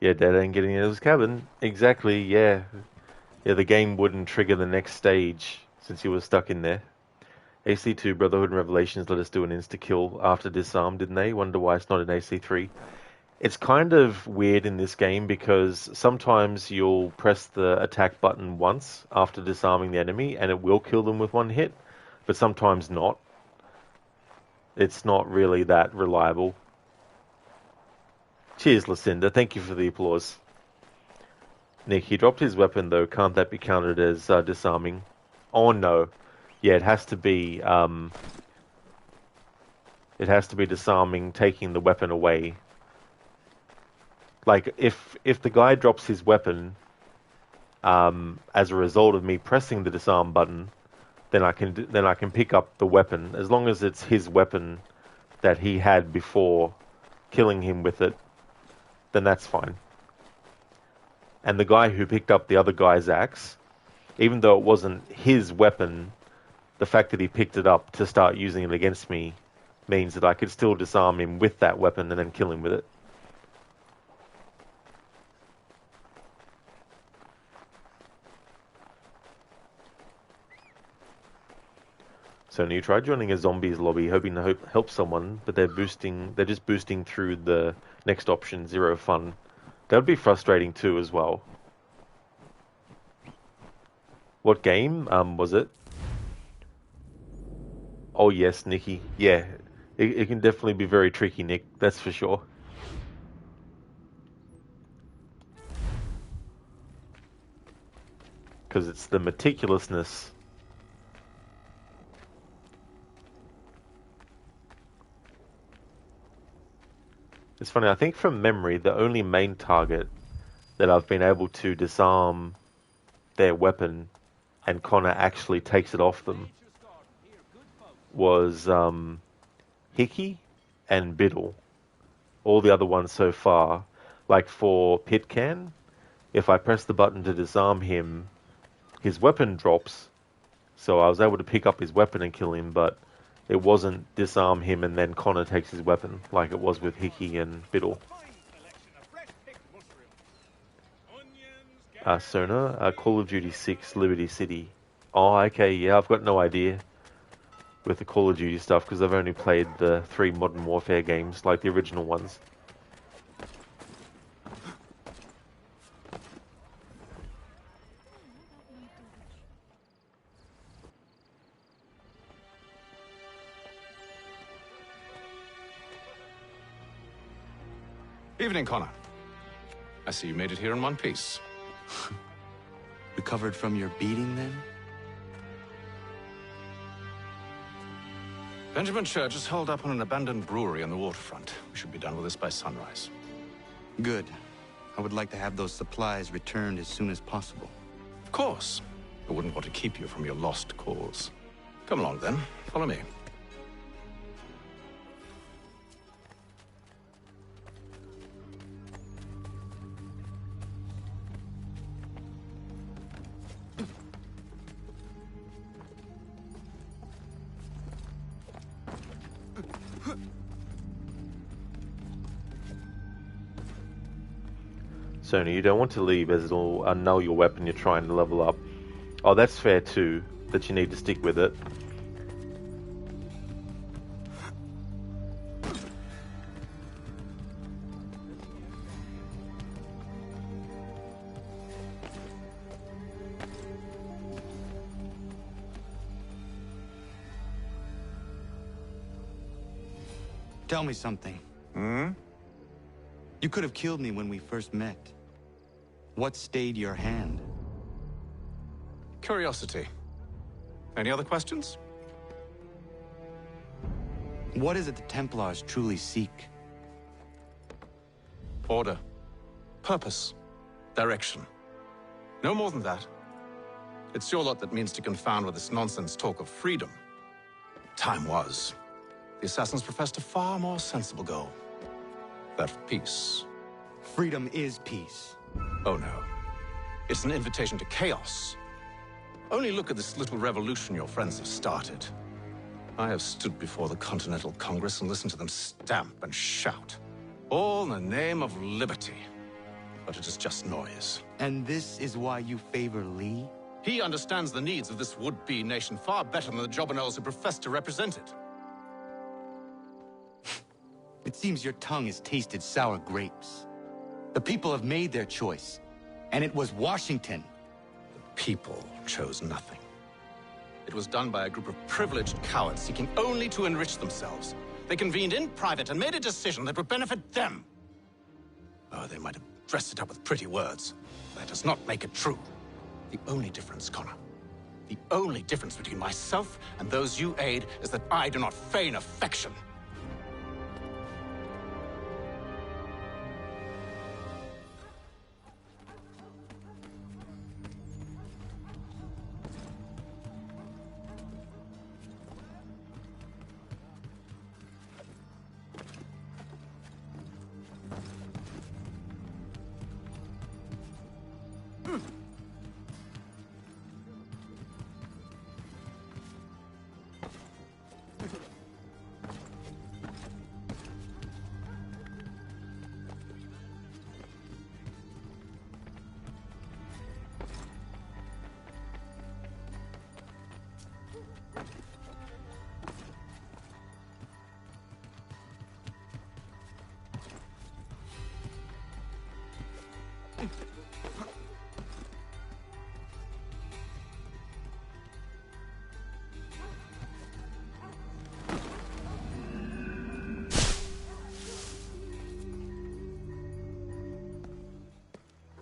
Yeah, Dad ain't getting out of his cabin. Exactly, yeah. Yeah, the game wouldn't trigger the next stage since he was stuck in there. AC2 Brotherhood and Revelations let us do an insta-kill after Disarm, didn't they? Wonder why it's not in AC3. It's kind of weird in this game because sometimes you'll press the attack button once after disarming the enemy and it will kill them with one hit, but sometimes not. It's not really that reliable. Cheers, Lucinda. Thank you for the applause. Nick, he dropped his weapon though. Can't that be counted as disarming? Oh no. Yeah, it has to be disarming, taking the weapon away. Like if the guy drops his weapon as a result of me pressing the disarm button, then I can pick up the weapon as long as it's his weapon that he had before killing him with it. Then that's fine. And the guy who picked up the other guy's axe, even though it wasn't his weapon, the fact that he picked it up to start using it against me means that I could still disarm him with that weapon and then kill him with it. So you try joining a zombies lobby, hoping to help someone, but they're just boosting through the next option, zero fun. That would be frustrating too as well. What game was it? Oh yes, Nikki. Yeah, it can definitely be very tricky, Nick. That's for sure. Because it's the meticulousness. It's funny, I think from memory, the only main target that I've been able to disarm their weapon and Connor actually takes it off them was Hickey and Biddle. All the other ones so far, like for Pitcairn, if I press the button to disarm him, his weapon drops, so I was able to pick up his weapon and kill him, but it wasn't disarm him and then Connor takes his weapon, like it was with Hickey and Biddle. Sona, Call of Duty 6, Liberty City. Oh, okay, yeah, I've got no idea with the Call of Duty stuff, because I've only played the 3 Modern Warfare games, like the original ones. Evening, Connor. I see you made it here in one piece. Recovered from your beating, then? Benjamin Church is holed up on an abandoned brewery on the waterfront. We should be done with this by sunrise. Good. I would like to have those supplies returned as soon as possible. Of course. I wouldn't want to keep you from your lost cause. Come along, then. Follow me. Sony, you don't want to leave as it'll annul your weapon you're trying to level up. Oh, that's fair too, that you need to stick with it. Tell me something. You could have killed me when we first met. What stayed your hand? Curiosity. Any other questions? What is it the Templars truly seek? Order. Purpose. Direction. No more than that. It's your lot that means to confound with this nonsense talk of freedom. Time was. The assassins professed a far more sensible goal. That of peace. Freedom is peace. Oh no. It's an invitation to chaos. Only look at this little revolution your friends have started. I have stood before the Continental Congress and listened to them stamp and shout. All in the name of liberty. But it is just noise. And this is why you favor Lee? He understands the needs of this would-be nation far better than the jobberknolls who profess to represent it. It seems your tongue has tasted sour grapes. The people have made their choice, and it was Washington. The people chose nothing. It was done by a group of privileged cowards seeking only to enrich themselves. They convened in private and made a decision that would benefit them. Oh, they might have dressed it up with pretty words. That does not make it true. The only difference, Connor, The only difference between myself and those you aid is that I do not feign affection.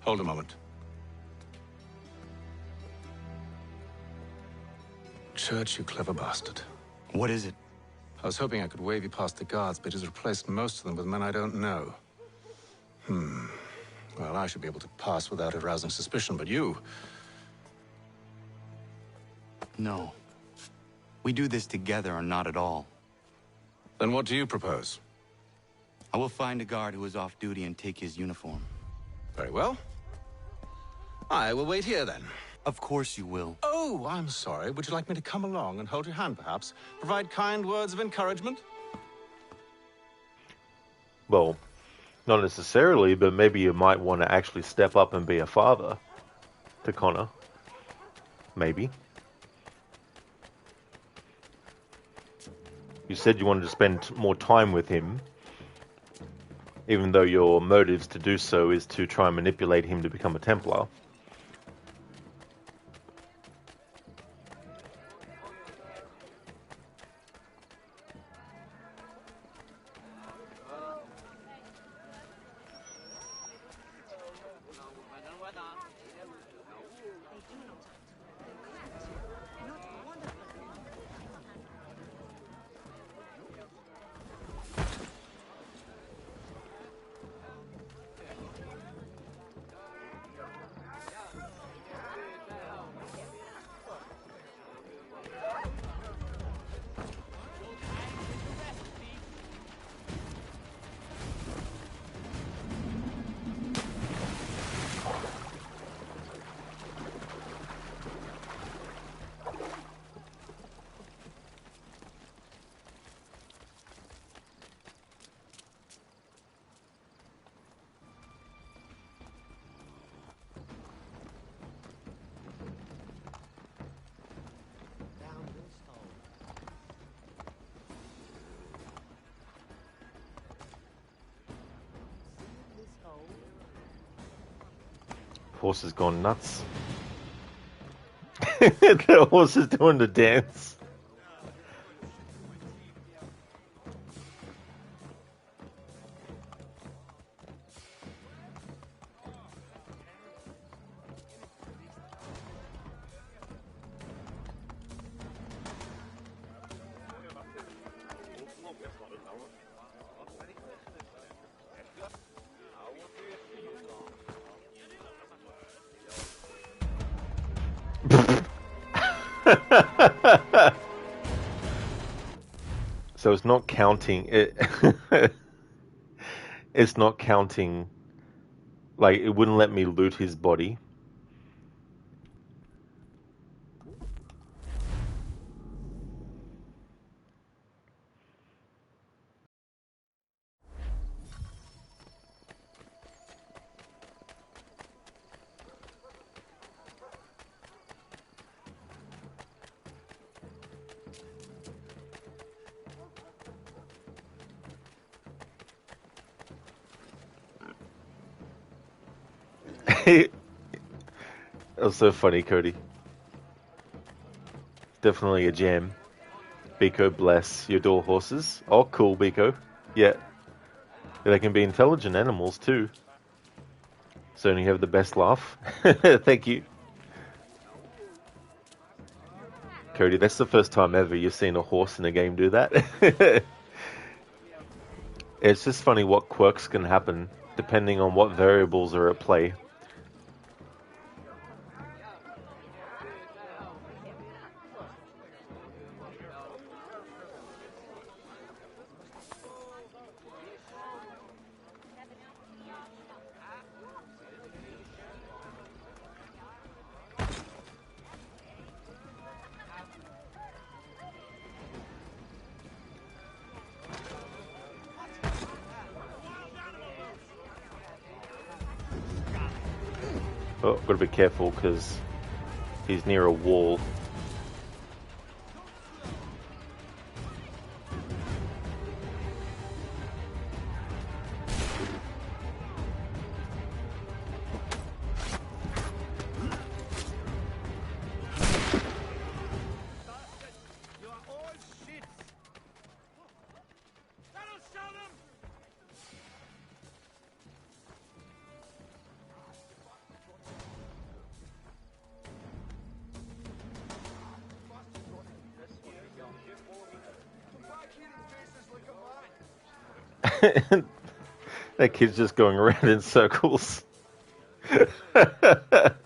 Hold a moment. Church, you clever bastard. What is it? I was hoping I could wave you past the guards, but he's replaced most of them with men I don't know. Well, I should be able to pass without arousing suspicion, but you... No. We do this together or not at all. Then what do you propose? I will find a guard who is off duty and take his uniform. Very well. I will wait here, then. Of course you will. Oh, I'm sorry. Would you like me to come along and hold your hand, perhaps? Provide kind words of encouragement? Well, not necessarily, but maybe you might want to actually step up and be a father to Connor. Maybe. You said you wanted to spend more time with him, even though your motives to do so is to try and manipulate him to become a Templar. Horse has gone nuts. The horse is doing the dance. So it's not counting it. It's not counting. Like, it wouldn't let me loot his body. That was so funny, Cody. Definitely a jam. Biko, bless your door horses. Oh, cool, Biko. Yeah. They can be intelligent animals, too. So you have the best laugh. Thank you. Cody. That's the first time ever you've seen a horse in a game do that. It's just funny what quirks can happen depending on what variables are at play. Oh, gotta be careful because he's near a wall. That kid's just going around in circles. I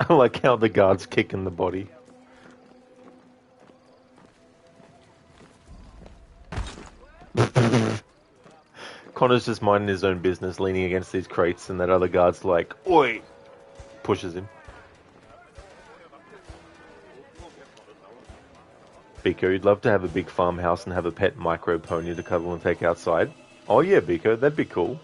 like how the guard's kicking the body. Connor's just minding his own business, leaning against these crates, and that other guard's like, "Oi!" pushes him. Biko, you'd love to have a big farmhouse and have a pet micro pony to cuddle and take outside? Oh yeah, Biko, that'd be cool.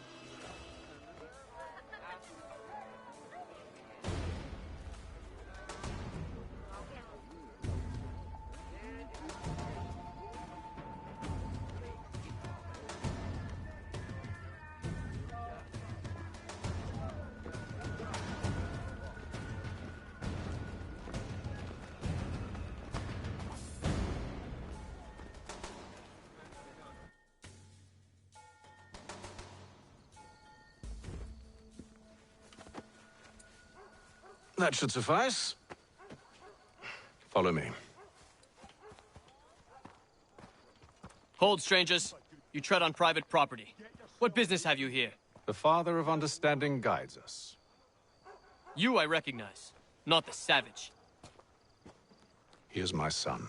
That should suffice. Follow me. Hold, strangers. You tread on private property. What business have you here? The Father of Understanding guides us. You I recognize, not the savage. He is my son.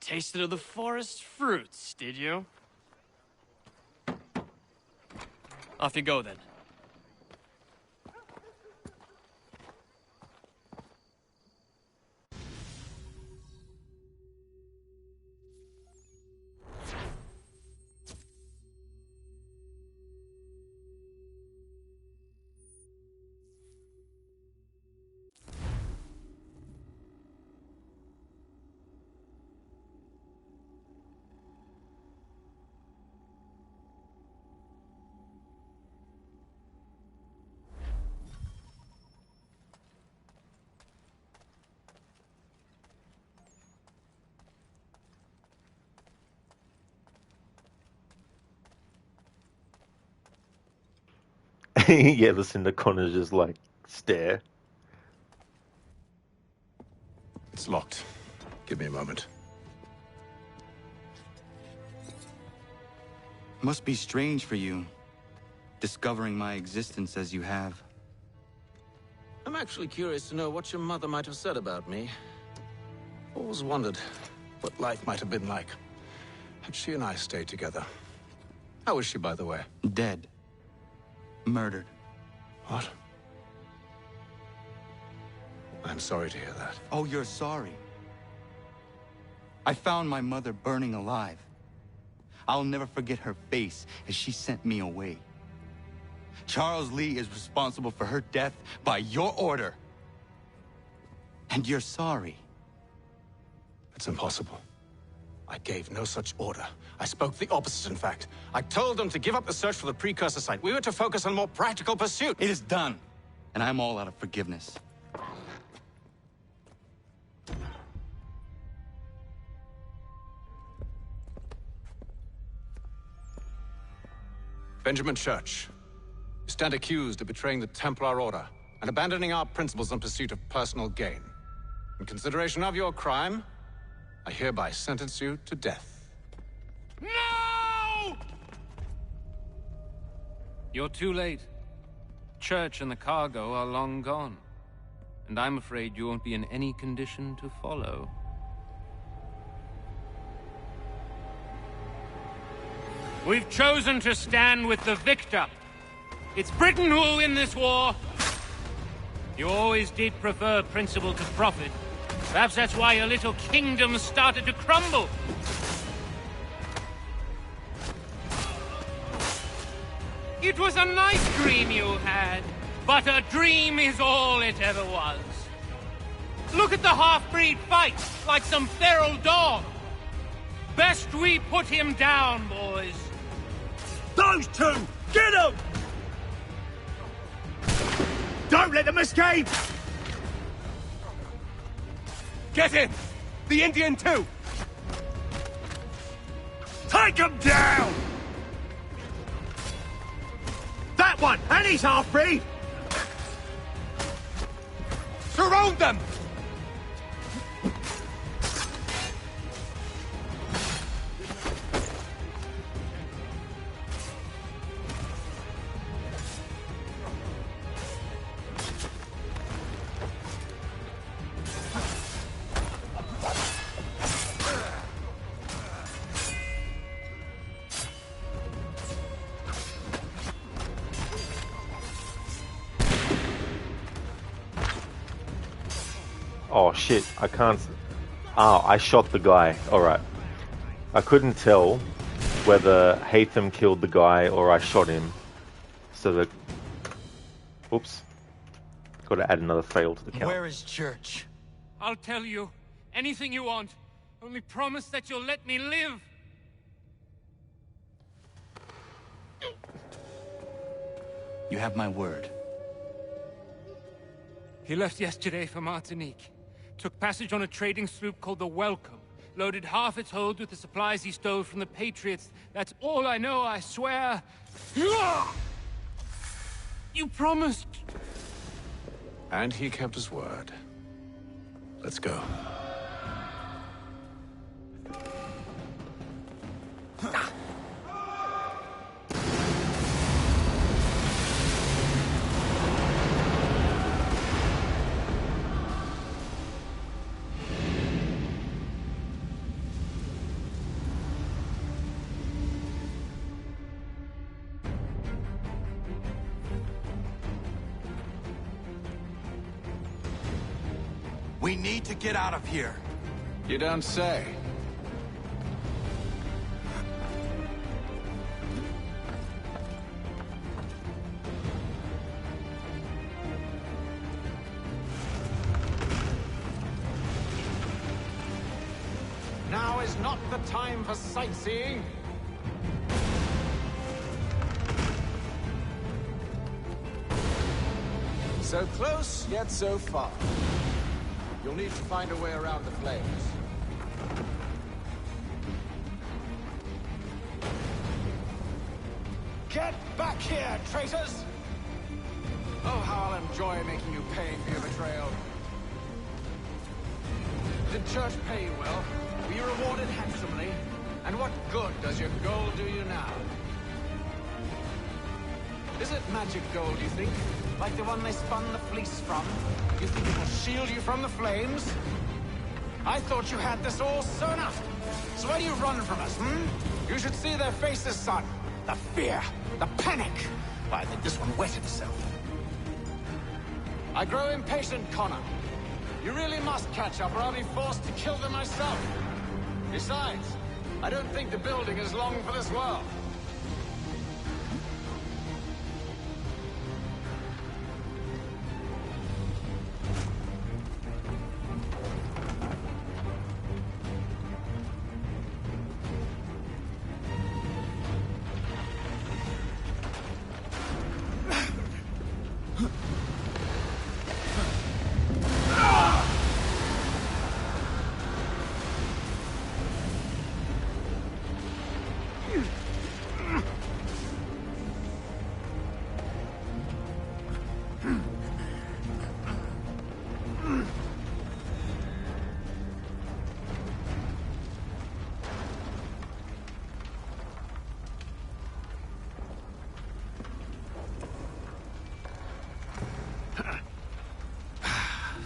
Tasted of the forest fruits, did you? Off you go, then. Yeah, listen to Connor just like stare. It's locked. Give me a moment. Must be strange for you, discovering my existence as you have. I'm actually curious to know what your mother might have said about me. Always wondered what life might have been like had she and I stayed together. How is she, by the way? Dead. Murdered. What? I'm sorry to hear that. Oh, you're sorry. I found my mother burning alive. I'll never forget her face as she sent me away. Charles Lee is responsible for her death by your order. And you're sorry. It's impossible. I gave no such order. I spoke the opposite, in fact. I told them to give up the search for the precursor site. We were to focus on more practical pursuit. It is done, and I'm all out of forgiveness. Benjamin Church, You stand accused of betraying the Templar Order and abandoning our principles in pursuit of personal gain. In consideration of your crime, I hereby sentence you to death. No! You're too late. Church and the cargo are long gone. And I'm afraid you won't be in any condition to follow. We've chosen to stand with the victor. It's Britain who will win this war. You always did prefer principle to profit. Perhaps that's why your little kingdom started to crumble. It was a nice dream you had, but a dream is all it ever was. Look at the half-breed fight, like some feral dog. Best we put him down, boys. Those two! Get them! Don't let them escape! Get him! The Indian too! Take him down! That one! And he's half-breed! Surround them! Oh shit, I can't... Oh, I shot the guy. Alright. I couldn't tell whether Haytham killed the guy or I shot him. So that... Oops. Gotta add another fail to the count. Where is Church? I'll tell you. Anything you want. Only promise that you'll let me live. You have my word. He left yesterday for Martinique. Took passage on a trading sloop called the Welcome. Loaded half its hold with the supplies he stole from the Patriots. That's all I know, I swear. You promised. And he kept his word. Let's go. We need to get out of here. You don't say. Now is not the time for sightseeing. So close, yet so far. You'll need to find a way around the flames. Get back here, traitors! Oh, how I'll enjoy making you pay for your betrayal. Did Church pay you well? Were you rewarded handsomely? And what good does your gold do you now? Is it magic gold, you think? Like the one they spun the fleece from? You think it will shield you from the flames? I thought you had this all sewn up. So why do you run from us, You should see their faces, son. The fear, the panic. I think this one wet himself. I grow impatient, Connor. You really must catch up, or I'll be forced to kill them myself. Besides, I don't think the building is long for this world.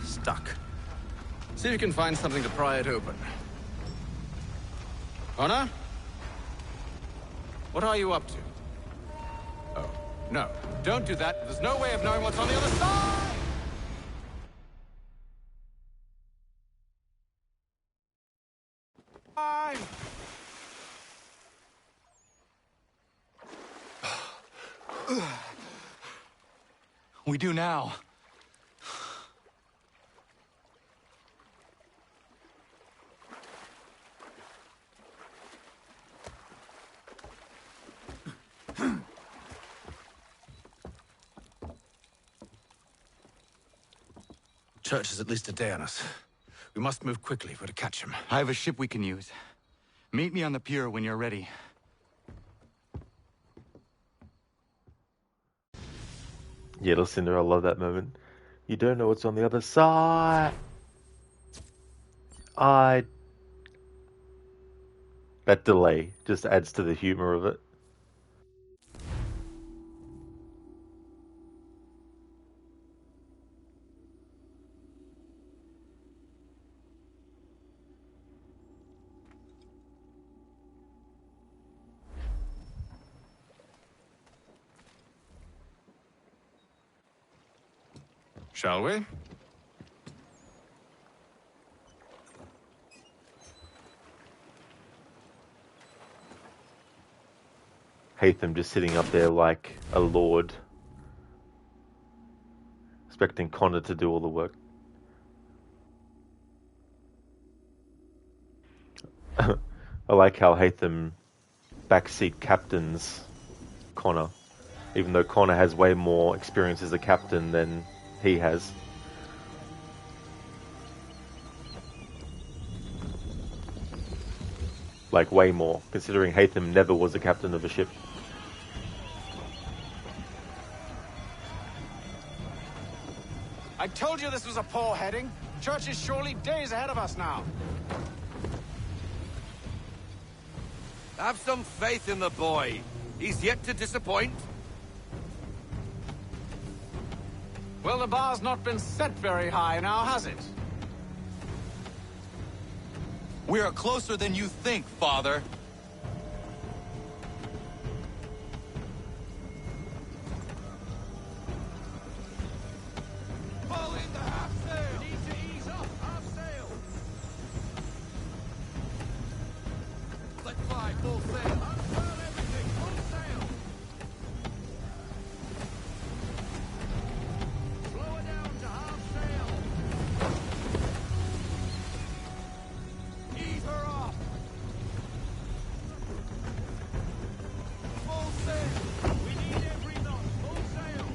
Stuck. See if you can find something to pry it open. Connor? What are you up to? Oh, no. Don't do that. There's no way of knowing what's on the other side! We do now. Church is at least a day on us. We must move quickly if we're to catch him. I have a ship we can use. Meet me on the pier when you're ready. Yeah, Lucinda, I love that moment. You don't know what's on the other side. That delay just adds to the humor of it. Shall we? Haytham just sitting up there like a lord, expecting Connor to do all the work. I like how Haytham backseat captains Connor, even though Connor has way more experience as a captain than he has. Like, way more, considering Haytham never was a captain of a ship. I told you this was a poor heading. Church is surely days ahead of us now. Have some faith in the boy. He's yet to disappoint. Well, the bar's not been set very high now, has it? We are closer than you think, Father. Pull in the half sail. We need to ease up. Half sail. Let fly full sail. Unfurl everything. Full sail. Slow her down to half sail. Ease her off. Full sail. We need every knot. Full sail.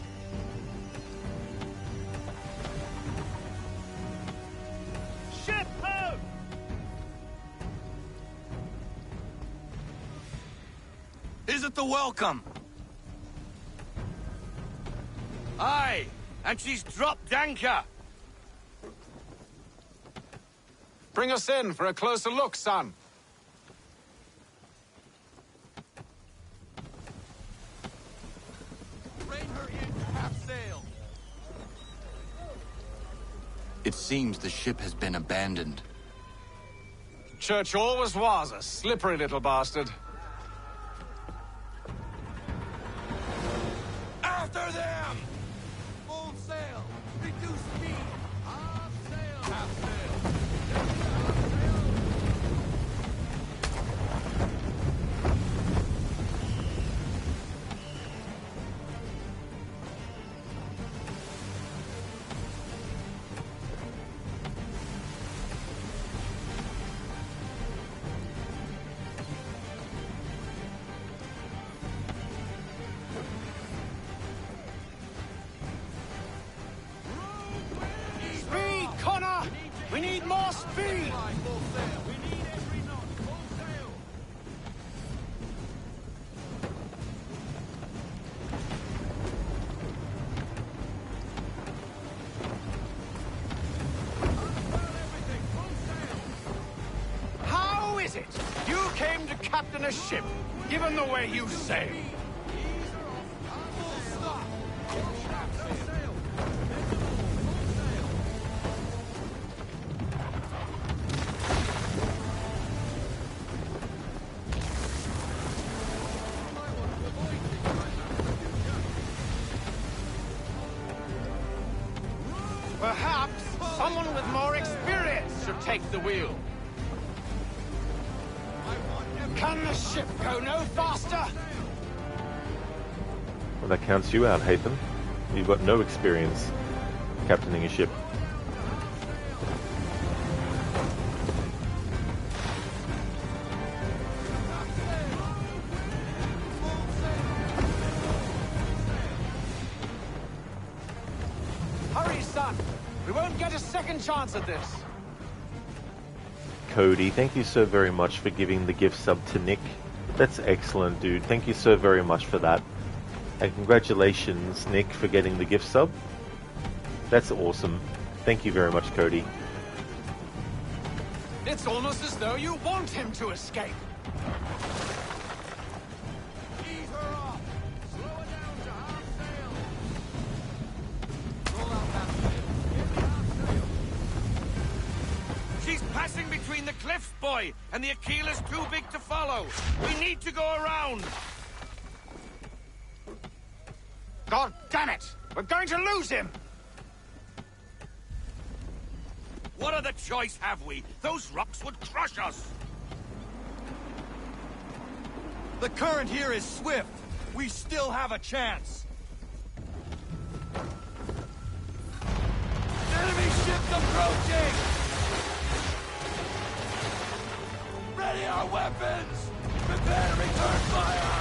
Ship out! Is it the welcome? Aye, and she's dropped anchor. Bring us in for a closer look, son. Rein her in to half sail. It seems the ship has been abandoned. Church always was a slippery little bastard. After them! Full sail! Reduce speed! Half sail! Half sail! Speed, Connor! We need more speed! captain a ship, given the way you sail. Perhaps someone with more experience should take the wheel. Can the ship go no faster? Well, that counts you out, Haytham. You've got no experience captaining a ship. Hurry, son. We won't get a second chance at this. Cody, thank you so very much for giving the gift sub to Nick. That's excellent, dude. Thank you so very much for that. And congratulations, Nick, for getting the gift sub. That's awesome. Thank you very much, Cody. It's almost as though you want him to escape. Ease her off. Slow her down to half sail. Roll out that sail. Get half sail. She's passing between the cliffs, boy, and the Aquila's too big to follow. We need to go around. God damn it! We're going to lose him! What other choice have we? Those rocks would crush us. The current here is swift. We still have a chance. Enemy ships approaching! Ready our weapons! Prepare to return fire!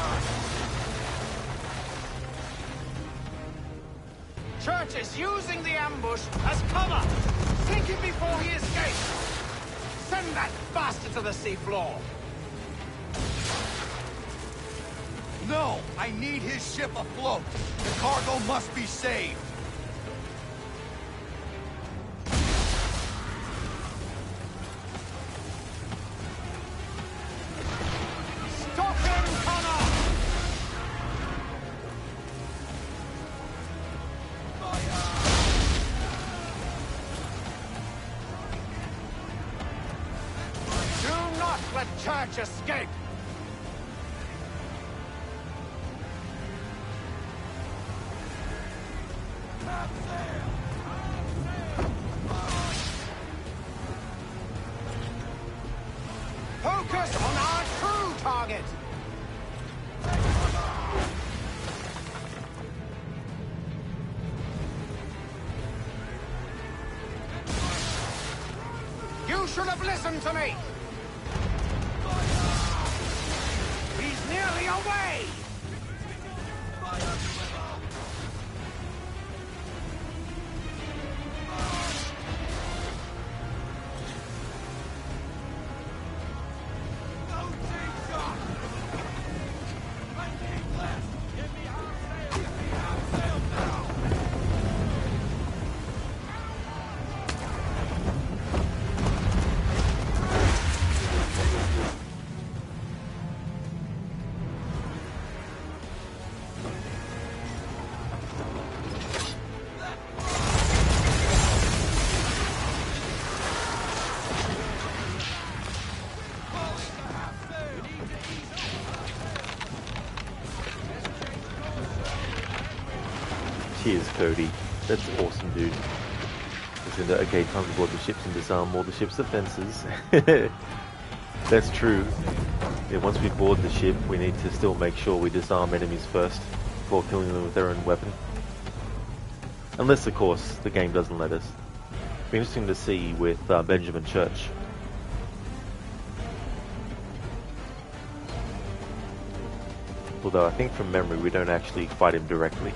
Church is using the ambush as cover! Sink him before he escapes! Send that bastard to the seafloor! No! I need his ship afloat! The cargo must be saved! Stop him, Connor! Do not let Church escape! Focus on our true target! You should have listened to me! He's nearly away! Cheers, Cody. That's awesome, dude. Okay, time to board the ships and disarm all the ship's defenses. That's true. Yeah, once we board the ship, we need to still make sure we disarm enemies first before killing them with their own weapon. Unless, of course, the game doesn't let us. It'll be interesting to see with Benjamin Church. Although I think from memory we don't actually fight him directly.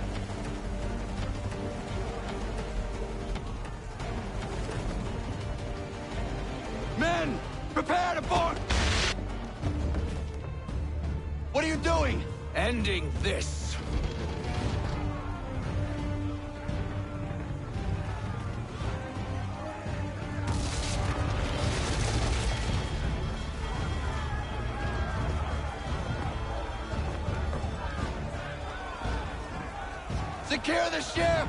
Men! Prepare to board! What are you doing? Ending this! Secure the ship!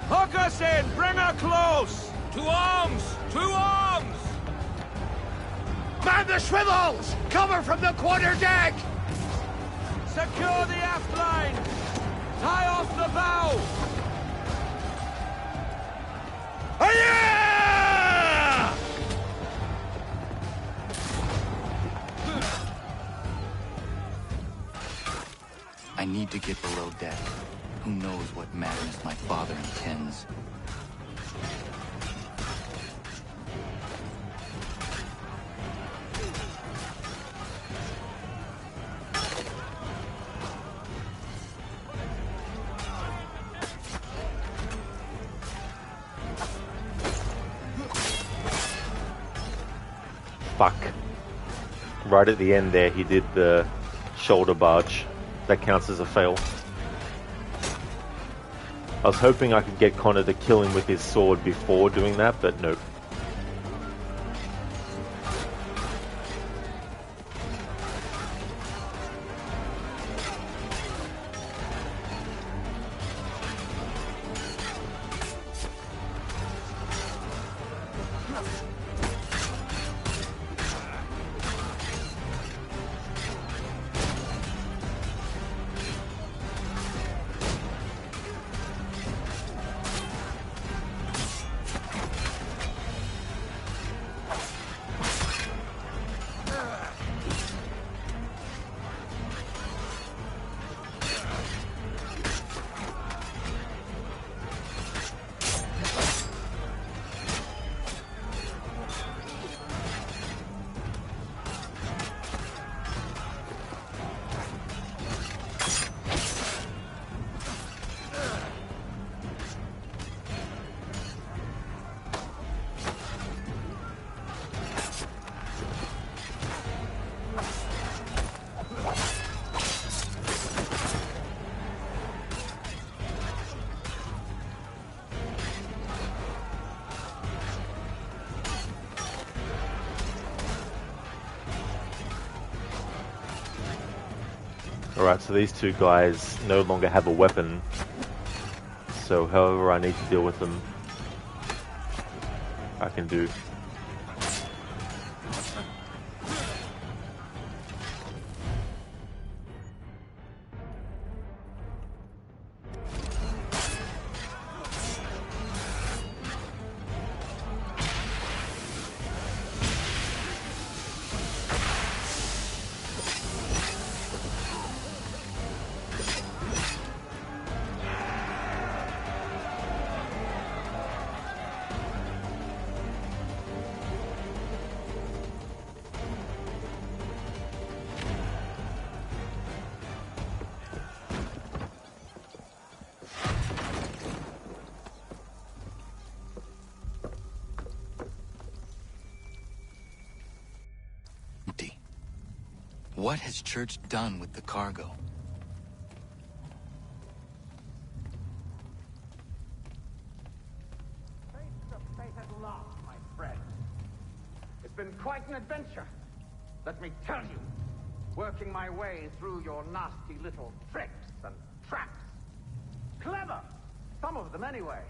Hook us in! Bring her close! To arms! To arms! Man the swivels! Cover from the quarterdeck! Secure the aft line! Tie off the bow! Hi-ya! I need to get below deck. Who knows what madness my father intends? Fuck. Right at the end there, he did the shoulder barge. That counts as a fail. I was hoping I could get Connor to kill him with his sword before doing that, but nope. Alright, so these two guys no longer have a weapon, so however I need to deal with them, I can do. What has Church done with the cargo? Face to fate at last, my friend. It's been quite an adventure. Let me tell you, working my way through your nasty little tricks and traps. Clever! Some of them, anyway.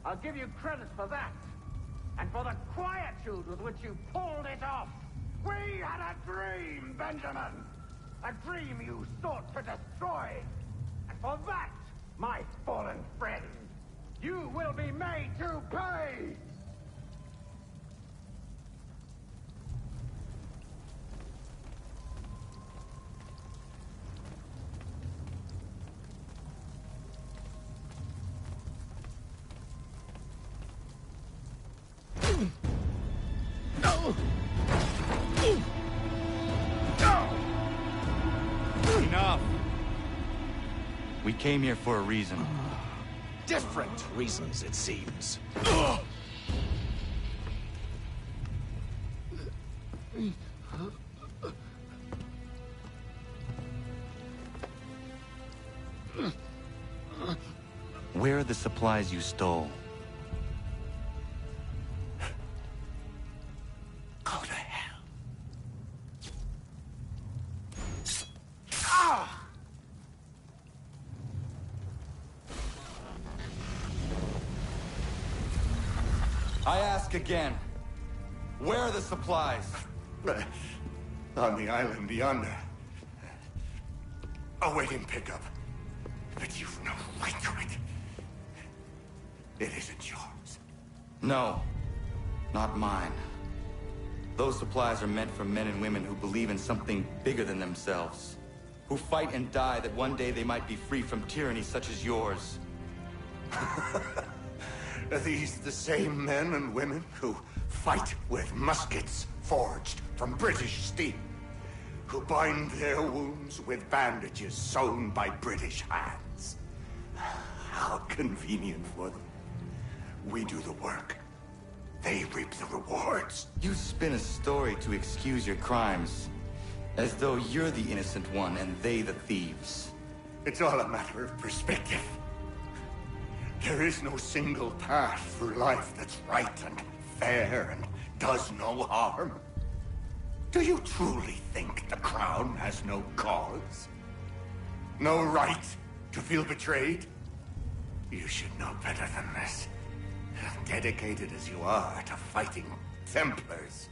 I'll give you credit for that. And for the quietude with which you pulled it off. We had a dream, Benjamin! A dream you sought to destroy. And for that, my fallen friend, you will be made to pay! No! Enough! We came here for a reason. Different reasons, it seems. Where are the supplies you stole? Go to hell. I ask again. Where are the supplies? On the island yonder. Awaiting pickup. But you've no right to it. It isn't yours. No. Not mine. Those supplies are meant for men and women who believe in something bigger than themselves. Who fight and die that one day they might be free from tyranny such as yours. Are these the same men and women who fight with muskets forged from British steel? Who bind their wounds with bandages sewn by British hands? How convenient for them. We do the work. They reap the rewards. You spin a story to excuse your crimes, as though you're the innocent one and they the thieves. It's all a matter of perspective. There is no single path through life that's right and fair and does no harm. Do you truly think the Crown has no cause? No right to feel betrayed? You should know better than this. Dedicated as you are to fighting Templars,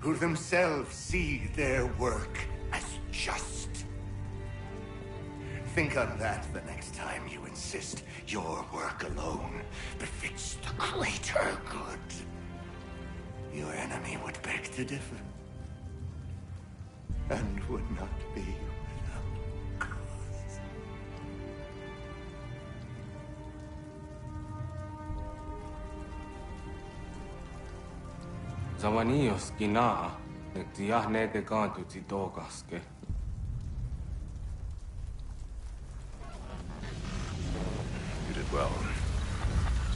who themselves see their work as just. Think on that the next time you insist your work alone befits the greater good. Your enemy would beg to differ, and would not be without cause. Zawanios gina, nektiahne ke kantu titokaske. You did well.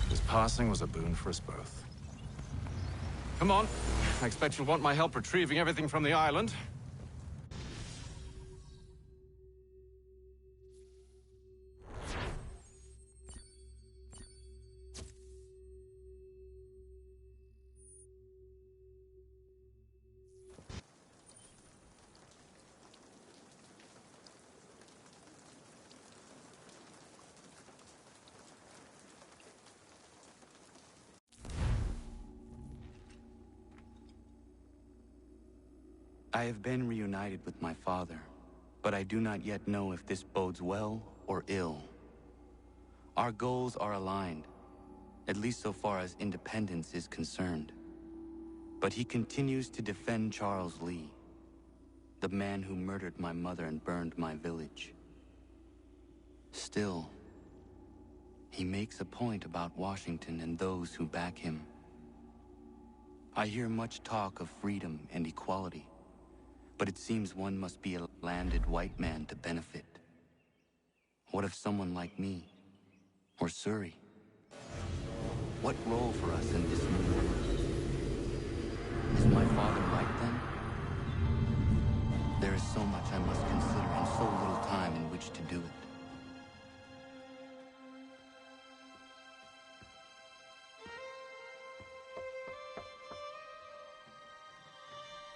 His passing was a boon for us both. Come on. I expect you'll want my help retrieving everything from the island. I have been reunited with my father, but I do not yet know if this bodes well or ill. Our goals are aligned, at least so far as independence is concerned. But he continues to defend Charles Lee, the man who murdered my mother and burned my village. Still, he makes a point about Washington and those who back him. I hear much talk of freedom and equality, but it seems one must be a landed white man to benefit. What of someone like me, or Surrey? What role for us in this new world? Is my father right then? There is so much I must consider and so little time in which to do it.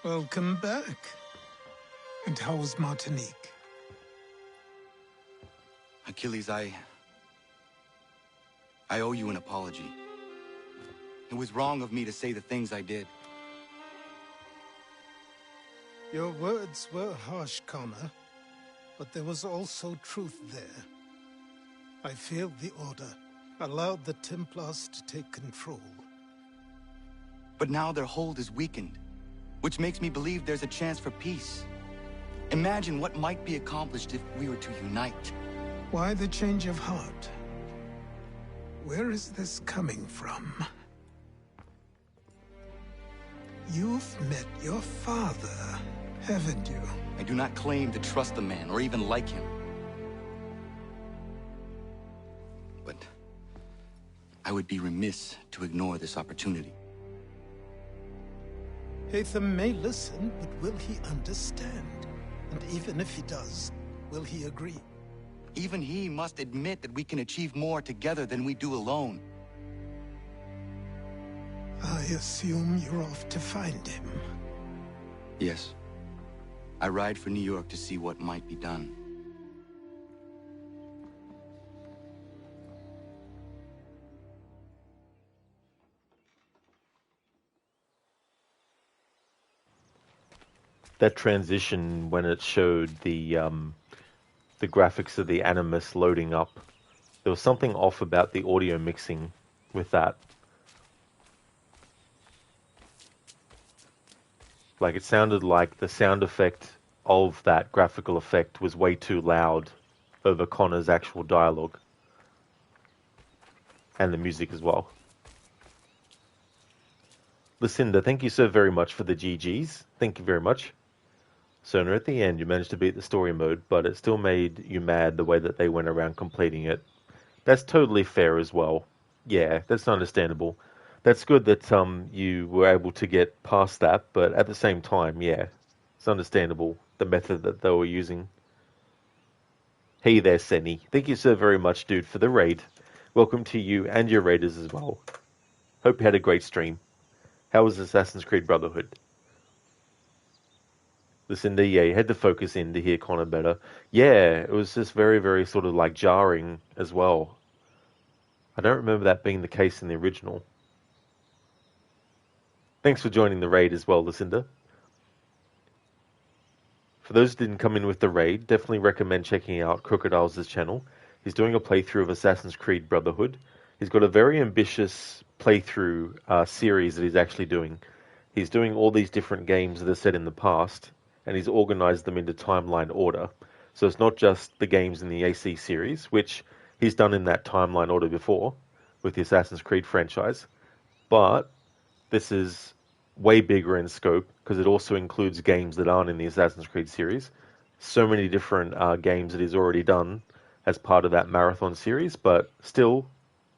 Welcome back. And how was Martinique? Achilles, I owe you an apology. It was wrong of me to say the things I did. Your words were harsh, Connor, but there was also truth there. I failed the Order, allowed the Templars to take control. But now their hold is weakened, which makes me believe there's a chance for peace. Imagine what might be accomplished if we were to unite. Why the change of heart? Where is this coming from? You've met your father, haven't you? I do not claim to trust the man or even like him. But I would be remiss to ignore this opportunity. Haytham may listen, but will he understand? And even if he does, will he agree? Even he must admit that we can achieve more together than we do alone. I assume you're off to find him. Yes. I ride for New York to see what might be done. that transition when it showed the graphics of the Animus loading up. There was something off about the audio mixing with that. Like it sounded like the sound effect of that graphical effect was way too loud over Connor's actual dialogue. And the music as well. Lucinda, thank you so very much for the GGs. Thank you very much. Sona, at the end, you managed to beat the story mode, but it still made you mad the way that they went around completing it. That's totally fair as well. Yeah, that's understandable. That's good that you were able to get past that, but at the same time, yeah, it's understandable, the method that they were using. Hey there, Senny. Thank you so very much, dude, for the raid. Welcome to you and your raiders as well. Hope you had a great stream. How was Assassin's Creed Brotherhood? Lucinda, yeah, you had to focus in to hear Connor better. Yeah, it was just very, very sort of like jarring as well. I don't remember that being the case in the original. Thanks for joining the raid as well, Lucinda. For those who didn't come in with the raid, definitely recommend checking out Crocodile's channel. He's doing a playthrough of Assassin's Creed Brotherhood. He's got a very ambitious playthrough series that he's actually doing. He's doing all these different games that are set in the past, and he's organized them into timeline order. So it's not just the games in the AC series, which he's done in that timeline order before with the Assassin's Creed franchise, but this is way bigger in scope because it also includes games that aren't in the Assassin's Creed series. So many different games that he's already done as part of that marathon series, but still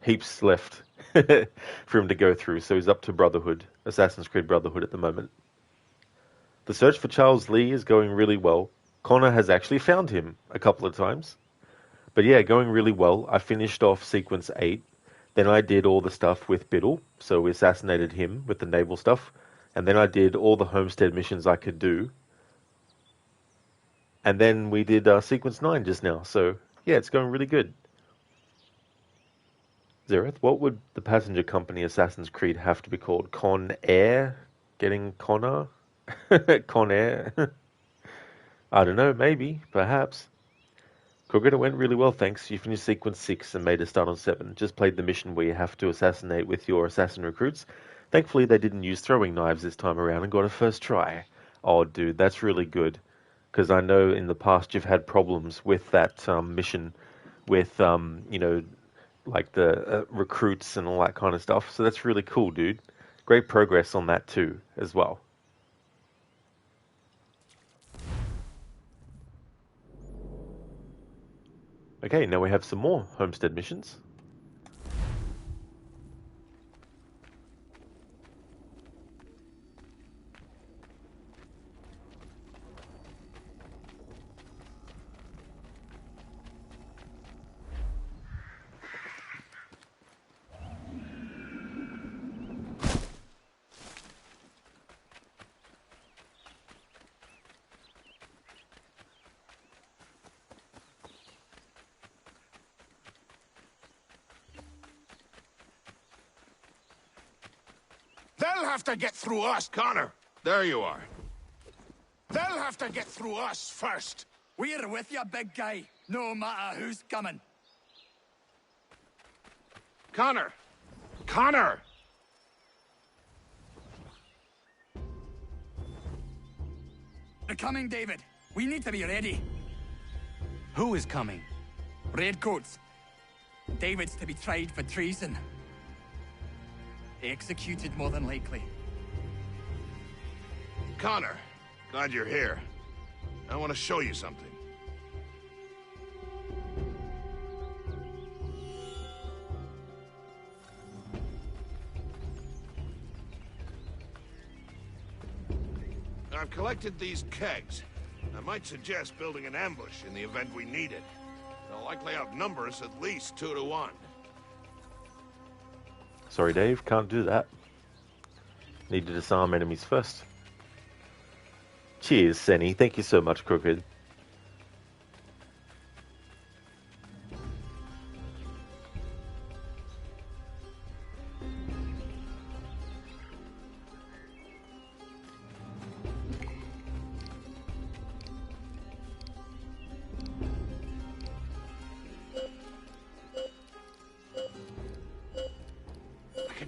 heaps left for him to go through. So he's up to Brotherhood, Assassin's Creed Brotherhood at the moment. The search for Charles Lee is going really well. Connor has actually found him a couple of times. But yeah, going really well. I finished off Sequence 8. Then I did all the stuff with Biddle. So we assassinated him with the naval stuff. And then I did all the homestead missions I could do. And then we did Sequence 9 just now. So yeah, it's going really good. Zereth, what would the passenger company Assassin's Creed have to be called? Con Air? Getting Connor? Con Air? I don't know, maybe, perhaps. Crooked, it went really well, thanks. You finished Sequence 6 and made a start on 7. Just played the mission where you have to assassinate with your assassin recruits. Thankfully, they didn't use throwing knives this time around and got a first try. Oh, dude, that's really good. Because I know in the past you've had problems with that mission with, you know, like the recruits and all that kind of stuff. So that's really cool, dude. Great progress on that too, as well. Okay, now we have some more homestead missions. They'll have to get through us, Connor. There you are. They'll have to get through us first. We're with you, big guy, no matter who's coming. Connor! Connor! They're coming, David. We need to be ready. Who is coming? Redcoats. David's to be tried for treason. Executed, more than likely. Connor, glad you're here. I want to show you something. I've collected these kegs. I might suggest building an ambush in the event we need it. They'll likely outnumber us at least 2 to 1. Sorry, Dave, can't do that. Need to disarm enemies first. Cheers, Senny. Thank you so much, Crooked.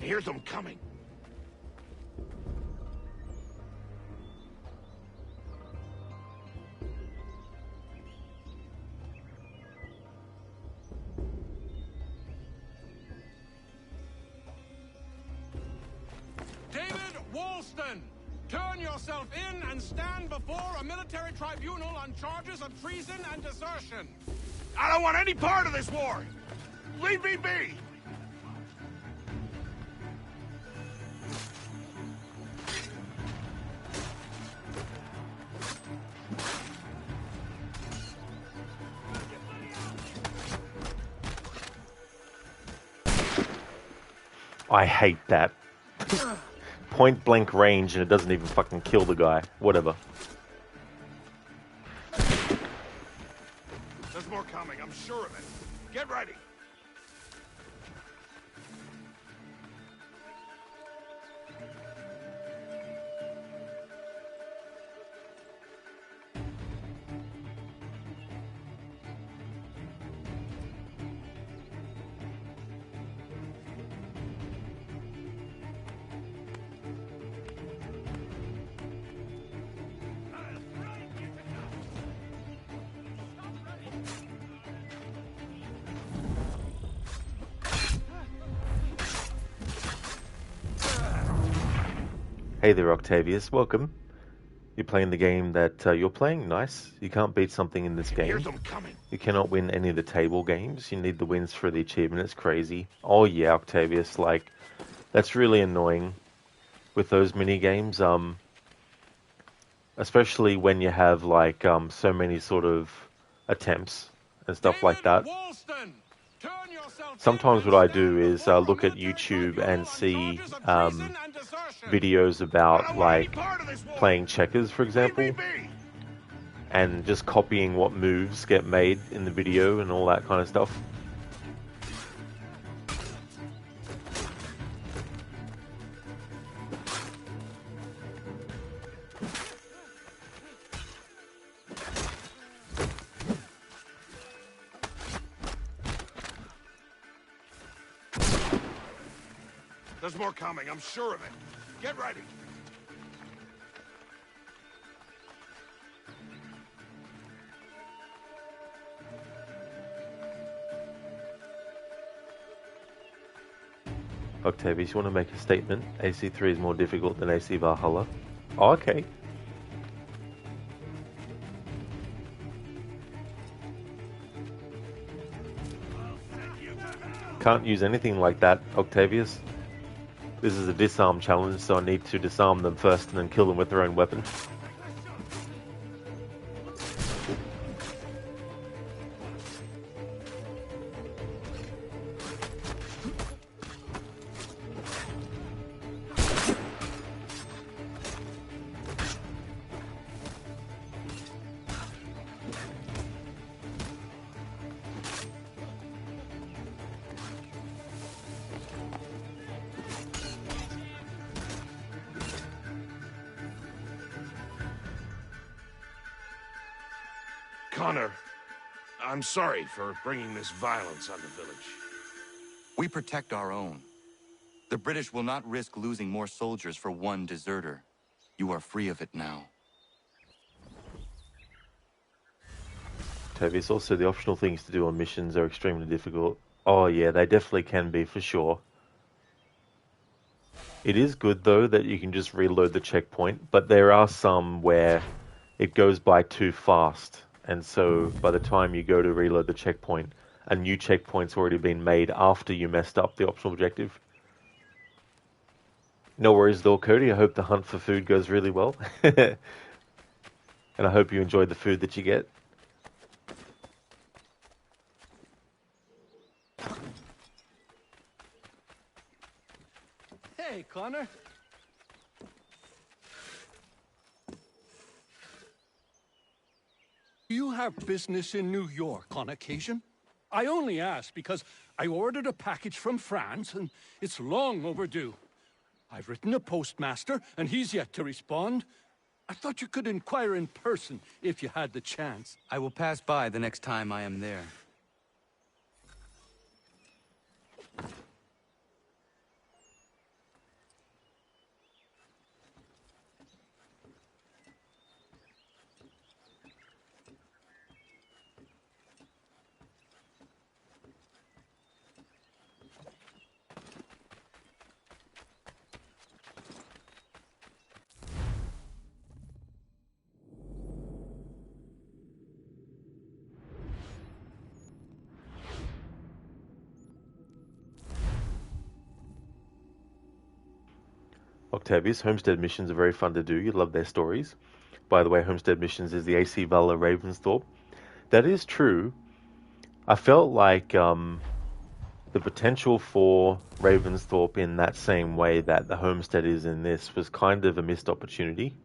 hear them coming. David Woolston! Turn yourself in and stand before a military tribunal on charges of treason and desertion. I don't want any part of this war! Leave me be! I hate that. Point blank range and it doesn't even fucking kill the guy. Whatever. There's more coming, I'm sure of it. Get ready! Hey there, Octavius. Welcome. You're playing the game that you're playing? Nice. You can't beat something in this game. You cannot win any of the table games. You need the wins for the achievement. It's crazy. Oh yeah, Octavius. Like, that's really annoying with those mini games. Especially when you have like so many sort of attempts and stuff like that. Sometimes what I do is look at YouTube and see videos about like playing checkers, for example, and just copying what moves get made in the video and all that kind of stuff. There's more coming, I'm sure of it. Get ready. Octavius, you want to make a statement? AC3 is more difficult than AC Valhalla. Oh, okay. Can't use anything like that, Octavius. This is a disarm challenge, so I need to disarm them first and then kill them with their own weapon. Connor, I'm sorry for bringing this violence on the village. We protect our own. The British will not risk losing more soldiers for one deserter. You are free of it now. Octavius, also the optional things to do on missions are extremely difficult. Oh yeah, they definitely can be, for sure. It is good though that you can just reload the checkpoint, but there are some where it goes by too fast. And so by the time you go to reload the checkpoint, a new checkpoint's already been made after you messed up the optional objective. No worries though, Cody. I hope the hunt for food goes really well. And I hope you enjoy the food that you get. Hey, Connor. You have business in New York on occasion? I only ask because I ordered a package from France and it's long overdue. I've written a postmaster and he's yet to respond. I thought you could inquire in person if you had the chance. I will pass by the next time I am there. Octavius. Homestead missions are very fun to do. You love their stories. By the way, Homestead missions is the AC Valor Ravensthorpe. That is true. I felt like the potential for Ravensthorpe in that same way that the Homestead is in this was kind of a missed opportunity.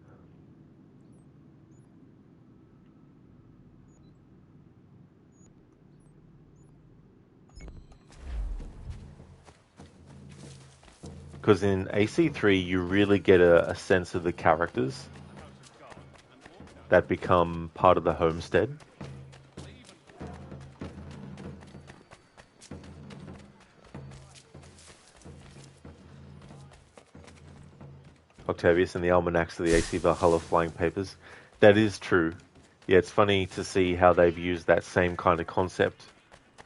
Because in AC3 you really get a sense of the characters that become part of the Homestead. Octavius and the Almanacs of the AC Valhalla Flying Papers. That is true. Yeah, it's funny to see how they've used that same kind of concept,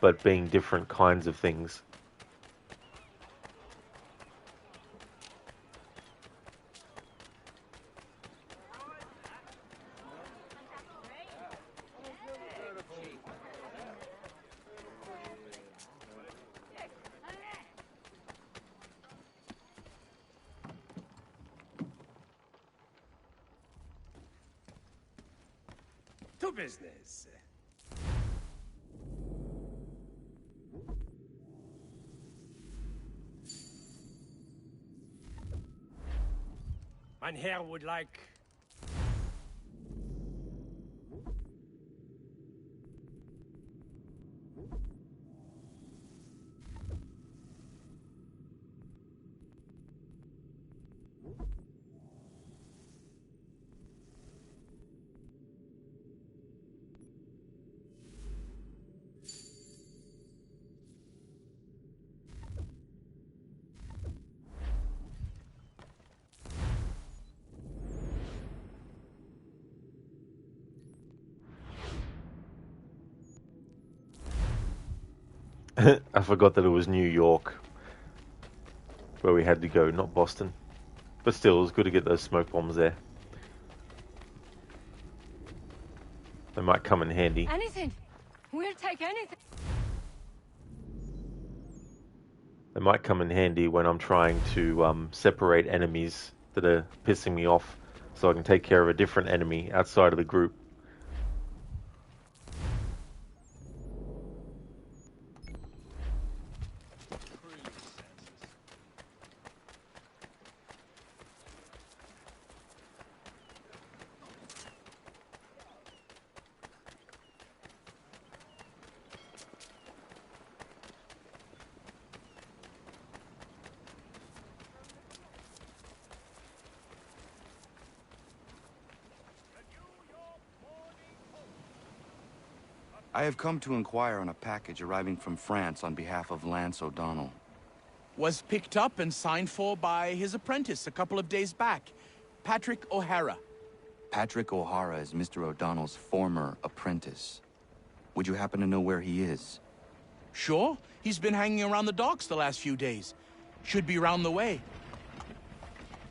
but being different kinds of things. To business. Mein Herr would like... I forgot that it was New York where we had to go, not Boston. But still, it was good to get those smoke bombs there. They might come in handy. Anything. We'll take anything. They might come in handy when I'm trying to separate enemies that are pissing me off, so I can take care of a different enemy outside of the group. I have come to inquire on a package arriving from France on behalf of Lance O'Donnell. Was picked up and signed for by his apprentice a couple of days back, Patrick O'Hara. Patrick O'Hara is Mr. O'Donnell's former apprentice. Would you happen to know where he is? Sure, he's been hanging around the docks the last few days. Should be round the way.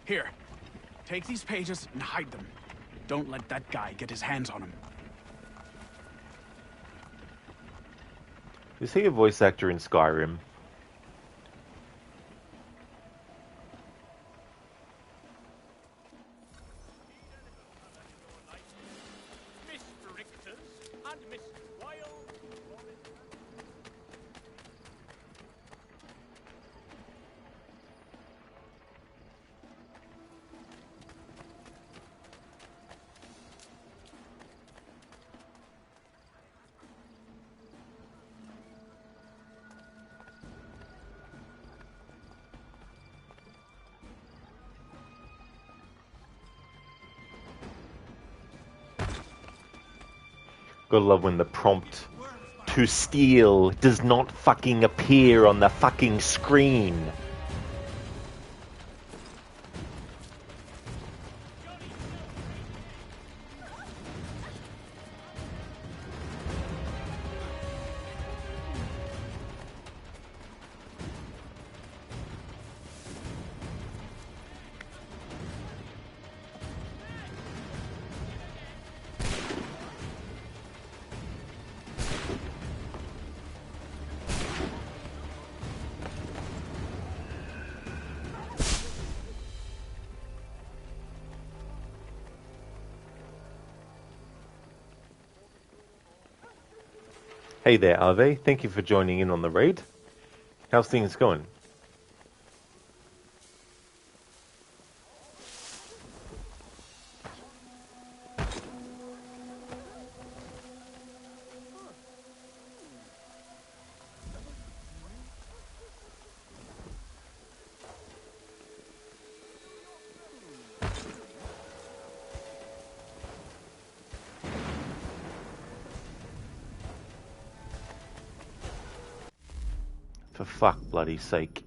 Here, take these pages and hide them. Don't let that guy get his hands on them. Is he a voice actor in Skyrim? Gotta love when the prompt to steal does not fucking appear on the fucking screen. Hey there, Ave. Thank you for joining in on the raid. How's things going? For fuck bloody sake.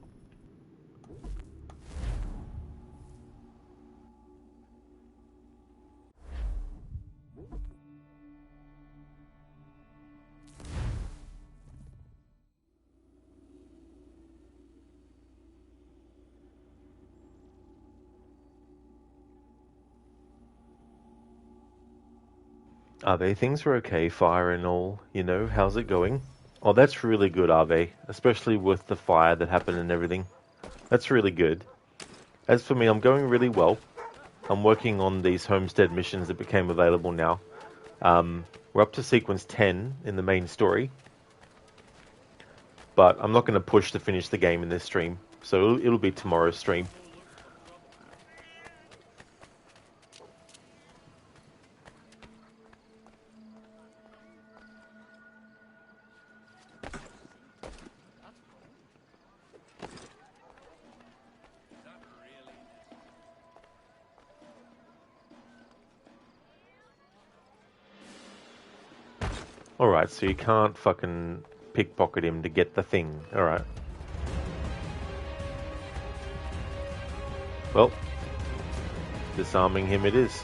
Ave, things are okay, fire and all, you know, how's it going? Oh, that's really good, Ave, especially with the fire that happened and everything. That's really good. As for me, I'm going really well. I'm working on these homestead missions that became available now. We're up to sequence 10 in the main story. But I'm not going to push to finish the game in this stream, so it'll be tomorrow's stream. Alright, so you can't fucking pickpocket him to get the thing. Alright. Well, disarming him it is.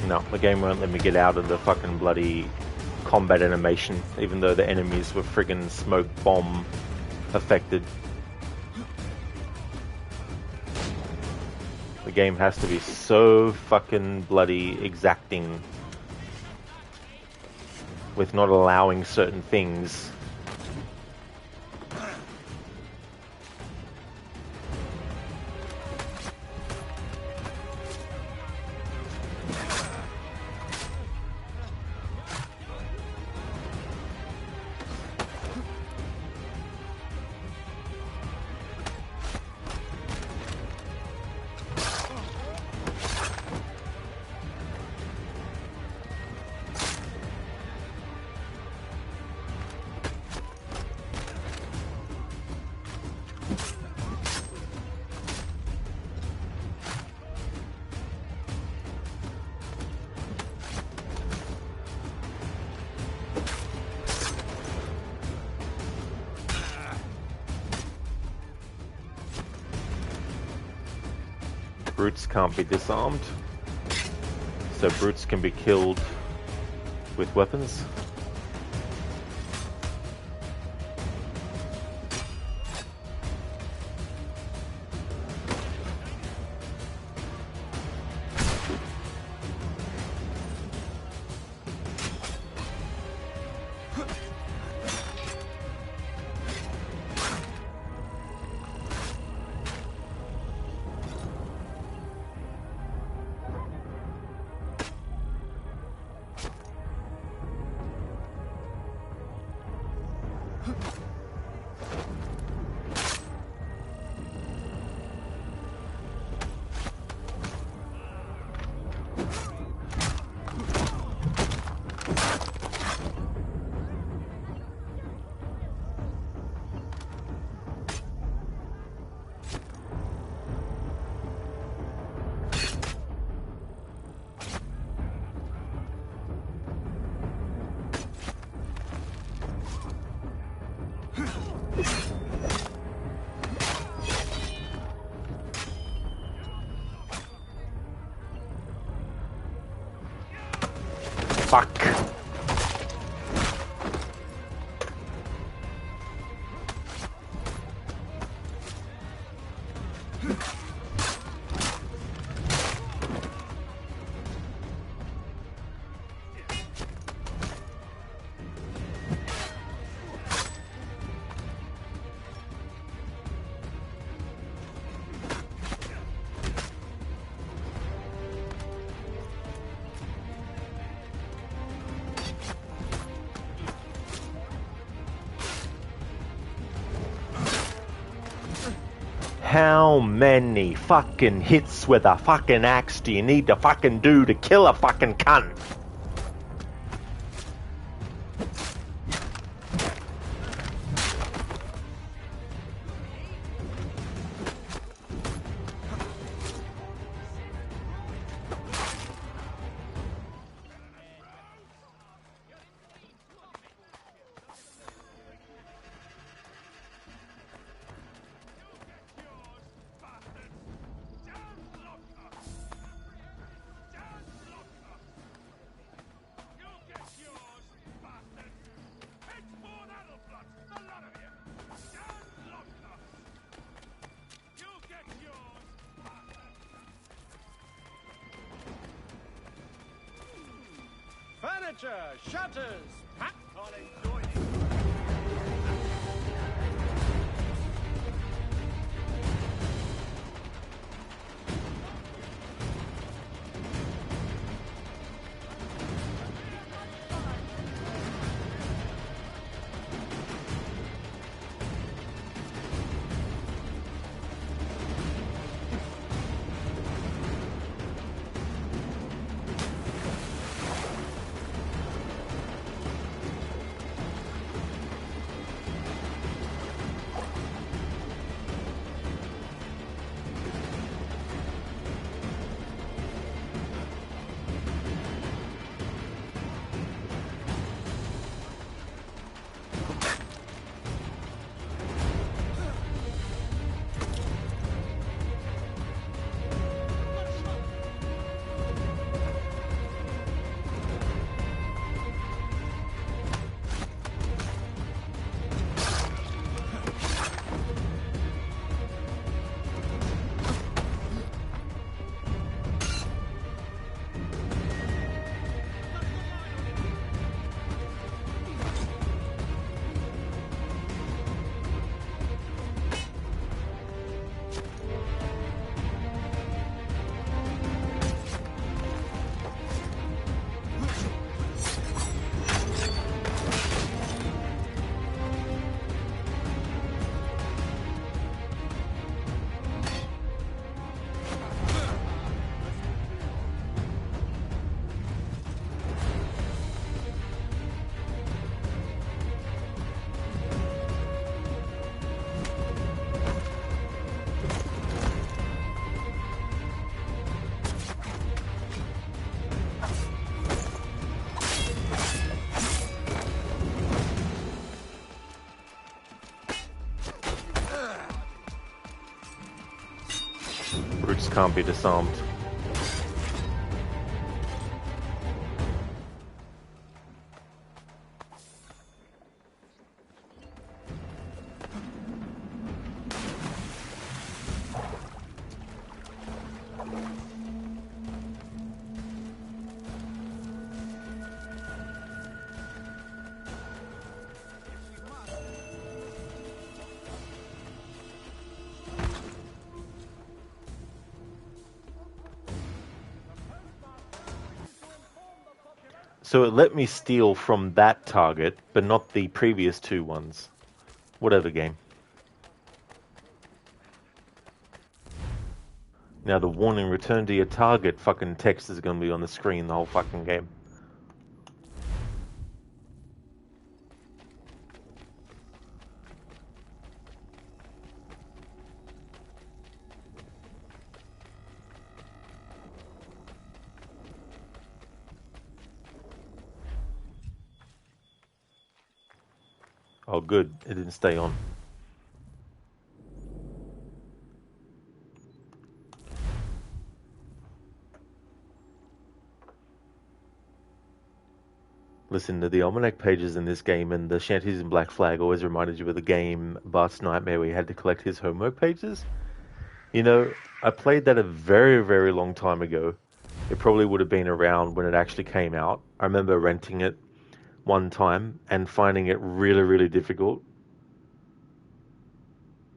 No, the game won't let me get out of the fucking bloody combat animation, even though the enemies were friggin' smoke bomb affected. The game has to be so fucking bloody exacting with not allowing certain things. Brutes can't be disarmed, so brutes can be killed with weapons. fuck. How many fucking hits with a fucking axe do you need to fucking do to kill a fucking cunt? Furniture, shutters, packed on enjoying. Brutes can't be disarmed. So it let me steal from that target, but not the previous two ones. Whatever, game. Now the warning return to your target fucking text is going to be on the screen the whole fucking game. Oh good, it didn't stay on. Listen, the almanac pages in this game and the shanties in Black Flag always reminded you of the game Bart's Nightmare where you had to collect his homework pages. You know, I played that a very, very long time ago. It probably would have been around when it actually came out. I remember renting it one time and finding it really, really difficult.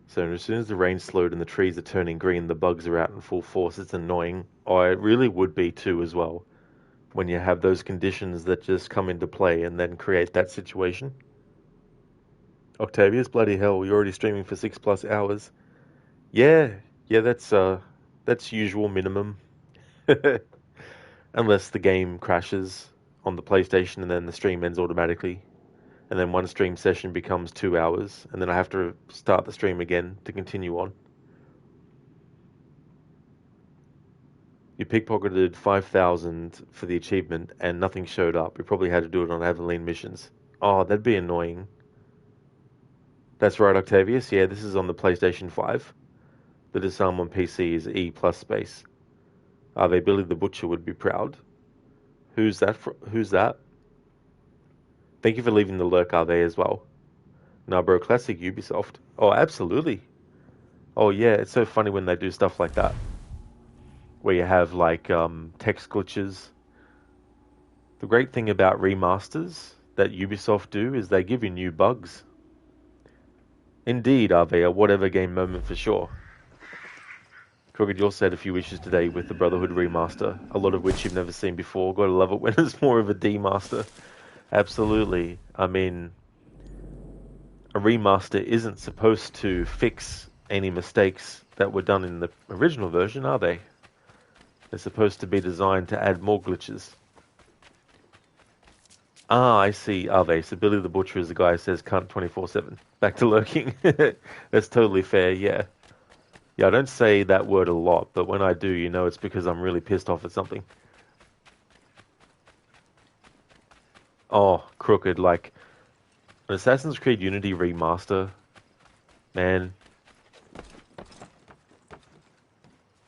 So as soon as the rain slowed and the trees are turning green, the bugs are out in full force. It's annoying. Oh, it really would be too as well, when you have those conditions that just come into play and then create that situation. Octavius, bloody hell, you're already streaming for 6+ hours. Yeah, that's usual minimum. Unless the game crashes on the PlayStation and then the stream ends automatically. And then one stream session becomes 2 hours, and then I have to start the stream again to continue on. You pickpocketed 5,000 for the achievement, and nothing showed up. You probably had to do it on Aveline missions. Oh, that'd be annoying. That's right, Octavius. Yeah, this is on the PlayStation 5. The Disarm on PC is E plus space. They Billy the Butcher would be proud. Who's that? Who's that? Thank you for leaving the lurk, Ave, as well. Nah, bro, classic Ubisoft. Oh, absolutely. Oh, yeah, it's so funny when they do stuff like that. Where you have, like, text glitches. The great thing about remasters that Ubisoft do is they give you new bugs. Indeed, Ave, a whatever game moment for sure. Crooked, you also had a few issues today with the Brotherhood remaster, a lot of which you've never seen before. Gotta love it when it's more of a demaster. Absolutely. I mean, a remaster isn't supposed to fix any mistakes that were done in the original version, are they? They're supposed to be designed to add more glitches. Ah, I see, are they? So Billy the Butcher is the guy who says cunt 24/7. Back to lurking. That's totally fair, yeah. Yeah, I don't say that word a lot, but when I do, you know it's because I'm really pissed off at something. Oh, Crooked, like, an Assassin's Creed Unity remaster, man.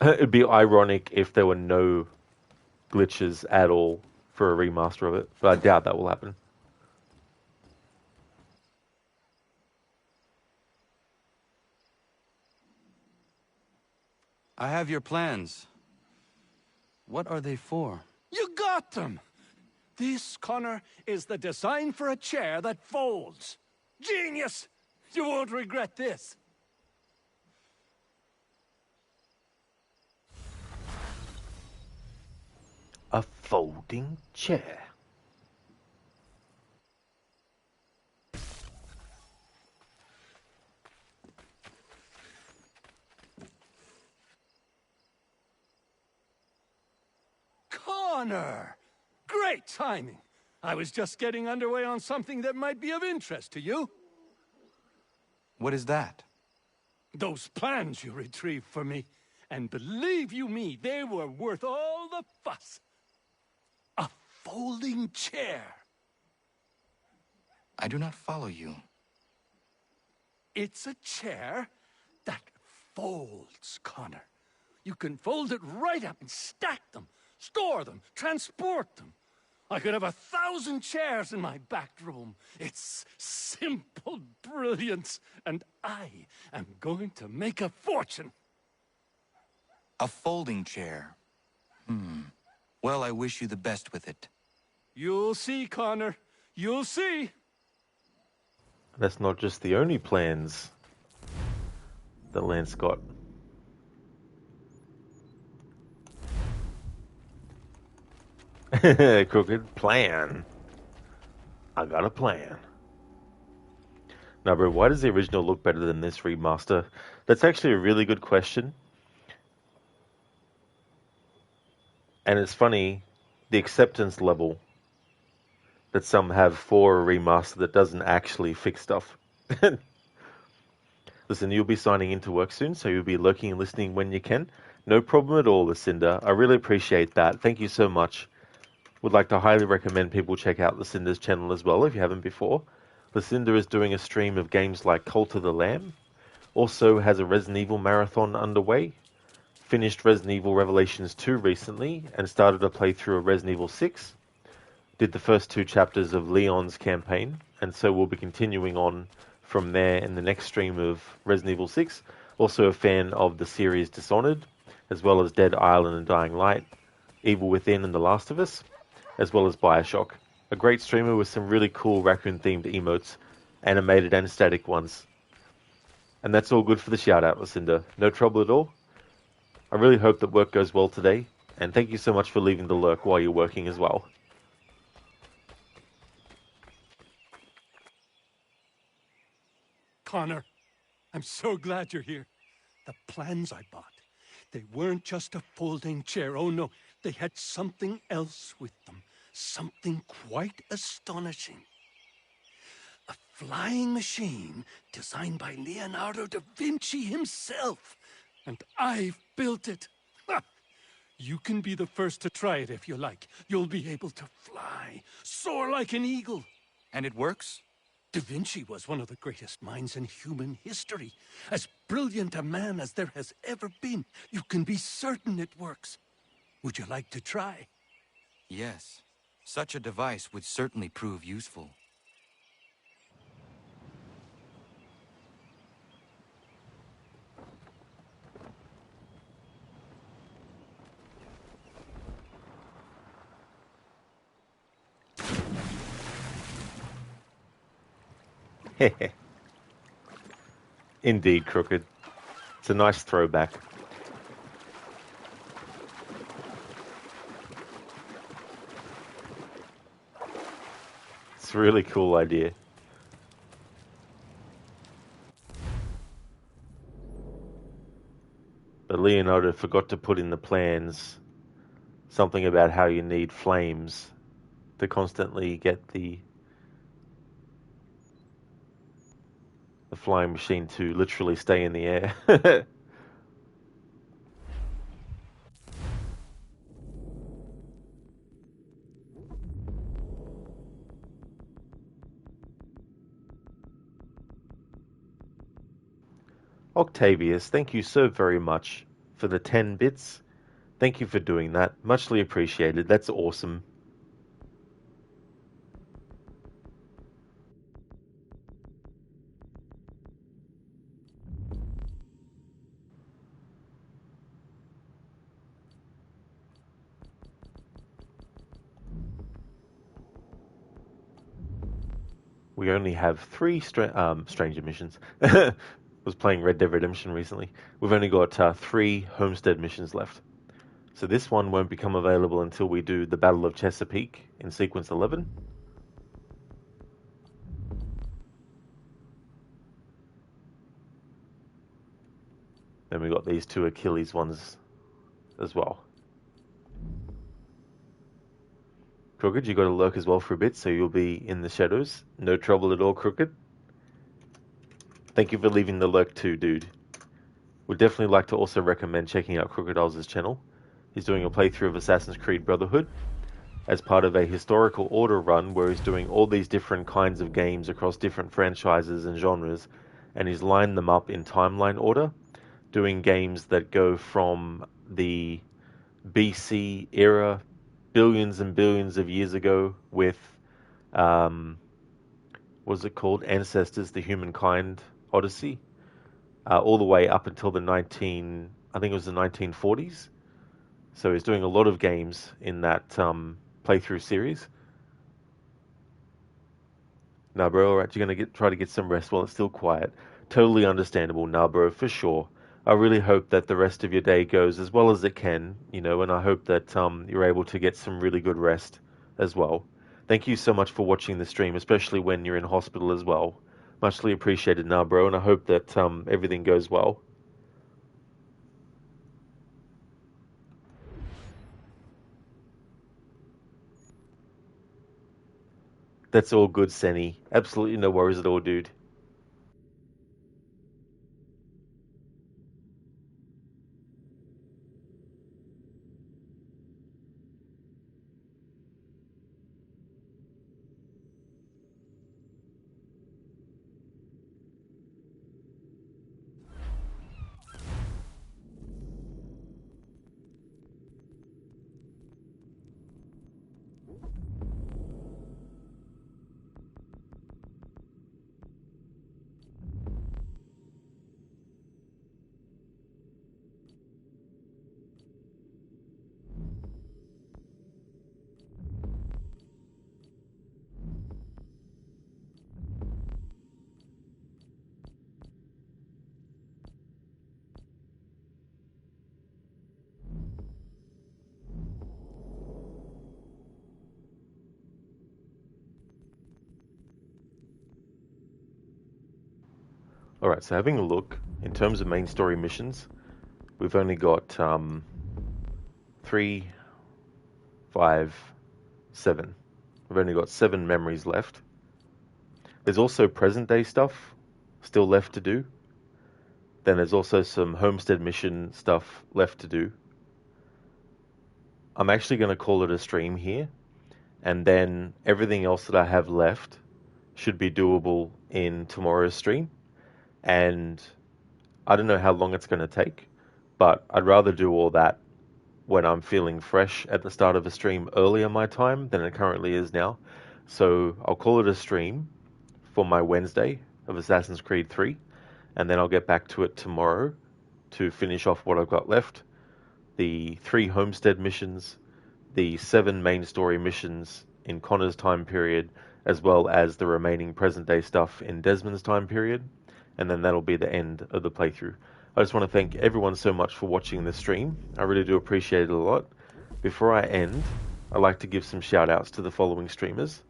It'd be ironic if there were no glitches at all for a remaster of it, but I doubt that will happen. I have your plans. What are they for? You got them! This, Connor, is the design for a chair that folds. Genius! You won't regret this. A folding chair. Connor! Great timing. I was just getting underway on something that might be of interest to you. What is that? Those plans you retrieved for me. And believe you me, they were worth all the fuss. A folding chair. I do not follow you. It's a chair that folds, Connor. You can fold it right up and stack them, store them, transport them. I could have 1,000 chairs in my back room. It's simple brilliance, and I am going to make a fortune. A folding chair. Well, I wish you the best with it. You'll see, Connor. You'll see. That's not just the only plans that Lance got. Crooked plan. I got a plan. Now, bro, why does the original look better than this remaster? That's actually a really good question. And it's funny, the acceptance level that some have for a remaster that doesn't actually fix stuff. Listen, you'll be signing into work soon, so you'll be lurking and listening when you can. No problem at all, Lucinda. I really appreciate that. Thank you so much. Would like to highly recommend people check out Lucinda's channel as well, if you haven't before. Lucinda is doing a stream of games like Cult of the Lamb. Also has a Resident Evil marathon underway. Finished Resident Evil Revelations 2 recently, and started a playthrough of Resident Evil 6. did the first 2 chapters of Leon's campaign, and so we'll be continuing on from there in the next stream of Resident Evil 6. Also a fan of the series Dishonored, as well as Dead Island and Dying Light, Evil Within and The Last of Us, as well as Bioshock. A great streamer with some really cool raccoon-themed emotes, animated and static ones. And that's all good for the shout-out, Lucinda. No trouble at all. I really hope that work goes well today, and thank you so much for leaving the lurk while you're working as well. Connor, I'm so glad you're here. The plans I bought, they weren't just a folding chair. Oh no, they had something else with them. Something quite astonishing. A flying machine designed by Leonardo da Vinci himself. And I've built it. Ha! You can be the first to try it if you like. You'll be able to fly, soar like an eagle. And it works? Da Vinci was one of the greatest minds in human history. As brilliant a man as there has ever been. You can be certain it works. Would you like to try? Yes. Such a device would certainly prove useful. Indeed, Crooked. It's a nice throwback. It's a really cool idea. But Leonardo forgot to put in the plans something about how you need flames to constantly get the flying machine to literally stay in the air. Octavius, thank you so very much for the 10 bits. Thank you for doing that. Muchly appreciated. That's awesome. We only have 3 stranger missions. Was playing Red Dead Redemption recently. We've only got 3 homestead missions left. So this one won't become available until we do the Battle of Chesapeake in sequence 11. Then we got these 2 Achilles ones as well. Crooked, you got to lurk as well for a bit, so you'll be in the shadows. No trouble at all, Crooked. Thank you for leaving the lurk too, dude. Would definitely like to also recommend checking out Crocodile's channel. He's doing a playthrough of Assassin's Creed Brotherhood as part of a historical order run where he's doing all these different kinds of games across different franchises and genres, and he's lined them up in timeline order, doing games that go from the BC era, billions and billions of years ago, with what's it called? Ancestors, the Humankind Odyssey, all the way up until the 1940s. So he's doing a lot of games in that playthrough series. Nah, bro, alright, you're gonna try to get some rest while it's still quiet. Totally understandable, nah, bro, for sure. I really hope that the rest of your day goes as well as it can, you know, and I hope that you're able to get some really good rest as well. Thank you so much for watching the stream, especially when you're in hospital as well. Muchly appreciated, nah, bro, and I hope that everything goes well. That's all good, Senny. Absolutely no worries at all, dude. Alright, so having a look, in terms of main story missions, we've only got 3, 5, 7. We've only got 7 memories left. There's also present day stuff still left to do. Then there's also some homestead mission stuff left to do. I'm actually going to call it a stream here, and then everything else that I have left should be doable in tomorrow's stream. And I don't know how long it's going to take, but I'd rather do all that when I'm feeling fresh at the start of a stream earlier my time than it currently is now. So I'll call it a stream for my Wednesday of Assassin's Creed 3, and then I'll get back to it tomorrow to finish off what I've got left. The 3 homestead missions, the 7 main story missions in Connor's time period, as well as the remaining present day stuff in Desmond's time period, and then that'll be the end of the playthrough. I just want to thank everyone so much for watching this stream. I really do appreciate it a lot. Before I end, I'd like to give some shout outs to the following streamers.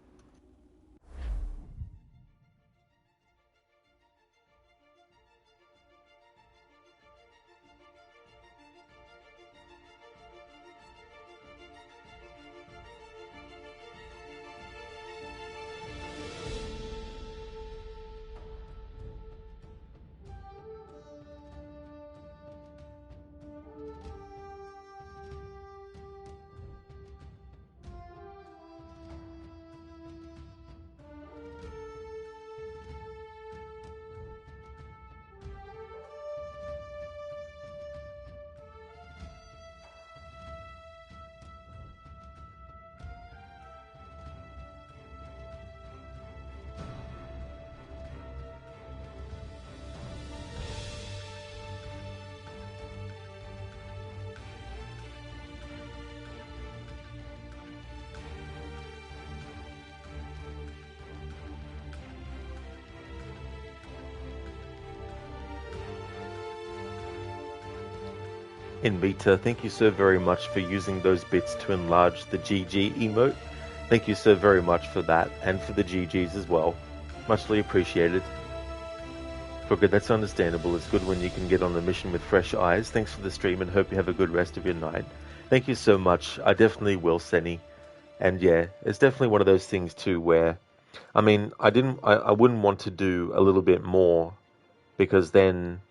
Invita, thank you so very much for using those bits to enlarge the GG emote. Thank you so very much for that, and for the GGs as well. Muchly appreciated. Crooked, that's understandable. It's good when you can get on the mission with fresh eyes. Thanks for the stream, and hope you have a good rest of your night. Thank you so much. I definitely will, Senny. And yeah, it's definitely one of those things too where, I mean, I wouldn't want to do a little bit more, because then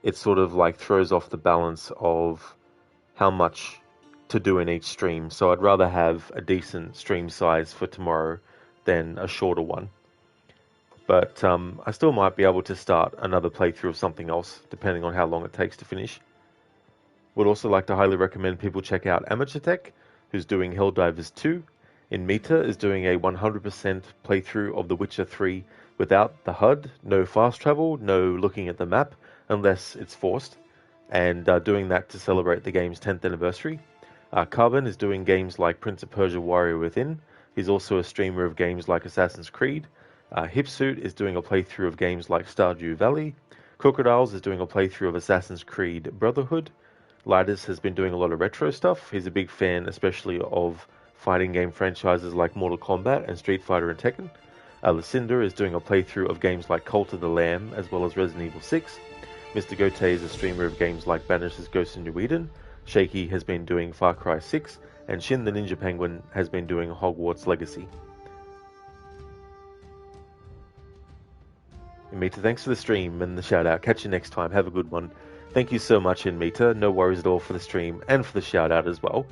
it sort of like throws off the balance of how much to do in each stream. So I'd rather have a decent stream size for tomorrow than a shorter one. But I still might be able to start another playthrough of something else, depending on how long it takes to finish. Would also like to highly recommend people check out Amateur Tech, who's doing Helldivers 2. In Meta is doing a 100% playthrough of The Witcher 3 without the HUD, no fast travel, no looking at the map, unless it's forced, and doing that to celebrate the game's 10th anniversary. Carbon is doing games like Prince of Persia Warrior Within. He's also a streamer of games like Assassin's Creed. Hipsuit is doing a playthrough of games like Stardew Valley. Crocodiles is doing a playthrough of Assassin's Creed Brotherhood. Lidus has been doing a lot of retro stuff. He's a big fan, especially of fighting game franchises like Mortal Kombat and Street Fighter and Tekken. Lucinda is doing a playthrough of games like Cult of the Lamb, as well as Resident Evil 6. Mr. Gote is a streamer of games like Banish's Ghost in New Eden. Shaky has been doing Far Cry 6, and Shin the Ninja Penguin has been doing Hogwarts Legacy. Inmita, thanks for the stream and the shout out. Catch you next time. Have a good one. Thank you so much, Inmita. No worries at all for the stream and for the shout out as well.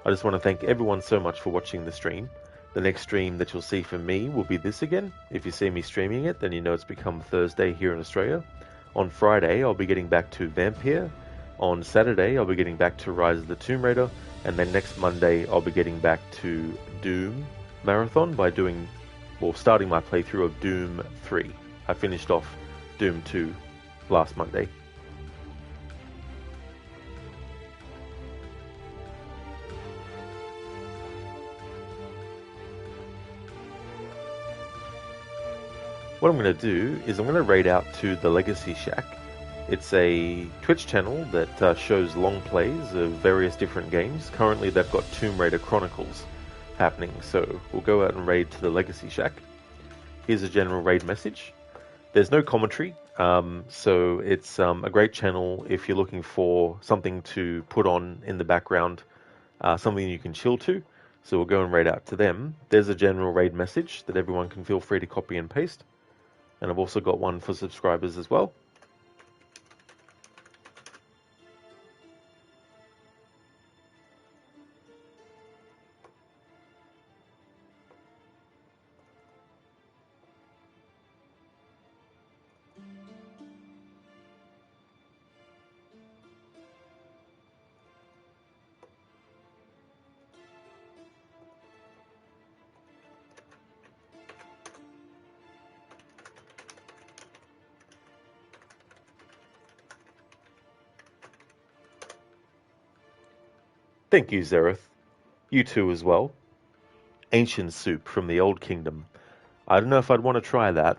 I just want to thank everyone so much for watching the stream. The next stream that you'll see from me will be this again. If you see me streaming it, then you know it's become Thursday here in Australia. On Friday, I'll be getting back to Vampire. On Saturday, I'll be getting back to Rise of the Tomb Raider. And then next Monday, I'll be getting back to Doom Marathon by starting my playthrough of Doom 3. I finished off Doom 2 last Monday. What I'm going to do is I'm going to raid out to the Legacy Shack. It's a Twitch channel that shows long plays of various different games. Currently they've got Tomb Raider Chronicles happening, so we'll go out and raid to the Legacy Shack. Here's a general raid message. There's no commentary, So it's a great channel if you're looking for something to put on in the background, something you can chill to. So we'll go and raid out to them. There's a general raid message that everyone can feel free to copy and paste. And I've also got one for subscribers as well. Thank you, Zereth. You too as well. Ancient soup from the Old Kingdom. I don't know if I'd want to try that.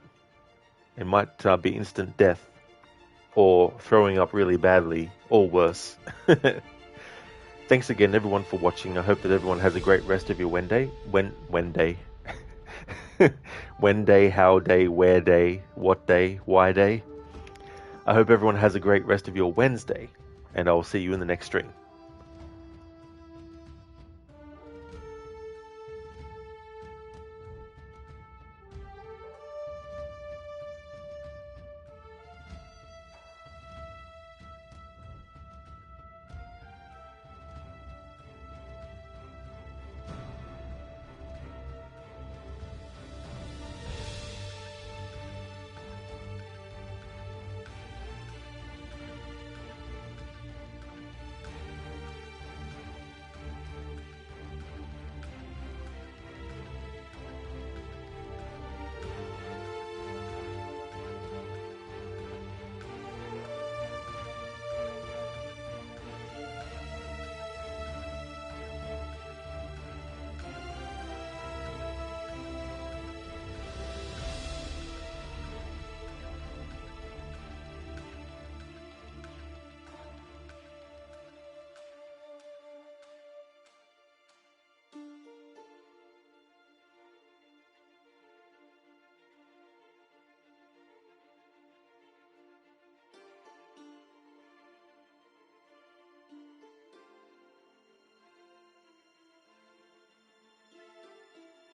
It might be instant death, or throwing up really badly, or worse. Thanks again, everyone, for watching. I hope that everyone has a great rest of your Wednesday. Wednesday. When day, how day, where day, what day, why day. I hope everyone has a great rest of your Wednesday, and I'll see you in the next stream.